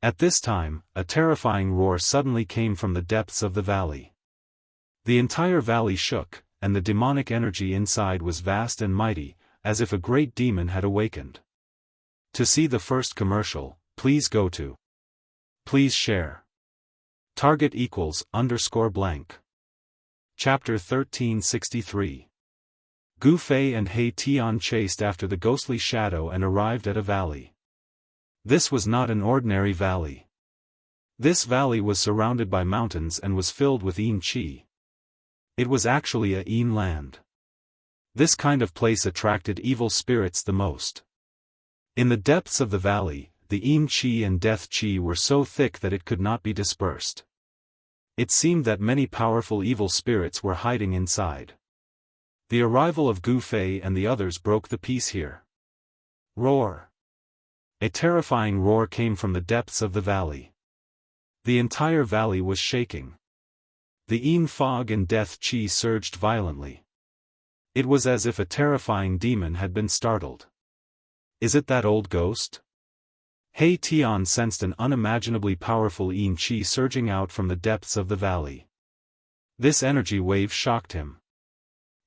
At this time, a terrifying roar suddenly came from the depths of the valley. The entire valley shook, and the demonic energy inside was vast and mighty, as if a great demon had awakened. To see the first commercial, please go to. Please share. Target =_blank. Chapter 1363. Gu Fei and He Tian chased after the ghostly shadow and arrived at a valley. This was not an ordinary valley. This valley was surrounded by mountains and was filled with Yin Qi. It was actually a Yin land. This kind of place attracted evil spirits the most. In the depths of the valley, the Yin Qi and Death Qi were so thick that it could not be dispersed. It seemed that many powerful evil spirits were hiding inside. The arrival of Gu Fei and the others broke the peace here. Roar! A terrifying roar came from the depths of the valley. The entire valley was shaking. The Yin fog and Death Qi surged violently. It was as if a terrifying demon had been startled. Is it that old ghost? He Tian sensed an unimaginably powerful Yin Qi surging out from the depths of the valley. This energy wave shocked him.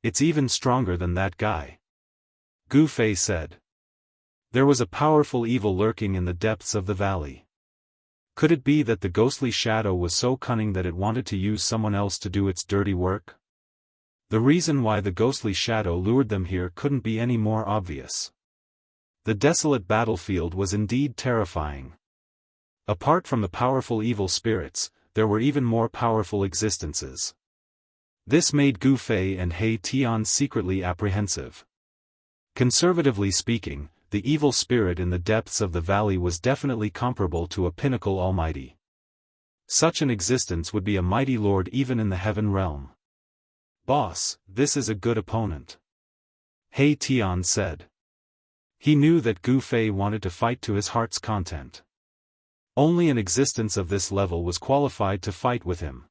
It's even stronger than that guy. Gu Fei said. There was a powerful evil lurking in the depths of the valley. Could it be that the ghostly shadow was so cunning that it wanted to use someone else to do its dirty work? The reason why the ghostly shadow lured them here couldn't be any more obvious. The desolate battlefield was indeed terrifying. Apart from the powerful evil spirits, there were even more powerful existences. This made Gu Fei and He Tian secretly apprehensive. Conservatively speaking, the evil spirit in the depths of the valley was definitely comparable to a pinnacle almighty. Such an existence would be a mighty lord even in the heaven realm. Boss, this is a good opponent. He Tian said. He knew that Gu Fei wanted to fight to his heart's content. Only an existence of this level was qualified to fight with him.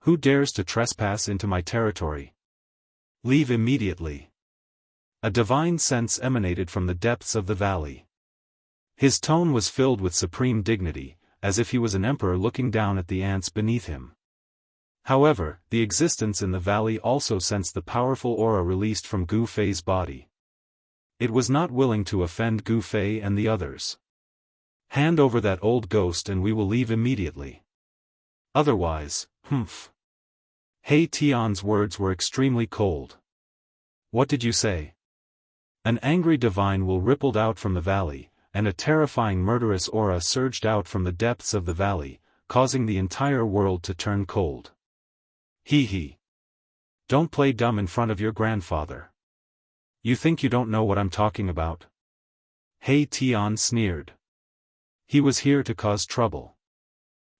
Who dares to trespass into my territory? Leave immediately. A divine sense emanated from the depths of the valley. His tone was filled with supreme dignity, as if he was an emperor looking down at the ants beneath him. However, the existence in the valley also sensed the powerful aura released from Gu Fei's body. It was not willing to offend Gu Fei and the others. Hand over that old ghost and we will leave immediately. Otherwise, humph. He Tian's words were extremely cold. What did you say? An angry divine will rippled out from the valley, and a terrifying murderous aura surged out from the depths of the valley, causing the entire world to turn cold. He. Don't play dumb in front of your grandfather. You think you don't know what I'm talking about? He Tian sneered. He was here to cause trouble.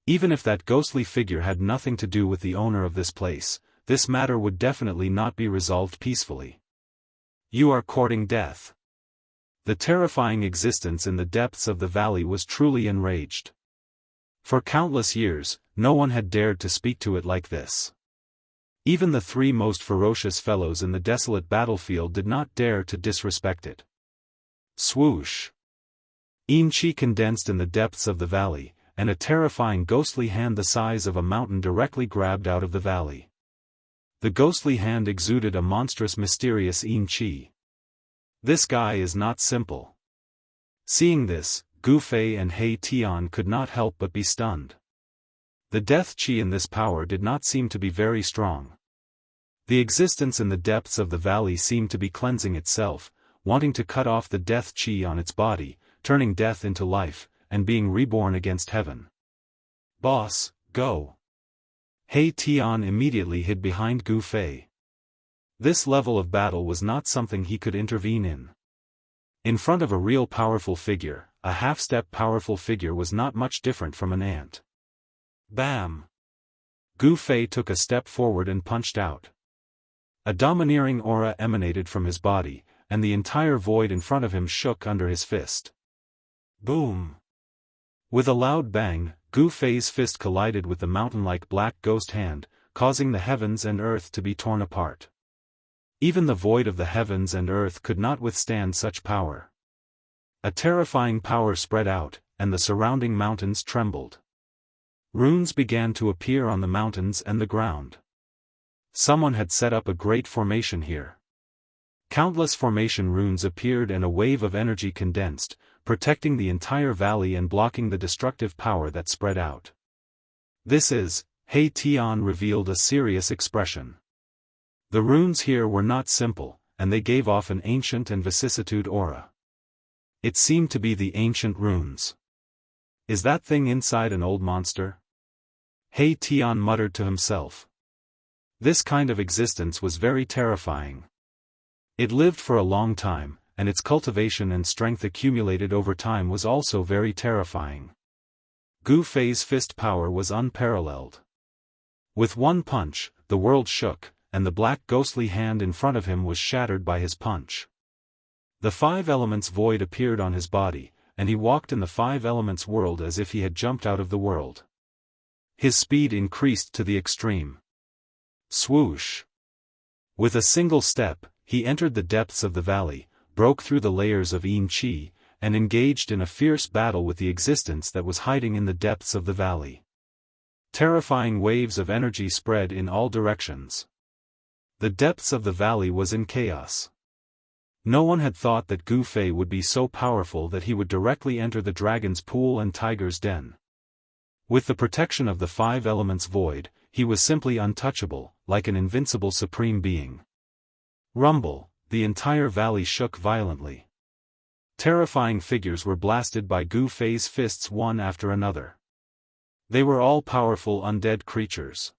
Even if that ghostly figure had nothing to do with the owner of this place, this matter would definitely not be resolved peacefully. You are courting death. The terrifying existence in the depths of the valley was truly enraged. For countless years, no one had dared to speak to it like this. Even the three most ferocious fellows in the desolate battlefield did not dare to disrespect it. Swoosh! Yin Qi condensed in the depths of the valley, and a terrifying ghostly hand the size of a mountain directly grabbed out of the valley. The ghostly hand exuded a monstrous mysterious Yin Qi. This guy is not simple. Seeing this, Gu Fei and He Tian could not help but be stunned. The Death Qi in this power did not seem to be very strong. The existence in the depths of the valley seemed to be cleansing itself, wanting to cut off the Death Qi on its body, turning death into life, and being reborn against heaven. Boss, go. He Tian immediately hid behind Gu Fei. This level of battle was not something he could intervene in. In front of a real powerful figure, a half-step powerful figure was not much different from an ant. Bam! Gu Fei took a step forward and punched out. A domineering aura emanated from his body, and the entire void in front of him shook under his fist. Boom! With a loud bang, Gu Fei's fist collided with the mountain-like black ghost hand, causing the heavens and earth to be torn apart. Even the void of the heavens and earth could not withstand such power. A terrifying power spread out, and the surrounding mountains trembled. Runes began to appear on the mountains and the ground. Someone had set up a great formation here. Countless formation runes appeared and a wave of energy condensed, protecting the entire valley and blocking the destructive power that spread out. This is, He Tian revealed a serious expression. The runes here were not simple, and they gave off an ancient and vicissitude aura. It seemed to be the ancient runes. Is that thing inside an old monster? He Tian muttered to himself. This kind of existence was very terrifying. It lived for a long time, and its cultivation and strength accumulated over time was also very terrifying. Gu Fei's fist power was unparalleled. With one punch, the world shook, and the black ghostly hand in front of him was shattered by his punch. The five elements void appeared on his body, and he walked in the five elements world as if he had jumped out of the world. His speed increased to the extreme. Swoosh! With a single step, he entered the depths of the valley, broke through the layers of Yin Qi, and engaged in a fierce battle with the existence that was hiding in the depths of the valley. Terrifying waves of energy spread in all directions. The depths of the valley was in chaos. No one had thought that Gu Fei would be so powerful that he would directly enter the dragon's pool and tiger's den. With the protection of the five elements void, he was simply untouchable, like an invincible supreme being. Rumble, the entire valley shook violently. Terrifying figures were blasted by Gu Fei's fists one after another. They were all powerful undead creatures.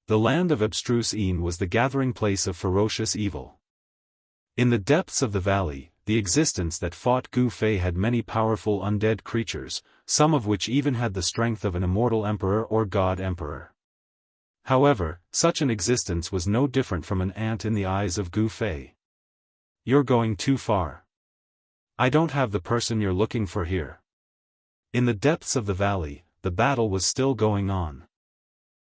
The land of abstruse Yin was the gathering place of ferocious evil. In the depths of the valley, the existence that fought Gu Fei had many powerful undead creatures, some of which even had the strength of an immortal emperor or god emperor. However, such an existence was no different from an ant in the eyes of Gu Fei. You're going too far. I don't have the person you're looking for here. In the depths of the valley, the battle was still going on.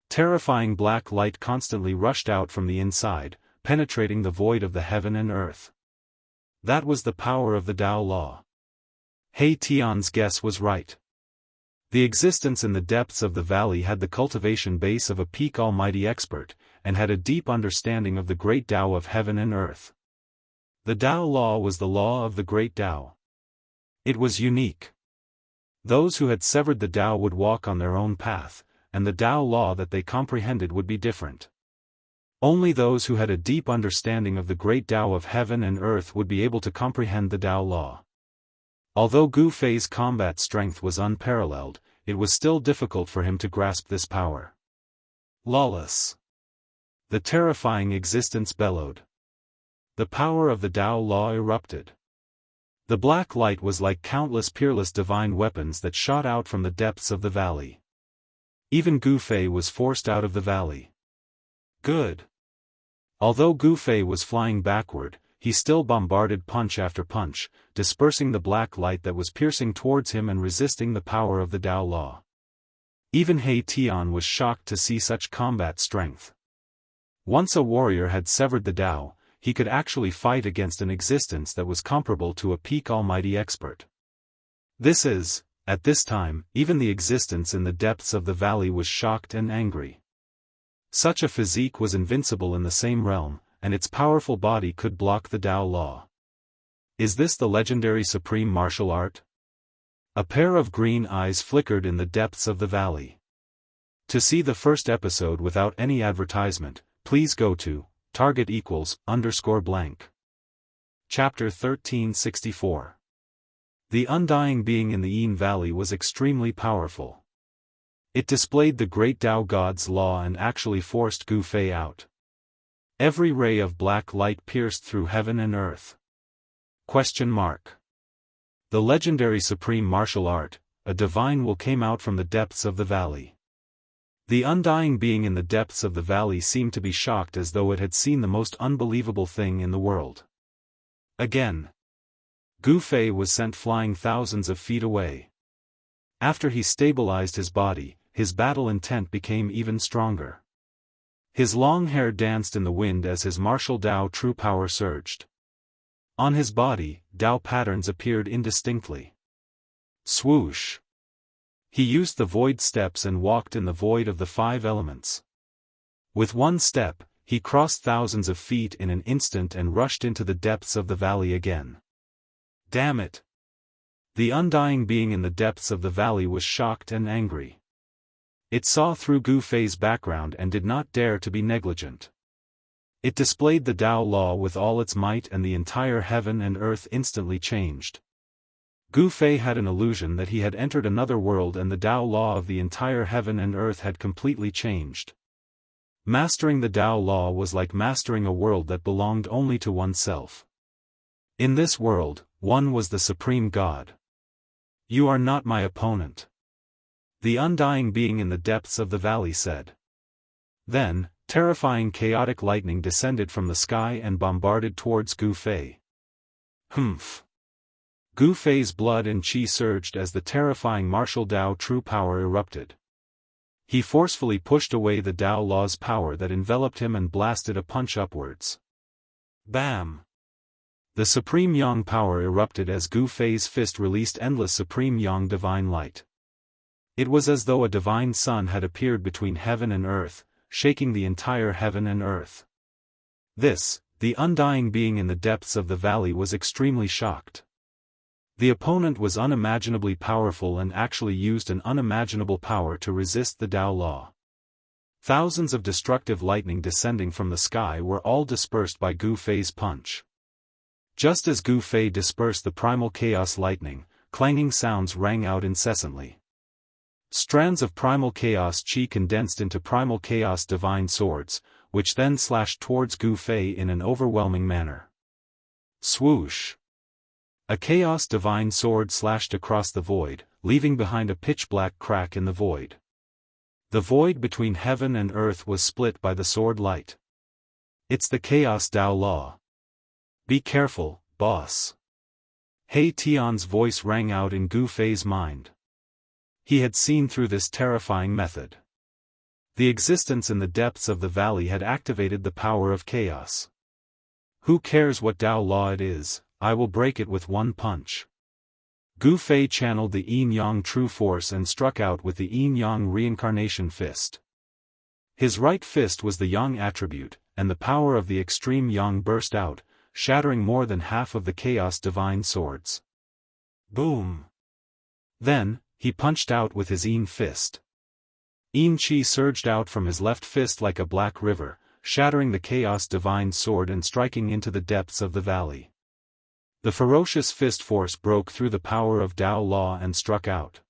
Terrifying black light constantly rushed out from the inside, penetrating the void of the heaven and earth. That was the power of the Tao law. He Tian's guess was right. The existence in the depths of the valley had the cultivation base of a peak almighty expert, and had a deep understanding of the great Tao of heaven and earth. The Tao law was the law of the great Tao. It was unique. Those who had severed the Tao would walk on their own path, and the Tao law that they comprehended would be different. Only those who had a deep understanding of the great Tao of heaven and earth would be able to comprehend the Tao law. Although Gu Fei's combat strength was unparalleled, it was still difficult for him to grasp this power. Lawless. The terrifying existence bellowed. The power of the Tao law erupted. The black light was like countless peerless divine weapons that shot out from the depths of the valley. Even Gu Fei was forced out of the valley. Good. Although Gu Fei was flying backward, he still bombarded punch after punch, dispersing the black light that was piercing towards him and resisting the power of the Tao law. Even He Tian was shocked to see such combat strength. Once a warrior had severed the Tao, he could actually fight against an existence that was comparable to a peak almighty expert. This is, at this time, even the existence in the depths of the valley was shocked and angry. Such a physique was invincible in the same realm, and its powerful body could block the Tao law. Is this the legendary supreme martial art? A pair of green eyes flickered in the depths of the valley. To see the first episode without any advertisement, please go to target =_blank. Chapter 1364. The undying being in the Yin Valley was extremely powerful. It displayed the great Tao God's law and actually forced Gu Fei out. Every ray of black light pierced through heaven and earth. The legendary supreme martial art, a divine will came out from the depths of the valley. The undying being in the depths of the valley seemed to be shocked as though it had seen the most unbelievable thing in the world. Again. Gu Fei was sent flying thousands of feet away. After he stabilized his body, his battle intent became even stronger. His long hair danced in the wind as his martial Dao true power surged. On his body, Dao patterns appeared indistinctly. Swoosh! He used the void steps and walked in the void of the 5 elements. With one step, he crossed thousands of feet in an instant and rushed into the depths of the valley again. Damn it! The undying being in the depths of the valley was shocked and angry. It saw through Gu Fei's background and did not dare to be negligent. It displayed the Tao law with all its might and the entire heaven and earth instantly changed. Gu Fei had an illusion that he had entered another world and the Tao law of the entire heaven and earth had completely changed. Mastering the Tao law was like mastering a world that belonged only to oneself. In this world, one was the supreme God. You are not my opponent. The undying being in the depths of the valley said. Then, terrifying chaotic lightning descended from the sky and bombarded towards Gu Fei. Humph! Gu Fei's blood and qi surged as the terrifying martial Dao true power erupted. He forcefully pushed away the Dao law's power that enveloped him and blasted a punch upwards. Bam! The supreme yang power erupted as Gu Fei's fist released endless supreme yang divine light. It was as though a divine sun had appeared between heaven and earth, shaking the entire heaven and earth. This, the undying being in the depths of the valley, was extremely shocked. The opponent was unimaginably powerful and actually used an unimaginable power to resist the Tao law. Thousands of destructive lightning descending from the sky were all dispersed by Gu Fei's punch. Just as Gu Fei dispersed the primal chaos lightning, clanging sounds rang out incessantly. Strands of primal chaos qi condensed into primal chaos divine swords, which then slashed towards Gu Fei in an overwhelming manner. Swoosh! A chaos divine sword slashed across the void, leaving behind a pitch-black crack in the void. The void between heaven and earth was split by the sword light. It's the chaos Tao law. Be careful, boss. He Tian's voice rang out in Gu Fei's mind. He had seen through this terrifying method. The existence in the depths of the valley had activated the power of chaos. Who cares what Tao law it is, I will break it with one punch. Gu Fei channeled the yin-yang true force and struck out with the yin-yang reincarnation fist. His right fist was the yang attribute, and the power of the extreme yang burst out, shattering more than half of the chaos divine swords. Boom! Then, he punched out with his yin fist. Yin qi surged out from his left fist like a black river, shattering the chaos divine sword and striking into the depths of the valley. The ferocious fist force broke through the power of Tao law and struck out.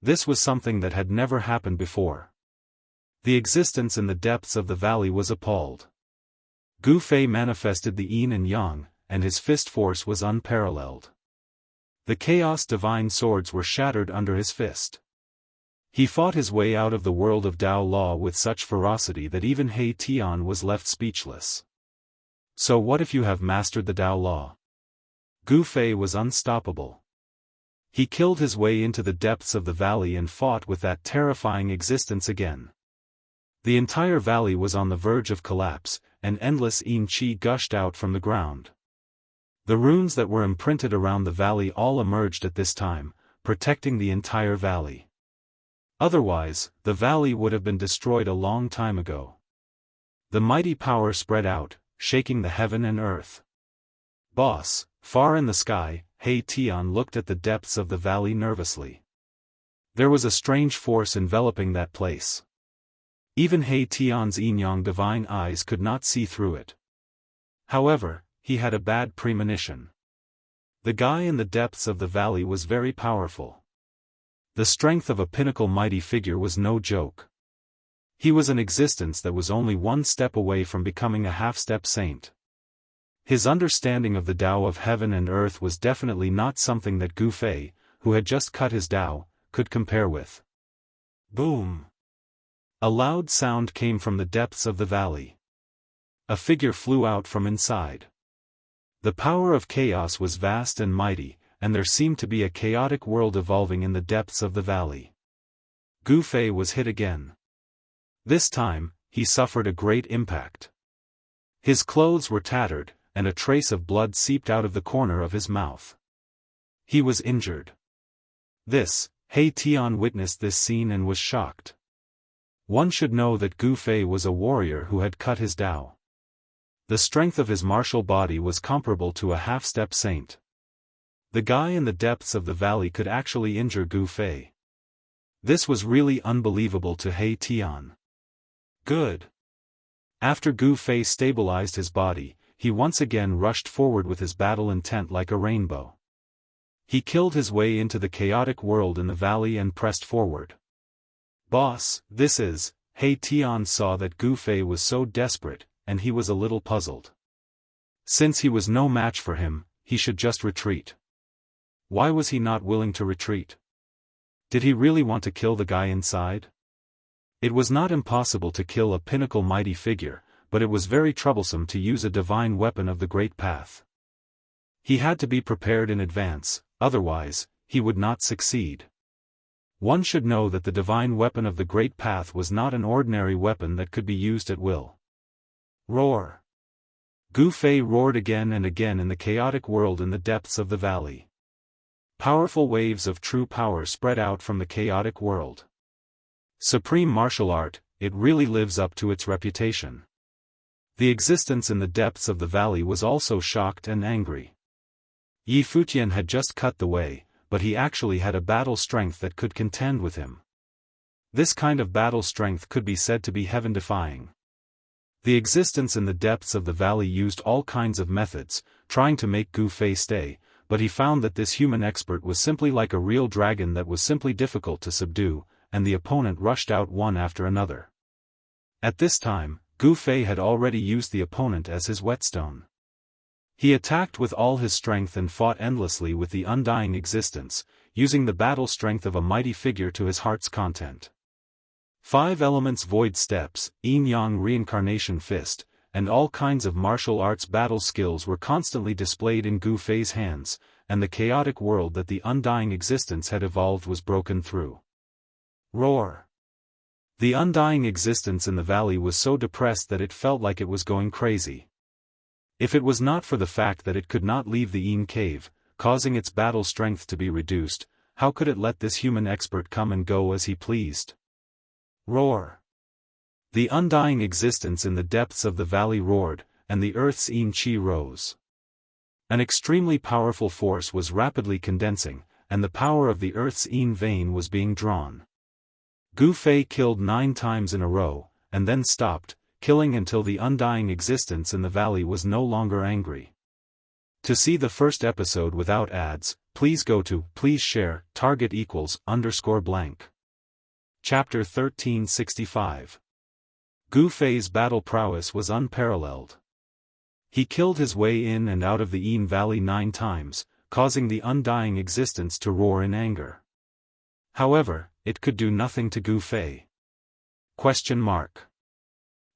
This was something that had never happened before. The existence in the depths of the valley was appalled. Gu Fei manifested the yin and yang, and his fist force was unparalleled. The chaos divine swords were shattered under his fist. He fought his way out of the world of Tao law with such ferocity that even He Tian was left speechless. So what if you have mastered the Tao law? Gu Fei was unstoppable. He killed his way into the depths of the valley and fought with that terrifying existence again. The entire valley was on the verge of collapse, and endless yin qi gushed out from the ground. The runes that were imprinted around the valley all emerged at this time, protecting the entire valley. Otherwise, the valley would have been destroyed a long time ago. The mighty power spread out, shaking the heaven and earth. Boss, far in the sky, He Tian looked at the depths of the valley nervously. There was a strange force enveloping that place. Even He Tian's yin-yang divine eyes could not see through it. However, he had a bad premonition. The guy in the depths of the valley was very powerful. The strength of a pinnacle mighty figure was no joke. He was an existence that was only one step away from becoming a half-step saint. His understanding of the Tao of heaven and earth was definitely not something that Gu Fei, who had just cut his Tao, could compare with. Boom! A loud sound came from the depths of the valley. A figure flew out from inside. The power of chaos was vast and mighty, and there seemed to be a chaotic world evolving in the depths of the valley. Gu Fei was hit again. This time, he suffered a great impact. His clothes were tattered, and a trace of blood seeped out of the corner of his mouth. He was injured. He Tian witnessed this scene and was shocked. One should know that Gu Fei was a warrior who had cut his Dao. The strength of his martial body was comparable to a half-step saint. The guy in the depths of the valley could actually injure Gu Fei. This was really unbelievable to He Tian. Good. After Gu Fei stabilized his body, he once again rushed forward with his battle intent like a rainbow. He killed his way into the chaotic world in the valley and pressed forward. Boss, He Tian saw that Gu Fei was so desperate, and he was a little puzzled. Since he was no match for him, he should just retreat. Why was he not willing to retreat? Did he really want to kill the guy inside? It was not impossible to kill a pinnacle mighty figure, but it was very troublesome to use a divine weapon of the Great Path. He had to be prepared in advance, otherwise, he would not succeed. One should know that the divine weapon of the Great Path was not an ordinary weapon that could be used at will. Roar! Gu Fei roared again and again in the chaotic world in the depths of the valley. Powerful waves of true power spread out from the chaotic world. Supreme martial art, it really lives up to its reputation. The existence in the depths of the valley was also shocked and angry. Yi Futian had just cut the way, but he actually had a battle strength that could contend with him. This kind of battle strength could be said to be heaven-defying. The existence in the depths of the valley used all kinds of methods, trying to make Gu Fei stay, but he found that this human expert was simply like a real dragon that was simply difficult to subdue, and the opponent rushed out one after another. At this time, Gu Fei had already used the opponent as his whetstone. He attacked with all his strength and fought endlessly with the undying existence, using the battle strength of a mighty figure to his heart's content. 5 elements void steps, yin-yang reincarnation fist, and all kinds of martial arts battle skills were constantly displayed in Gu Fei's hands, and the chaotic world that the undying existence had evolved was broken through. Roar! The undying existence in the valley was so depressed that it felt like it was going crazy. If it was not for the fact that it could not leave the Yin cave, causing its battle strength to be reduced, how could it let this human expert come and go as he pleased? Roar! The undying existence in the depths of the valley roared, and the earth's Yin Qi rose. An extremely powerful force was rapidly condensing, and the power of the earth's Yin vein was being drawn. Gu Fei killed 9 times in a row, and then stopped, killing until the undying existence in the valley was no longer angry. To see the first episode without ads, please go to please share target =_blank. Chapter 1365. Gu Fei's battle prowess was unparalleled. He killed his way in and out of the Yin Valley 9 times, causing the undying existence to roar in anger. However, it could do nothing to Gu Fei.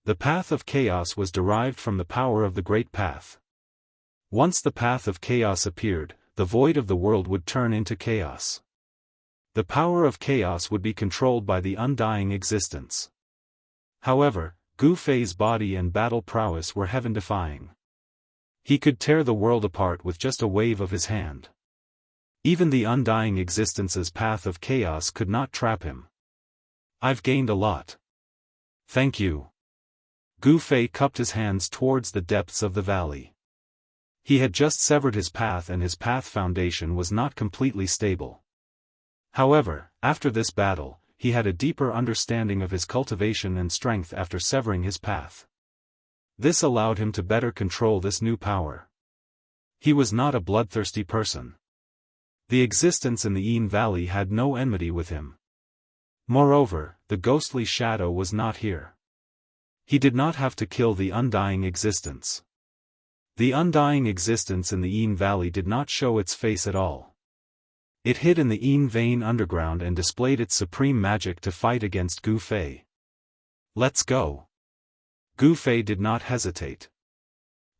The path of chaos was derived from the power of the Great Path. Once the path of chaos appeared, the void of the world would turn into chaos. The power of chaos would be controlled by the undying existence. However, Gu Fei's body and battle prowess were heaven-defying. He could tear the world apart with just a wave of his hand. Even the undying existence's path of chaos could not trap him. I've gained a lot. Thank you. Gu Fei cupped his hands towards the depths of the valley. He had just severed his path and his path foundation was not completely stable. However, after this battle, he had a deeper understanding of his cultivation and strength after severing his path. This allowed him to better control this new power. He was not a bloodthirsty person. The existence in the Yin Valley had no enmity with him. Moreover, the ghostly shadow was not here. He did not have to kill the undying existence. The undying existence in the Yin Valley did not show its face at all. It hid in the Yin vein underground and displayed its supreme magic to fight against Gu Fei. Let's go. Gu Fei did not hesitate.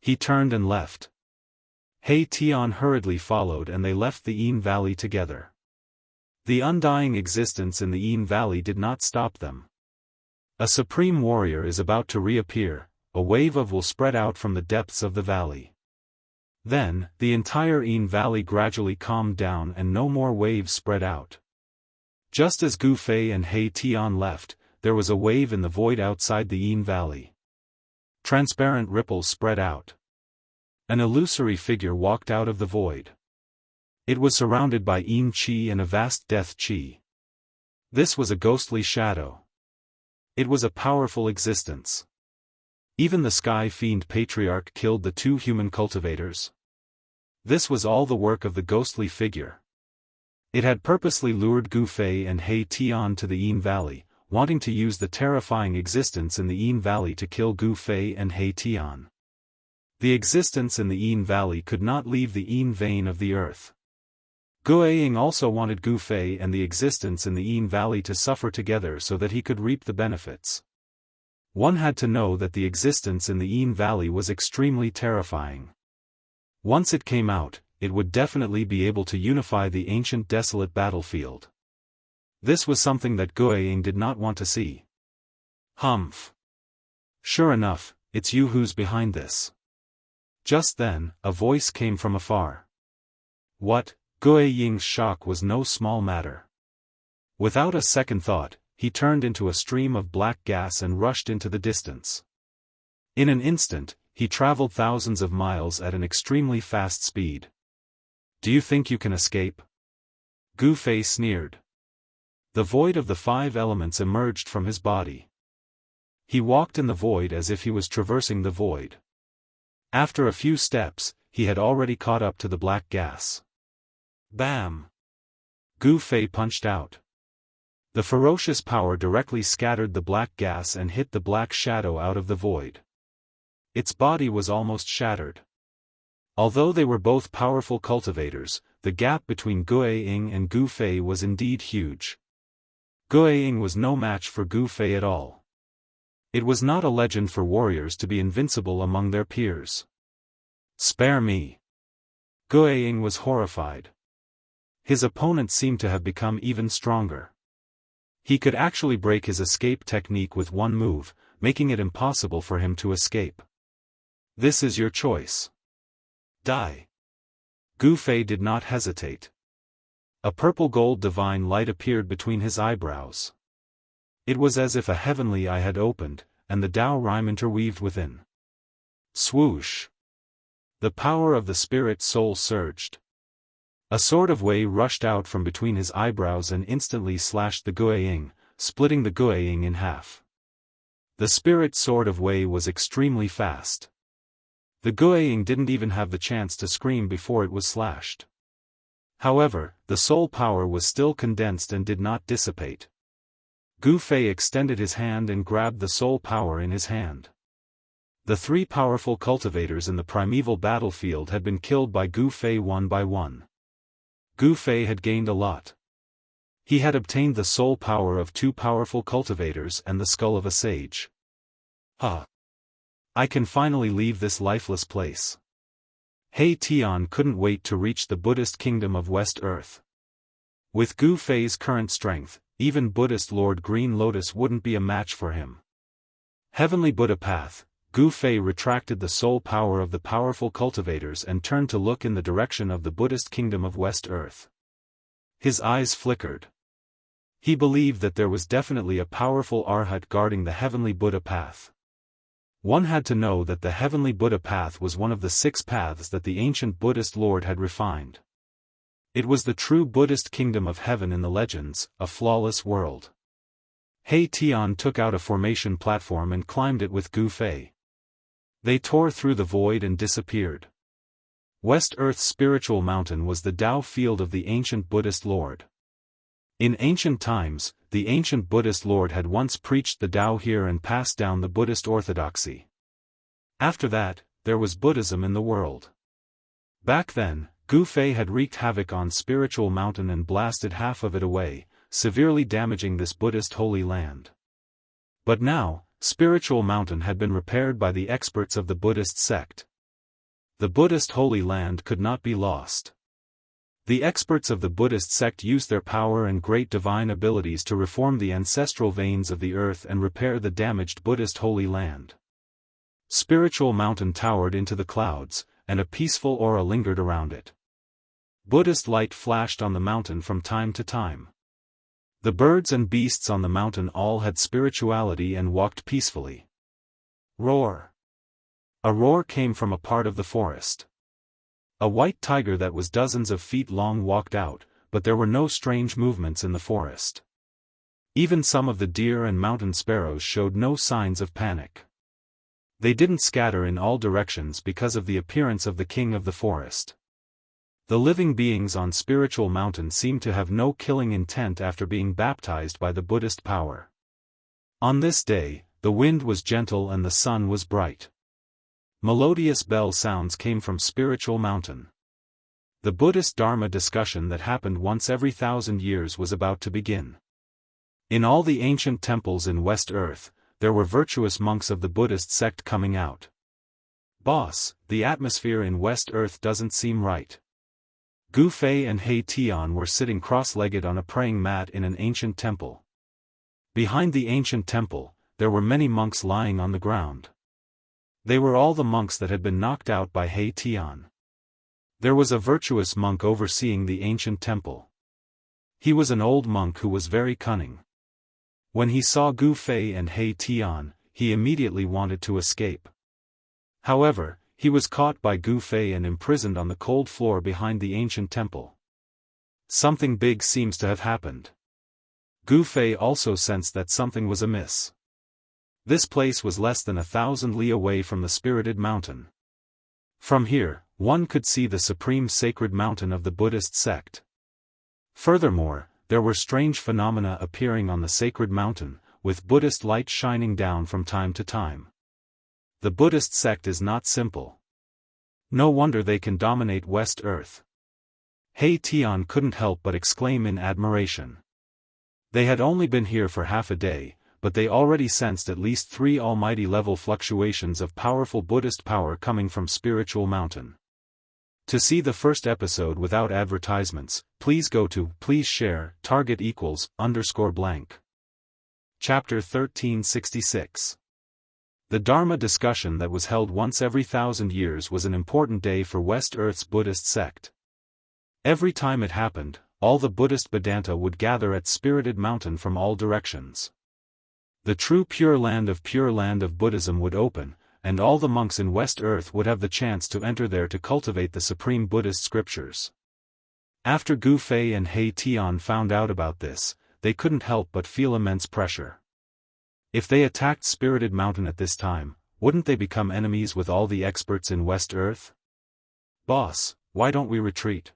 He turned and left. He Tian hurriedly followed and they left the Yin Valley together. The undying existence in the Yin Valley did not stop them. A supreme warrior is about to reappear, a wave of will spread out from the depths of the valley. Then, the entire Yin Valley gradually calmed down and no more waves spread out. Just as Gu Fei and He Tian left, there was a wave in the void outside the Yin Valley. Transparent ripples spread out. An illusory figure walked out of the void. It was surrounded by Yin Qi and a vast death Qi. This was a ghostly shadow. It was a powerful existence. Even the Sky Fiend Patriarch killed the two human cultivators. This was all the work of the ghostly figure. It had purposely lured Gu Fei and He Tian to the Yin Valley, wanting to use the terrifying existence in the Yin Valley to kill Gu Fei and He Tian. The existence in the Yin Valley could not leave the Yin vein of the earth. Guiying also wanted Gu Fei and the existence in the Yin Valley to suffer together so that he could reap the benefits. One had to know that the existence in the Yin Valley was extremely terrifying. Once it came out, it would definitely be able to unify the ancient desolate battlefield. This was something that Guiying did not want to see. Humph. Sure enough, it's you who's behind this. Just then, a voice came from afar. What? Guiying's shock was no small matter. Without a second thought, he turned into a stream of black gas and rushed into the distance. In an instant, he traveled thousands of miles at an extremely fast speed. Do you think you can escape? Gu Fei sneered. The void of the five elements emerged from his body. He walked in the void as if he was traversing the void. After a few steps, he had already caught up to the black gas. Bam! Gu Fei punched out. The ferocious power directly scattered the black gas and hit the black shadow out of the void. Its body was almost shattered. Although they were both powerful cultivators, the gap between Guiying and Gu Fei was indeed huge. Guiying was no match for Gu Fei at all. It was not a legend for warriors to be invincible among their peers. Spare me! Guiying was horrified. His opponent seemed to have become even stronger. He could actually break his escape technique with one move, making it impossible for him to escape. This is your choice. Die. Gu Fei did not hesitate. A purple-gold divine light appeared between his eyebrows. It was as if a heavenly eye had opened, and the Tao rhyme interweaved within. Swoosh! The power of the spirit soul surged. A sword of Wei rushed out from between his eyebrows and instantly slashed the Guiying, splitting the Guiying in half. The spirit sword of Wei was extremely fast. The Guiying didn't even have the chance to scream before it was slashed. However, the soul power was still condensed and did not dissipate. Gu Fei extended his hand and grabbed the soul power in his hand. The three powerful cultivators in the primeval battlefield had been killed by Gu Fei one by one. Gu Fei had gained a lot. He had obtained the soul power of two powerful cultivators and the skull of a sage. Ha! I can finally leave this lifeless place. He Tian couldn't wait to reach the Buddhist kingdom of West Earth. With Gu Fei's current strength, even Buddhist Lord Green Lotus wouldn't be a match for him. Heavenly Buddha Path, Gu Fei retracted the soul power of the powerful cultivators and turned to look in the direction of the Buddhist kingdom of West Earth. His eyes flickered. He believed that there was definitely a powerful Arhat guarding the Heavenly Buddha Path. One had to know that the Heavenly Buddha Path was one of the 6 paths that the ancient Buddhist Lord had refined. It was the true Buddhist kingdom of heaven in the legends, a flawless world. He Tian took out a formation platform and climbed it with Gu Fei. They tore through the void and disappeared. West Earth's spiritual mountain was the Tao field of the ancient Buddhist Lord. In ancient times, the ancient Buddhist Lord had once preached the Tao here and passed down the Buddhist orthodoxy. After that, there was Buddhism in the world. Back then, Gu Fei had wreaked havoc on Spiritual Mountain and blasted half of it away, severely damaging this Buddhist holy land. But now, Spiritual Mountain had been repaired by the experts of the Buddhist sect. The Buddhist holy land could not be lost. The experts of the Buddhist sect used their power and great divine abilities to reform the ancestral veins of the earth and repair the damaged Buddhist holy land. Spiritual Mountain towered into the clouds, and a peaceful aura lingered around it. Buddhist light flashed on the mountain from time to time. The birds and beasts on the mountain all had spirituality and walked peacefully. Roar! A roar came from a part of the forest. A white tiger that was dozens of feet long walked out, but there were no strange movements in the forest. Even some of the deer and mountain sparrows showed no signs of panic. They didn't scatter in all directions because of the appearance of the king of the forest. The living beings on Spiritual Mountain seemed to have no killing intent after being baptized by the Buddhist power. On this day, the wind was gentle and the sun was bright. Melodious bell sounds came from Spiritual Mountain. The Buddhist Dharma discussion that happened once every 1,000 years was about to begin. In all the ancient temples in West Earth, there were virtuous monks of the Buddhist sect coming out. "Boss, the atmosphere in West Earth doesn't seem right." Gu Fei and He Tian were sitting cross-legged on a praying mat in an ancient temple. Behind the ancient temple, there were many monks lying on the ground. They were all the monks that had been knocked out by He Tian. There was a virtuous monk overseeing the ancient temple. He was an old monk who was very cunning. When he saw Gu Fei and He Tian, he immediately wanted to escape. However, he was caught by Gu Fei and imprisoned on the cold floor behind the ancient temple. Something big seems to have happened. Gu Fei also sensed that something was amiss. This place was less than 1,000 li away from the Spirited Mountain. From here, one could see the supreme sacred mountain of the Buddhist sect. Furthermore, there were strange phenomena appearing on the sacred mountain, with Buddhist light shining down from time to time. The Buddhist sect is not simple. No wonder they can dominate West Earth. He Tian couldn't help but exclaim in admiration. They had only been here for half a day, but they already sensed at least 3 almighty-level fluctuations of powerful Buddhist power coming from Spiritual Mountain. To see the first episode without advertisements, please go to please share target =_. Chapter 1366. The Dharma discussion that was held once every 1,000 years was an important day for West Earth's Buddhist sect. Every time it happened, all the Buddhist Vedanta would gather at Spirited Mountain from all directions. The true Pure Land of Buddhism would open, and all the monks in West Earth would have the chance to enter there to cultivate the supreme Buddhist scriptures. After Gu Fei and He Tian found out about this, they couldn't help but feel immense pressure. If they attacked Spirited Mountain at this time, wouldn't they become enemies with all the experts in West Earth? "Boss, why don't we retreat?"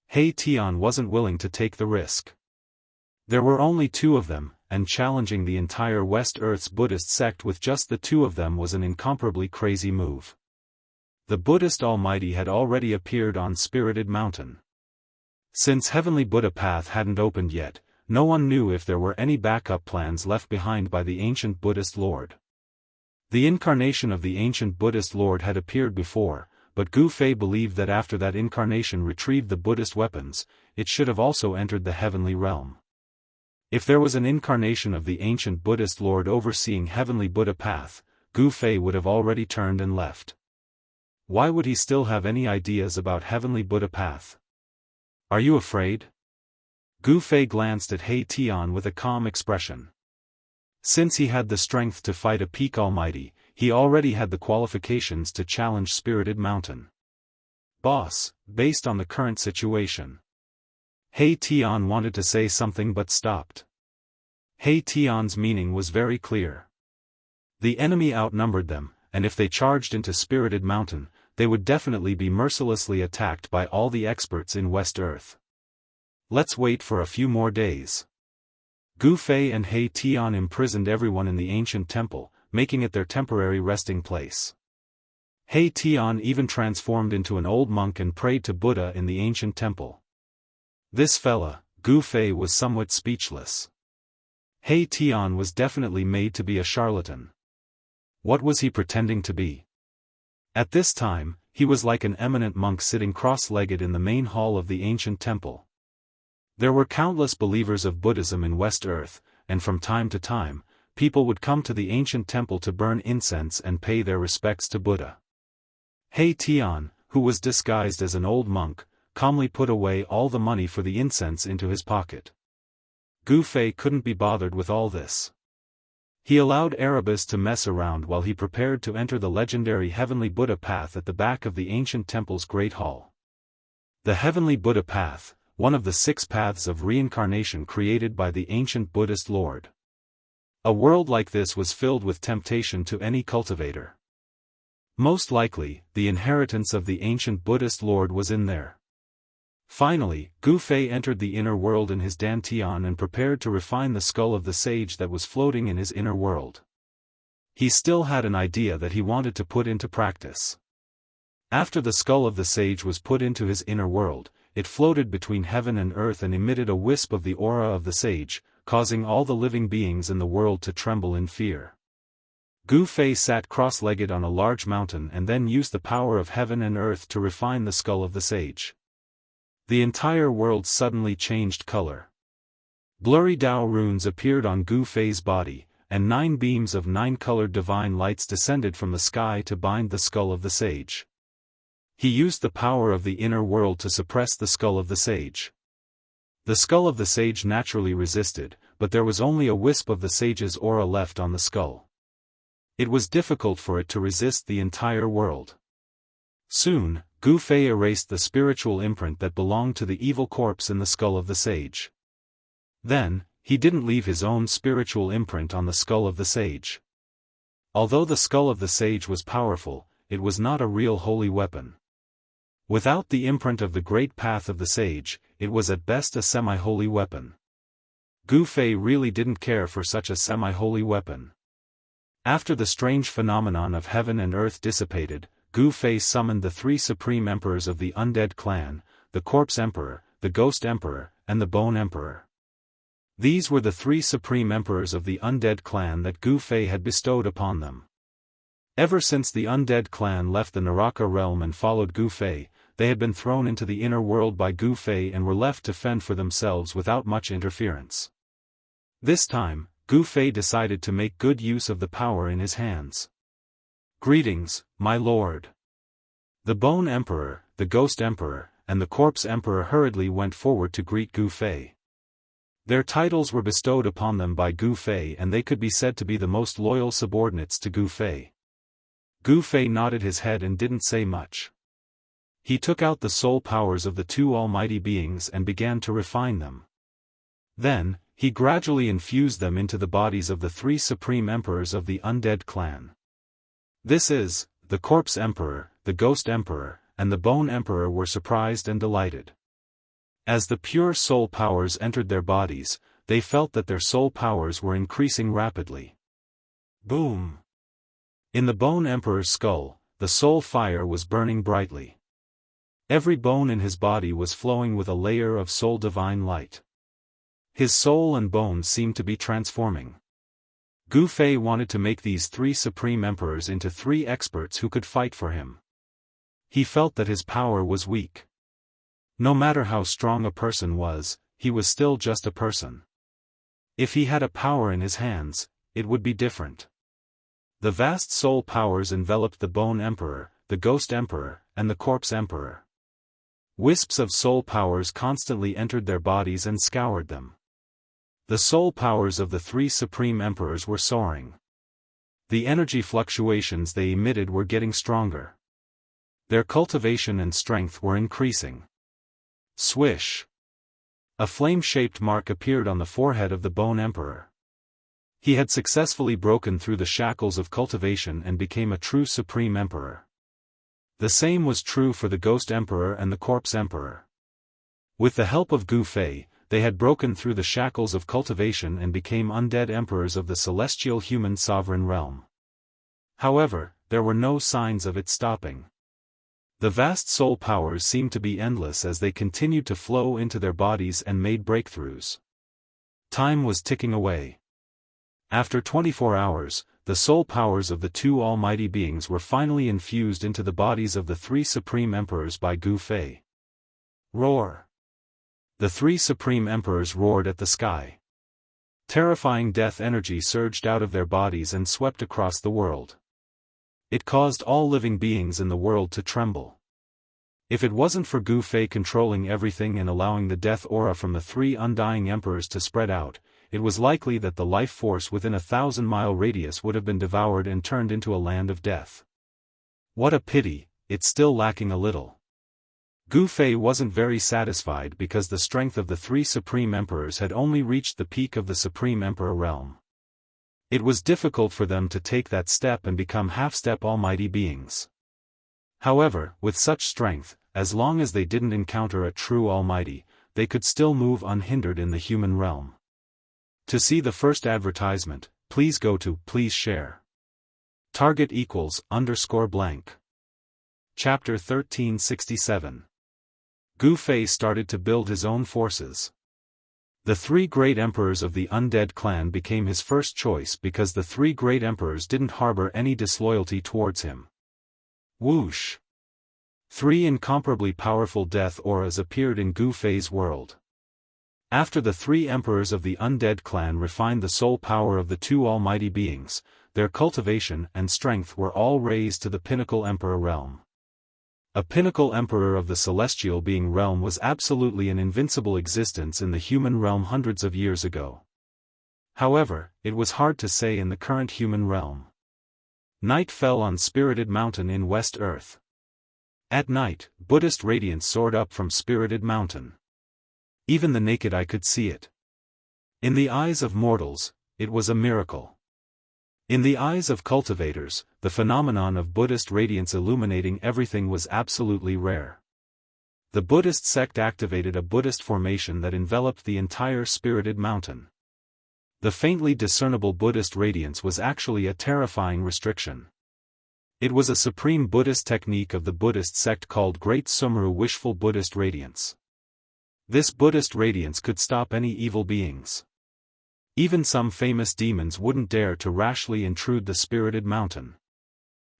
He Tian wasn't willing to take the risk. There were only 2 of them, and challenging the entire West Earth's Buddhist sect with just the 2 of them was an incomparably crazy move. The Buddhist Almighty had already appeared on Spirited Mountain. Since Heavenly Buddha Path hadn't opened yet, no one knew if there were any backup plans left behind by the ancient Buddhist Lord. The incarnation of the ancient Buddhist Lord had appeared before, but Gu Fei believed that after that incarnation retrieved the Buddhist weapons, it should have also entered the heavenly realm. If there was an incarnation of the ancient Buddhist Lord overseeing Heavenly Buddha Path, Gu Fei would have already turned and left. Why would he still have any ideas about Heavenly Buddha Path? "Are you afraid?" Gu Fei glanced at He Tian with a calm expression. Since he had the strength to fight a peak almighty, he already had the qualifications to challenge Spirited Mountain. "Boss, based on the current situation." He Tian wanted to say something but stopped. He Tian's meaning was very clear. The enemy outnumbered them, and if they charged into Spirited Mountain, they would definitely be mercilessly attacked by all the experts in West Earth. Let's wait for a few more days. Gu Fei and He Tian imprisoned everyone in the ancient temple, making it their temporary resting place. He Tian even transformed into an old monk and prayed to Buddha in the ancient temple. This fella, Gu Fei, was somewhat speechless. He Tian was definitely made to be a charlatan. What was he pretending to be? At this time, he was like an eminent monk sitting cross-legged in the main hall of the ancient temple. There were countless believers of Buddhism in West Earth, and from time to time, people would come to the ancient temple to burn incense and pay their respects to Buddha. He Tian, who was disguised as an old monk, calmly put away all the money for the incense into his pocket. Gu Fei couldn't be bothered with all this. He allowed Erebus to mess around while he prepared to enter the legendary Heavenly Buddha Path at the back of the ancient temple's Great Hall. The Heavenly Buddha Path, one of the 6 paths of reincarnation created by the ancient Buddhist Lord. A world like this was filled with temptation to any cultivator. Most likely, the inheritance of the ancient Buddhist Lord was in there. Finally, Gu Fei entered the inner world in his dantian and prepared to refine the skull of the sage that was floating in his inner world. He still had an idea that he wanted to put into practice. After the skull of the sage was put into his inner world, it floated between heaven and earth and emitted a wisp of the aura of the sage, causing all the living beings in the world to tremble in fear. Gu Fei sat cross-legged on a large mountain and then used the power of heaven and earth to refine the skull of the sage. The entire world suddenly changed color. Blurry Dao runes appeared on Gu Fei's body, and 9 beams of 9-colored divine lights descended from the sky to bind the skull of the sage. He used the power of the inner world to suppress the skull of the sage. The skull of the sage naturally resisted, but there was only a wisp of the sage's aura left on the skull. It was difficult for it to resist the entire world. Soon, Gu Fei erased the spiritual imprint that belonged to the evil corpse in the skull of the sage. Then, he didn't leave his own spiritual imprint on the skull of the sage. Although the skull of the sage was powerful, it was not a real holy weapon. Without the imprint of the great path of the sage, it was at best a semi-holy weapon. Gu Fei really didn't care for such a semi-holy weapon. After the strange phenomenon of heaven and earth dissipated, Gu Fei summoned the 3 supreme emperors of the undead clan, the Corpse Emperor, the Ghost Emperor, and the Bone Emperor. These were the 3 supreme emperors of the undead clan that Gu Fei had bestowed upon them. Ever since the undead clan left the Naraka realm and followed Gu Fei, they had been thrown into the inner world by Gu Fei and were left to fend for themselves without much interference. This time, Gu Fei decided to make good use of the power in his hands. "Greetings, my lord." The Bone Emperor, the Ghost Emperor, and the Corpse Emperor hurriedly went forward to greet Gu Fei. Their titles were bestowed upon them by Gu Fei and they could be said to be the most loyal subordinates to Gu Fei. Gu Fei nodded his head and didn't say much. He took out the soul powers of the 2 almighty beings and began to refine them. Then, he gradually infused them into the bodies of the 3 supreme emperors of the undead clan. This is, the Corpse Emperor, the Ghost Emperor, and the Bone Emperor were surprised and delighted. As the pure soul powers entered their bodies, they felt that their soul powers were increasing rapidly. Boom! In the Bone Emperor's skull, the soul fire was burning brightly. Every bone in his body was flowing with a layer of soul divine light. His soul and bones seemed to be transforming. Gu Fei wanted to make these 3 supreme emperors into 3 experts who could fight for him. He felt that his power was weak. No matter how strong a person was, he was still just a person. If he had a power in his hands, it would be different. The vast soul powers enveloped the Bone Emperor, the Ghost Emperor, and the Corpse Emperor. Wisps of soul powers constantly entered their bodies and scoured them. The soul powers of the 3 supreme emperors were soaring. The energy fluctuations they emitted were getting stronger. Their cultivation and strength were increasing. Swish! A flame-shaped mark appeared on the forehead of the Bone Emperor. He had successfully broken through the shackles of cultivation and became a true supreme emperor. The same was true for the Ghost Emperor and the Corpse Emperor. With the help of Gu Fei, they had broken through the shackles of cultivation and became undead emperors of the celestial human sovereign realm. However, there were no signs of it stopping. The vast soul powers seemed to be endless as they continued to flow into their bodies and made breakthroughs. Time was ticking away. After 24 hours, the soul powers of the two almighty beings were finally infused into the bodies of the three supreme emperors by Gu Fei. Roar! The three supreme emperors roared at the sky. Terrifying death energy surged out of their bodies and swept across the world. It caused all living beings in the world to tremble. If it wasn't for Gu Fei controlling everything and allowing the death aura from the three undying emperors to spread out, it was likely that the life force within a 1,000-mile radius would have been devoured and turned into a land of death. What a pity, it's still lacking a little. Gu Fei wasn't very satisfied because the strength of the three supreme emperors had only reached the peak of the supreme emperor realm. It was difficult for them to take that step and become half-step almighty beings. However, with such strength, as long as they didn't encounter a true almighty, they could still move unhindered in the human realm. To see the first advertisement, please go to Please Share. Target =_blank. Chapter 1367. Gu Fei started to build his own forces. The three great emperors of the undead clan became his first choice because the three great emperors didn't harbor any disloyalty towards him. Whoosh! Three incomparably powerful death auras appeared in Gu Fei's world. After the three emperors of the undead clan refined the soul power of the two almighty beings, their cultivation and strength were all raised to the pinnacle emperor realm. A pinnacle emperor of the celestial being realm was absolutely an invincible existence in the human realm hundreds of years ago. However, it was hard to say in the current human realm. Night fell on Spirited Mountain in West Earth. At night, Buddhist radiance soared up from Spirited Mountain. Even the naked eye could see it. In the eyes of mortals, it was a miracle. In the eyes of cultivators, the phenomenon of Buddhist radiance illuminating everything was absolutely rare. The Buddhist sect activated a Buddhist formation that enveloped the entire Spirited Mountain. The faintly discernible Buddhist radiance was actually a terrifying restriction. It was a supreme Buddhist technique of the Buddhist sect called Great Sumru Wishful Buddhist Radiance. This Buddhist radiance could stop any evil beings. Even some famous demons wouldn't dare to rashly intrude the Spirited Mountain.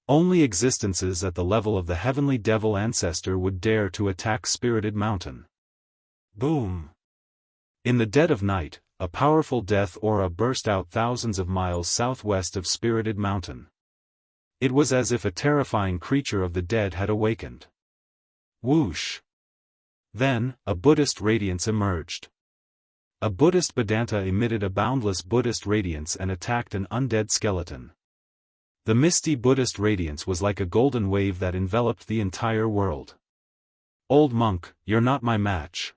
Only existences at the level of the heavenly devil ancestor would dare to attack Spirited Mountain. Boom! In the dead of night, a powerful death aura burst out thousands of miles southwest of Spirited Mountain. It was as if a terrifying creature of the dead had awakened. Whoosh! Then, a Buddhist radiance emerged. A Buddhist Vedanta emitted a boundless Buddhist radiance and attacked an undead skeleton. The misty Buddhist radiance was like a golden wave that enveloped the entire world. Old monk, you're not my match.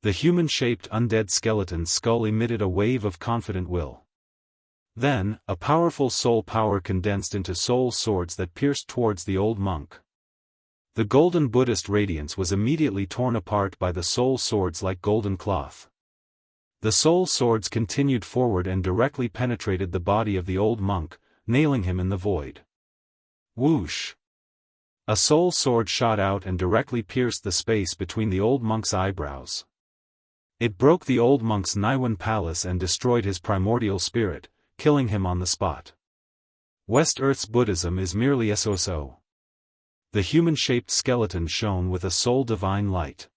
The human-shaped undead skeleton's skull emitted a wave of confident will. Then, a powerful soul power condensed into soul swords that pierced towards the old monk. The golden Buddhist radiance was immediately torn apart by the soul swords like golden cloth. The soul swords continued forward and directly penetrated the body of the old monk, nailing him in the void. Whoosh! A soul sword shot out and directly pierced the space between the old monk's eyebrows. It broke the old monk's Niwen palace and destroyed his primordial spirit, killing him on the spot. West Earth's Buddhism is merely so. The human-shaped skeleton shone with a soul-divine light.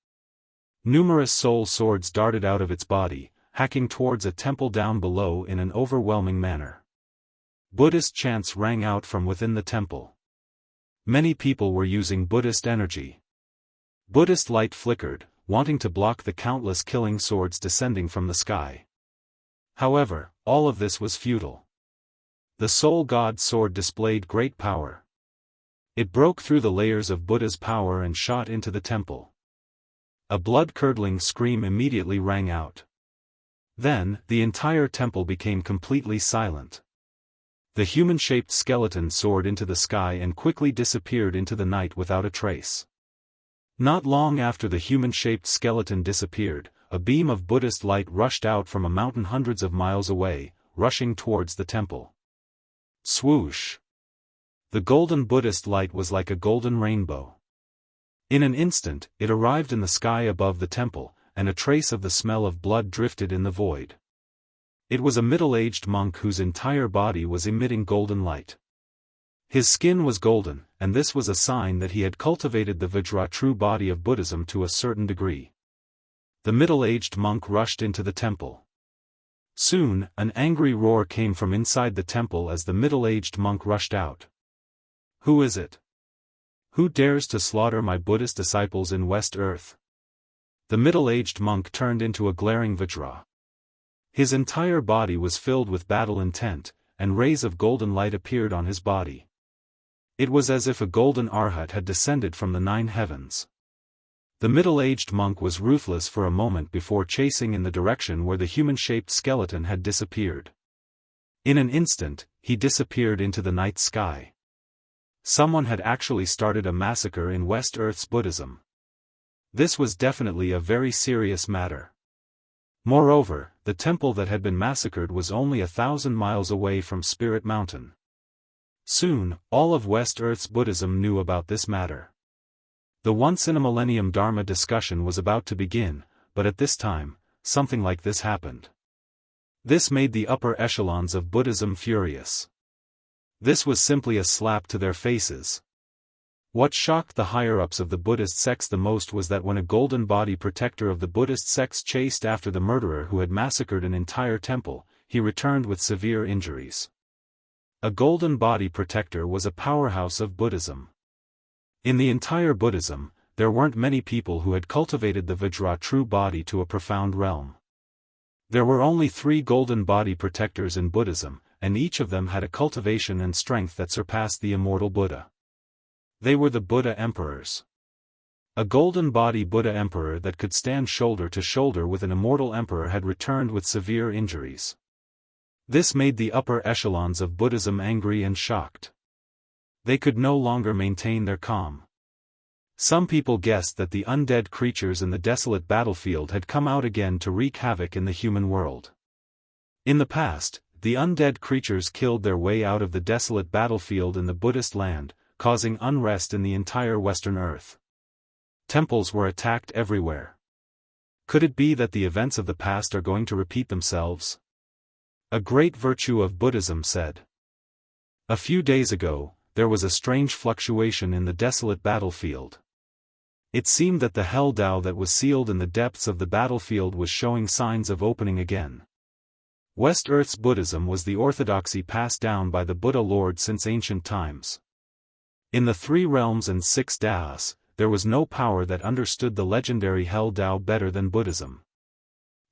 Numerous soul swords darted out of its body, hacking towards a temple down below in an overwhelming manner. Buddhist chants rang out from within the temple. Many people were using Buddhist energy. Buddhist light flickered, wanting to block the countless killing swords descending from the sky. However, all of this was futile. The Soul God sword displayed great power. It broke through the layers of Buddha's power and shot into the temple. A blood-curdling scream immediately rang out. Then, the entire temple became completely silent. The human-shaped skeleton soared into the sky and quickly disappeared into the night without a trace. Not long after the human-shaped skeleton disappeared, a beam of Buddhist light rushed out from a mountain hundreds of miles away, rushing towards the temple. Swoosh! The golden Buddhist light was like a golden rainbow. In an instant, it arrived in the sky above the temple, and a trace of the smell of blood drifted in the void. It was a middle-aged monk whose entire body was emitting golden light. His skin was golden, and this was a sign that he had cultivated the Vajra true body of Buddhism to a certain degree. The middle-aged monk rushed into the temple. Soon, an angry roar came from inside the temple as the middle-aged monk rushed out. "Who is it? Who dares to slaughter my Buddhist disciples in West Earth?" The middle-aged monk turned into a glaring Vajra. His entire body was filled with battle intent, and rays of golden light appeared on his body. It was as if a golden arhat had descended from the 9 heavens. The middle-aged monk was ruthless for a moment before chasing in the direction where the human-shaped skeleton had disappeared. In an instant, he disappeared into the night sky. Someone had actually started a massacre in West Earth's Buddhism. This was definitely a very serious matter. Moreover, the temple that had been massacred was only 1,000 miles away from Spirit Mountain. Soon, all of West Earth's Buddhism knew about this matter. The once-in-a-millennium Dharma discussion was about to begin, but at this time, something like this happened. This made the upper echelons of Buddhism furious. This was simply a slap to their faces. What shocked the higher-ups of the Buddhist sects the most was that when a golden body protector of the Buddhist sects chased after the murderer who had massacred an entire temple, he returned with severe injuries. A golden body protector was a powerhouse of Buddhism. In the entire Buddhism, there weren't many people who had cultivated the Vajra true body to a profound realm. There were only 3 golden body protectors in Buddhism, and each of them had a cultivation and strength that surpassed the immortal Buddha. They were the Buddha Emperors. A golden body Buddha Emperor that could stand shoulder to shoulder with an immortal Emperor had returned with severe injuries. This made the upper echelons of Buddhism angry and shocked. They could no longer maintain their calm. Some people guessed that the undead creatures in the desolate battlefield had come out again to wreak havoc in the human world. In the past, the undead creatures killed their way out of the desolate battlefield in the Buddhist land, causing unrest in the entire Western Earth. Temples were attacked everywhere. Could it be that the events of the past are going to repeat themselves? A great virtue of Buddhism said. A few days ago, there was a strange fluctuation in the desolate battlefield. It seemed that the Hell Tao that was sealed in the depths of the battlefield was showing signs of opening again. West Earth's Buddhism was the orthodoxy passed down by the Buddha Lord since ancient times. In the 3 realms and 6 Daos, there was no power that understood the legendary Hell Tao better than Buddhism.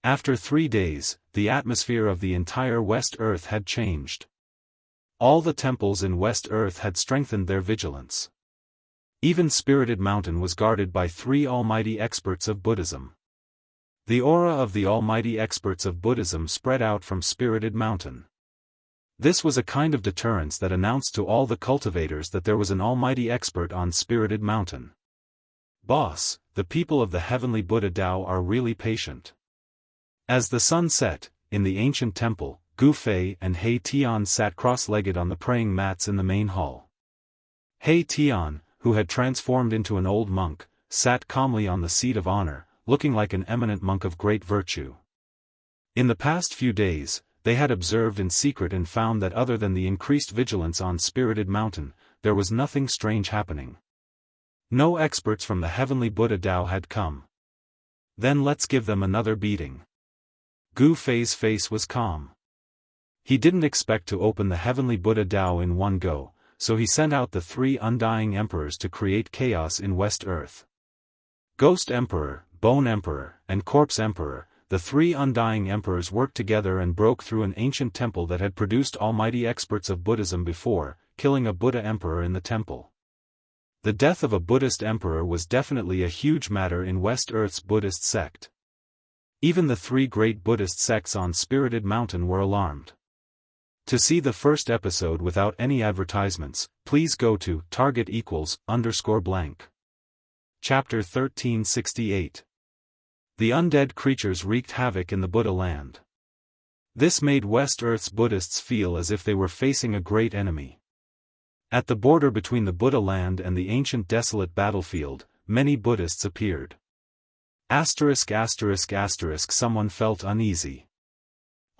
After 3 days, the atmosphere of the entire West Earth had changed. All the temples in West Earth had strengthened their vigilance. Even Spirited Mountain was guarded by 3 almighty experts of Buddhism. The aura of the almighty experts of Buddhism spread out from Spirited Mountain. This was a kind of deterrence that announced to all the cultivators that there was an almighty expert on Spirited Mountain. Boss, the people of the heavenly Buddha Tao are really patient. As the sun set, in the ancient temple, Gu Fei and He Tian sat cross-legged on the praying mats in the main hall. He Tian, who had transformed into an old monk, sat calmly on the seat of honor, looking like an eminent monk of great virtue. In the past few days, they had observed in secret and found that other than the increased vigilance on Spirited Mountain, there was nothing strange happening. No experts from the heavenly Buddha Tao had come. Then let's give them another beating. Gu Fei's face was calm. He didn't expect to open the heavenly Buddha Tao in one go, so he sent out the 3 undying emperors to create chaos in West Earth. Ghost Emperor, Bone Emperor, and Corpse Emperor, the 3 undying emperors worked together and broke through an ancient temple that had produced almighty experts of Buddhism before, killing a Buddha Emperor in the temple. The death of a Buddhist emperor was definitely a huge matter in West Earth's Buddhist sect. Even the 3 great Buddhist sects on Spirited Mountain were alarmed. To see the first episode without any advertisements, please go to target=_blank. Chapter 1368. The undead creatures wreaked havoc in the Buddha land. This made West Earth's Buddhists feel as if they were facing a great enemy. At the border between the Buddha land and the ancient desolate battlefield, many Buddhists appeared. ******, someone felt uneasy.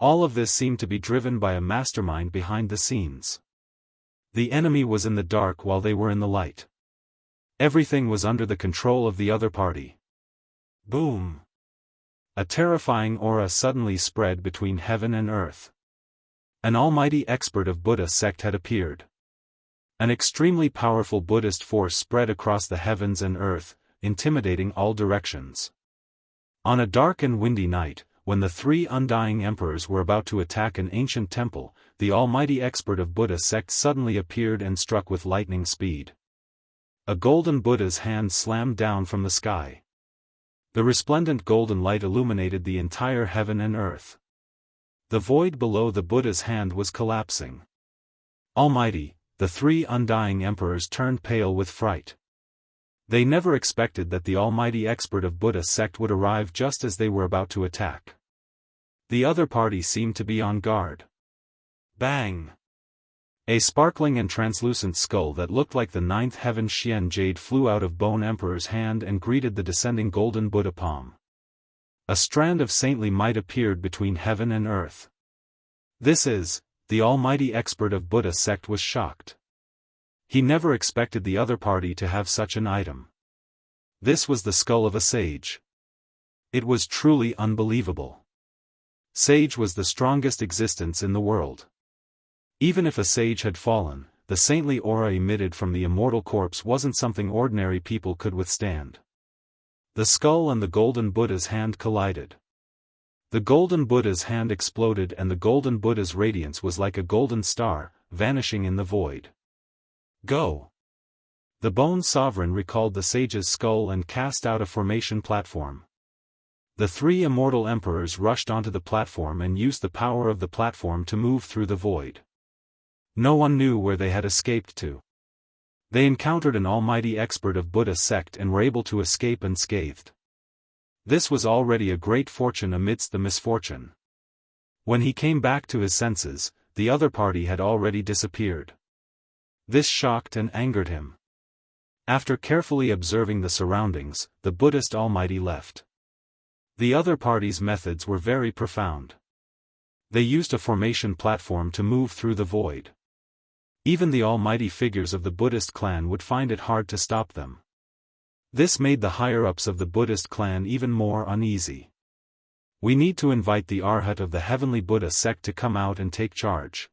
All of this seemed to be driven by a mastermind behind the scenes. The enemy was in the dark while they were in the light. Everything was under the control of the other party. Boom! A terrifying aura suddenly spread between heaven and earth. An almighty expert of Buddha sect had appeared. An extremely powerful Buddhist force spread across the heavens and earth, intimidating all directions. On a dark and windy night, when the three undying emperors were about to attack an ancient temple, the almighty expert of Buddha sect suddenly appeared and struck with lightning speed. A golden Buddha's hand slammed down from the sky. The resplendent golden light illuminated the entire heaven and earth. The void below the Buddha's hand was collapsing. Almighty, the three undying emperors turned pale with fright. They never expected that the almighty expert of Buddha sect would arrive just as they were about to attack. The other party seemed to be on guard. Bang! A sparkling and translucent skull that looked like the ninth heaven Xian jade flew out of Bone Emperor's hand and greeted the descending golden Buddha palm. A strand of saintly might appeared between heaven and earth. This is, the almighty expert of Buddha sect was shocked. He never expected the other party to have such an item. This was the skull of a sage. It was truly unbelievable. Sage was the strongest existence in the world. Even if a sage had fallen, the saintly aura emitted from the immortal corpse wasn't something ordinary people could withstand. The skull and the golden Buddha's hand collided. The golden Buddha's hand exploded and the golden Buddha's radiance was like a golden star, vanishing in the void. Go! The Bone Sovereign recalled the sage's skull and cast out a formation platform. The three immortal emperors rushed onto the platform and used the power of the platform to move through the void. No one knew where they had escaped to. They encountered an almighty expert of Buddha sect and were able to escape unscathed. This was already a great fortune amidst the misfortune. When he came back to his senses, the other party had already disappeared. This shocked and angered him. After carefully observing the surroundings, the Buddhist almighty left. The other party's methods were very profound. They used a formation platform to move through the void. Even the almighty figures of the Buddhist clan would find it hard to stop them. This made the higher-ups of the Buddhist clan even more uneasy. We need to invite the Arhat of the Heavenly Buddha sect to come out and take charge.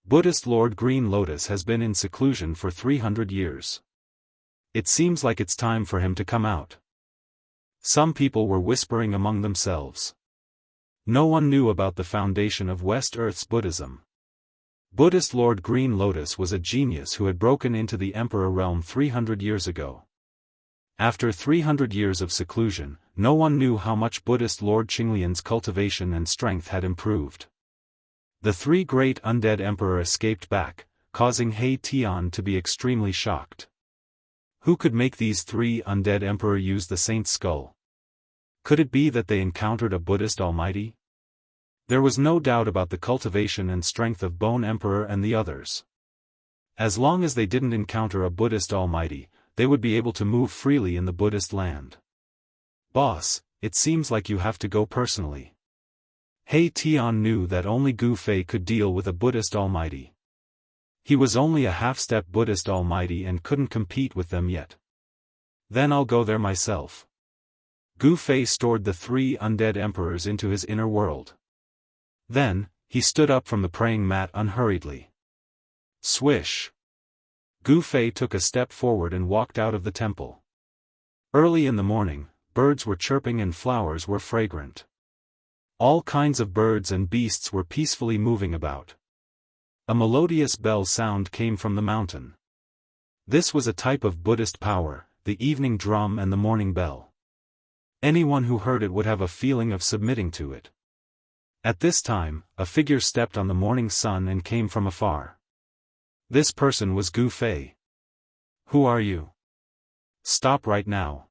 Buddhist Lord Green Lotus has been in seclusion for 300 years. It seems like it's time for him to come out. Some people were whispering among themselves. No one knew about the foundation of West Earth's Buddhism. Buddhist Lord Green Lotus was a genius who had broken into the Emperor realm 300 years ago. After 300 years of seclusion, no one knew how much Buddhist Lord Qinglian's cultivation and strength had improved. The three great undead emperor escaped back, causing He Tian to be extremely shocked. Who could make these three undead emperor use the saint's skull? Could it be that they encountered a Buddhist almighty? There was no doubt about the cultivation and strength of Bone Emperor and the others. As long as they didn't encounter a Buddhist almighty, they would be able to move freely in the Buddhist land. Boss, it seems like you have to go personally. He Tian knew that only Gu Fei could deal with a Buddhist almighty. He was only a half-step Buddhist almighty and couldn't compete with them yet. Then I'll go there myself. Gu Fei stored the three undead emperors into his inner world. Then, he stood up from the praying mat unhurriedly. Swish! Gu Fei took a step forward and walked out of the temple. Early in the morning, birds were chirping and flowers were fragrant. All kinds of birds and beasts were peacefully moving about. A melodious bell sound came from the mountain. This was a type of Buddhist power, the evening drum and the morning bell. Anyone who heard it would have a feeling of submitting to it. At this time, a figure stepped on the morning sun and came from afar. This person was Gu Fei. Who are you? Stop right now.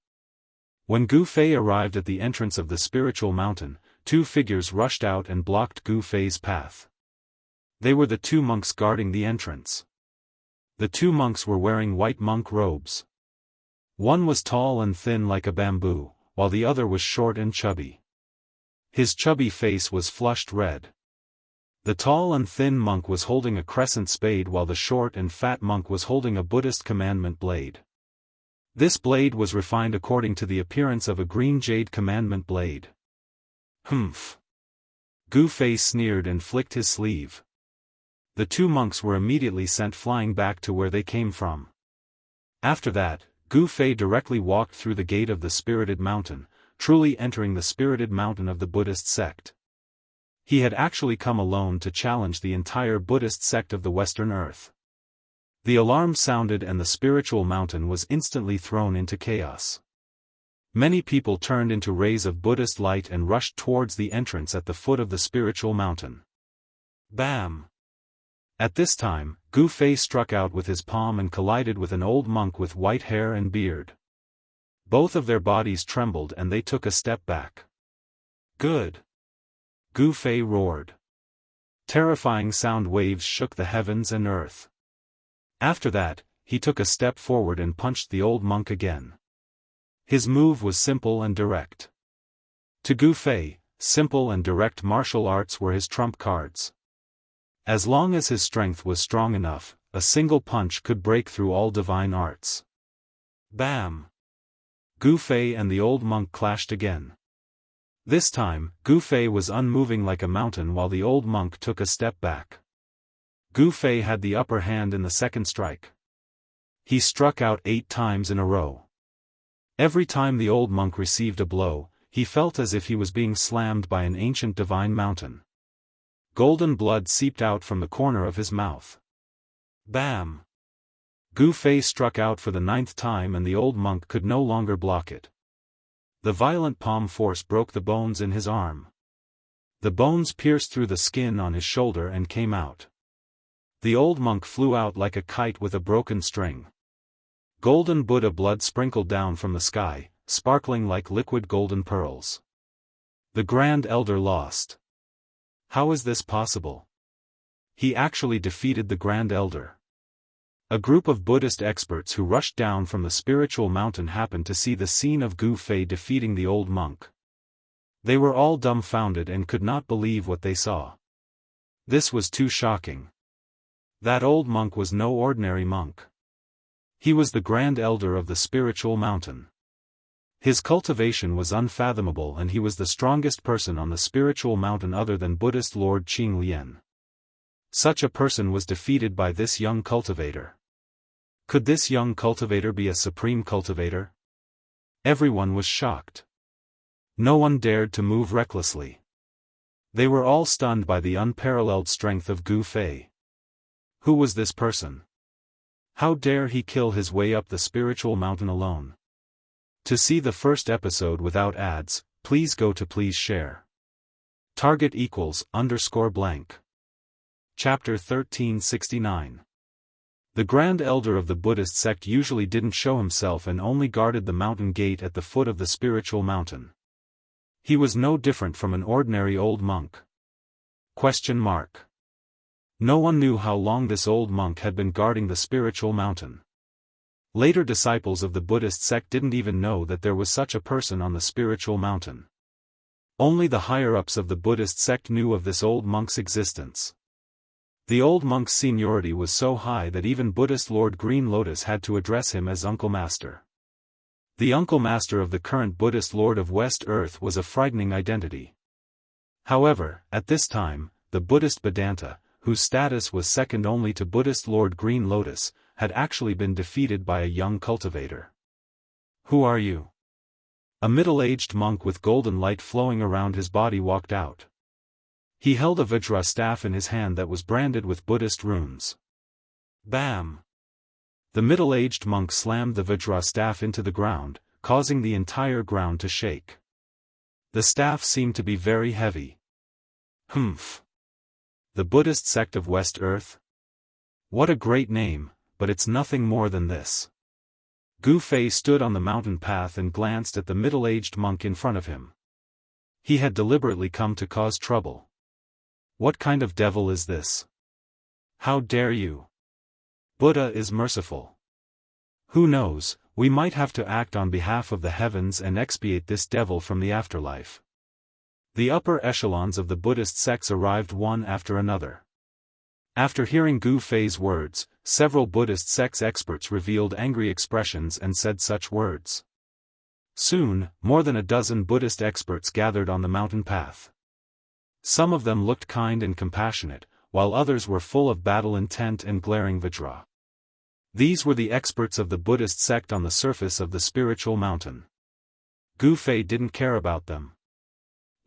When Gu Fei arrived at the entrance of the spiritual mountain, two figures rushed out and blocked Gu Fei's path. They were the two monks guarding the entrance. The two monks were wearing white monk robes. One was tall and thin like a bamboo, while the other was short and chubby. His chubby face was flushed red. The tall and thin monk was holding a crescent spade while the short and fat monk was holding a Buddhist commandment blade. This blade was refined according to the appearance of a green jade commandment blade. Humph. Gu Fei sneered and flicked his sleeve. The two monks were immediately sent flying back to where they came from. After that, Gu Fei directly walked through the gate of the Spirited Mountain, truly entering the Spirited Mountain of the Buddhist sect. He had actually come alone to challenge the entire Buddhist sect of the Western Earth. The alarm sounded and the spiritual mountain was instantly thrown into chaos. Many people turned into rays of Buddhist light and rushed towards the entrance at the foot of the spiritual mountain. Bam! At this time, Gu Fei struck out with his palm and collided with an old monk with white hair and beard. Both of their bodies trembled and they took a step back. Good! Gu Fei roared. Terrifying sound waves shook the heavens and earth. After that, he took a step forward and punched the old monk again. His move was simple and direct. To Gu Fei, simple and direct martial arts were his trump cards. As long as his strength was strong enough, a single punch could break through all divine arts. Bam! Gu Fei and the old monk clashed again. This time, Gu Fei was unmoving like a mountain while the old monk took a step back. Gu Fei had the upper hand in the second strike. He struck out 8 times in a row. Every time the old monk received a blow, he felt as if he was being slammed by an ancient divine mountain. Golden blood seeped out from the corner of his mouth. Bam! Gu Fei struck out for the 9th time and the old monk could no longer block it. The violent palm force broke the bones in his arm. The bones pierced through the skin on his shoulder and came out. The old monk flew out like a kite with a broken string. Golden Buddha blood sprinkled down from the sky, sparkling like liquid golden pearls. The Grand Elder lost. How is this possible? He actually defeated the Grand Elder. A group of Buddhist experts who rushed down from the spiritual mountain happened to see the scene of Gu Fei defeating the old monk. They were all dumbfounded and could not believe what they saw. This was too shocking. That old monk was no ordinary monk. He was the Grand Elder of the spiritual mountain. His cultivation was unfathomable and he was the strongest person on the spiritual mountain other than Buddhist Lord Qing Lian. Such a person was defeated by this young cultivator. Could this young cultivator be a supreme cultivator? Everyone was shocked. No one dared to move recklessly. They were all stunned by the unparalleled strength of Gu Fei. Who was this person? How dare he kill his way up the spiritual mountain alone? To see the first episode without ads, please go to please share. Target =_blank. Chapter 1369. The Grand Elder of the Buddhist sect usually didn't show himself and only guarded the mountain gate at the foot of the spiritual mountain. He was no different from an ordinary old monk. No one knew how long this old monk had been guarding the spiritual mountain. Later disciples of the Buddhist sect didn't even know that there was such a person on the spiritual mountain. Only the higher-ups of the Buddhist sect knew of this old monk's existence. The old monk's seniority was so high that even Buddhist Lord Green Lotus had to address him as Uncle Master. The Uncle Master of the current Buddhist Lord of West Earth was a frightening identity. However, at this time, the Buddhist Vedanta, whose status was second only to Buddhist Lord Green Lotus, had actually been defeated by a young cultivator. Who are you? A middle-aged monk with golden light flowing around his body walked out. He held a Vajra staff in his hand that was branded with Buddhist runes. Bam! The middle-aged monk slammed the Vajra staff into the ground, causing the entire ground to shake. The staff seemed to be very heavy. Humph! The Buddhist sect of West Earth? What a great name, but it's nothing more than this. Gu Fei stood on the mountain path and glanced at the middle-aged monk in front of him. He had deliberately come to cause trouble. What kind of devil is this? How dare you? Buddha is merciful. Who knows, we might have to act on behalf of the heavens and expiate this devil from the afterlife. The upper echelons of the Buddhist sects arrived one after another. After hearing Gu Fei's words, several Buddhist sects experts revealed angry expressions and said such words. Soon, more than a dozen Buddhist experts gathered on the mountain path. Some of them looked kind and compassionate, while others were full of battle intent and glaring vajra. These were the experts of the Buddhist sect on the surface of the spiritual mountain. Gu Fei didn't care about them.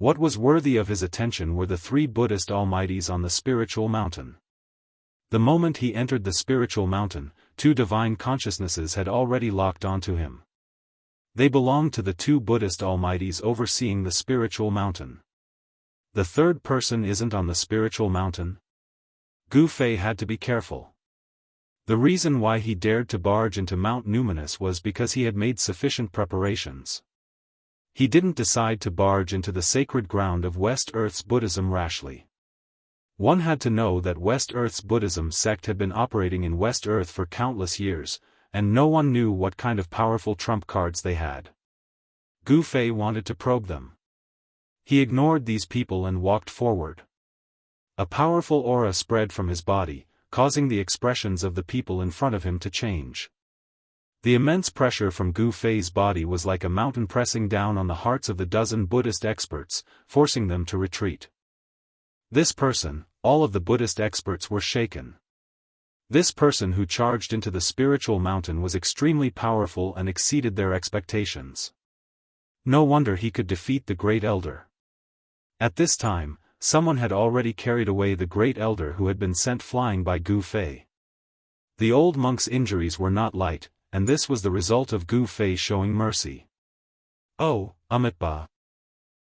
What was worthy of his attention were the three Buddhist almighties on the spiritual mountain. The moment he entered the spiritual mountain, two divine consciousnesses had already locked onto him. They belonged to the two Buddhist almighties overseeing the spiritual mountain. The third person isn't on the spiritual mountain? Gu Fei had to be careful. The reason why he dared to barge into Mount Numinous was because he had made sufficient preparations. He didn't decide to barge into the sacred ground of West Earth's Buddhism rashly. One had to know that West Earth's Buddhism sect had been operating in West Earth for countless years, and no one knew what kind of powerful trump cards they had. Gu Fei wanted to probe them. He ignored these people and walked forward. A powerful aura spread from his body, causing the expressions of the people in front of him to change. The immense pressure from Gu Fei's body was like a mountain pressing down on the hearts of the dozen Buddhist experts, forcing them to retreat. This person, all of the Buddhist experts were shaken. This person who charged into the spiritual mountain was extremely powerful and exceeded their expectations. No wonder he could defeat the Great Elder. At this time, someone had already carried away the Great Elder who had been sent flying by Gu Fei. The old monk's injuries were not light, and this was the result of Gu Fei showing mercy. Oh, Amitabha!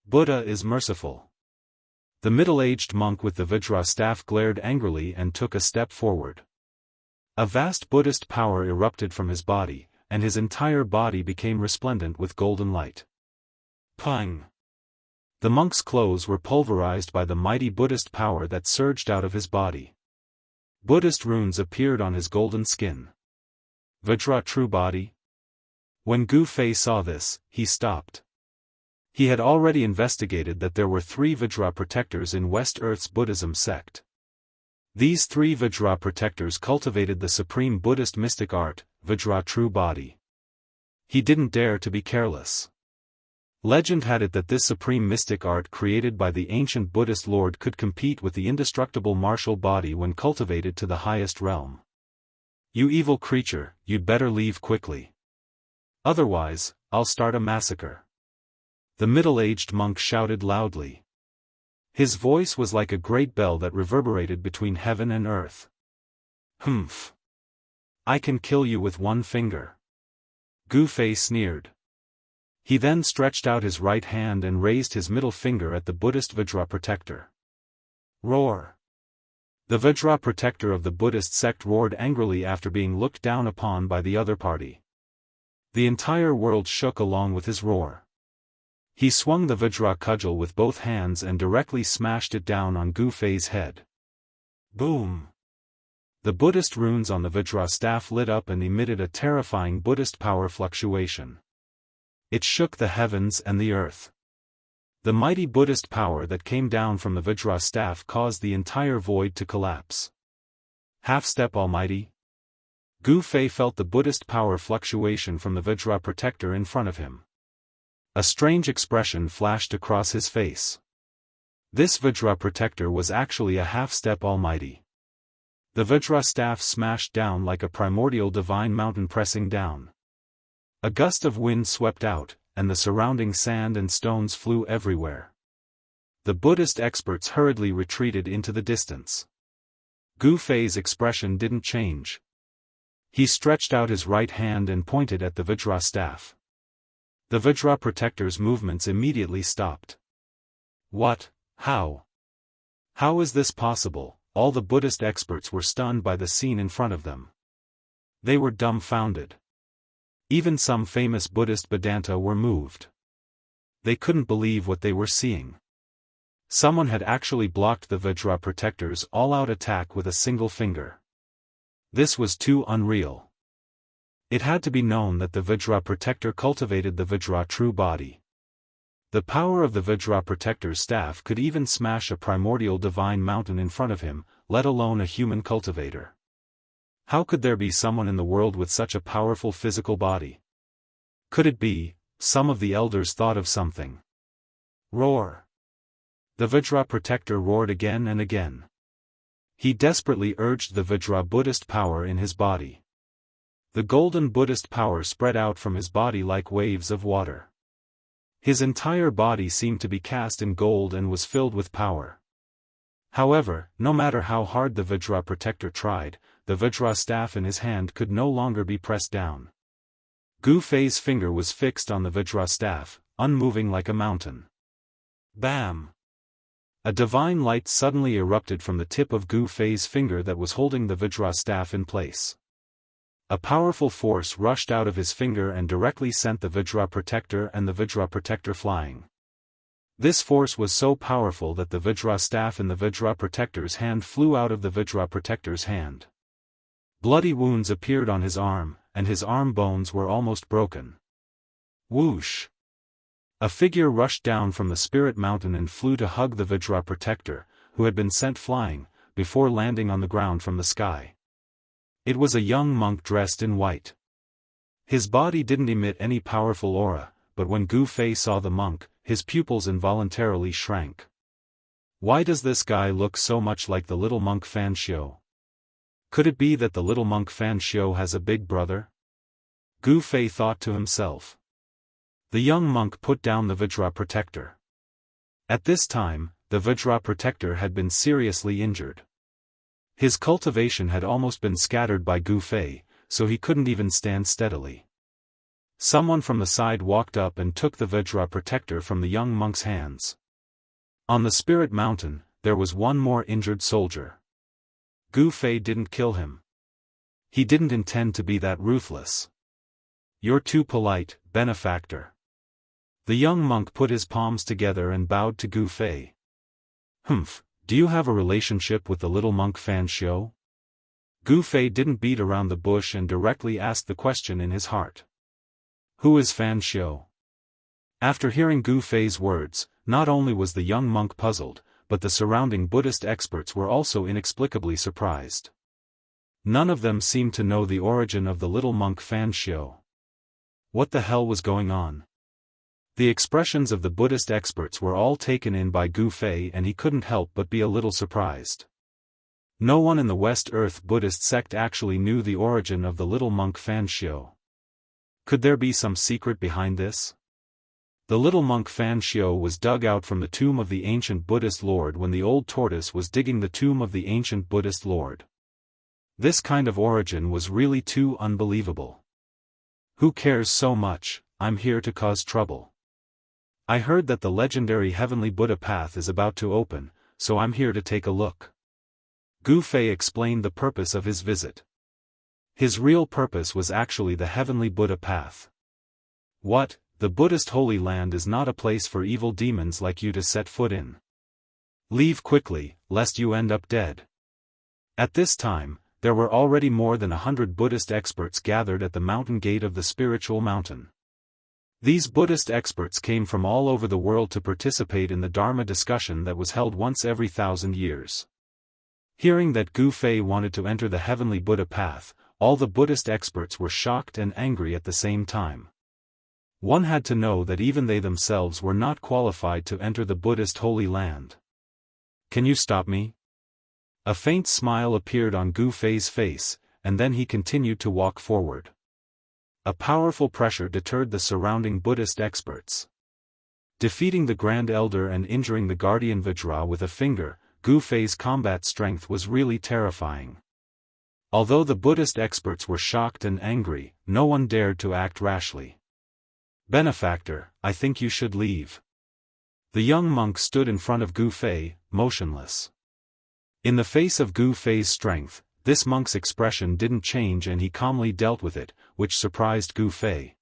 Buddha is merciful. The middle-aged monk with the Vajra staff glared angrily and took a step forward. A vast Buddhist power erupted from his body, and his entire body became resplendent with golden light. Pang! The monk's clothes were pulverized by the mighty Buddhist power that surged out of his body. Buddhist runes appeared on his golden skin. Vajra true body? When Gu Fei saw this, he stopped. He had already investigated that there were 3 Vajra protectors in West Earth's Buddhism sect. These 3 Vajra protectors cultivated the supreme Buddhist mystic art, Vajra true body. He didn't dare to be careless. Legend had it that this supreme mystic art created by the ancient Buddhist lord could compete with the indestructible martial body when cultivated to the highest realm. You evil creature, you'd better leave quickly. Otherwise, I'll start a massacre. The middle-aged monk shouted loudly. His voice was like a great bell that reverberated between heaven and earth. Humph! I can kill you with one finger. Gu Fei sneered. He then stretched out his right hand and raised his middle finger at the Buddhist Vajra protector. Roar! The Vajra protector of the Buddhist sect roared angrily after being looked down upon by the other party. The entire world shook along with his roar. He swung the Vajra cudgel with both hands and directly smashed it down on Gu Fei's head. Boom! The Buddhist runes on the Vajra staff lit up and emitted a terrifying Buddhist power fluctuation. It shook the heavens and the earth. The mighty Buddhist power that came down from the Vajra staff caused the entire void to collapse. Half-step almighty. Gu Fei felt the Buddhist power fluctuation from the Vajra protector in front of him. A strange expression flashed across his face. This Vajra protector was actually a half-step almighty. The Vajra staff smashed down like a primordial divine mountain pressing down. A gust of wind swept out, and the surrounding sand and stones flew everywhere. The Buddhist experts hurriedly retreated into the distance. Gu Fei's expression didn't change. He stretched out his right hand and pointed at the Vajra staff. The Vajra protector's movements immediately stopped. What? How? How is this possible? All the Buddhist experts were stunned by the scene in front of them. They were dumbfounded. Even some famous Buddhist Vedanta were moved. They couldn't believe what they were seeing. Someone had actually blocked the Vajra protector's all-out attack with a single finger. This was too unreal. It had to be known that the Vajra protector cultivated the Vajra true body. The power of the Vajra Protector's staff could even smash a primordial divine mountain in front of him, let alone a human cultivator. How could there be someone in the world with such a powerful physical body? Could it be, some of the elders thought of something? Roar! The Vajra Protector roared again and again. He desperately urged the Vajra Buddhist power in his body. The golden Buddhist power spread out from his body like waves of water. His entire body seemed to be cast in gold and was filled with power. However, no matter how hard the Vajra Protector tried, the Vajra staff in his hand could no longer be pressed down. Gu Fei's finger was fixed on the Vajra staff, unmoving like a mountain. Bam! A divine light suddenly erupted from the tip of Gu Fei's finger that was holding the Vajra staff in place. A powerful force rushed out of his finger and directly sent the Vajra Protector and the Vajra Protector flying. This force was so powerful that the Vajra staff in the Vajra Protector's hand flew out of the Vajra Protector's hand. Bloody wounds appeared on his arm, and his arm bones were almost broken. Whoosh! A figure rushed down from the spirit mountain and flew to hug the Vajra Protector, who had been sent flying, before landing on the ground from the sky. It was a young monk dressed in white. His body didn't emit any powerful aura, but when Gu Fei saw the monk, his pupils involuntarily shrank. Why does this guy look so much like the little monk Fan Xiu? Could it be that the little monk Fan Xiu has a big brother? Gu Fei thought to himself. The young monk put down the Vajra Protector. At this time, the Vajra Protector had been seriously injured. His cultivation had almost been scattered by Gu Fei, so he couldn't even stand steadily. Someone from the side walked up and took the Vajra Protector from the young monk's hands. On the spirit mountain, there was one more injured soldier. Gu Fei didn't kill him. He didn't intend to be that ruthless. You're too polite, benefactor. The young monk put his palms together and bowed to Gu Fei. Humph, do you have a relationship with the little monk Fan Xiu? Gu Fei didn't beat around the bush and directly asked the question in his heart. Who is Fan Xiu? After hearing Gu Fei's words, not only was the young monk puzzled, but the surrounding Buddhist experts were also inexplicably surprised. None of them seemed to know the origin of the little monk Fan Xiu. What the hell was going on? The expressions of the Buddhist experts were all taken in by Gu Fei and he couldn't help but be a little surprised. No one in the West Earth Buddhist sect actually knew the origin of the little monk Fan Xiu. Could there be some secret behind this? The little monk Fan Xiu was dug out from the tomb of the ancient Buddhist lord when the old tortoise was digging the tomb of the ancient Buddhist lord. This kind of origin was really too unbelievable. Who cares so much? I'm here to cause trouble. I heard that the legendary Heavenly Buddha path is about to open, so I'm here to take a look. Gu Fei explained the purpose of his visit. His real purpose was actually the Heavenly Buddha path. What? The Buddhist Holy Land is not a place for evil demons like you to set foot in. Leave quickly, lest you end up dead. At this time, there were already more than 100 Buddhist experts gathered at the mountain gate of the spiritual mountain. These Buddhist experts came from all over the world to participate in the Dharma discussion that was held once every 1,000 years. Hearing that Gu Fei wanted to enter the Heavenly Buddha path, all the Buddhist experts were shocked and angry at the same time. One had to know that even they themselves were not qualified to enter the Buddhist Holy Land. Can you stop me? A faint smile appeared on Gu Fei's face, and then he continued to walk forward. A powerful pressure deterred the surrounding Buddhist experts. Defeating the Grand Elder and injuring the Guardian Vajra with a finger, Gu Fei's combat strength was really terrifying. Although the Buddhist experts were shocked and angry, no one dared to act rashly. Benefactor, I think you should leave. The young monk stood in front of Gu Fei, motionless. In the face of Gu Fei's strength, this monk's expression didn't change and he calmly dealt with it, which surprised Gu Fei.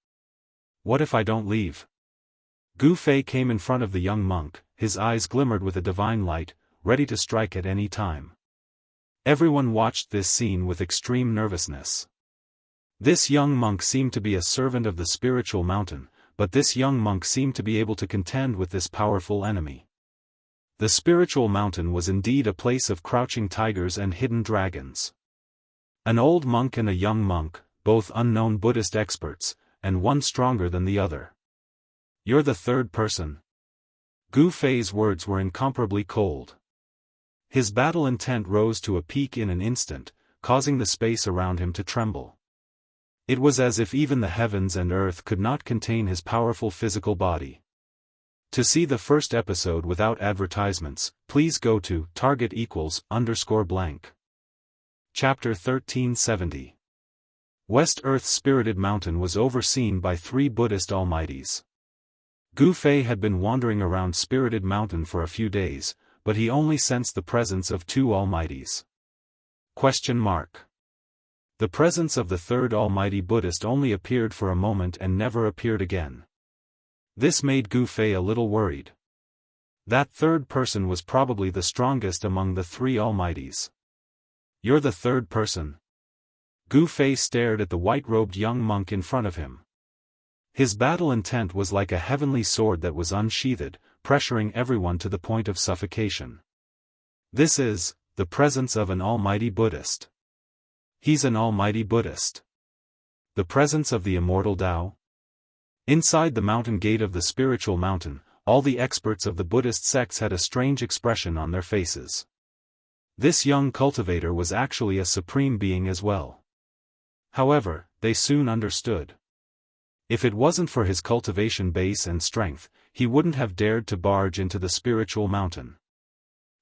What if I don't leave? Gu Fei came in front of the young monk, his eyes glimmered with a divine light, ready to strike at any time. Everyone watched this scene with extreme nervousness. This young monk seemed to be a servant of the spiritual mountain, but this young monk seemed to be able to contend with this powerful enemy. The spiritual mountain was indeed a place of crouching tigers and hidden dragons. An old monk and a young monk, both unknown Buddhist experts, and one stronger than the other. "You're the third person." Gu Fei's words were incomparably cold. His battle intent rose to a peak in an instant, causing the space around him to tremble. It was as if even the heavens and earth could not contain his powerful physical body. To see the first episode without advertisements, please go to _blank. Chapter 1370. West Earth's spirited mountain was overseen by 3 Buddhist almighties. Gu Fei had been wandering around Spirited Mountain for a few days, but he only sensed the presence of 2 almighties. The presence of the third almighty Buddhist only appeared for a moment and never appeared again. This made Gu Fei a little worried. That third person was probably the strongest among the 3 almighties. "You're the third person?" Gu Fei stared at the white-robed young monk in front of him. His battle intent was like a heavenly sword that was unsheathed, pressuring everyone to the point of suffocation. "This is the presence of an almighty Buddhist." "He's an almighty Buddhist." "The presence of the immortal Tao?" Inside the mountain gate of the spiritual mountain, all the experts of the Buddhist sects had a strange expression on their faces. This young cultivator was actually a supreme being as well. However, they soon understood. If it wasn't for his cultivation base and strength, he wouldn't have dared to barge into the spiritual mountain.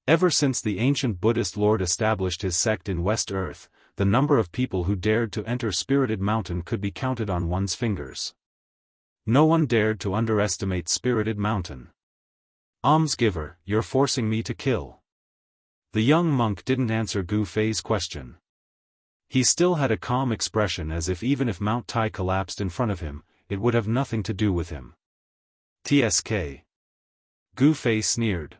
Ever since the ancient Buddhist lord established his sect in West Earth, the number of people who dared to enter Spirited Mountain could be counted on one's fingers. No one dared to underestimate Spirited Mountain. "Almsgiver, you're forcing me to kill." The young monk didn't answer Gu Fei's question. He still had a calm expression, as if even if Mount Tai collapsed in front of him, it would have nothing to do with him. "Tsk." Gu Fei sneered.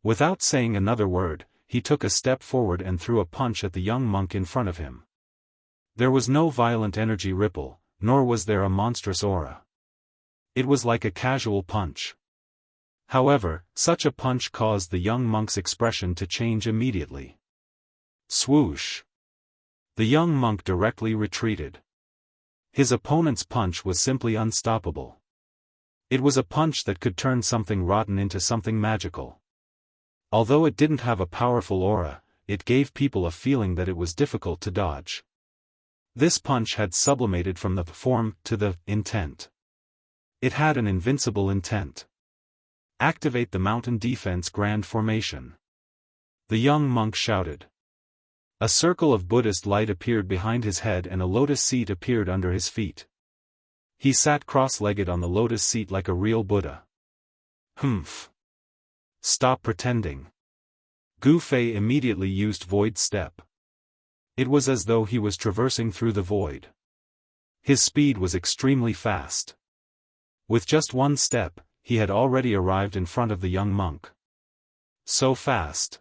Without saying another word, he took a step forward and threw a punch at the young monk in front of him. There was no violent energy ripple, nor was there a monstrous aura. It was like a casual punch. However, such a punch caused the young monk's expression to change immediately. Swoosh! The young monk directly retreated. His opponent's punch was simply unstoppable. It was a punch that could turn something rotten into something magical. Although it didn't have a powerful aura, it gave people a feeling that it was difficult to dodge. This punch had sublimated from the form to the intent. It had an invincible intent. "Activate the mountain defense grand formation." The young monk shouted. A circle of Buddhist light appeared behind his head and a lotus seat appeared under his feet. He sat cross-legged on the lotus seat like a real Buddha. "Humph. Stop pretending." Gu Fei immediately used Void Step. It was as though he was traversing through the void. His speed was extremely fast. With just one step, he had already arrived in front of the young monk. So fast.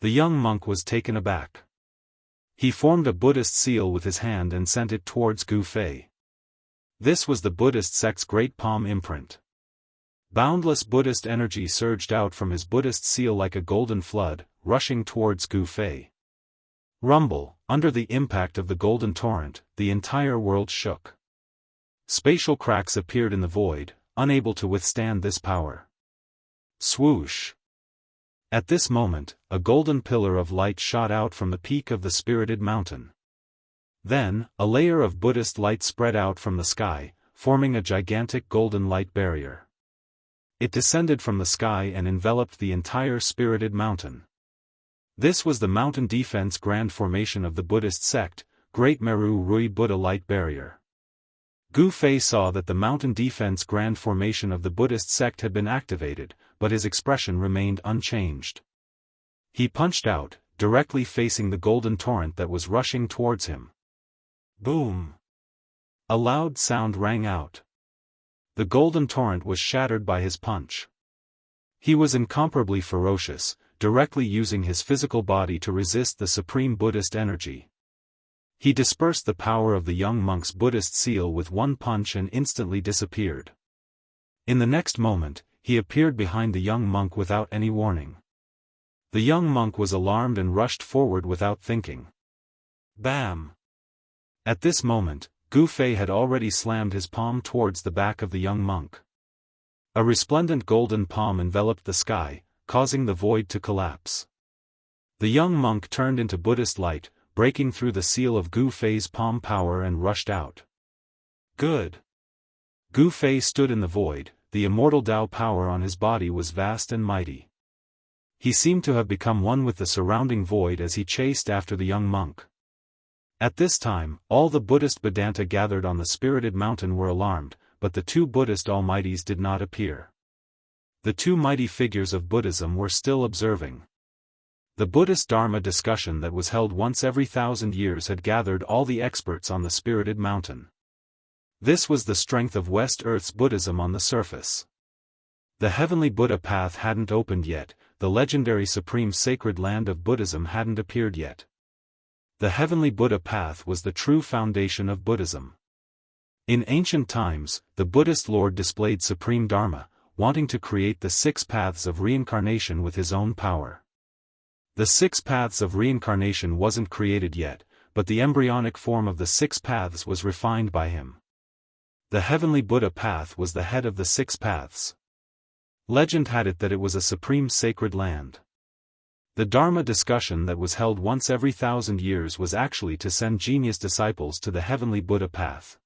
The young monk was taken aback. He formed a Buddhist seal with his hand and sent it towards Gu Fei. This was the Buddhist sect's great palm imprint. Boundless Buddhist energy surged out from his Buddhist seal like a golden flood, rushing towards Gu Fei. Rumble, under the impact of the golden torrent, the entire world shook. Spatial cracks appeared in the void, unable to withstand this power. Swoosh! At this moment, a golden pillar of light shot out from the peak of the Spirited Mountain. Then, a layer of Buddhist light spread out from the sky, forming a gigantic golden light barrier. It descended from the sky and enveloped the entire Spirited Mountain. This was the mountain defense grand formation of the Buddhist sect, Great Meru Rui Buddha Light Barrier. Gu Fei saw that the mountain defense grand formation of the Buddhist sect had been activated, but his expression remained unchanged. He punched out, directly facing the golden torrent that was rushing towards him. Boom! A loud sound rang out. The golden torrent was shattered by his punch. He was incomparably ferocious, directly using his physical body to resist the supreme Buddhist energy. He dispersed the power of the young monk's Buddhist seal with one punch and instantly disappeared. In the next moment, he appeared behind the young monk without any warning. The young monk was alarmed and rushed forward without thinking. Bam! At this moment, Gu Fei had already slammed his palm towards the back of the young monk. A resplendent golden palm enveloped the sky, causing the void to collapse. The young monk turned into Buddhist light, breaking through the seal of Gu Fei's palm power and rushed out. Good! Gu Fei stood in the void, the immortal Dao power on his body was vast and mighty. He seemed to have become one with the surrounding void as he chased after the young monk. At this time, all the Buddhist Vedanta gathered on the spirited mountain were alarmed, but the two Buddhist almighties did not appear. The two mighty figures of Buddhism were still observing. The Buddhist Dharma discussion that was held once every 1,000 years had gathered all the experts on the spirited mountain. This was the strength of West Earth's Buddhism on the surface. The heavenly Buddha path hadn't opened yet, the legendary supreme sacred land of Buddhism hadn't appeared yet. The heavenly Buddha path was the true foundation of Buddhism. In ancient times, the Buddhist Lord displayed supreme Dharma, wanting to create the 6 paths of reincarnation with his own power. The 6 paths of reincarnation wasn't created yet, but the embryonic form of the 6 paths was refined by him. The heavenly Buddha path was the head of the 6 paths. Legend had it that it was a supreme sacred land. The Dharma discussion that was held once every 1,000 years was actually to send genius disciples to the heavenly Buddha path.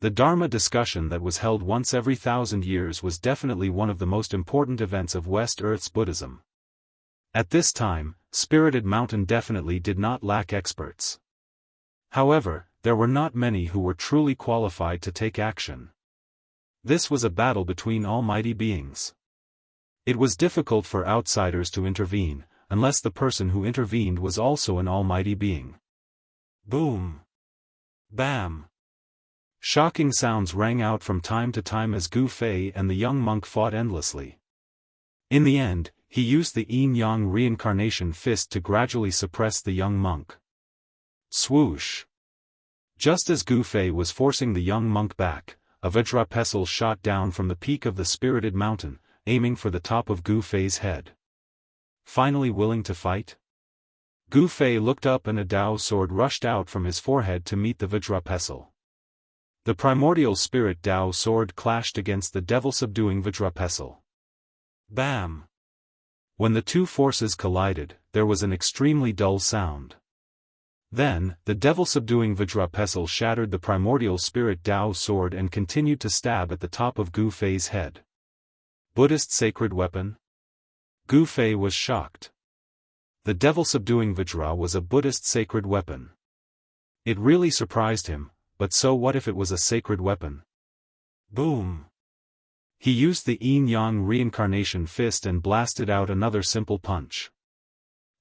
The Dharma discussion that was held once every 1,000 years was definitely one of the most important events of West Earth's Buddhism. At this time, Spirited Mountain definitely did not lack experts. However, there were not many who were truly qualified to take action. This was a battle between almighty beings. It was difficult for outsiders to intervene, unless the person who intervened was also an almighty being. Boom! Bam! Shocking sounds rang out from time to time as Gu Fei and the young monk fought endlessly. In the end, he used the yin-yang reincarnation fist to gradually suppress the young monk. Swoosh! Just as Gu Fei was forcing the young monk back, a Vajra pestle shot down from the peak of the spirited mountain, aiming for the top of Gu Fei's head. Finally willing to fight? Gu Fei looked up and a Dao sword rushed out from his forehead to meet the Vajra pestle. The primordial spirit Dao sword clashed against the devil-subduing Vajra pestle. Bam! When the two forces collided, there was an extremely dull sound. Then, the devil-subduing Vajra pestle shattered the primordial spirit Dao sword and continued to stab at the top of Gu Fei's head. Buddhist sacred weapon? Gu Fei was shocked. The devil-subduing Vajra was a Buddhist sacred weapon. It really surprised him, but so what if it was a sacred weapon? Boom! He used the yin-yang reincarnation fist and blasted out another simple punch.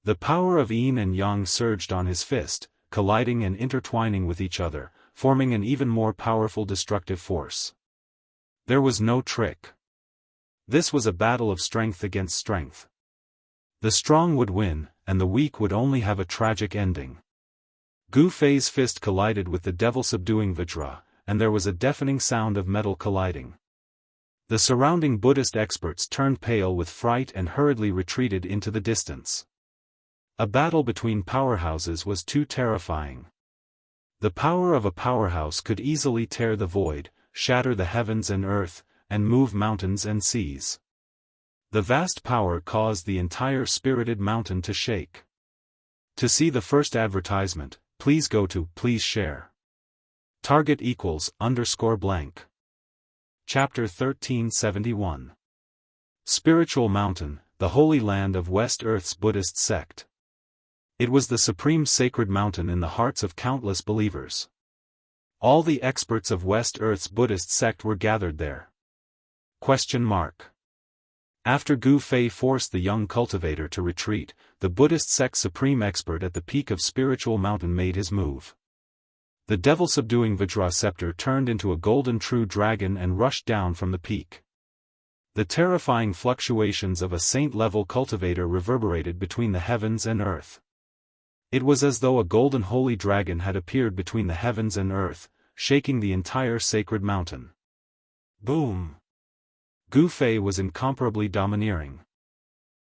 The power of yin and yang surged on his fist, colliding and intertwining with each other, forming an even more powerful destructive force. There was no trick. This was a battle of strength against strength. The strong would win, and the weak would only have a tragic ending. Gu Fei's fist collided with the devil-subduing Vajra, and there was a deafening sound of metal colliding. The surrounding Buddhist experts turned pale with fright and hurriedly retreated into the distance. A battle between powerhouses was too terrifying. The power of a powerhouse could easily tear the void, shatter the heavens and earth, and move mountains and seas. The vast power caused the entire spirited mountain to shake. To see the first advertisement, please go to Please Share. Target =_blank. Chapter 1371. Spiritual Mountain, the Holy Land of West Earth's Buddhist Sect. It was the supreme sacred mountain in the hearts of countless believers. All the experts of West Earth's Buddhist sect were gathered there. After Gu Fei forced the young cultivator to retreat, the Buddhist sect's supreme expert at the peak of Spiritual Mountain made his move. The devil-subduing Vajra scepter turned into a golden true dragon and rushed down from the peak. The terrifying fluctuations of a saint-level cultivator reverberated between the heavens and earth. It was as though a golden holy dragon had appeared between the heavens and earth, shaking the entire sacred mountain. Boom! Gu Fei was incomparably domineering.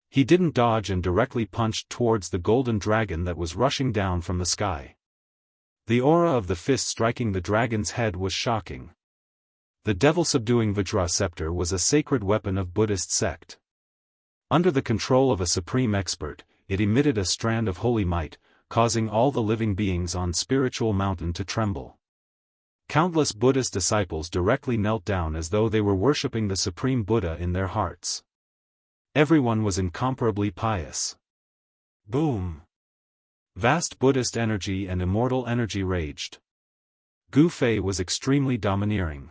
He didn't dodge and directly punched towards the golden dragon that was rushing down from the sky. The aura of the fist striking the dragon's head was shocking. The devil-subduing Vajra scepter was a sacred weapon of Buddhist sect. Under the control of a supreme expert, it emitted a strand of holy might, causing all the living beings on Spiritual Mountain to tremble. Countless Buddhist disciples directly knelt down as though they were worshipping the Supreme Buddha in their hearts. Everyone was incomparably pious. Boom! Vast Buddhist energy and immortal energy raged. Gu Fei was extremely domineering.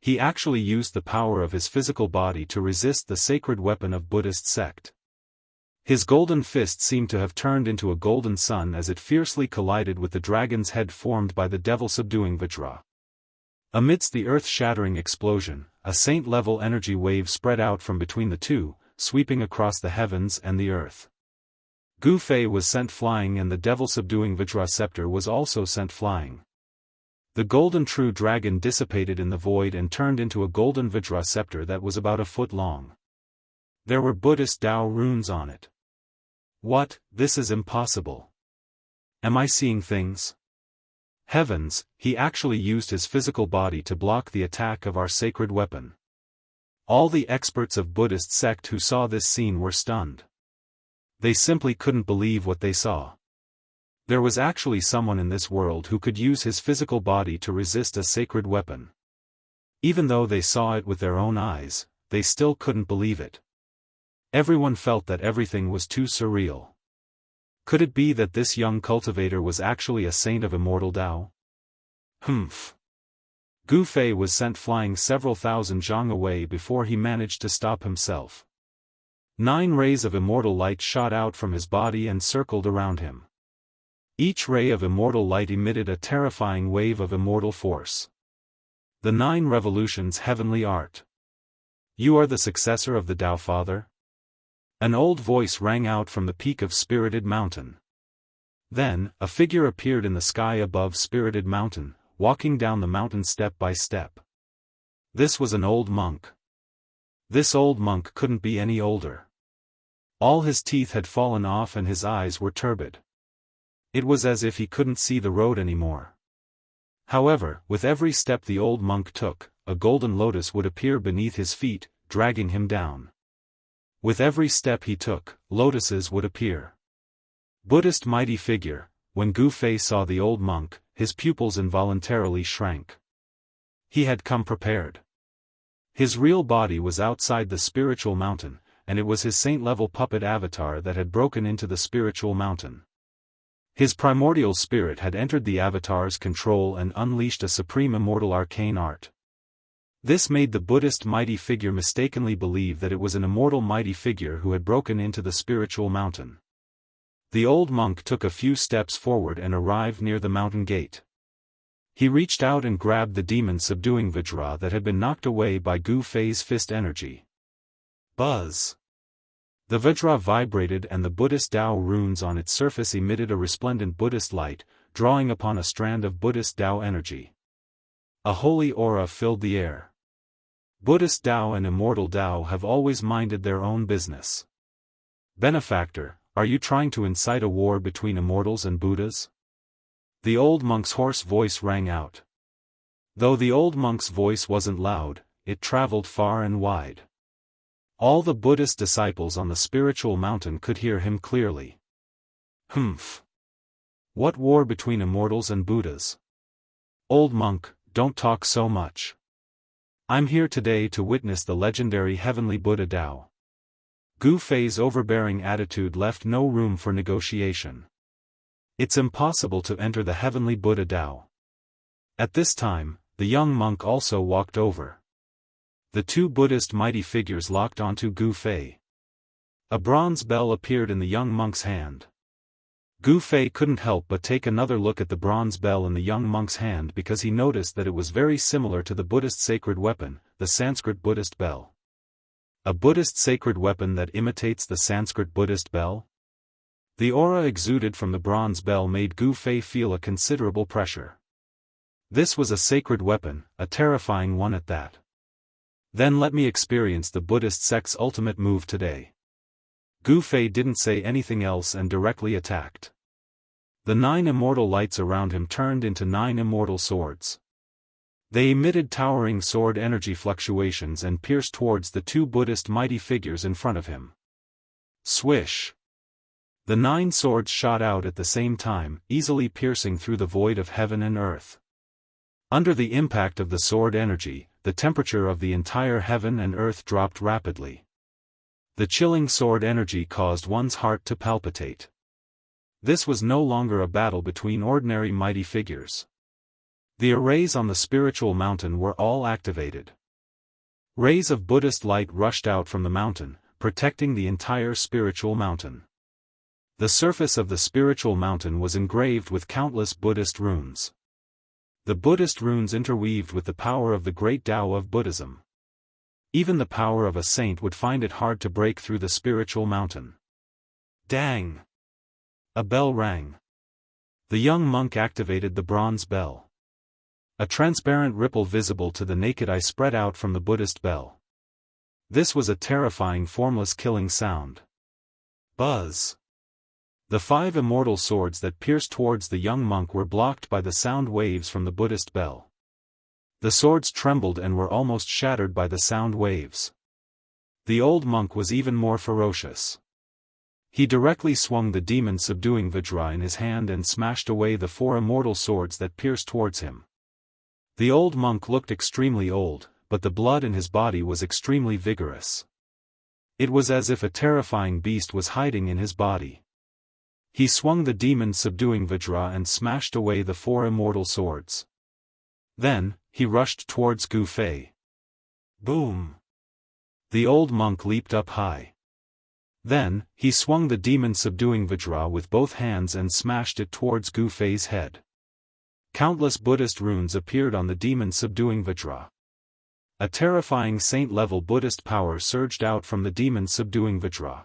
He actually used the power of his physical body to resist the sacred weapon of Buddhist sect. His golden fist seemed to have turned into a golden sun as it fiercely collided with the dragon's head formed by the devil-subduing Vajra. Amidst the earth-shattering explosion, a saint-level energy wave spread out from between the two, sweeping across the heavens and the earth. Gu Fei was sent flying and the devil-subduing Vajra scepter was also sent flying. The golden true dragon dissipated in the void and turned into a golden Vajra scepter that was about a foot long. There were Buddhist Tao runes on it. What? This is impossible. Am I seeing things? Heavens, he actually used his physical body to block the attack of our sacred weapon. All the experts of Buddhist sect who saw this scene were stunned. They simply couldn't believe what they saw. There was actually someone in this world who could use his physical body to resist a sacred weapon. Even though they saw it with their own eyes, they still couldn't believe it. Everyone felt that everything was too surreal. Could it be that this young cultivator was actually a saint of immortal Tao? Humph. Gu Fei was sent flying several thousand zhang away before he managed to stop himself. 9 rays of immortal light shot out from his body and circled around him. Each ray of immortal light emitted a terrifying wave of immortal force. The 9 revolutions heavenly art. You are the successor of the Tao Father? An old voice rang out from the peak of Spirited Mountain. Then, a figure appeared in the sky above Spirited Mountain, walking down the mountain step by step. This was an old monk. This old monk couldn't be any older. All his teeth had fallen off and his eyes were turbid. It was as if he couldn't see the road anymore. However, with every step the old monk took, a golden lotus would appear beneath his feet, dragging him down. With every step he took, lotuses would appear. Buddhist mighty figure. When Gu Fei saw the old monk, his pupils involuntarily shrank. He had come prepared. His real body was outside the spiritual mountain, and it was his saint-level puppet avatar that had broken into the spiritual mountain. His primordial spirit had entered the avatar's control and unleashed a supreme immortal arcane art. This made the Buddhist mighty figure mistakenly believe that it was an immortal mighty figure who had broken into the spiritual mountain. The old monk took a few steps forward and arrived near the mountain gate. He reached out and grabbed the demon-subduing Vajra that had been knocked away by Gu Fei's fist energy. Buzz! The Vajra vibrated and the Buddhist Tao runes on its surface emitted a resplendent Buddhist light, drawing upon a strand of Buddhist Tao energy. A holy aura filled the air. Buddhist Tao and Immortal Tao have always minded their own business. Benefactor, are you trying to incite a war between immortals and Buddhas? The old monk's hoarse voice rang out. Though the old monk's voice wasn't loud, it traveled far and wide. All the Buddhist disciples on the spiritual mountain could hear him clearly. Humph! What war between immortals and Buddhas? Old monk, don't talk so much. I'm here today to witness the legendary heavenly Buddha Tao. Gu Fei's overbearing attitude left no room for negotiation. It's impossible to enter the heavenly Buddha Tao. At this time, the young monk also walked over. The two Buddhist mighty figures locked onto Gu Fei. A bronze bell appeared in the young monk's hand. Gu Fei couldn't help but take another look at the bronze bell in the young monk's hand because he noticed that it was very similar to the Buddhist sacred weapon, the Sanskrit Buddhist bell. A Buddhist sacred weapon that imitates the Sanskrit Buddhist bell? The aura exuded from the bronze bell made Gu Fei feel a considerable pressure. This was a sacred weapon, a terrifying one at that. Then let me experience the Buddhist sect's ultimate move today. Gu Fei didn't say anything else and directly attacked. The 9 immortal lights around him turned into 9 immortal swords. They emitted towering sword energy fluctuations and pierced towards the 2 Buddhist mighty figures in front of him. Swish! The 9 swords shot out at the same time, easily piercing through the void of heaven and earth. Under the impact of the sword energy, the temperature of the entire heaven and earth dropped rapidly. The chilling sword energy caused one's heart to palpitate. This was no longer a battle between ordinary mighty figures. The arrays on the spiritual mountain were all activated. Rays of Buddhist light rushed out from the mountain, protecting the entire spiritual mountain. The surface of the spiritual mountain was engraved with countless Buddhist runes. The Buddhist runes interweaved with the power of the great Tao of Buddhism. Even the power of a saint would find it hard to break through the spiritual mountain. Dang! A bell rang. The young monk activated the bronze bell. A transparent ripple visible to the naked eye spread out from the Buddhist bell. This was a terrifying formless killing sound. Buzz! The 5 immortal swords that pierced towards the young monk were blocked by the sound waves from the Buddhist bell. The swords trembled and were almost shattered by the sound waves. The old monk was even more ferocious. He directly swung the demon-subduing Vajra in his hand and smashed away the 4 immortal swords that pierced towards him. The old monk looked extremely old, but the blood in his body was extremely vigorous. It was as if a terrifying beast was hiding in his body. He swung the demon-subduing Vajra and smashed away the 4 immortal swords. Then, he rushed towards Gu Fei. Boom! The old monk leaped up high. Then, he swung the demon-subduing Vajra with both hands and smashed it towards Gu Fei's head. Countless Buddhist runes appeared on the demon-subduing Vajra. A terrifying saint-level Buddhist power surged out from the demon-subduing Vajra.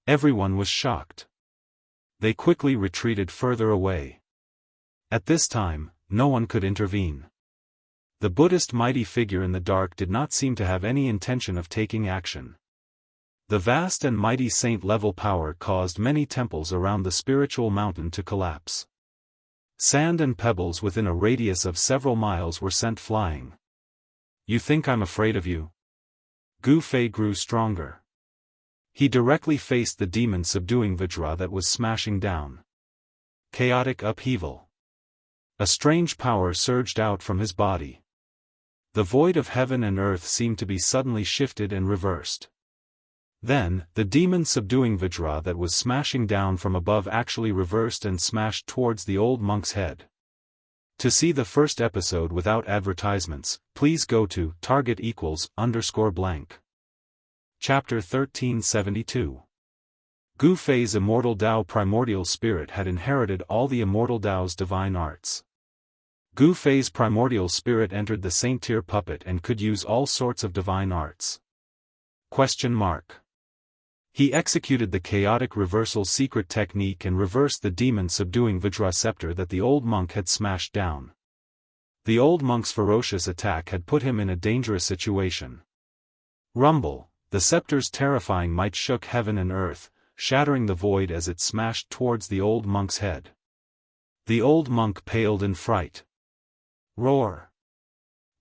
Everyone was shocked. They quickly retreated further away. At this time, no one could intervene. The Buddhist mighty figure in the dark did not seem to have any intention of taking action. The vast and mighty saint-level power caused many temples around the spiritual mountain to collapse. Sand and pebbles within a radius of several miles were sent flying. You think I'm afraid of you? Gu Fei grew stronger. He directly faced the demon-subduing Vajra that was smashing down. Chaotic upheaval. A strange power surged out from his body. The void of heaven and earth seemed to be suddenly shifted and reversed. Then, the demon-subduing Vajra that was smashing down from above actually reversed and smashed towards the old monk's head. To see the first episode without advertisements, please go to target=_blank. Chapter 1372. Gu Fei's immortal Tao primordial spirit had inherited all the immortal Tao's divine arts. Gu Fei's primordial spirit entered the saint-tier puppet and could use all sorts of divine arts. He executed the chaotic reversal secret technique and reversed the demon-subduing Vajra scepter that the old monk had smashed down. The old monk's ferocious attack had put him in a dangerous situation. Rumble! The scepter's terrifying might shook heaven and earth, shattering the void as it smashed towards the old monk's head. The old monk paled in fright. Roar!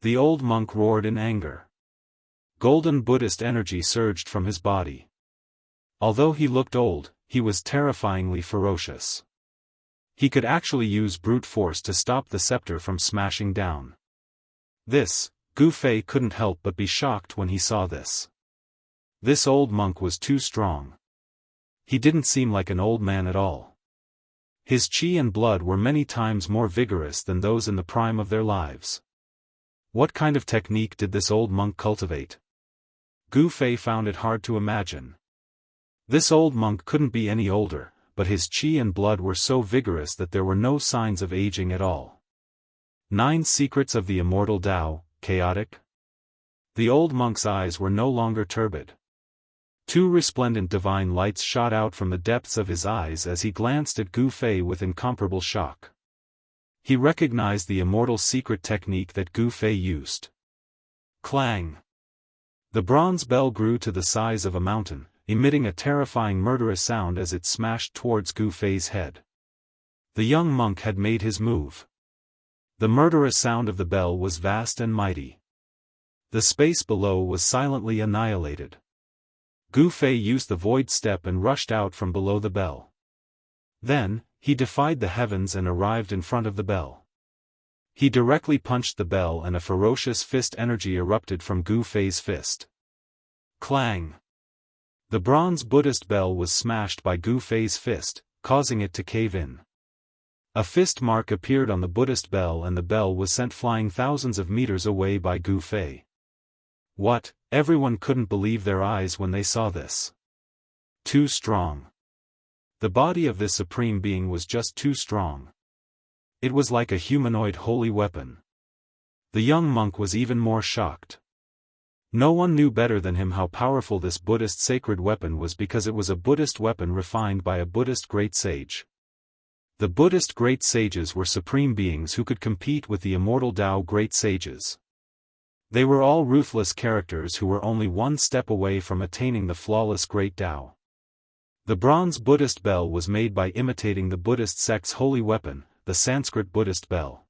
The old monk roared in anger. Golden Buddhist energy surged from his body. Although he looked old, he was terrifyingly ferocious. He could actually use brute force to stop the scepter from smashing down. Gu Fei couldn't help but be shocked when he saw this. This old monk was too strong. He didn't seem like an old man at all. His chi and blood were many times more vigorous than those in the prime of their lives. What kind of technique did this old monk cultivate? Gu Fei found it hard to imagine. This old monk couldn't be any older, but his chi and blood were so vigorous that there were no signs of aging at all. 9 Secrets of the Immortal Tao, chaotic? The old monk's eyes were no longer turbid. Two resplendent divine lights shot out from the depths of his eyes as he glanced at Gu Fei with incomparable shock. He recognized the immortal secret technique that Gu Fei used. Clang! The bronze bell grew to the size of a mountain, emitting a terrifying murderous sound as it smashed towards Gu Fei's head. The young monk had made his move. The murderous sound of the bell was vast and mighty. The space below was silently annihilated. Gu Fei used the void step and rushed out from below the bell. Then, he defied the heavens and arrived in front of the bell. He directly punched the bell and a ferocious fist energy erupted from Gu Fei's fist. Clang! The bronze Buddhist bell was smashed by Gu Fei's fist, causing it to cave in. A fist mark appeared on the Buddhist bell and the bell was sent flying thousands of meters away by Gu Fei. What? Everyone couldn't believe their eyes when they saw this. Too strong. The body of this supreme being was just too strong. It was like a humanoid holy weapon. The young monk was even more shocked. No one knew better than him how powerful this Buddhist sacred weapon was because it was a Buddhist weapon refined by a Buddhist great sage. The Buddhist great sages were supreme beings who could compete with the immortal Tao great sages. They were all ruthless characters who were only one step away from attaining the flawless great Tao. The bronze Buddhist bell was made by imitating the Buddhist sect's holy weapon, the Sanskrit Buddhist bell.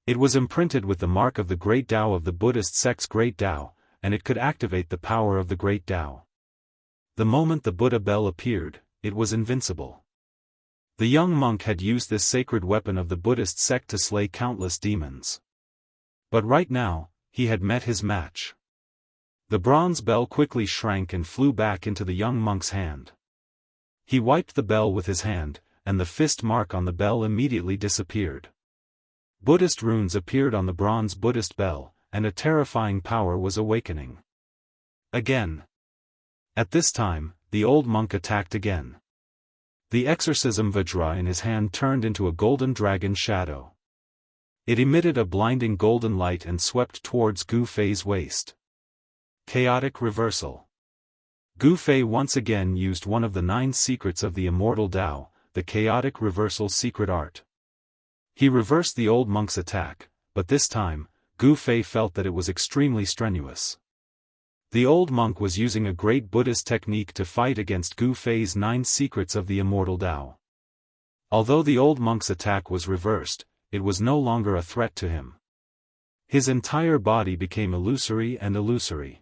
It was imprinted with the mark of the great Tao of the Buddhist sect's great Tao, and it could activate the power of the great Tao. The moment the Buddha bell appeared, it was invincible. The young monk had used this sacred weapon of the Buddhist sect to slay countless demons. But right now, he had met his match. The bronze bell quickly shrank and flew back into the young monk's hand. He wiped the bell with his hand, and the fist mark on the bell immediately disappeared. Buddhist runes appeared on the bronze Buddhist bell, and a terrifying power was awakening. Again. At this time, the old monk attacked again. The exorcism Vajra in his hand turned into a golden dragon shadow. It emitted a blinding golden light and swept towards Gu Fei's waist. Chaotic reversal. Gu Fei once again used one of the 9 secrets of the immortal Tao, the chaotic reversal secret art. He reversed the old monk's attack, but this time, Gu Fei felt that it was extremely strenuous. The old monk was using a great Buddhist technique to fight against Gu Fei's 9 secrets of the immortal Tao. Although the old monk's attack was reversed, it was no longer a threat to him. His entire body became illusory and illusory.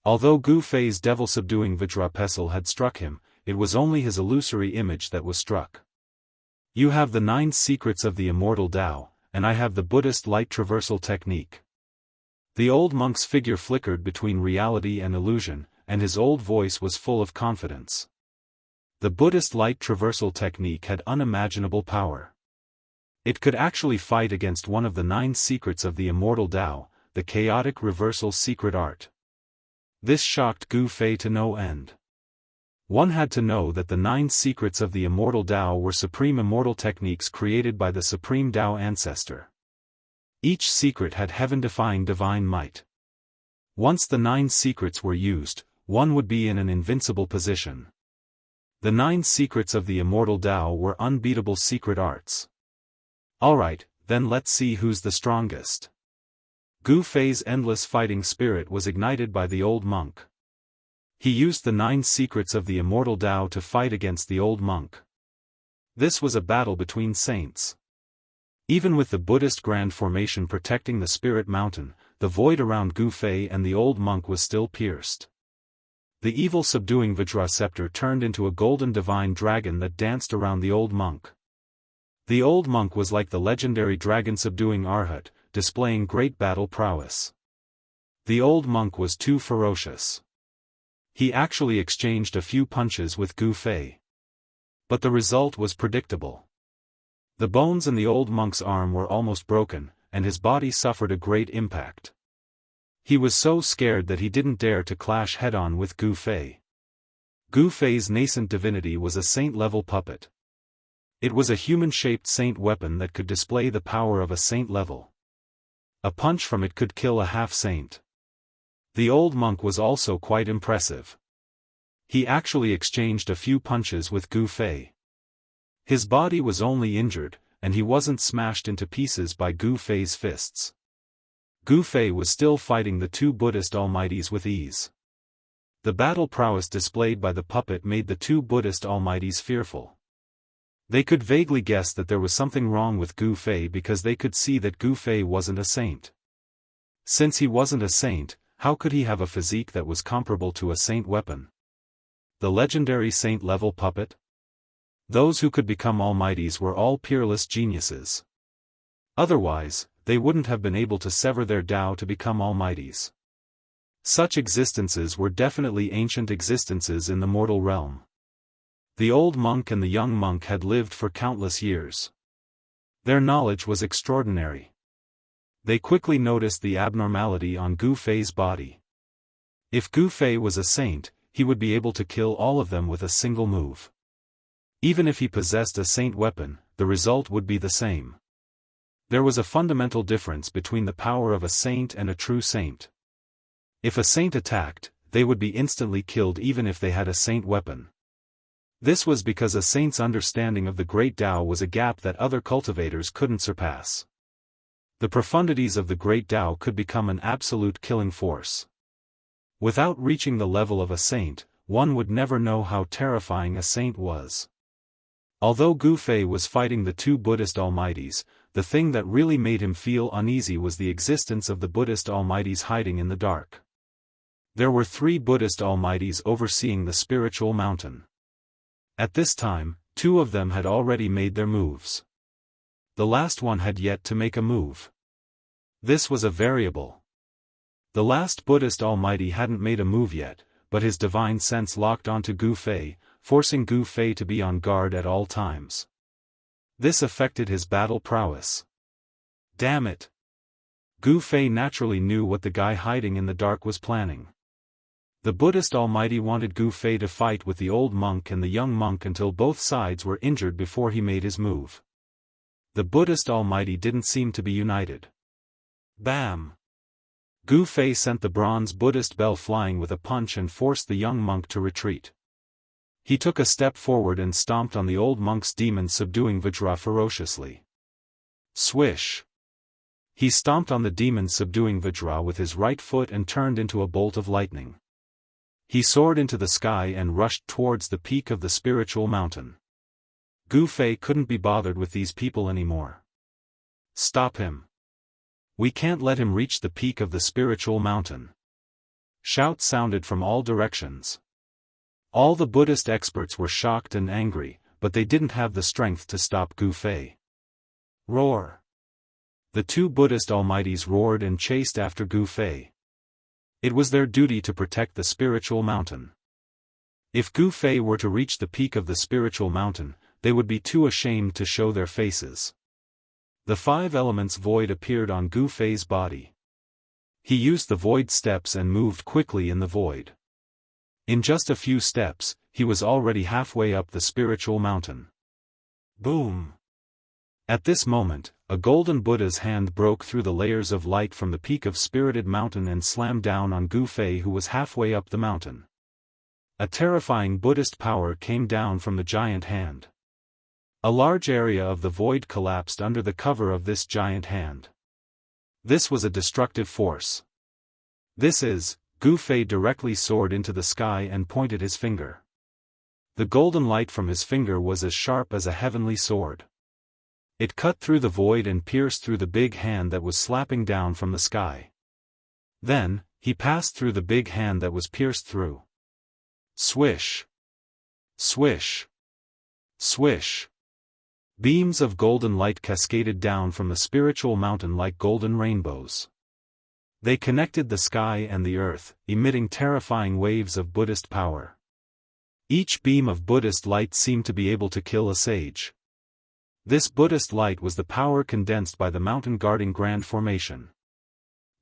Although Gu Fei's devil-subduing Vajra pestle had struck him, it was only his illusory image that was struck. You have the 9 secrets of the immortal Tao, and I have the Buddhist light traversal technique. The old monk's figure flickered between reality and illusion, and his old voice was full of confidence. The Buddhist light traversal technique had unimaginable power. It could actually fight against one of the 9 secrets of the immortal Tao, the chaotic reversal secret art. This shocked Gu Fei to no end. One had to know that the 9 secrets of the immortal Tao were supreme immortal techniques created by the supreme Tao ancestor. Each secret had heaven-defying divine might. Once the 9 secrets were used, one would be in an invincible position. The 9 secrets of the immortal Tao were unbeatable secret arts. Alright, then let's see who's the strongest. Gu Fei's endless fighting spirit was ignited by the old monk. He used the 9 secrets of the immortal Tao to fight against the old monk. This was a battle between saints. Even with the Buddhist grand formation protecting the spirit mountain, the void around Gu Fei and the old monk was still pierced. The evil subduing Vajra scepter turned into a golden divine dragon that danced around the old monk. The old monk was like the legendary dragon-subduing Arhat, displaying great battle prowess. The old monk was too ferocious. He actually exchanged a few punches with Gu Fei. But the result was predictable. The bones in the old monk's arm were almost broken, and his body suffered a great impact. He was so scared that he didn't dare to clash head-on with Gu Fei. Gu Fei's nascent divinity was a saint-level puppet. It was a human-shaped saint weapon that could display the power of a saint level. A punch from it could kill a half-saint. The old monk was also quite impressive. He actually exchanged a few punches with Gu Fei. His body was only injured, and he wasn't smashed into pieces by Gu Fei's fists. Gu Fei was still fighting the two Buddhist almighties with ease. The battle prowess displayed by the puppet made the two Buddhist almighties fearful. They could vaguely guess that there was something wrong with Gu Fei because they could see that Gu Fei wasn't a saint. Since he wasn't a saint, how could he have a physique that was comparable to a saint weapon? The legendary saint-level puppet? Those who could become almighties were all peerless geniuses. Otherwise, they wouldn't have been able to sever their Tao to become almighties. Such existences were definitely ancient existences in the mortal realm. The old monk and the young monk had lived for countless years. Their knowledge was extraordinary. They quickly noticed the abnormality on Gu Fei's body. If Gu Fei was a saint, he would be able to kill all of them with a single move. Even if he possessed a saint weapon, the result would be the same. There was a fundamental difference between the power of a saint and a true saint. If a saint attacked, they would be instantly killed even if they had a saint weapon. This was because a saint's understanding of the great Tao was a gap that other cultivators couldn't surpass. The profundities of the great Tao could become an absolute killing force. Without reaching the level of a saint, one would never know how terrifying a saint was. Although Gu Fei was fighting the two Buddhist almighties, the thing that really made him feel uneasy was the existence of the Buddhist almighties hiding in the dark. There were 3 Buddhist almighties overseeing the spiritual mountain. At this time, 2 of them had already made their moves. The last one had yet to make a move. This was a variable. The last Buddhist almighty hadn't made a move yet, but his divine sense locked onto Gu Fei, forcing Gu Fei to be on guard at all times. This affected his battle prowess. Damn it! Gu Fei naturally knew what the guy hiding in the dark was planning. The Buddhist almighty wanted Gu Fei to fight with the old monk and the young monk until both sides were injured before he made his move. The Buddhist almighty didn't seem to be united. Bam! Gu Fei sent the bronze Buddhist bell flying with a punch and forced the young monk to retreat. He took a step forward and stomped on the old monk's demon, subduing Vajra ferociously. Swish! He stomped on the demon, subduing Vajra with his right foot and turned into a bolt of lightning. He soared into the sky and rushed towards the peak of the spiritual mountain. Gu Fei couldn't be bothered with these people anymore. Stop him! We can't let him reach the peak of the spiritual mountain. Shouts sounded from all directions. All the Buddhist experts were shocked and angry, but they didn't have the strength to stop Gu Fei. Roar! The 2 Buddhist almighties roared and chased after Gu Fei. It was their duty to protect the spiritual mountain. If Gu Fei were to reach the peak of the spiritual mountain, they would be too ashamed to show their faces. The 5 elements void appeared on Gu Fei's body. He used the void steps and moved quickly in the void. In just a few steps, he was already halfway up the spiritual mountain. Boom! At this moment, a golden Buddha's hand broke through the layers of light from the peak of Spirited Mountain and slammed down on Gu Fei, who was halfway up the mountain. A terrifying Buddhist power came down from the giant hand. A large area of the void collapsed under the cover of this giant hand. This was a destructive force. Gu Fei directly soared into the sky and pointed his finger. The golden light from his finger was as sharp as a heavenly sword. It cut through the void and pierced through the big hand that was slapping down from the sky. Then, he passed through the big hand that was pierced through. Swish! Swish! Swish! Beams of golden light cascaded down from the spiritual mountain like golden rainbows. They connected the sky and the earth, emitting terrifying waves of Buddhist power. Each beam of Buddhist light seemed to be able to kill a sage. This Buddhist light was the power condensed by the mountain guarding Grand Formation.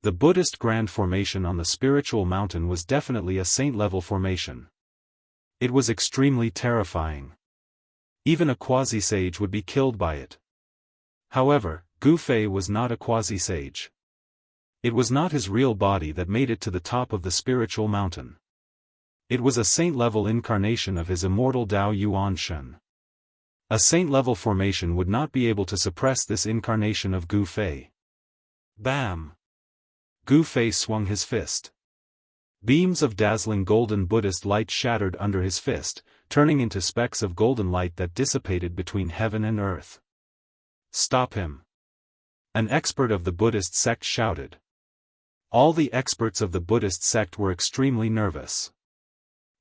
The Buddhist Grand Formation on the spiritual mountain was definitely a saint-level formation. It was extremely terrifying. Even a quasi-sage would be killed by it. However, Gu Fei was not a quasi-sage. It was not his real body that made it to the top of the spiritual mountain. It was a saint-level incarnation of his immortal Dao Yuan Shen. A saint-level formation would not be able to suppress this incarnation of Gu Fei. Bam! Gu Fei swung his fist. Beams of dazzling golden Buddhist light shattered under his fist, turning into specks of golden light that dissipated between heaven and earth. Stop him! An expert of the Buddhist sect shouted. All the experts of the Buddhist sect were extremely nervous.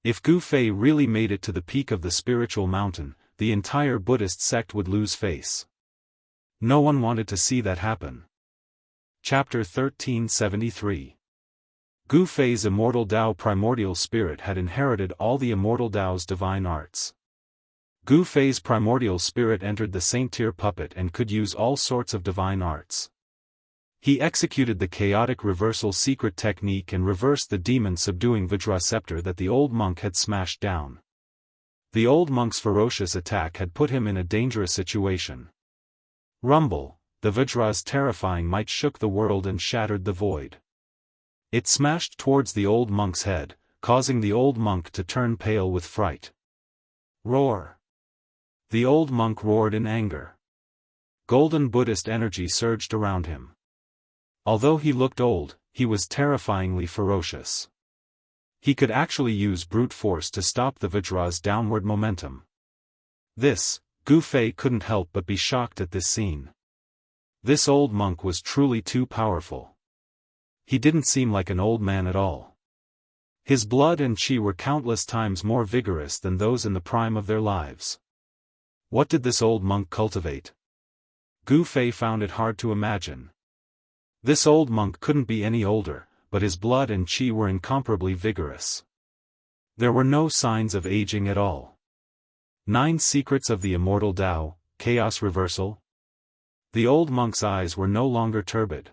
If Gu Fei really made it to the peak of the spiritual mountain, the entire Buddhist sect would lose face. No one wanted to see that happen. Chapter 1373. Gu Fei's immortal Dao primordial spirit had inherited all the immortal Dao's divine arts. Gu Fei's primordial spirit entered the saint-tier puppet and could use all sorts of divine arts. He executed the chaotic reversal secret technique and reversed the demon-subduing Vajra scepter that the old monk had smashed down. The old monk's ferocious attack had put him in a dangerous situation. Rumble, the Vajra's terrifying might shook the world and shattered the void. It smashed towards the old monk's head, causing the old monk to turn pale with fright. Roar! The old monk roared in anger. Golden Buddhist energy surged around him. Although he looked old, he was terrifyingly ferocious. He could actually use brute force to stop the Vajra's downward momentum. This, Gu Fei couldn't help but be shocked at this scene. This old monk was truly too powerful. He didn't seem like an old man at all. His blood and qi were countless times more vigorous than those in the prime of their lives. What did this old monk cultivate? Gu Fei found it hard to imagine. This old monk couldn't be any older, but his blood and qi were incomparably vigorous. There were no signs of aging at all. 9 Secrets of the Immortal Dao, Chaos Reversal. The old monk's eyes were no longer turbid.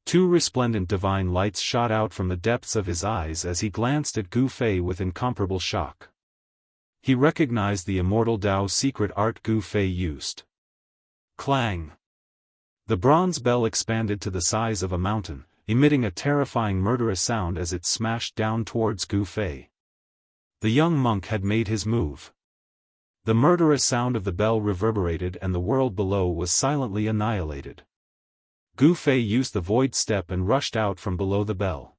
2 resplendent divine lights shot out from the depths of his eyes as he glanced at Gu Fei with incomparable shock. He recognized the Immortal Dao's secret art Gu Fei used. Clang! The bronze bell expanded to the size of a mountain, emitting a terrifying murderous sound as it smashed down towards Gu Fei. The young monk had made his move. The murderous sound of the bell reverberated and the world below was silently annihilated. Gu Fei used the void step and rushed out from below the bell.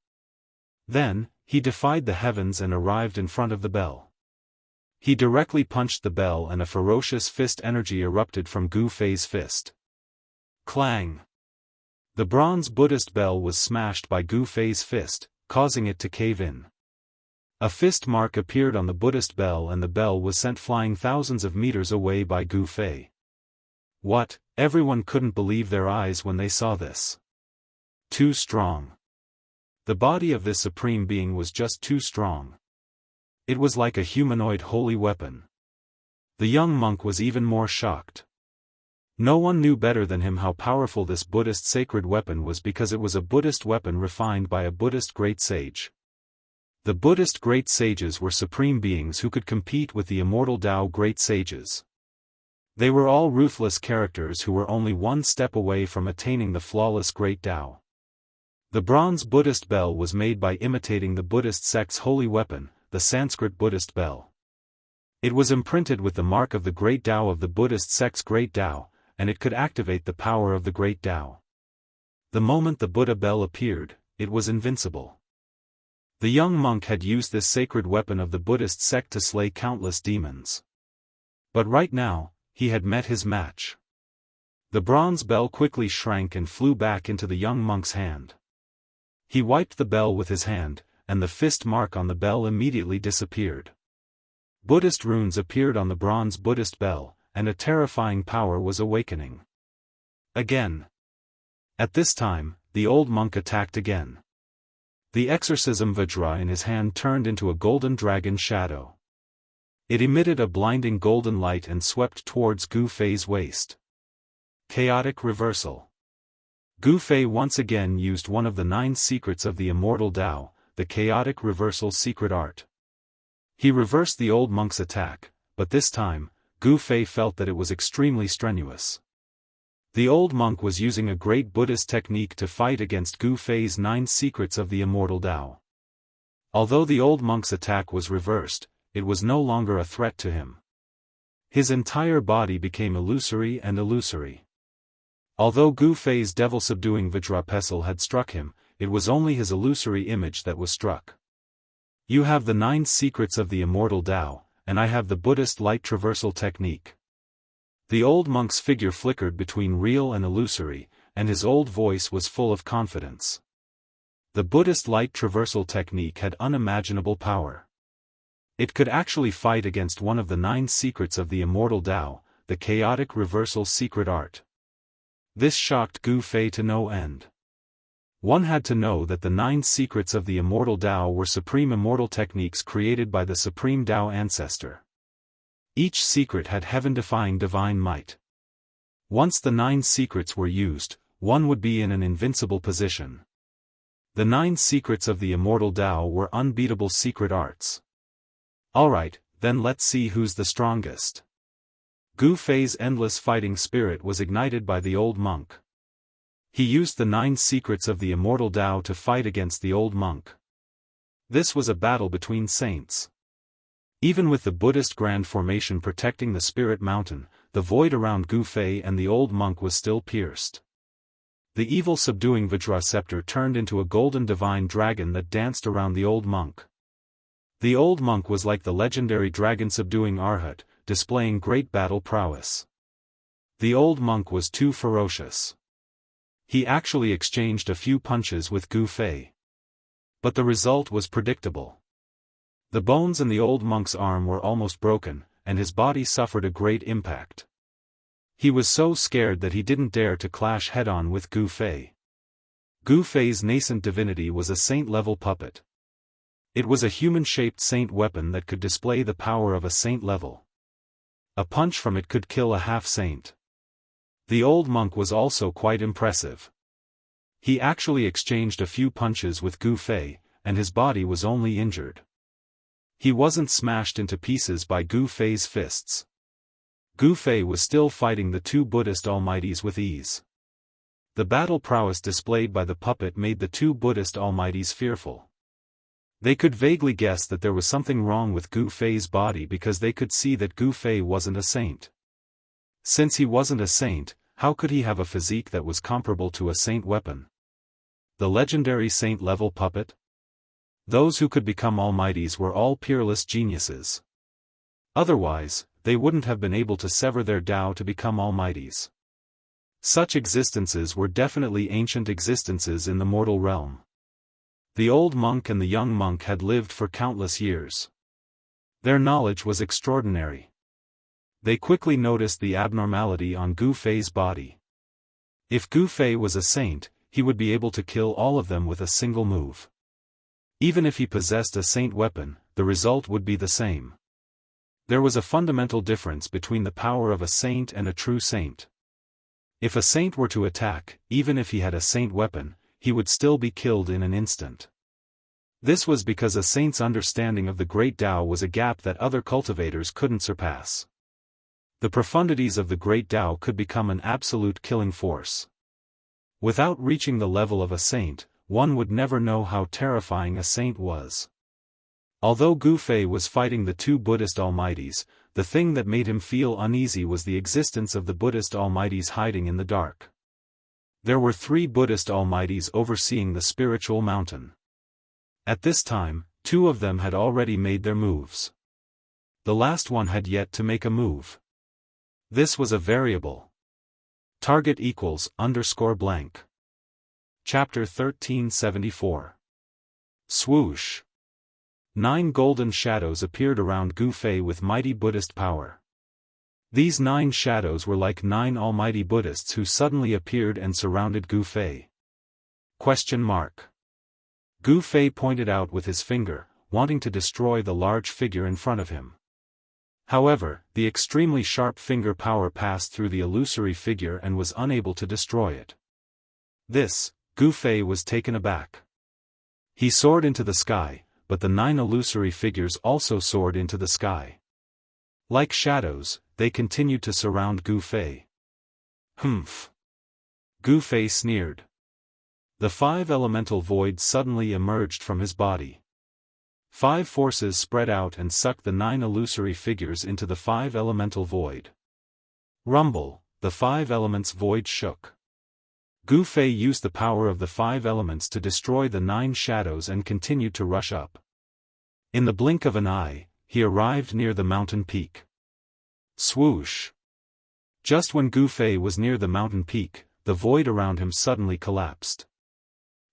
Then, he defied the heavens and arrived in front of the bell. He directly punched the bell and a ferocious fist energy erupted from Gu Fei's fist. Clang! The bronze Buddhist bell was smashed by Gu Fei's fist, causing it to cave in. A fist mark appeared on the Buddhist bell and the bell was sent flying thousands of meters away by Gu Fei. What? Everyone couldn't believe their eyes when they saw this. Too strong. The body of this supreme being was just too strong. It was like a humanoid holy weapon. The young monk was even more shocked. No one knew better than him how powerful this Buddhist sacred weapon was because it was a Buddhist weapon refined by a Buddhist great sage. The Buddhist great sages were supreme beings who could compete with the immortal Dao great sages. They were all ruthless characters who were only one step away from attaining the flawless great Dao. The bronze Buddhist bell was made by imitating the Buddhist sect's holy weapon, the Sanskrit Buddhist bell. It was imprinted with the mark of the great Dao of the Buddhist sect's great Dao, and it could activate the power of the great Dao. The moment the Buddha bell appeared, it was invincible. The young monk had used this sacred weapon of the Buddhist sect to slay countless demons. But right now, he had met his match. The bronze bell quickly shrank and flew back into the young monk's hand. He wiped the bell with his hand, and the fist mark on the bell immediately disappeared. Buddhist runes appeared on the bronze Buddhist bell, and a terrifying power was awakening. Again. At this time, the old monk attacked again. The exorcism Vajra in his hand turned into a golden dragon shadow. It emitted a blinding golden light and swept towards Gu Fei's waist. Chaotic Reversal. Gu Fei once again used one of the 9 secrets of the Immortal Dao, the Chaotic Reversal secret art. He reversed the old monk's attack, but this time, Gu Fei felt that it was extremely strenuous. The old monk was using a great Buddhist technique to fight against Gu Fei's 9 secrets of the Immortal Dao. Although the old monk's attack was reversed, it was no longer a threat to him. His entire body became illusory and illusory. Although Gu Fei's devil-subduing Vajrapesal had struck him, it was only his illusory image that was struck. You have the 9 secrets of the immortal Tao, and I have the Buddhist light traversal technique. The old monk's figure flickered between real and illusory, and his old voice was full of confidence. The Buddhist light traversal technique had unimaginable power. It could actually fight against one of the 9 secrets of the immortal Tao, the chaotic reversal secret art. This shocked Gu Fei to no end. One had to know that the 9 secrets of the immortal Tao were supreme immortal techniques created by the supreme Tao ancestor. Each secret had heaven-defying divine might. Once the 9 secrets were used, one would be in an invincible position. The 9 secrets of the immortal Tao were unbeatable secret arts. Alright, then let's see who's the strongest. Gu Fei's endless fighting spirit was ignited by the old monk. He used the 9 secrets of the immortal Tao to fight against the old monk. This was a battle between saints. Even with the Buddhist grand formation protecting the spirit mountain, the void around Gu Fei and the old monk was still pierced. The evil subduing Vajra scepter turned into a golden divine dragon that danced around the old monk. The old monk was like the legendary dragon subduing Arhat, displaying great battle prowess. The old monk was too ferocious. He actually exchanged a few punches with Gu Fei. But the result was predictable. The bones in the old monk's arm were almost broken, and his body suffered a great impact. He was so scared that he didn't dare to clash head-on with Gu Fei. Gu Fei's nascent divinity was a saint-level puppet. It was a human-shaped saint weapon that could display the power of a saint level. A punch from it could kill a half-saint. The old monk was also quite impressive. He actually exchanged a few punches with Gu Fei, and his body was only injured. He wasn't smashed into pieces by Gu Fei's fists. Gu Fei was still fighting the 2 Buddhist almighties with ease. The battle prowess displayed by the puppet made the 2 Buddhist almighties fearful. They could vaguely guess that there was something wrong with Gu Fei's body because they could see that Gu Fei wasn't a saint. Since he wasn't a saint, how could he have a physique that was comparable to a saint weapon? The legendary saint-level puppet? Those who could become almighties were all peerless geniuses. Otherwise, they wouldn't have been able to sever their Tao to become almighties. Such existences were definitely ancient existences in the mortal realm. The old monk and the young monk had lived for countless years. Their knowledge was extraordinary. They quickly noticed the abnormality on Gu Fei's body. If Gu Fei was a saint, he would be able to kill all of them with a single move. Even if he possessed a saint weapon, the result would be the same. There was a fundamental difference between the power of a saint and a true saint. If a saint were to attack, even if he had a saint weapon, he would still be killed in an instant. This was because a saint's understanding of the great Tao was a gap that other cultivators couldn't surpass. The profundities of the great Tao could become an absolute killing force. Without reaching the level of a saint, one would never know how terrifying a saint was. Although Gu Fei was fighting the 2 Buddhist almighties, the thing that made him feel uneasy was the existence of the Buddhist almighties hiding in the dark. There were 3 Buddhist almighties overseeing the spiritual mountain. At this time, 2 of them had already made their moves. The last one had yet to make a move. This was a variable. Target equals _blank. Chapter 1374. Swoosh. 9 golden shadows appeared around Gu Fei with mighty Buddhist power. These 9 shadows were like 9 almighty Buddhists who suddenly appeared and surrounded Gu Fei. Gu Fei pointed out with his finger, wanting to destroy the large figure in front of him. However, the extremely sharp finger power passed through the illusory figure and was unable to destroy it. Gu Fei was taken aback. He soared into the sky, but the 9 illusory figures also soared into the sky. Like shadows, they continued to surround Gu Fei. Humph! Gu Fei sneered. The 5 elemental voids suddenly emerged from his body. 5 forces spread out and sucked the 9 illusory figures into the 5 elemental void. Rumble, the 5 elements void shook. Gu Fei used the power of the 5 elements to destroy the 9 shadows and continued to rush up. In the blink of an eye, he arrived near the mountain peak. Swoosh! Just when Gu Fei was near the mountain peak, the void around him suddenly collapsed.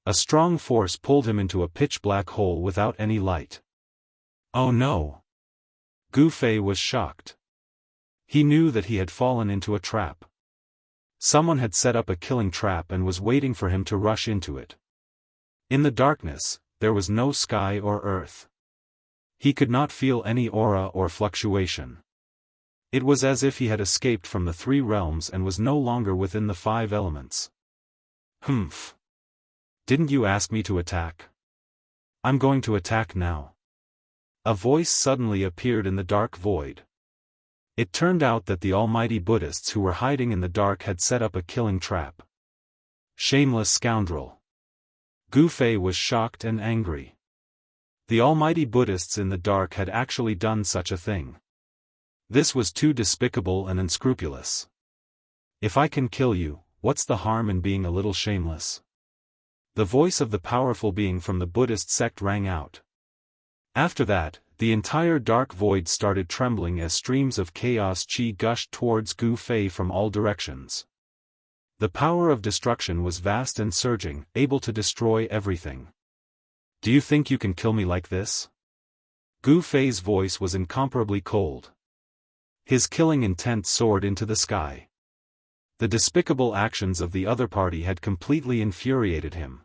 A strong force pulled him into a pitch-black hole without any light. Oh no! Gu Fei was shocked. He knew that he had fallen into a trap. Someone had set up a killing trap and was waiting for him to rush into it. In the darkness, there was no sky or earth. He could not feel any aura or fluctuation. It was as if he had escaped from the 3 realms and was no longer within the 5 elements. Humph! Didn't you ask me to attack? I'm going to attack now. A voice suddenly appeared in the dark void. It turned out that the almighty Buddhists who were hiding in the dark had set up a killing trap. Shameless scoundrel! Gu Fei was shocked and angry. The almighty Buddhists in the dark had actually done such a thing. This was too despicable and unscrupulous. If I can kill you, what's the harm in being a little shameless? The voice of the powerful being from the Buddhist sect rang out. After that, the entire dark void started trembling as streams of chaos chi gushed towards Gu Fei from all directions. The power of destruction was vast and surging, able to destroy everything. Do you think you can kill me like this? Gu Fei's voice was incomparably cold. His killing intent soared into the sky. The despicable actions of the other party had completely infuriated him.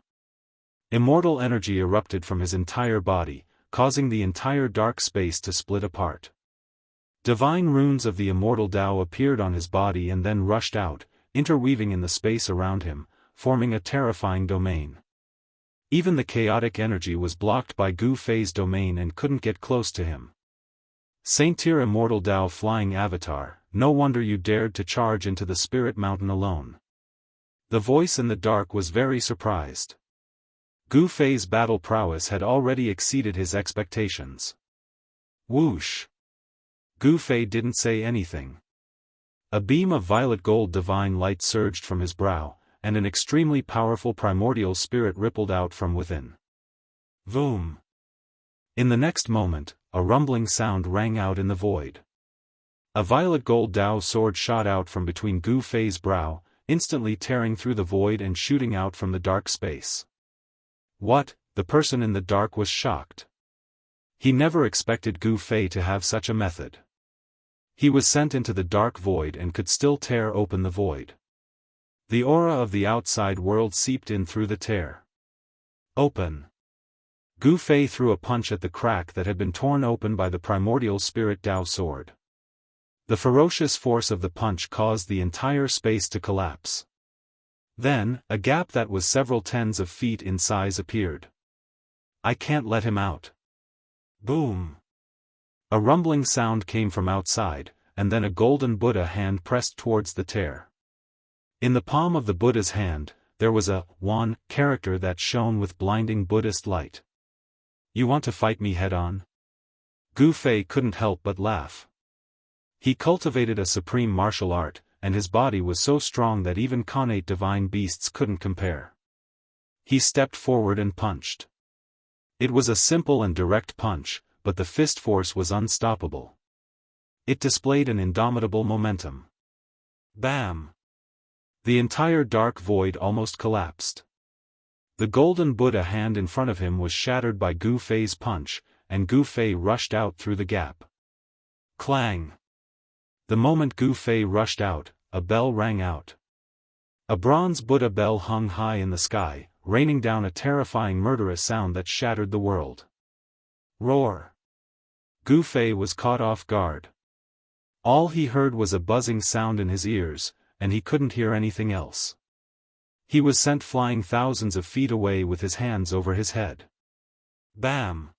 Immortal energy erupted from his entire body, causing the entire dark space to split apart. Divine runes of the immortal Tao appeared on his body and then rushed out, interweaving in the space around him, forming a terrifying domain. Even the chaotic energy was blocked by Gu Fei's domain and couldn't get close to him. Saint-tier immortal Tao flying avatar, no wonder you dared to charge into the spirit mountain alone. The voice in the dark was very surprised. Gu Fei's battle prowess had already exceeded his expectations. Whoosh! Gu Fei didn't say anything. A beam of violet gold divine light surged from his brow, and an extremely powerful primordial spirit rippled out from within. Voom! In the next moment, a rumbling sound rang out in the void. A violet gold Tao sword shot out from between Gu Fei's brow, instantly tearing through the void and shooting out from the dark space. What? The person in the dark was shocked. He never expected Gu Fei to have such a method. He was sent into the dark void and could still tear open the void. The aura of the outside world seeped in through the tear. Open! Gu Fei threw a punch at the crack that had been torn open by the primordial spirit Tao sword. The ferocious force of the punch caused the entire space to collapse. Then, a gap that was several tens of feet in size appeared. I can't let him out. Boom! A rumbling sound came from outside, and then a golden Buddha hand pressed towards the tear. In the palm of the Buddha's hand, there was a Wan character that shone with blinding Buddhist light. You want to fight me head-on? Gu Fei couldn't help but laugh. He cultivated a supreme martial art, and his body was so strong that even connate divine beasts couldn't compare. He stepped forward and punched. It was a simple and direct punch, but the fist force was unstoppable. It displayed an indomitable momentum. Bam! The entire dark void almost collapsed. The golden Buddha hand in front of him was shattered by Gu Fei's punch, and Gu Fei rushed out through the gap. Clang! The moment Gu Fei rushed out, a bell rang out. A bronze Buddha bell hung high in the sky, raining down a terrifying murderous sound that shattered the world. Roar! Gu Fei was caught off guard. All he heard was a buzzing sound in his ears, and he couldn't hear anything else. He was sent flying thousands of feet away with his hands over his head. Bam!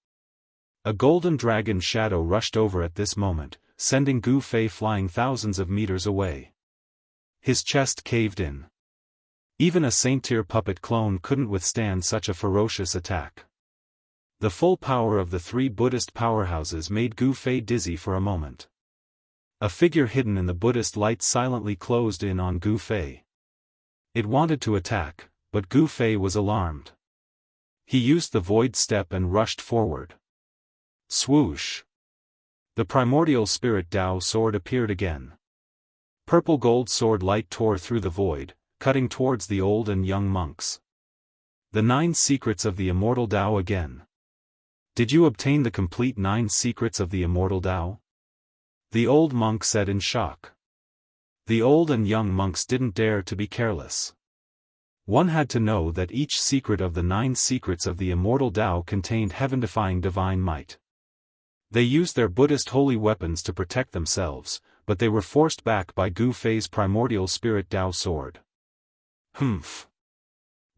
A golden dragon shadow rushed over at this moment, sending Gu Fei flying thousands of meters away. His chest caved in. Even a saint-tier puppet clone couldn't withstand such a ferocious attack. The full power of the three Buddhist powerhouses made Gu Fei dizzy for a moment. A figure hidden in the Buddhist light silently closed in on Gu Fei. It wanted to attack, but Gu Fei was alarmed. He used the void step and rushed forward. Swoosh! The primordial spirit Dao sword appeared again. Purple gold sword light tore through the void, cutting towards the old and young monks. The 9 secrets of the immortal Dao again. Did you obtain the complete 9 secrets of the immortal Dao? The old monk said in shock. The old and young monks didn't dare to be careless. One had to know that each secret of the 9 secrets of the immortal Dao contained heaven-defying divine might. They used their Buddhist holy weapons to protect themselves, but they were forced back by Gu Fei's primordial spirit Dao sword. Humph!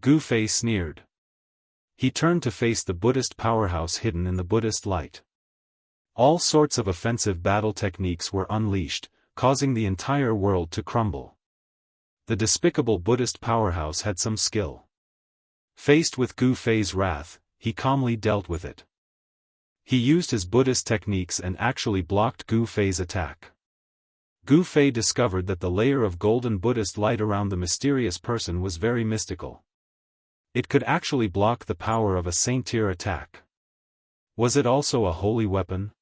Gu Fei sneered. He turned to face the Buddhist powerhouse hidden in the Buddhist light. All sorts of offensive battle techniques were unleashed, causing the entire world to crumble. The despicable Buddhist powerhouse had some skill. Faced with Gu Fei's wrath, he calmly dealt with it. He used his Buddhist techniques and actually blocked Gu Fei's attack. Gu Fei discovered that the layer of golden Buddhist light around the mysterious person was very mystical. It could actually block the power of a saint-tier attack. Was it also a holy weapon?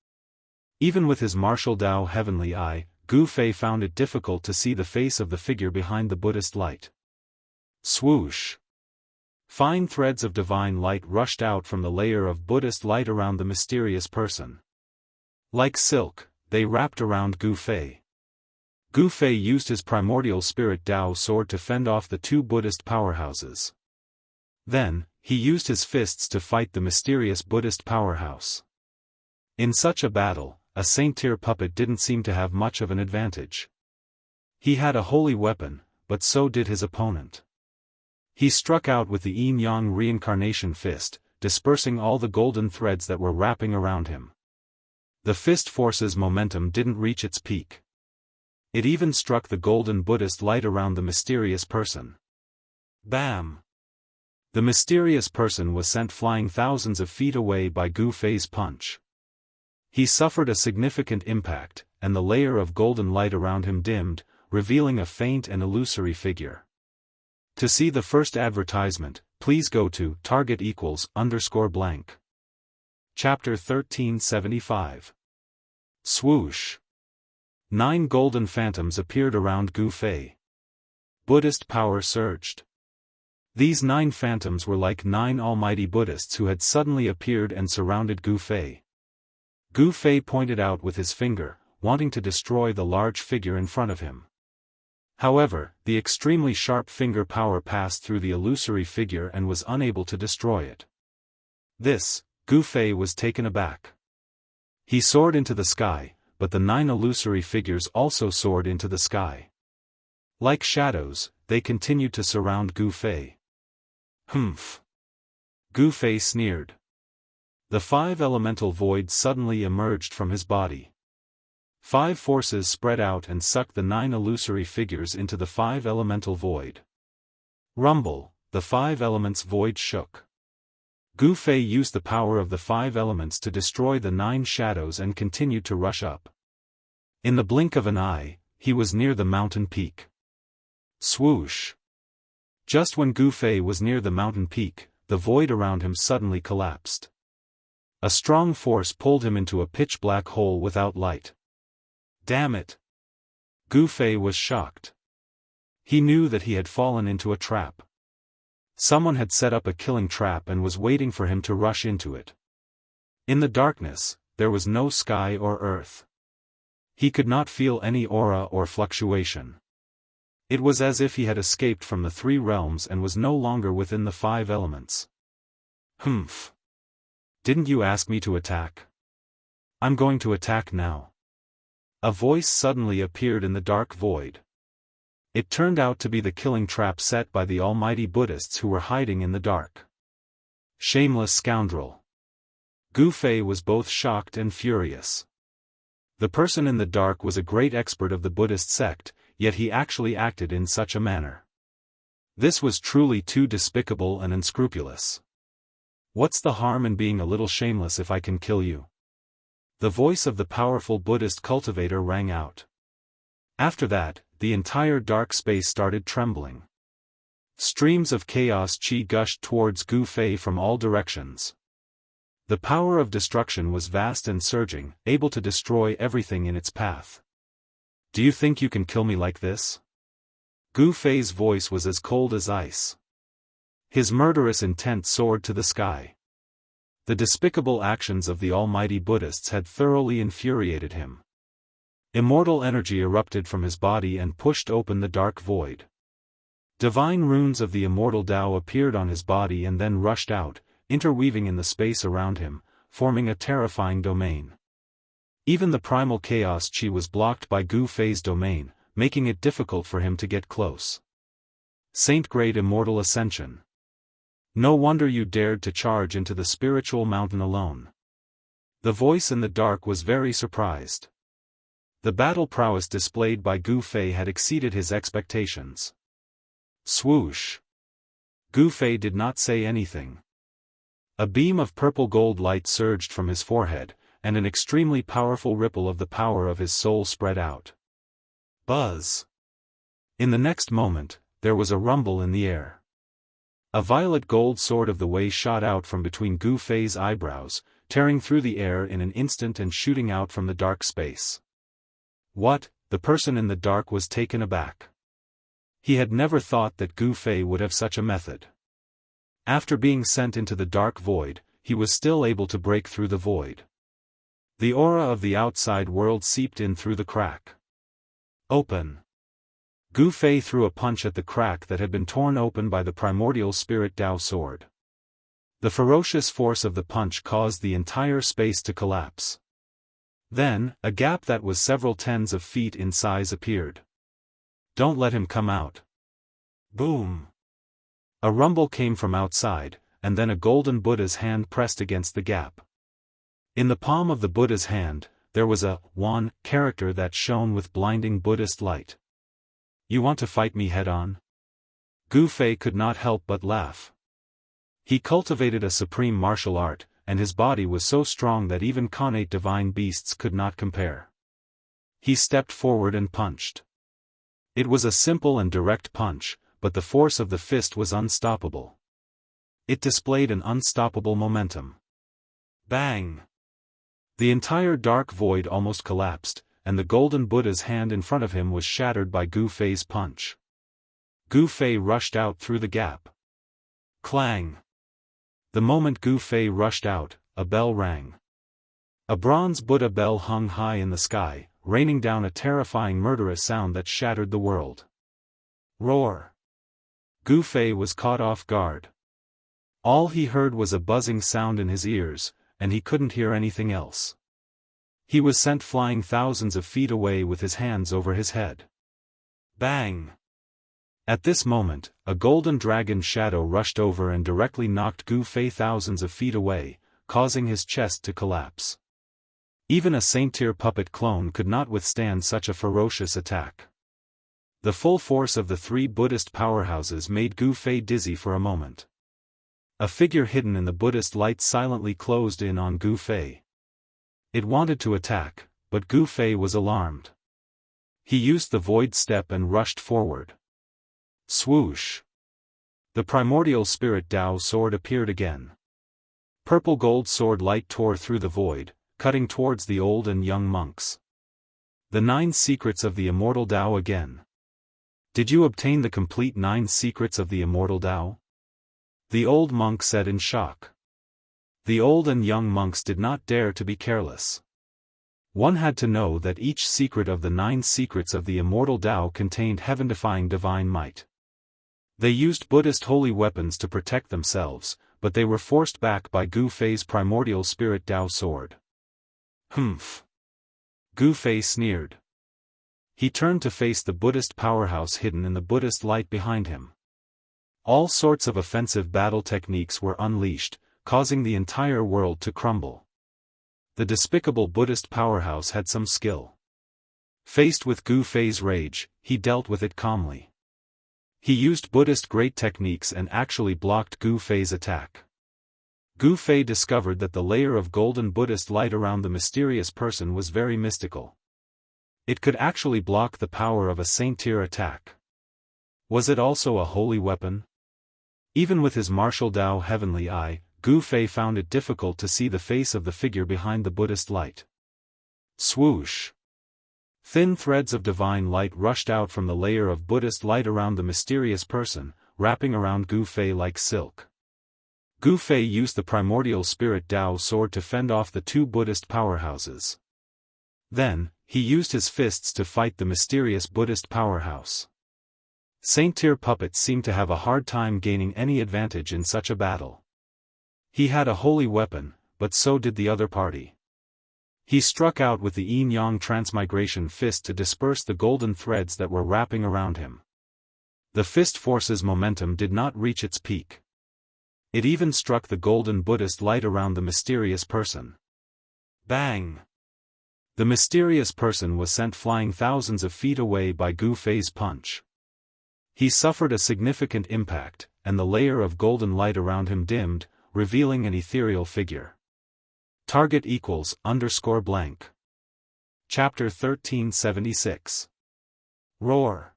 Even with his martial Dao heavenly eye, Gu Fei found it difficult to see the face of the figure behind the Buddhist light. Swoosh! Fine threads of divine light rushed out from the layer of Buddhist light around the mysterious person. Like silk, they wrapped around Gu Fei. Gu Fei used his primordial spirit Dao sword to fend off the 2 Buddhist powerhouses. Then, he used his fists to fight the mysterious Buddhist powerhouse. In such a battle, a saint-tier puppet didn't seem to have much of an advantage. He had a holy weapon, but so did his opponent. He struck out with the yin-yang reincarnation fist, dispersing all the golden threads that were wrapping around him. The fist force's momentum didn't reach its peak. It even struck the golden Buddhist light around the mysterious person. Bam! The mysterious person was sent flying thousands of feet away by Gu Fei's punch. He suffered a significant impact, and the layer of golden light around him dimmed, revealing a faint and illusory figure. To see the first advertisement, please go to target=_blank. Chapter 1375. Swoosh! 9 golden phantoms appeared around Gu Fei. Buddhist power surged. These 9 phantoms were like 9 almighty Buddhists who had suddenly appeared and surrounded Gu Fei. Gu Fei pointed out with his finger, wanting to destroy the large figure in front of him. However, the extremely sharp finger power passed through the illusory figure and was unable to destroy it. Gu Fei was taken aback. He soared into the sky, but the 9 illusory figures also soared into the sky. Like shadows, they continued to surround Gu Fei. Humph! Gu Fei sneered. The 5 elemental void suddenly emerged from his body. 5 forces spread out and sucked the 9 illusory figures into the 5 elemental void. Rumble, the 5 elements void shook. Gu Fei used the power of the 5 elements to destroy the 9 shadows and continued to rush up. In the blink of an eye, he was near the mountain peak. Swoosh! Just when Gu Fei was near the mountain peak, the void around him suddenly collapsed. A strong force pulled him into a pitch-black hole without light. Damn it! Gu Fei was shocked. He knew that he had fallen into a trap. Someone had set up a killing trap and was waiting for him to rush into it. In the darkness, there was no sky or earth. He could not feel any aura or fluctuation. It was as if he had escaped from the 3 realms and was no longer within the 5 elements. Humph! Didn't you ask me to attack? I'm going to attack now. A voice suddenly appeared in the dark void. It turned out to be the killing trap set by the almighty Buddhists who were hiding in the dark. Shameless scoundrel! Gu Fei was both shocked and furious. The person in the dark was a great expert of the Buddhist sect, yet he actually acted in such a manner. This was truly too despicable and unscrupulous. What's the harm in being a little shameless if I can kill you? The voice of the powerful Buddhist cultivator rang out. After that, the entire dark space started trembling. Streams of chaos chi gushed towards Gu Fei from all directions. The power of destruction was vast and surging, able to destroy everything in its path. Do you think you can kill me like this? Gu Fei's voice was as cold as ice. His murderous intent soared to the sky. The despicable actions of the almighty Buddhists had thoroughly infuriated him. Immortal energy erupted from his body and pushed open the dark void. Divine runes of the immortal Tao appeared on his body and then rushed out, interweaving in the space around him, forming a terrifying domain. Even the primal chaos chi was blocked by Gu Fei's domain, making it difficult for him to get close. Saint-grade immortal ascension. No wonder you dared to charge into the spiritual mountain alone. The voice in the dark was very surprised. The battle prowess displayed by Gu Fei had exceeded his expectations. Swoosh! Gu Fei did not say anything. A beam of purple gold light surged from his forehead, and an extremely powerful ripple of the power of his soul spread out. Buzz! In the next moment, there was a rumble in the air. A violet gold sword of the Wei shot out from between Gu Fei's eyebrows, tearing through the air in an instant and shooting out from the dark space. What? The person in the dark was taken aback. He had never thought that Gu Fei would have such a method. After being sent into the dark void, he was still able to break through the void. The aura of the outside world seeped in through the crack. Open! Gu Fei threw a punch at the crack that had been torn open by the primordial spirit Tao sword. The ferocious force of the punch caused the entire space to collapse. Then, a gap that was several tens of feet in size appeared. Don't let him come out. Boom! A rumble came from outside, and then a golden Buddha's hand pressed against the gap. In the palm of the Buddha's hand, there was a Wan character that shone with blinding Buddhist light. You want to fight me head-on? Gu Fei could not help but laugh. He cultivated a supreme martial art, and his body was so strong that even connate divine beasts could not compare. He stepped forward and punched. It was a simple and direct punch, but the force of the fist was unstoppable. It displayed an unstoppable momentum. Bang! The entire dark void almost collapsed, and the golden Buddha's hand in front of him was shattered by Gu Fei's punch. Gu Fei rushed out through the gap. Clang! The moment Gu Fei rushed out, a bell rang. A bronze Buddha bell hung high in the sky, raining down a terrifying murderous sound that shattered the world. Roar! Gu Fei was caught off guard. All he heard was a buzzing sound in his ears, and he couldn't hear anything else. He was sent flying thousands of feet away with his hands over his head. Bang! At this moment, a golden dragon shadow rushed over and directly knocked Gu Fei thousands of feet away, causing his chest to collapse. Even a saint-tier puppet clone could not withstand such a ferocious attack. The full force of the three Buddhist powerhouses made Gu Fei dizzy for a moment. A figure hidden in the Buddhist light silently closed in on Gu Fei. It wanted to attack, but Gu Fei was alarmed. He used the void step and rushed forward. Swoosh! The primordial spirit Tao sword appeared again. Purple gold sword light tore through the void, cutting towards the old and young monks. The 9 secrets of the immortal Tao again. Did you obtain the complete 9 secrets of the immortal Tao? The old monk said in shock. The old and young monks did not dare to be careless. One had to know that each secret of the 9 secrets of the immortal Tao contained heaven-defying divine might. They used Buddhist holy weapons to protect themselves, but they were forced back by Gu Fei's primordial spirit Tao sword. Humph! Gu Fei sneered. He turned to face the Buddhist powerhouse hidden in the Buddhist light behind him. All sorts of offensive battle techniques were unleashed, causing the entire world to crumble. The despicable Buddhist powerhouse had some skill. Faced with Gu Fei's rage, he dealt with it calmly. He used Buddhist great techniques and actually blocked Gu Fei's attack. Gu Fei discovered that the layer of golden Buddhist light around the mysterious person was very mystical. It could actually block the power of a saint-tier attack. Was it also a holy weapon? Even with his martial Dao heavenly eye, Gu Fei found it difficult to see the face of the figure behind the Buddhist light. Swoosh! Thin threads of divine light rushed out from the layer of Buddhist light around the mysterious person, wrapping around Gu Fei like silk. Gu Fei used the primordial spirit Dao sword to fend off the two Buddhist powerhouses. Then, he used his fists to fight the mysterious Buddhist powerhouse. Saint-tier puppets seemed to have a hard time gaining any advantage in such a battle. He had a holy weapon, but so did the other party. He struck out with the yin-yang transmigration fist to disperse the golden threads that were wrapping around him. The fist force's momentum did not reach its peak. It even struck the golden Buddhist light around the mysterious person. Bang! The mysterious person was sent flying thousands of feet away by Gu Fei's punch. He suffered a significant impact, and the layer of golden light around him dimmed, revealing an ethereal figure. Target =_blank. Chapter 1376. Roar.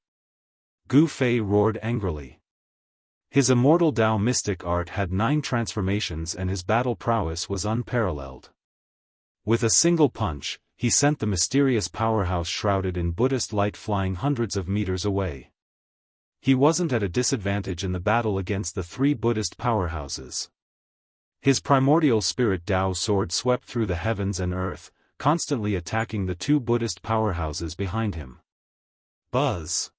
Gu Fei roared angrily. His immortal Dao mystic art had 9 transformations and his battle prowess was unparalleled. With a single punch, he sent the mysterious powerhouse shrouded in Buddhist light flying hundreds of meters away. He wasn't at a disadvantage in the battle against the 3 Buddhist powerhouses. His primordial spirit Dao sword swept through the heavens and earth, constantly attacking the 2 Buddhist powerhouses behind him. Buzz!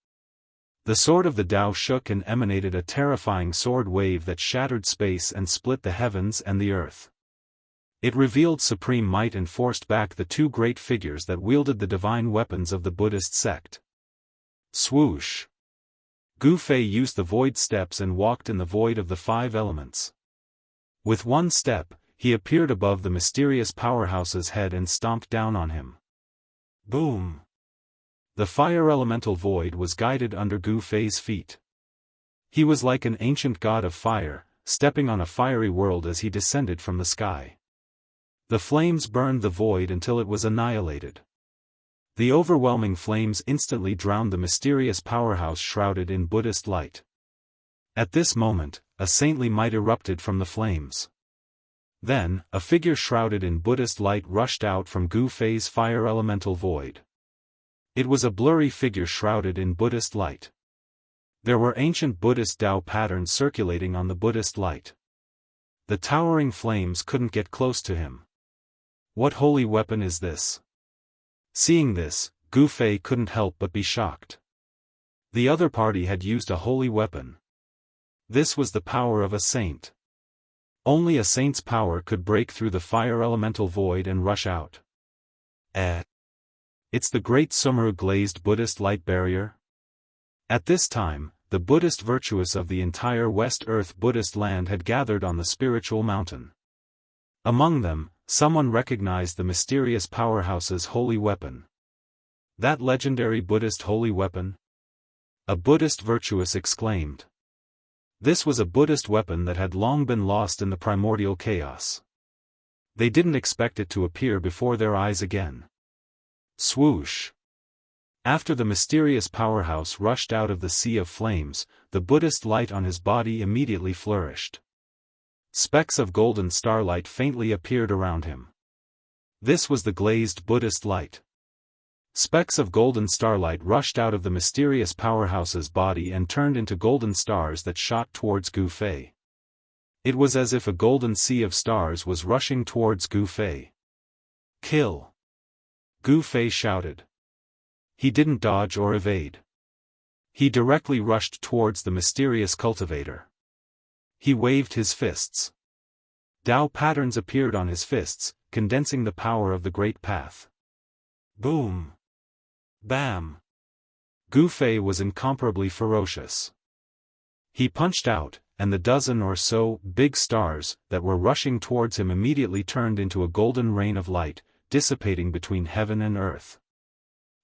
The sword of the Dao shook and emanated a terrifying sword wave that shattered space and split the heavens and the earth. It revealed supreme might and forced back the 2 great figures that wielded the divine weapons of the Buddhist sect. Swoosh! Gu Fei used the void steps and walked in the void of the 5 elements. With one step, he appeared above the mysterious powerhouse's head and stomped down on him. Boom! The fire elemental void was guided under Gu Fei's feet. He was like an ancient god of fire, stepping on a fiery world as he descended from the sky. The flames burned the void until it was annihilated. The overwhelming flames instantly drowned the mysterious powerhouse shrouded in Buddhist light. At this moment, a saintly might erupted from the flames. Then, a figure shrouded in Buddhist light rushed out from Gu Fei's fire elemental void. It was a blurry figure shrouded in Buddhist light. There were ancient Buddhist Dao patterns circulating on the Buddhist light. The towering flames couldn't get close to him. What holy weapon is this? Seeing this, Gu Fei couldn't help but be shocked. The other party had used a holy weapon. This was the power of a saint. Only a saint's power could break through the fire elemental void and rush out. It's the great Sumru glazed Buddhist light barrier? At this time, the Buddhist virtuous of the entire West Earth Buddhist land had gathered on the spiritual mountain. Among them, someone recognized the mysterious powerhouse's holy weapon. That legendary Buddhist holy weapon? A Buddhist virtuous exclaimed. This was a Buddhist weapon that had long been lost in the primordial chaos. They didn't expect it to appear before their eyes again. Swoosh! After the mysterious powerhouse rushed out of the sea of flames, the Buddhist light on his body immediately flourished. Specks of golden starlight faintly appeared around him. This was the glazed Buddhist light. Specks of golden starlight rushed out of the mysterious powerhouse's body and turned into golden stars that shot towards Gu Fei. It was as if a golden sea of stars was rushing towards Gu Fei. Kill! Gu Fei shouted. He didn't dodge or evade. He directly rushed towards the mysterious cultivator. He waved his fists. Dao patterns appeared on his fists, condensing the power of the Great Path. Boom! Bam! Gu Fei was incomparably ferocious. He punched out, and the dozen or so big stars that were rushing towards him immediately turned into a golden rain of light, dissipating between heaven and earth.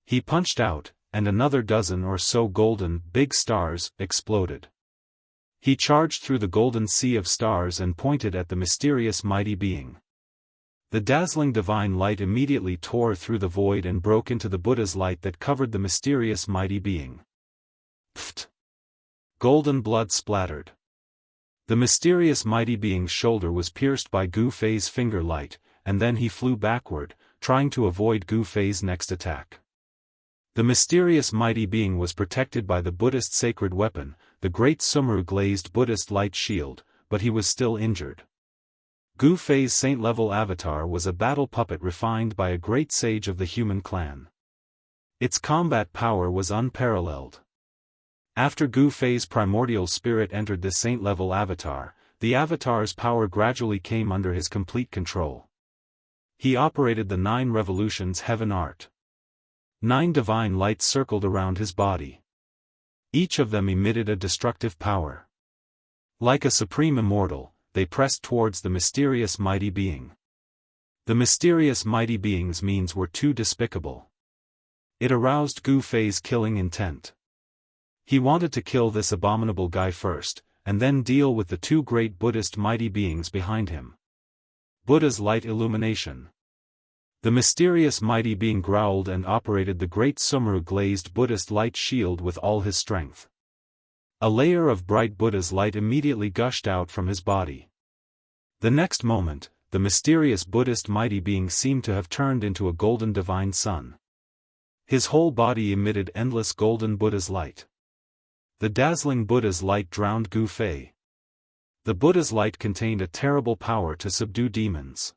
He punched out, and another dozen or so golden big stars exploded. He charged through the golden sea of stars and pointed at the mysterious mighty being. The dazzling divine light immediately tore through the void and broke into the Buddha's light that covered the mysterious mighty being. Pfft! Golden blood splattered. The mysterious mighty being's shoulder was pierced by Gu Fei's finger light, and then he flew backward, trying to avoid Gu Fei's next attack. The mysterious mighty being was protected by the Buddhist sacred weapon, the great Sumru glazed Buddhist light shield, but he was still injured. Gu Fei's saint-level avatar was a battle puppet refined by a great sage of the human clan. Its combat power was unparalleled. After Gu Fei's primordial spirit entered the saint-level avatar, the avatar's power gradually came under his complete control. He operated the 9 revolutions heaven art. 9 divine lights circled around his body. Each of them emitted a destructive power. Like a supreme immortal, they pressed towards the mysterious mighty being. The mysterious mighty being's means were too despicable. It aroused Gu Fei's killing intent. He wanted to kill this abominable guy first, and then deal with the 2 great Buddhist mighty beings behind him. Buddha's light illumination. The mysterious mighty being growled and operated the great Sumru glazed Buddhist light shield with all his strength. A layer of bright Buddha's light immediately gushed out from his body. The next moment, the mysterious Buddhist mighty being seemed to have turned into a golden divine sun. His whole body emitted endless golden Buddha's light. The dazzling Buddha's light drowned Gu Fei. The Buddha's light contained a terrible power to subdue demons.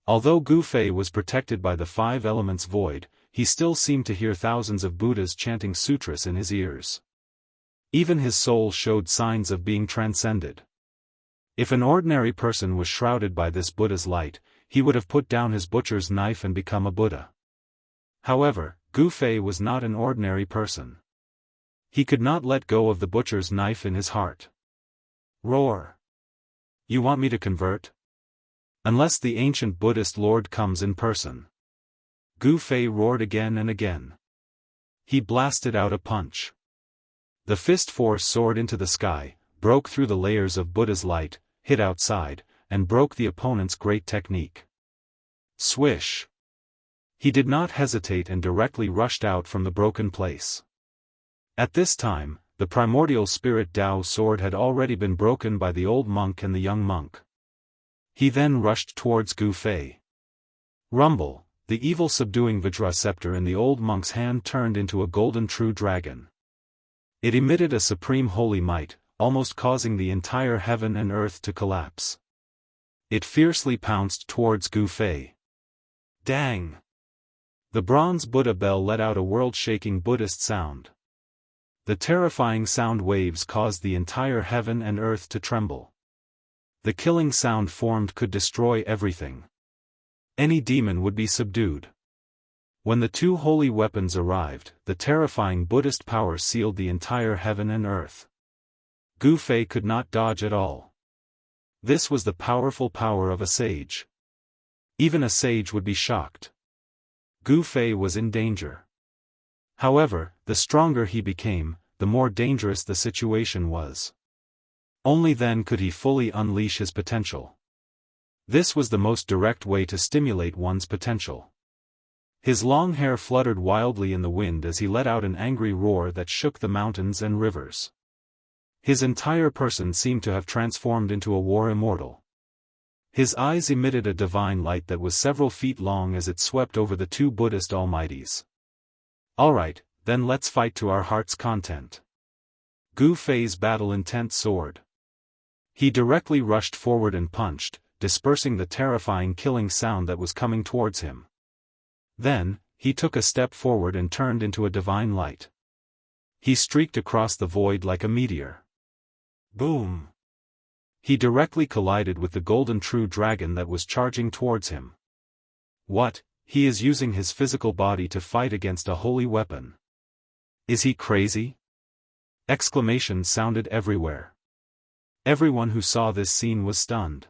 Although Gu Fei was protected by the 5 elements void, he still seemed to hear thousands of Buddhas chanting sutras in his ears. Even his soul showed signs of being transcended. If an ordinary person was shrouded by this Buddha's light, he would have put down his butcher's knife and become a Buddha. However, Gu Fei was not an ordinary person. He could not let go of the butcher's knife in his heart. Roar! You want me to convert? Unless the ancient Buddhist Lord comes in person. Gu Fei roared again and again. He blasted out a punch. The fist force soared into the sky, broke through the layers of Buddha's light, hit outside, and broke the opponent's great technique. Swish! He did not hesitate and directly rushed out from the broken place. At this time, the primordial spirit Dao sword had already been broken by the old monk and the young monk. He then rushed towards Gu Fei. Rumble, the evil subduing Vajra scepter in the old monk's hand turned into a golden true dragon. It emitted a supreme holy might, almost causing the entire heaven and earth to collapse. It fiercely pounced towards Gu Fei. Dang! The bronze Buddha bell let out a world-shaking Buddhist sound. The terrifying sound waves caused the entire heaven and earth to tremble. The killing sound formed could destroy everything. Any demon would be subdued. When the 2 holy weapons arrived, the terrifying Buddhist power sealed the entire heaven and earth. Gu Fei could not dodge at all. This was the powerful power of a sage. Even a sage would be shocked. Gu Fei was in danger. However, the stronger he became, the more dangerous the situation was. Only then could he fully unleash his potential. This was the most direct way to stimulate one's potential. His long hair fluttered wildly in the wind as he let out an angry roar that shook the mountains and rivers. His entire person seemed to have transformed into a war immortal. His eyes emitted a divine light that was several feet long as it swept over the 2 Buddhist almighties. Alright, then let's fight to our heart's content. Gu Fei's battle intent soared. He directly rushed forward and punched, dispersing the terrifying killing sound that was coming towards him. Then, he took a step forward and turned into a divine light. He streaked across the void like a meteor. Boom! He directly collided with the golden true dragon that was charging towards him. What? He is using his physical body to fight against a holy weapon. Is he crazy? Exclamations sounded everywhere. Everyone who saw this scene was stunned.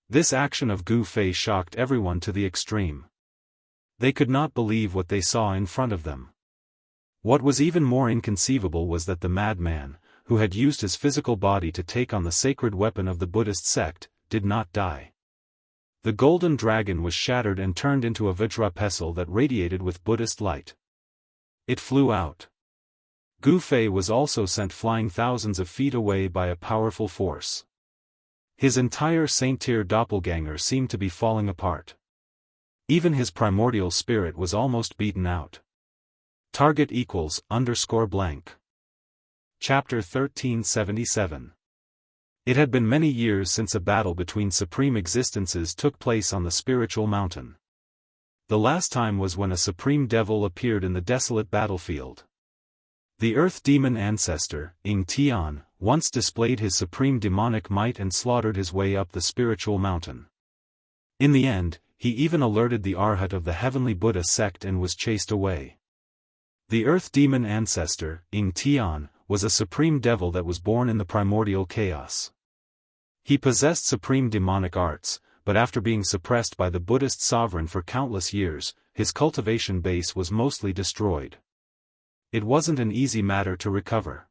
This action of Gu Fei shocked everyone to the extreme. They could not believe what they saw in front of them. What was even more inconceivable was that the madman, who had used his physical body to take on the sacred weapon of the Buddhist sect, did not die. The golden dragon was shattered and turned into a Vajra pestle that radiated with Buddhist light. It flew out. Gu Fei was also sent flying thousands of feet away by a powerful force. His entire saint-tier doppelganger seemed to be falling apart. Even his primordial spirit was almost beaten out. Target equals _blank. Chapter 1377. It had been many years since a battle between supreme existences took place on the spiritual mountain. The last time was when a supreme devil appeared in the desolate battlefield. The earth demon ancestor, Ying Tian, once displayed his supreme demonic might and slaughtered his way up the spiritual mountain. In the end, he even alerted the Arhat of the heavenly Buddha sect and was chased away. The earth demon ancestor, Ying Tian, was a supreme devil that was born in the primordial chaos. He possessed supreme demonic arts, but after being suppressed by the Buddhist sovereign for countless years, his cultivation base was mostly destroyed. It wasn't an easy matter to recover.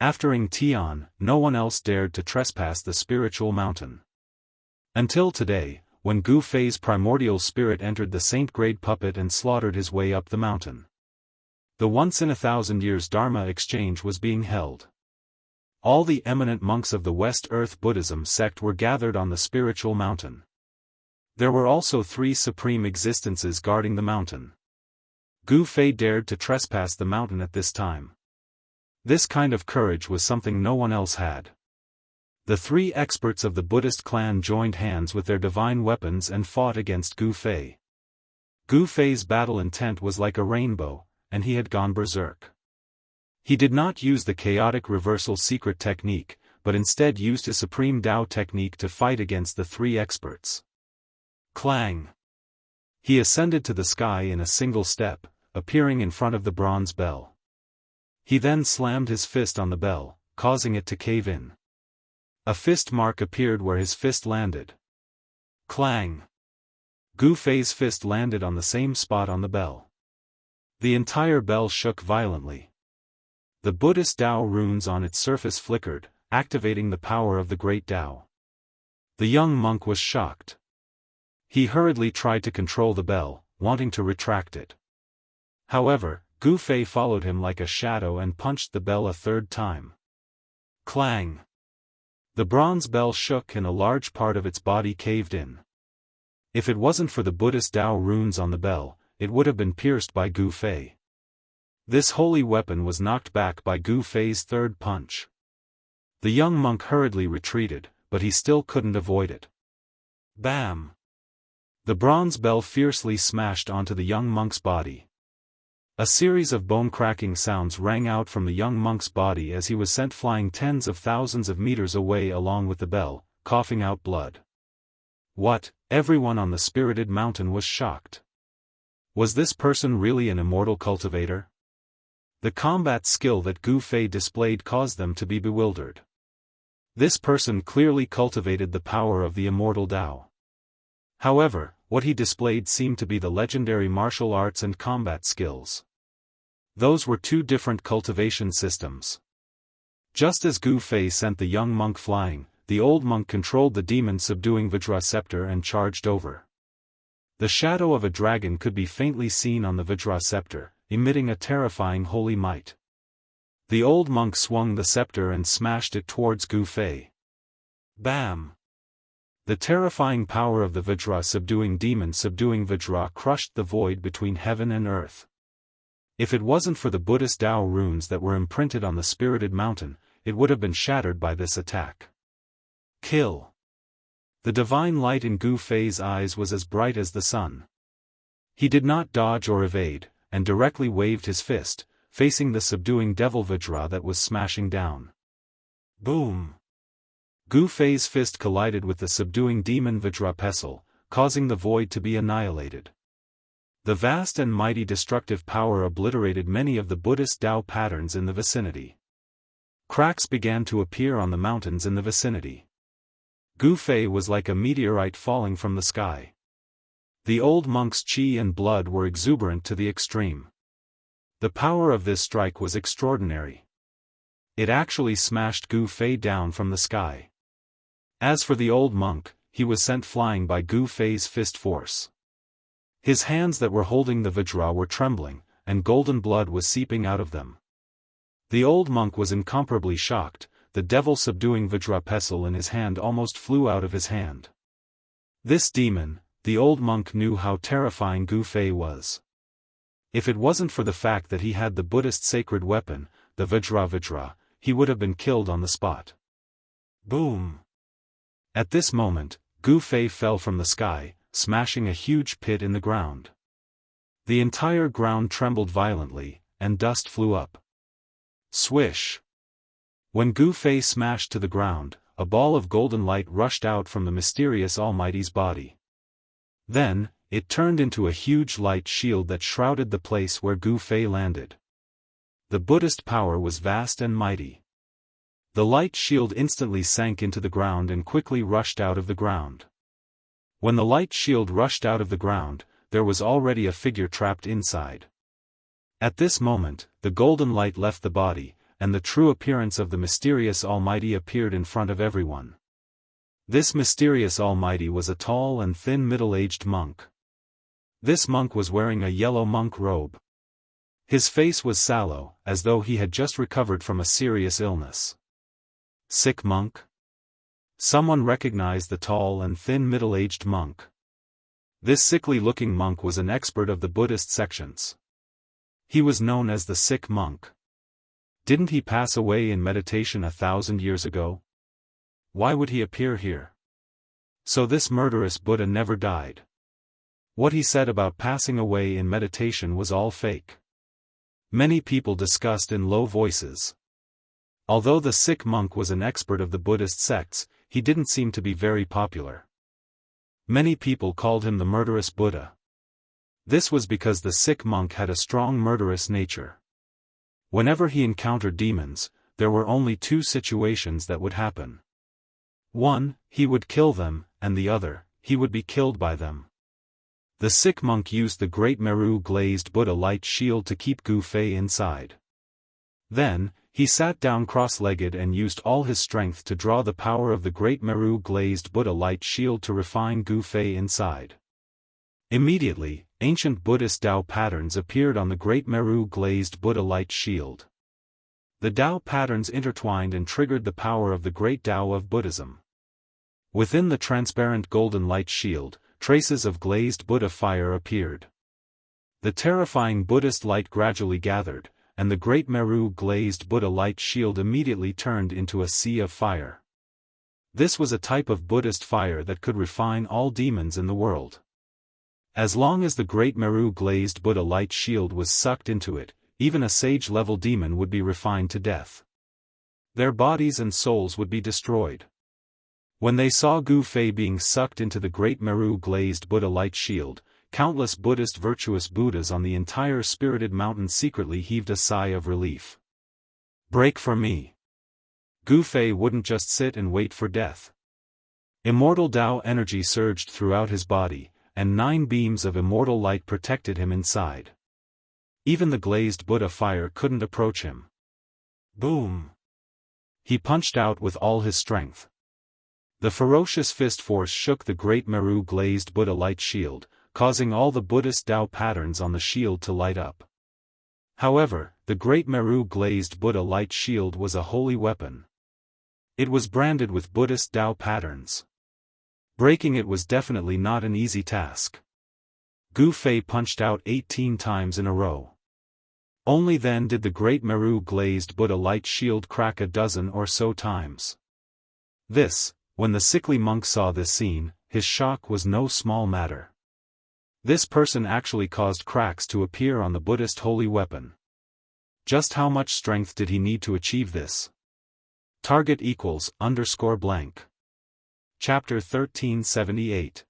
After Ying Tian, no one else dared to trespass the spiritual mountain. Until today, when Gu Fei's primordial spirit entered the saint-grade puppet and slaughtered his way up the mountain. The once-in-a-thousand-years Dharma exchange was being held. All the eminent monks of the West Earth Buddhism sect were gathered on the spiritual mountain. There were also 3 supreme existences guarding the mountain. Gu Fei dared to trespass the mountain at this time. This kind of courage was something no one else had. The 3 experts of the Buddhist clan joined hands with their divine weapons and fought against Gu Fei. Gu Fei's battle intent was like a rainbow, and he had gone berserk. He did not use the chaotic reversal secret technique, but instead used his supreme Tao technique to fight against the 3 experts. Clang! He ascended to the sky in a single step, appearing in front of the bronze bell. He then slammed his fist on the bell, causing it to cave in. A fist mark appeared where his fist landed. Clang! Gu Fei's fist landed on the same spot on the bell. The entire bell shook violently. The Buddhist Tao runes on its surface flickered, activating the power of the great Tao. The young monk was shocked. He hurriedly tried to control the bell, wanting to retract it. However, Gu Fei followed him like a shadow and punched the bell a 3rd time. Clang! The bronze bell shook and a large part of its body caved in. If it wasn't for the Buddhist Tao runes on the bell, it would have been pierced by Gu Fei. This holy weapon was knocked back by Gu Fei's 3rd punch. The young monk hurriedly retreated, but he still couldn't avoid it. Bam! The bronze bell fiercely smashed onto the young monk's body. A series of bone-cracking sounds rang out from the young monk's body as he was sent flying tens of thousands of meters away along with the bell, coughing out blood. What? Everyone on the spirited mountain was shocked. Was this person really an immortal cultivator? The combat skill that Gu Fei displayed caused them to be bewildered. This person clearly cultivated the power of the immortal Tao. However, what he displayed seemed to be the legendary martial arts and combat skills. Those were 2 different cultivation systems. Just as Gu Fei sent the young monk flying, the old monk controlled the demon-subduing Vajra scepter and charged over. The shadow of a dragon could be faintly seen on the Vajra scepter, emitting a terrifying holy might. The old monk swung the scepter and smashed it towards Gu Fei. Bam! The terrifying power of the Vajra subduing Vajra crushed the void between heaven and earth. If it wasn't for the Buddhist Tao runes that were imprinted on the spirited mountain, it would have been shattered by this attack. Kill! The divine light in Gu Fei's eyes was as bright as the sun. He did not dodge or evade, and directly waved his fist, facing the subduing devil Vajra that was smashing down. Boom! Gu Fei's fist collided with the subduing demon Vajra pestle, causing the void to be annihilated. The vast and mighty destructive power obliterated many of the Buddhist Tao patterns in the vicinity. Cracks began to appear on the mountains in the vicinity. Gu Fei was like a meteorite falling from the sky. The old monk's qi and blood were exuberant to the extreme. The power of this strike was extraordinary. it actually smashed Gu Fei down from the sky. As for the old monk, he was sent flying by Gu Fei's fist force. His hands that were holding the Vajra were trembling, and golden blood was seeping out of them. The old monk was incomparably shocked. The devil-subduing Vajra pestle in his hand almost flew out of his hand. This demon, the old monk knew how terrifying Gu Fei was. If it wasn't for the fact that he had the Buddhist sacred weapon, the Vajra, he would have been killed on the spot. Boom! At this moment, Gu Fei fell from the sky, smashing a huge pit in the ground. The entire ground trembled violently, and dust flew up. Swish! When Gu Fei smashed to the ground, a ball of golden light rushed out from the mysterious Almighty's body. Then, it turned into a huge light shield that shrouded the place where Gu Fei landed. The Buddhist power was vast and mighty. The light shield instantly sank into the ground and quickly rushed out of the ground. When the light shield rushed out of the ground, there was already a figure trapped inside. At this moment, the golden light left the body, and the true appearance of the mysterious Almighty appeared in front of everyone. This mysterious Almighty was a tall and thin middle-aged monk. This monk was wearing a yellow monk robe. His face was sallow, as though he had just recovered from a serious illness. Sick monk? Someone recognized the tall and thin middle-aged monk. This sickly-looking monk was an expert of the Buddhist sections. He was known as the sick monk. Didn't he pass away in meditation 1,000 years ago? Why would he appear here? So this murderous Buddha never died. What he said about passing away in meditation was all fake. Many people discussed in low voices. Although the sick monk was an expert of the Buddhist sects, he didn't seem to be very popular. Many people called him the murderous Buddha. This was because the sick monk had a strong murderous nature. Whenever he encountered demons, there were only two situations that would happen. One, he would kill them, and the other, he would be killed by them. The sick monk used the great Meru glazed Buddha light shield to keep Gu Fei inside. Then, he sat down cross-legged and used all his strength to draw the power of the great Meru glazed Buddha light shield to refine Gu Fei inside. Immediately, ancient Buddhist Tao patterns appeared on the great Meru glazed Buddha light shield. The Tao patterns intertwined and triggered the power of the great Tao of Buddhism. Within the transparent golden light shield, traces of glazed Buddha fire appeared. The terrifying Buddhist light gradually gathered, and the great Meru glazed Buddha light shield immediately turned into a sea of fire. This was a type of Buddhist fire that could refine all demons in the world. As long as the great Meru glazed Buddha light shield was sucked into it, even a sage-level demon would be refined to death. Their bodies and souls would be destroyed. When they saw Gu Fei being sucked into the great Meru glazed Buddha light shield, countless Buddhist virtuous Buddhas on the entire spirited mountain secretly heaved a sigh of relief. Break for me. Gu Fei wouldn't just sit and wait for death. Immortal Tao energy surged throughout his body, and 9 beams of immortal light protected him inside. Even the glazed Buddha fire couldn't approach him. Boom! He punched out with all his strength. The ferocious fist force shook the great Meru glazed Buddha light shield, causing all the Buddhist Tao patterns on the shield to light up. However, the great Meru glazed Buddha light shield was a holy weapon. It was branded with Buddhist Tao patterns. Breaking it was definitely not an easy task. Gu Fei punched out 18 times in a row. Only then did the great Meru glazed Buddha light shield crack a dozen or so times. When the sickly monk saw this scene, his shock was no small matter. This person actually caused cracks to appear on the Buddhist holy weapon. Just how much strength did he need to achieve this? Target =_. Chapter 1378.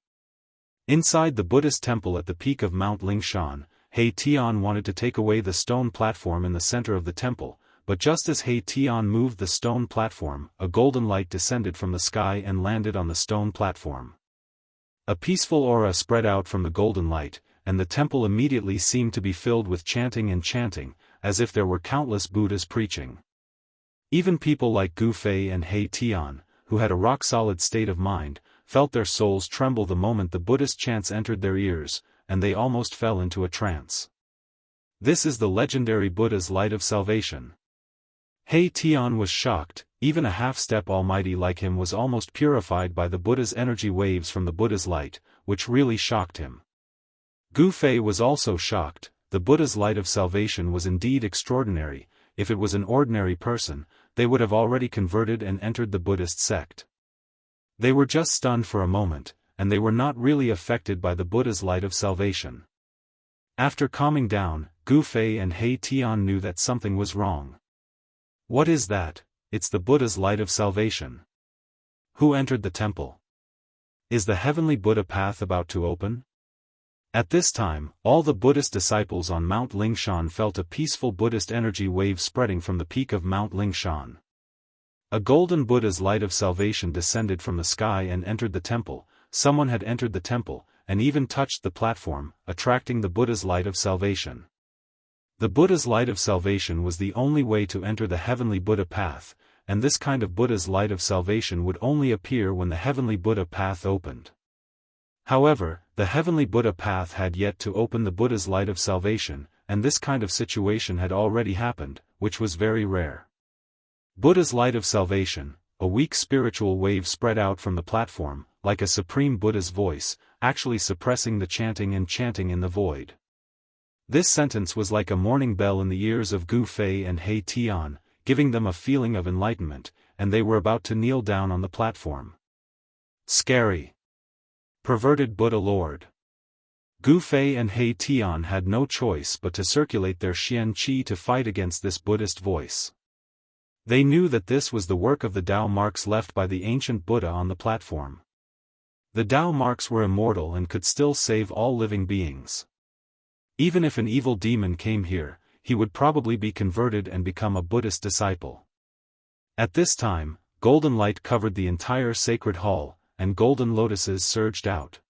Inside the Buddhist temple at the peak of Mount Lingshan, He Tian wanted to take away the stone platform in the center of the temple, but just as He Tian moved the stone platform, a golden light descended from the sky and landed on the stone platform. A peaceful aura spread out from the golden light, and the temple immediately seemed to be filled with chanting, as if there were countless Buddhas preaching. Even people like Gu Fei and He Tian, who had a rock-solid state of mind, felt their souls tremble the moment the Buddhist chants entered their ears, and they almost fell into a trance. This is the legendary Buddha's light of salvation. He Tian was shocked. Even a half-step almighty like him was almost purified by the Buddha's energy waves from the Buddha's light, which really shocked him. Gu Fei was also shocked. The Buddha's light of salvation was indeed extraordinary. If it was an ordinary person, they would have already converted and entered the Buddhist sect. They were just stunned for a moment, and they were not really affected by the Buddha's light of salvation. After calming down, Gu Fei and He Tian knew that something was wrong. What is that? It's the Buddha's light of salvation. Who entered the temple? Is the heavenly Buddha path about to open? At this time, all the Buddhist disciples on Mount Lingshan felt a peaceful Buddhist energy wave spreading from the peak of Mount Lingshan. A golden Buddha's light of salvation descended from the sky and entered the temple. Someone had entered the temple, and even touched the platform, attracting the Buddha's light of salvation. The Buddha's light of salvation was the only way to enter the heavenly Buddha path, and this kind of Buddha's light of salvation would only appear when the heavenly Buddha path opened. However, the heavenly Buddha path had yet to open the Buddha's light of salvation, and this kind of situation had already happened, which was very rare. Buddha's light of salvation, a weak spiritual wave spread out from the platform, like a supreme Buddha's voice, actually suppressing the chanting and chanting in the void. This sentence was like a morning bell in the ears of Gu Fei and He Tian, giving them a feeling of enlightenment, and they were about to kneel down on the platform. Scary. Perverted Buddha Lord. Gu Fei and He Tian had no choice but to circulate their Xian Qi to fight against this Buddhist voice. They knew that this was the work of the Tao marks left by the ancient Buddha on the platform. The Tao marks were immortal and could still save all living beings. Even if an evil demon came here, he would probably be converted and become a Buddhist disciple. At this time, golden light covered the entire sacred hall, and golden lotuses surged out.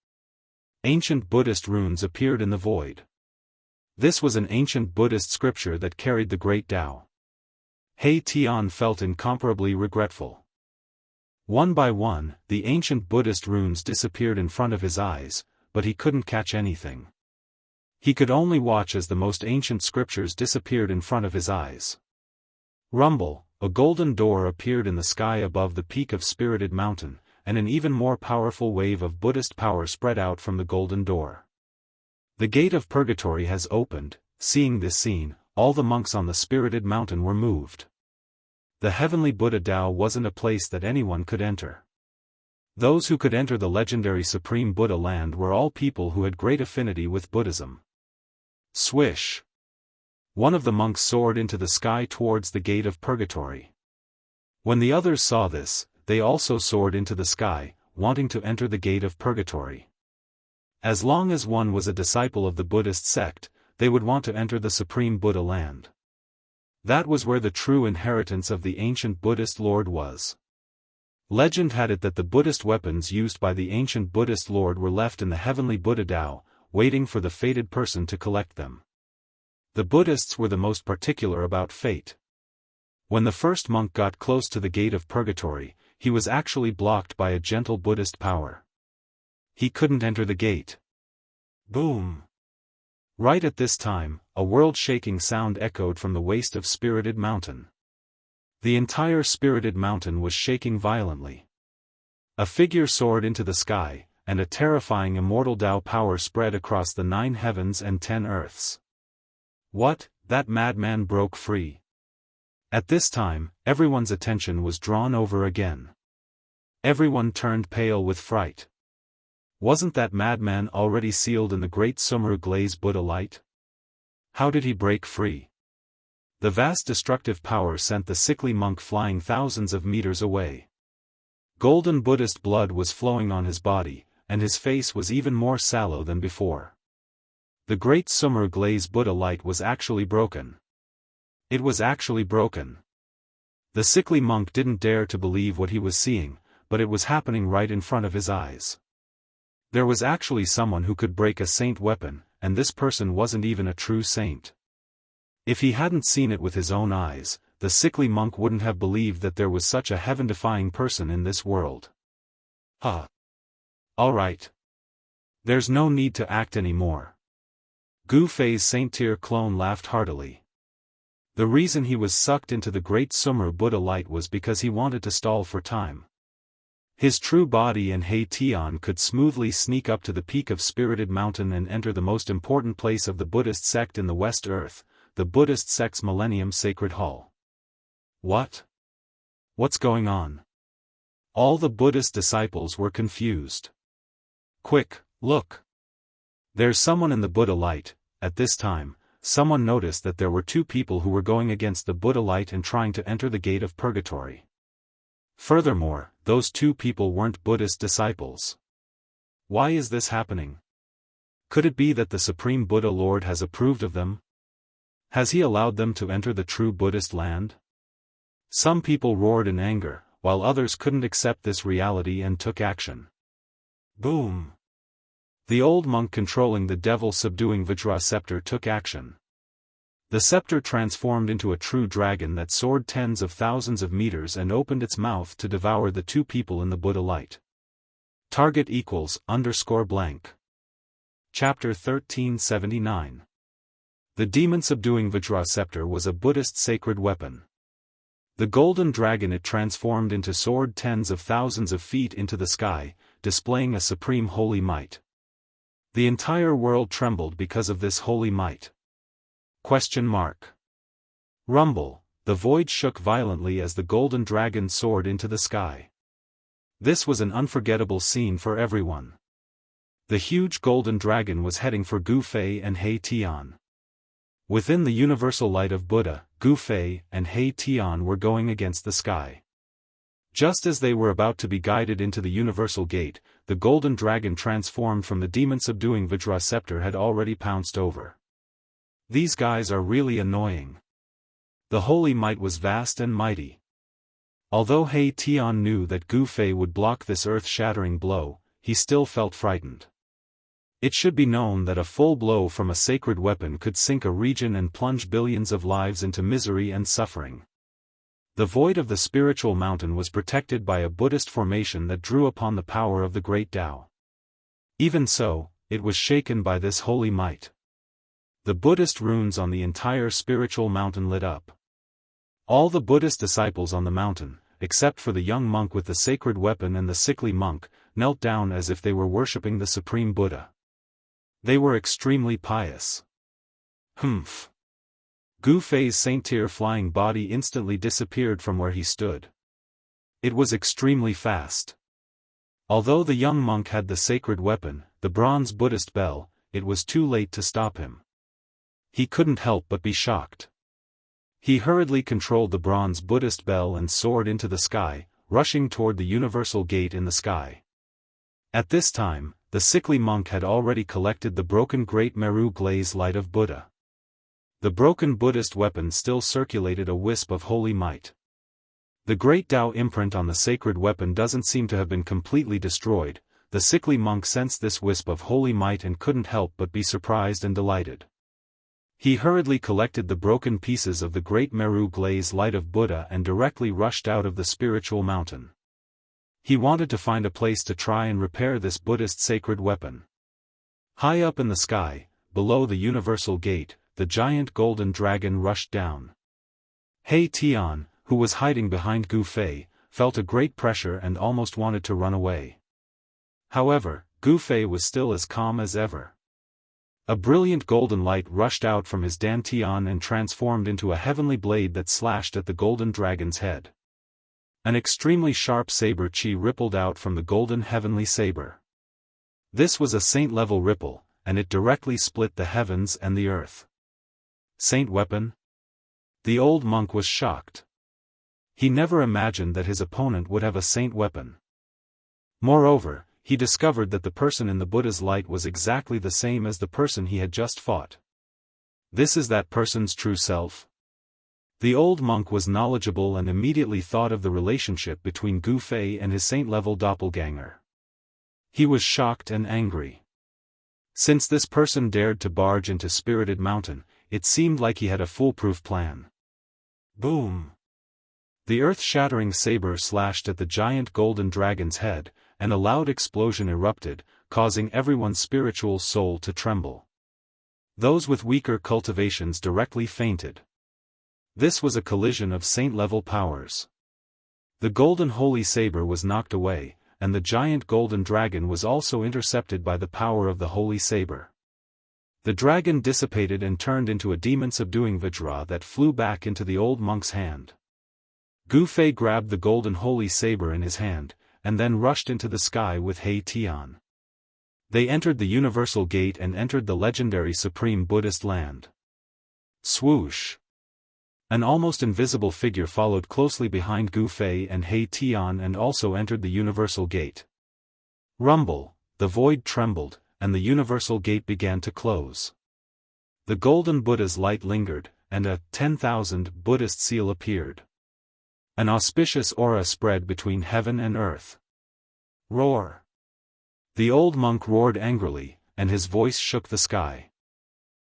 Ancient Buddhist runes appeared in the void. This was an ancient Buddhist scripture that carried the great Tao. He Tian felt incomparably regretful. One by one, the ancient Buddhist runes disappeared in front of his eyes, but he couldn't catch anything. He could only watch as the most ancient scriptures disappeared in front of his eyes. Rumble, a golden door appeared in the sky above the peak of Spirited Mountain, and an even more powerful wave of Buddhist power spread out from the golden door. The gate of purgatory has opened. Seeing this scene, all the monks on the Spirited Mountain were moved. The heavenly Buddha Tao wasn't a place that anyone could enter. Those who could enter the legendary Supreme Buddha land were all people who had great affinity with Buddhism. Swish! One of the monks soared into the sky towards the gate of purgatory. When the others saw this, they also soared into the sky, wanting to enter the gate of purgatory. As long as one was a disciple of the Buddhist sect, they would want to enter the Supreme Buddha land. That was where the true inheritance of the ancient Buddhist Lord was. Legend had it that the Buddhist weapons used by the ancient Buddhist Lord were left in the heavenly Buddha Tao, waiting for the fated person to collect them. The Buddhists were the most particular about fate. When the first monk got close to the gate of purgatory, he was actually blocked by a gentle Buddhist power. He couldn't enter the gate. Boom! Right at this time, a world-shaking sound echoed from the waist of Spirited Mountain. The entire Spirited Mountain was shaking violently. A figure soared into the sky, and a terrifying immortal Tao power spread across the 9 heavens and 10 earths. What? That madman broke free. At this time, everyone's attention was drawn over again. Everyone turned pale with fright. Wasn't that madman already sealed in the great Sumeru Glaze Buddha light? How did he break free? The vast destructive power sent the sickly monk flying thousands of meters away. Golden Buddhist blood was flowing on his body, and his face was even more sallow than before. The great Sumeru Glaze Buddha light was actually broken. It was actually broken. The sickly monk didn't dare to believe what he was seeing, but it was happening right in front of his eyes. There was actually someone who could break a saint weapon, and this person wasn't even a true saint. If he hadn't seen it with his own eyes, the sickly monk wouldn't have believed that there was such a heaven-defying person in this world. All right. There's no need to act anymore. Gu Fei's Saint-Tier clone laughed heartily. The reason he was sucked into the great Sumer Buddha light was because he wanted to stall for time. His true body and He Tian could smoothly sneak up to the peak of Spirited Mountain and enter the most important place of the Buddhist sect in the West Earth, the Buddhist sect's Millennium Sacred Hall. What? What's going on? All the Buddhist disciples were confused. Quick, look! There's someone in the Buddha light. At this time, someone noticed that there were two people who were going against the Buddha light and trying to enter the gate of purgatory. Furthermore, those two people weren't Buddhist disciples. Why is this happening? Could it be that the Supreme Buddha Lord has approved of them? Has he allowed them to enter the true Buddhist land? Some people roared in anger, while others couldn't accept this reality and took action. Boom! The old monk controlling the devil-subduing Vajra scepter took action. The scepter transformed into a true dragon that soared tens of thousands of meters and opened its mouth to devour the two people in the Buddha light. Target =_blank. Chapter 1379. The demon-subduing Vajra scepter was a Buddhist sacred weapon. The golden dragon it transformed into soared tens of thousands of feet into the sky, displaying a supreme holy might. The entire world trembled because of this holy might. Rumble, the void shook violently as the golden dragon soared into the sky. This was an unforgettable scene for everyone. The huge golden dragon was heading for Gu Fei and He Tian. Within the universal light of Buddha, Gu Fei and He Tian were going against the sky. Just as they were about to be guided into the universal gate, the golden dragon transformed from the demon-subduing Vajra scepter had already pounced over. These guys are really annoying. The holy might was vast and mighty. Although He Tian knew that Gu Fei would block this earth-shattering blow, he still felt frightened. It should be known that a full blow from a sacred weapon could sink a region and plunge billions of lives into misery and suffering. The void of the spiritual mountain was protected by a Buddhist formation that drew upon the power of the great Tao. Even so, it was shaken by this holy might. The Buddhist runes on the entire spiritual mountain lit up. All the Buddhist disciples on the mountain, except for the young monk with the sacred weapon and the sickly monk, knelt down as if they were worshipping the Supreme Buddha. They were extremely pious. Humph! Gu Fei's Saint-Tier flying body instantly disappeared from where he stood. It was extremely fast. Although the young monk had the sacred weapon, the bronze Buddhist bell, it was too late to stop him. He couldn't help but be shocked. He hurriedly controlled the bronze Buddhist bell and soared into the sky, rushing toward the universal gate in the sky. At this time, the sickly monk had already collected the broken Great Meru Glaze Light of Buddha. The broken Buddhist weapon still circulated a wisp of holy might. The great Tao imprint on the sacred weapon doesn't seem to have been completely destroyed. The sickly monk sensed this wisp of holy might and couldn't help but be surprised and delighted. He hurriedly collected the broken pieces of the Great Meru Glaze Light of Buddha and directly rushed out of the spiritual mountain. He wanted to find a place to try and repair this Buddhist sacred weapon. High up in the sky, below the universal gate, the giant golden dragon rushed down. He Tian, who was hiding behind Gu Fei, felt a great pressure and almost wanted to run away. However, Gu Fei was still as calm as ever. A brilliant golden light rushed out from his dantian and transformed into a heavenly blade that slashed at the golden dragon's head. An extremely sharp saber chi rippled out from the golden heavenly saber. This was a saint-level ripple, and it directly split the heavens and the earth. Saint weapon? The old monk was shocked. He never imagined that his opponent would have a saint weapon. Moreover, he discovered that the person in the Buddha's light was exactly the same as the person he had just fought. This is that person's true self? The old monk was knowledgeable and immediately thought of the relationship between Gu Fei and his saint-level doppelganger. He was shocked and angry. Since this person dared to barge into Spirited Mountain, it seemed like he had a foolproof plan. Boom! The earth-shattering saber slashed at the giant golden dragon's head, and a loud explosion erupted, causing everyone's spiritual soul to tremble. Those with weaker cultivations directly fainted. This was a collision of saint-level powers. The golden holy saber was knocked away, and the giant golden dragon was also intercepted by the power of the holy saber. The dragon dissipated and turned into a demon-subduing Vajra that flew back into the old monk's hand. Gu Fei grabbed the golden holy saber in his hand, and then rushed into the sky with He Tian. They entered the Universal Gate and entered the legendary Supreme Buddhist land. Swoosh! An almost invisible figure followed closely behind Gu Fei and He Tian and also entered the Universal Gate. Rumble, the void trembled, and the Universal Gate began to close. The golden Buddha's light lingered, and a 10,000 Buddhist seal appeared. An auspicious aura spread between heaven and earth. Roar! The old monk roared angrily, and his voice shook the sky.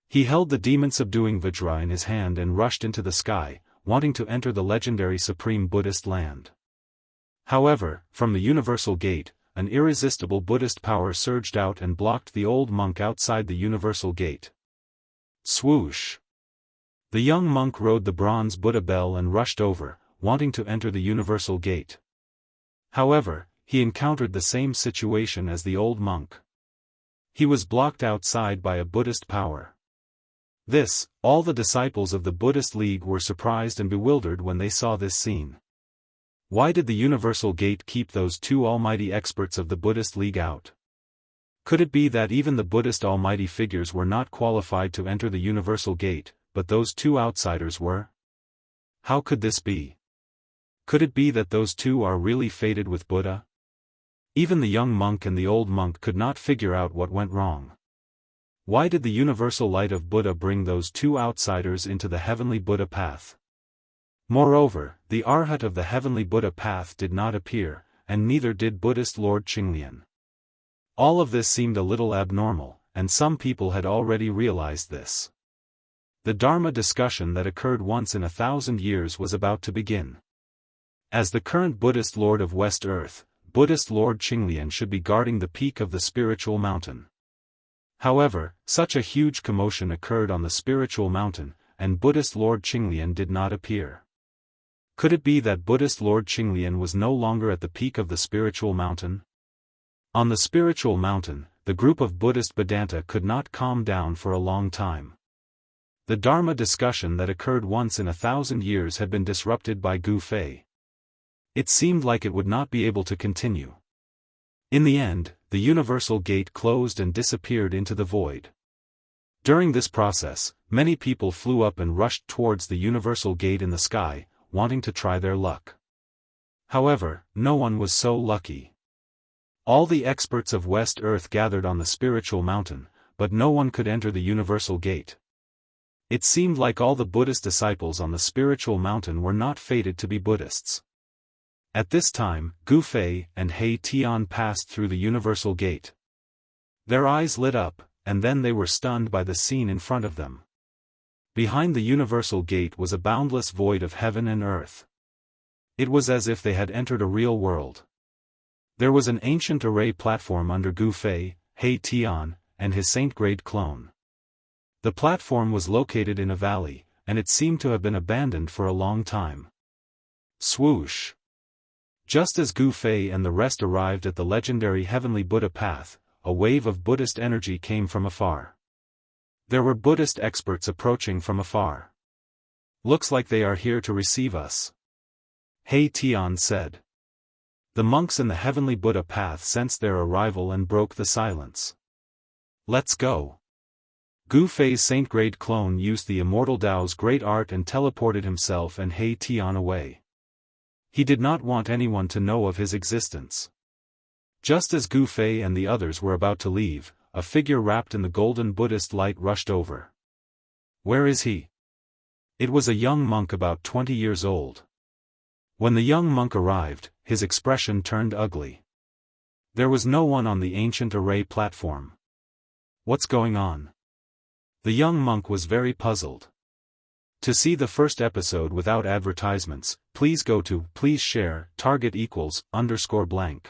He held the demon-subduing Vajra in his hand and rushed into the sky, wanting to enter the legendary Supreme Buddhist land. However, from the Universal Gate, an irresistible Buddhist power surged out and blocked the old monk outside the Universal Gate. Swoosh! The young monk rode the bronze Buddha bell and rushed over, wanting to enter the Universal Gate. However, he encountered the same situation as the old monk. He was blocked outside by a Buddhist power. All the disciples of the Buddhist League were surprised and bewildered when they saw this scene. Why did the Universal Gate keep those two almighty experts of the Buddhist League out? Could it be that even the Buddhist almighty figures were not qualified to enter the Universal Gate, but those two outsiders were? How could this be? Could it be that those two are really fated with Buddha? Even the young monk and the old monk could not figure out what went wrong. Why did the universal light of Buddha bring those two outsiders into the heavenly Buddha path? Moreover, the Arhat of the heavenly Buddha path did not appear, and neither did Buddhist Lord Qinglian. All of this seemed a little abnormal, and some people had already realized this. The Dharma discussion that occurred once in 1,000 years was about to begin. As the current Buddhist Lord of West Earth, Buddhist Lord Qinglian should be guarding the peak of the spiritual mountain. However, such a huge commotion occurred on the spiritual mountain, and Buddhist Lord Qinglian did not appear. Could it be that Buddhist Lord Qinglian was no longer at the peak of the spiritual mountain? On the spiritual mountain, the group of Buddhist Vedanta could not calm down for a long time. The Dharma discussion that occurred once in 1,000 years had been disrupted by Gu Fei. It seemed like it would not be able to continue. In the end, the Universal Gate closed and disappeared into the void. During this process, many people flew up and rushed towards the Universal Gate in the sky, wanting to try their luck. However, no one was so lucky. All the experts of West Earth gathered on the spiritual mountain, but no one could enter the Universal Gate. It seemed like all the Buddhist disciples on the spiritual mountain were not fated to be Buddhists. At this time, Gu Fei and He Tian passed through the Universal Gate. Their eyes lit up, and then they were stunned by the scene in front of them. Behind the Universal Gate was a boundless void of heaven and earth. It was as if they had entered a real world. There was an ancient array platform under Gu Fei, He Tian, and his saint-grade clone. The platform was located in a valley, and it seemed to have been abandoned for a long time. Swoosh! Just as Gu Fei and the rest arrived at the legendary heavenly Buddha path, a wave of Buddhist energy came from afar. There were Buddhist experts approaching from afar. Looks like they are here to receive us, He Tian said. The monks in the heavenly Buddha path sensed their arrival and broke the silence. Let's go. Gu Fei's saint-grade clone used the Immortal Dao's great art and teleported himself and He Tian away. He did not want anyone to know of his existence. Just as Gu Fei and the others were about to leave, a figure wrapped in the golden Buddhist light rushed over. Where is he? It was a young monk about 20 years old. When the young monk arrived, his expression turned ugly. There was no one on the ancient array platform. What's going on? The young monk was very puzzled. To see the first episode without advertisements, please go to please share target equals _blank.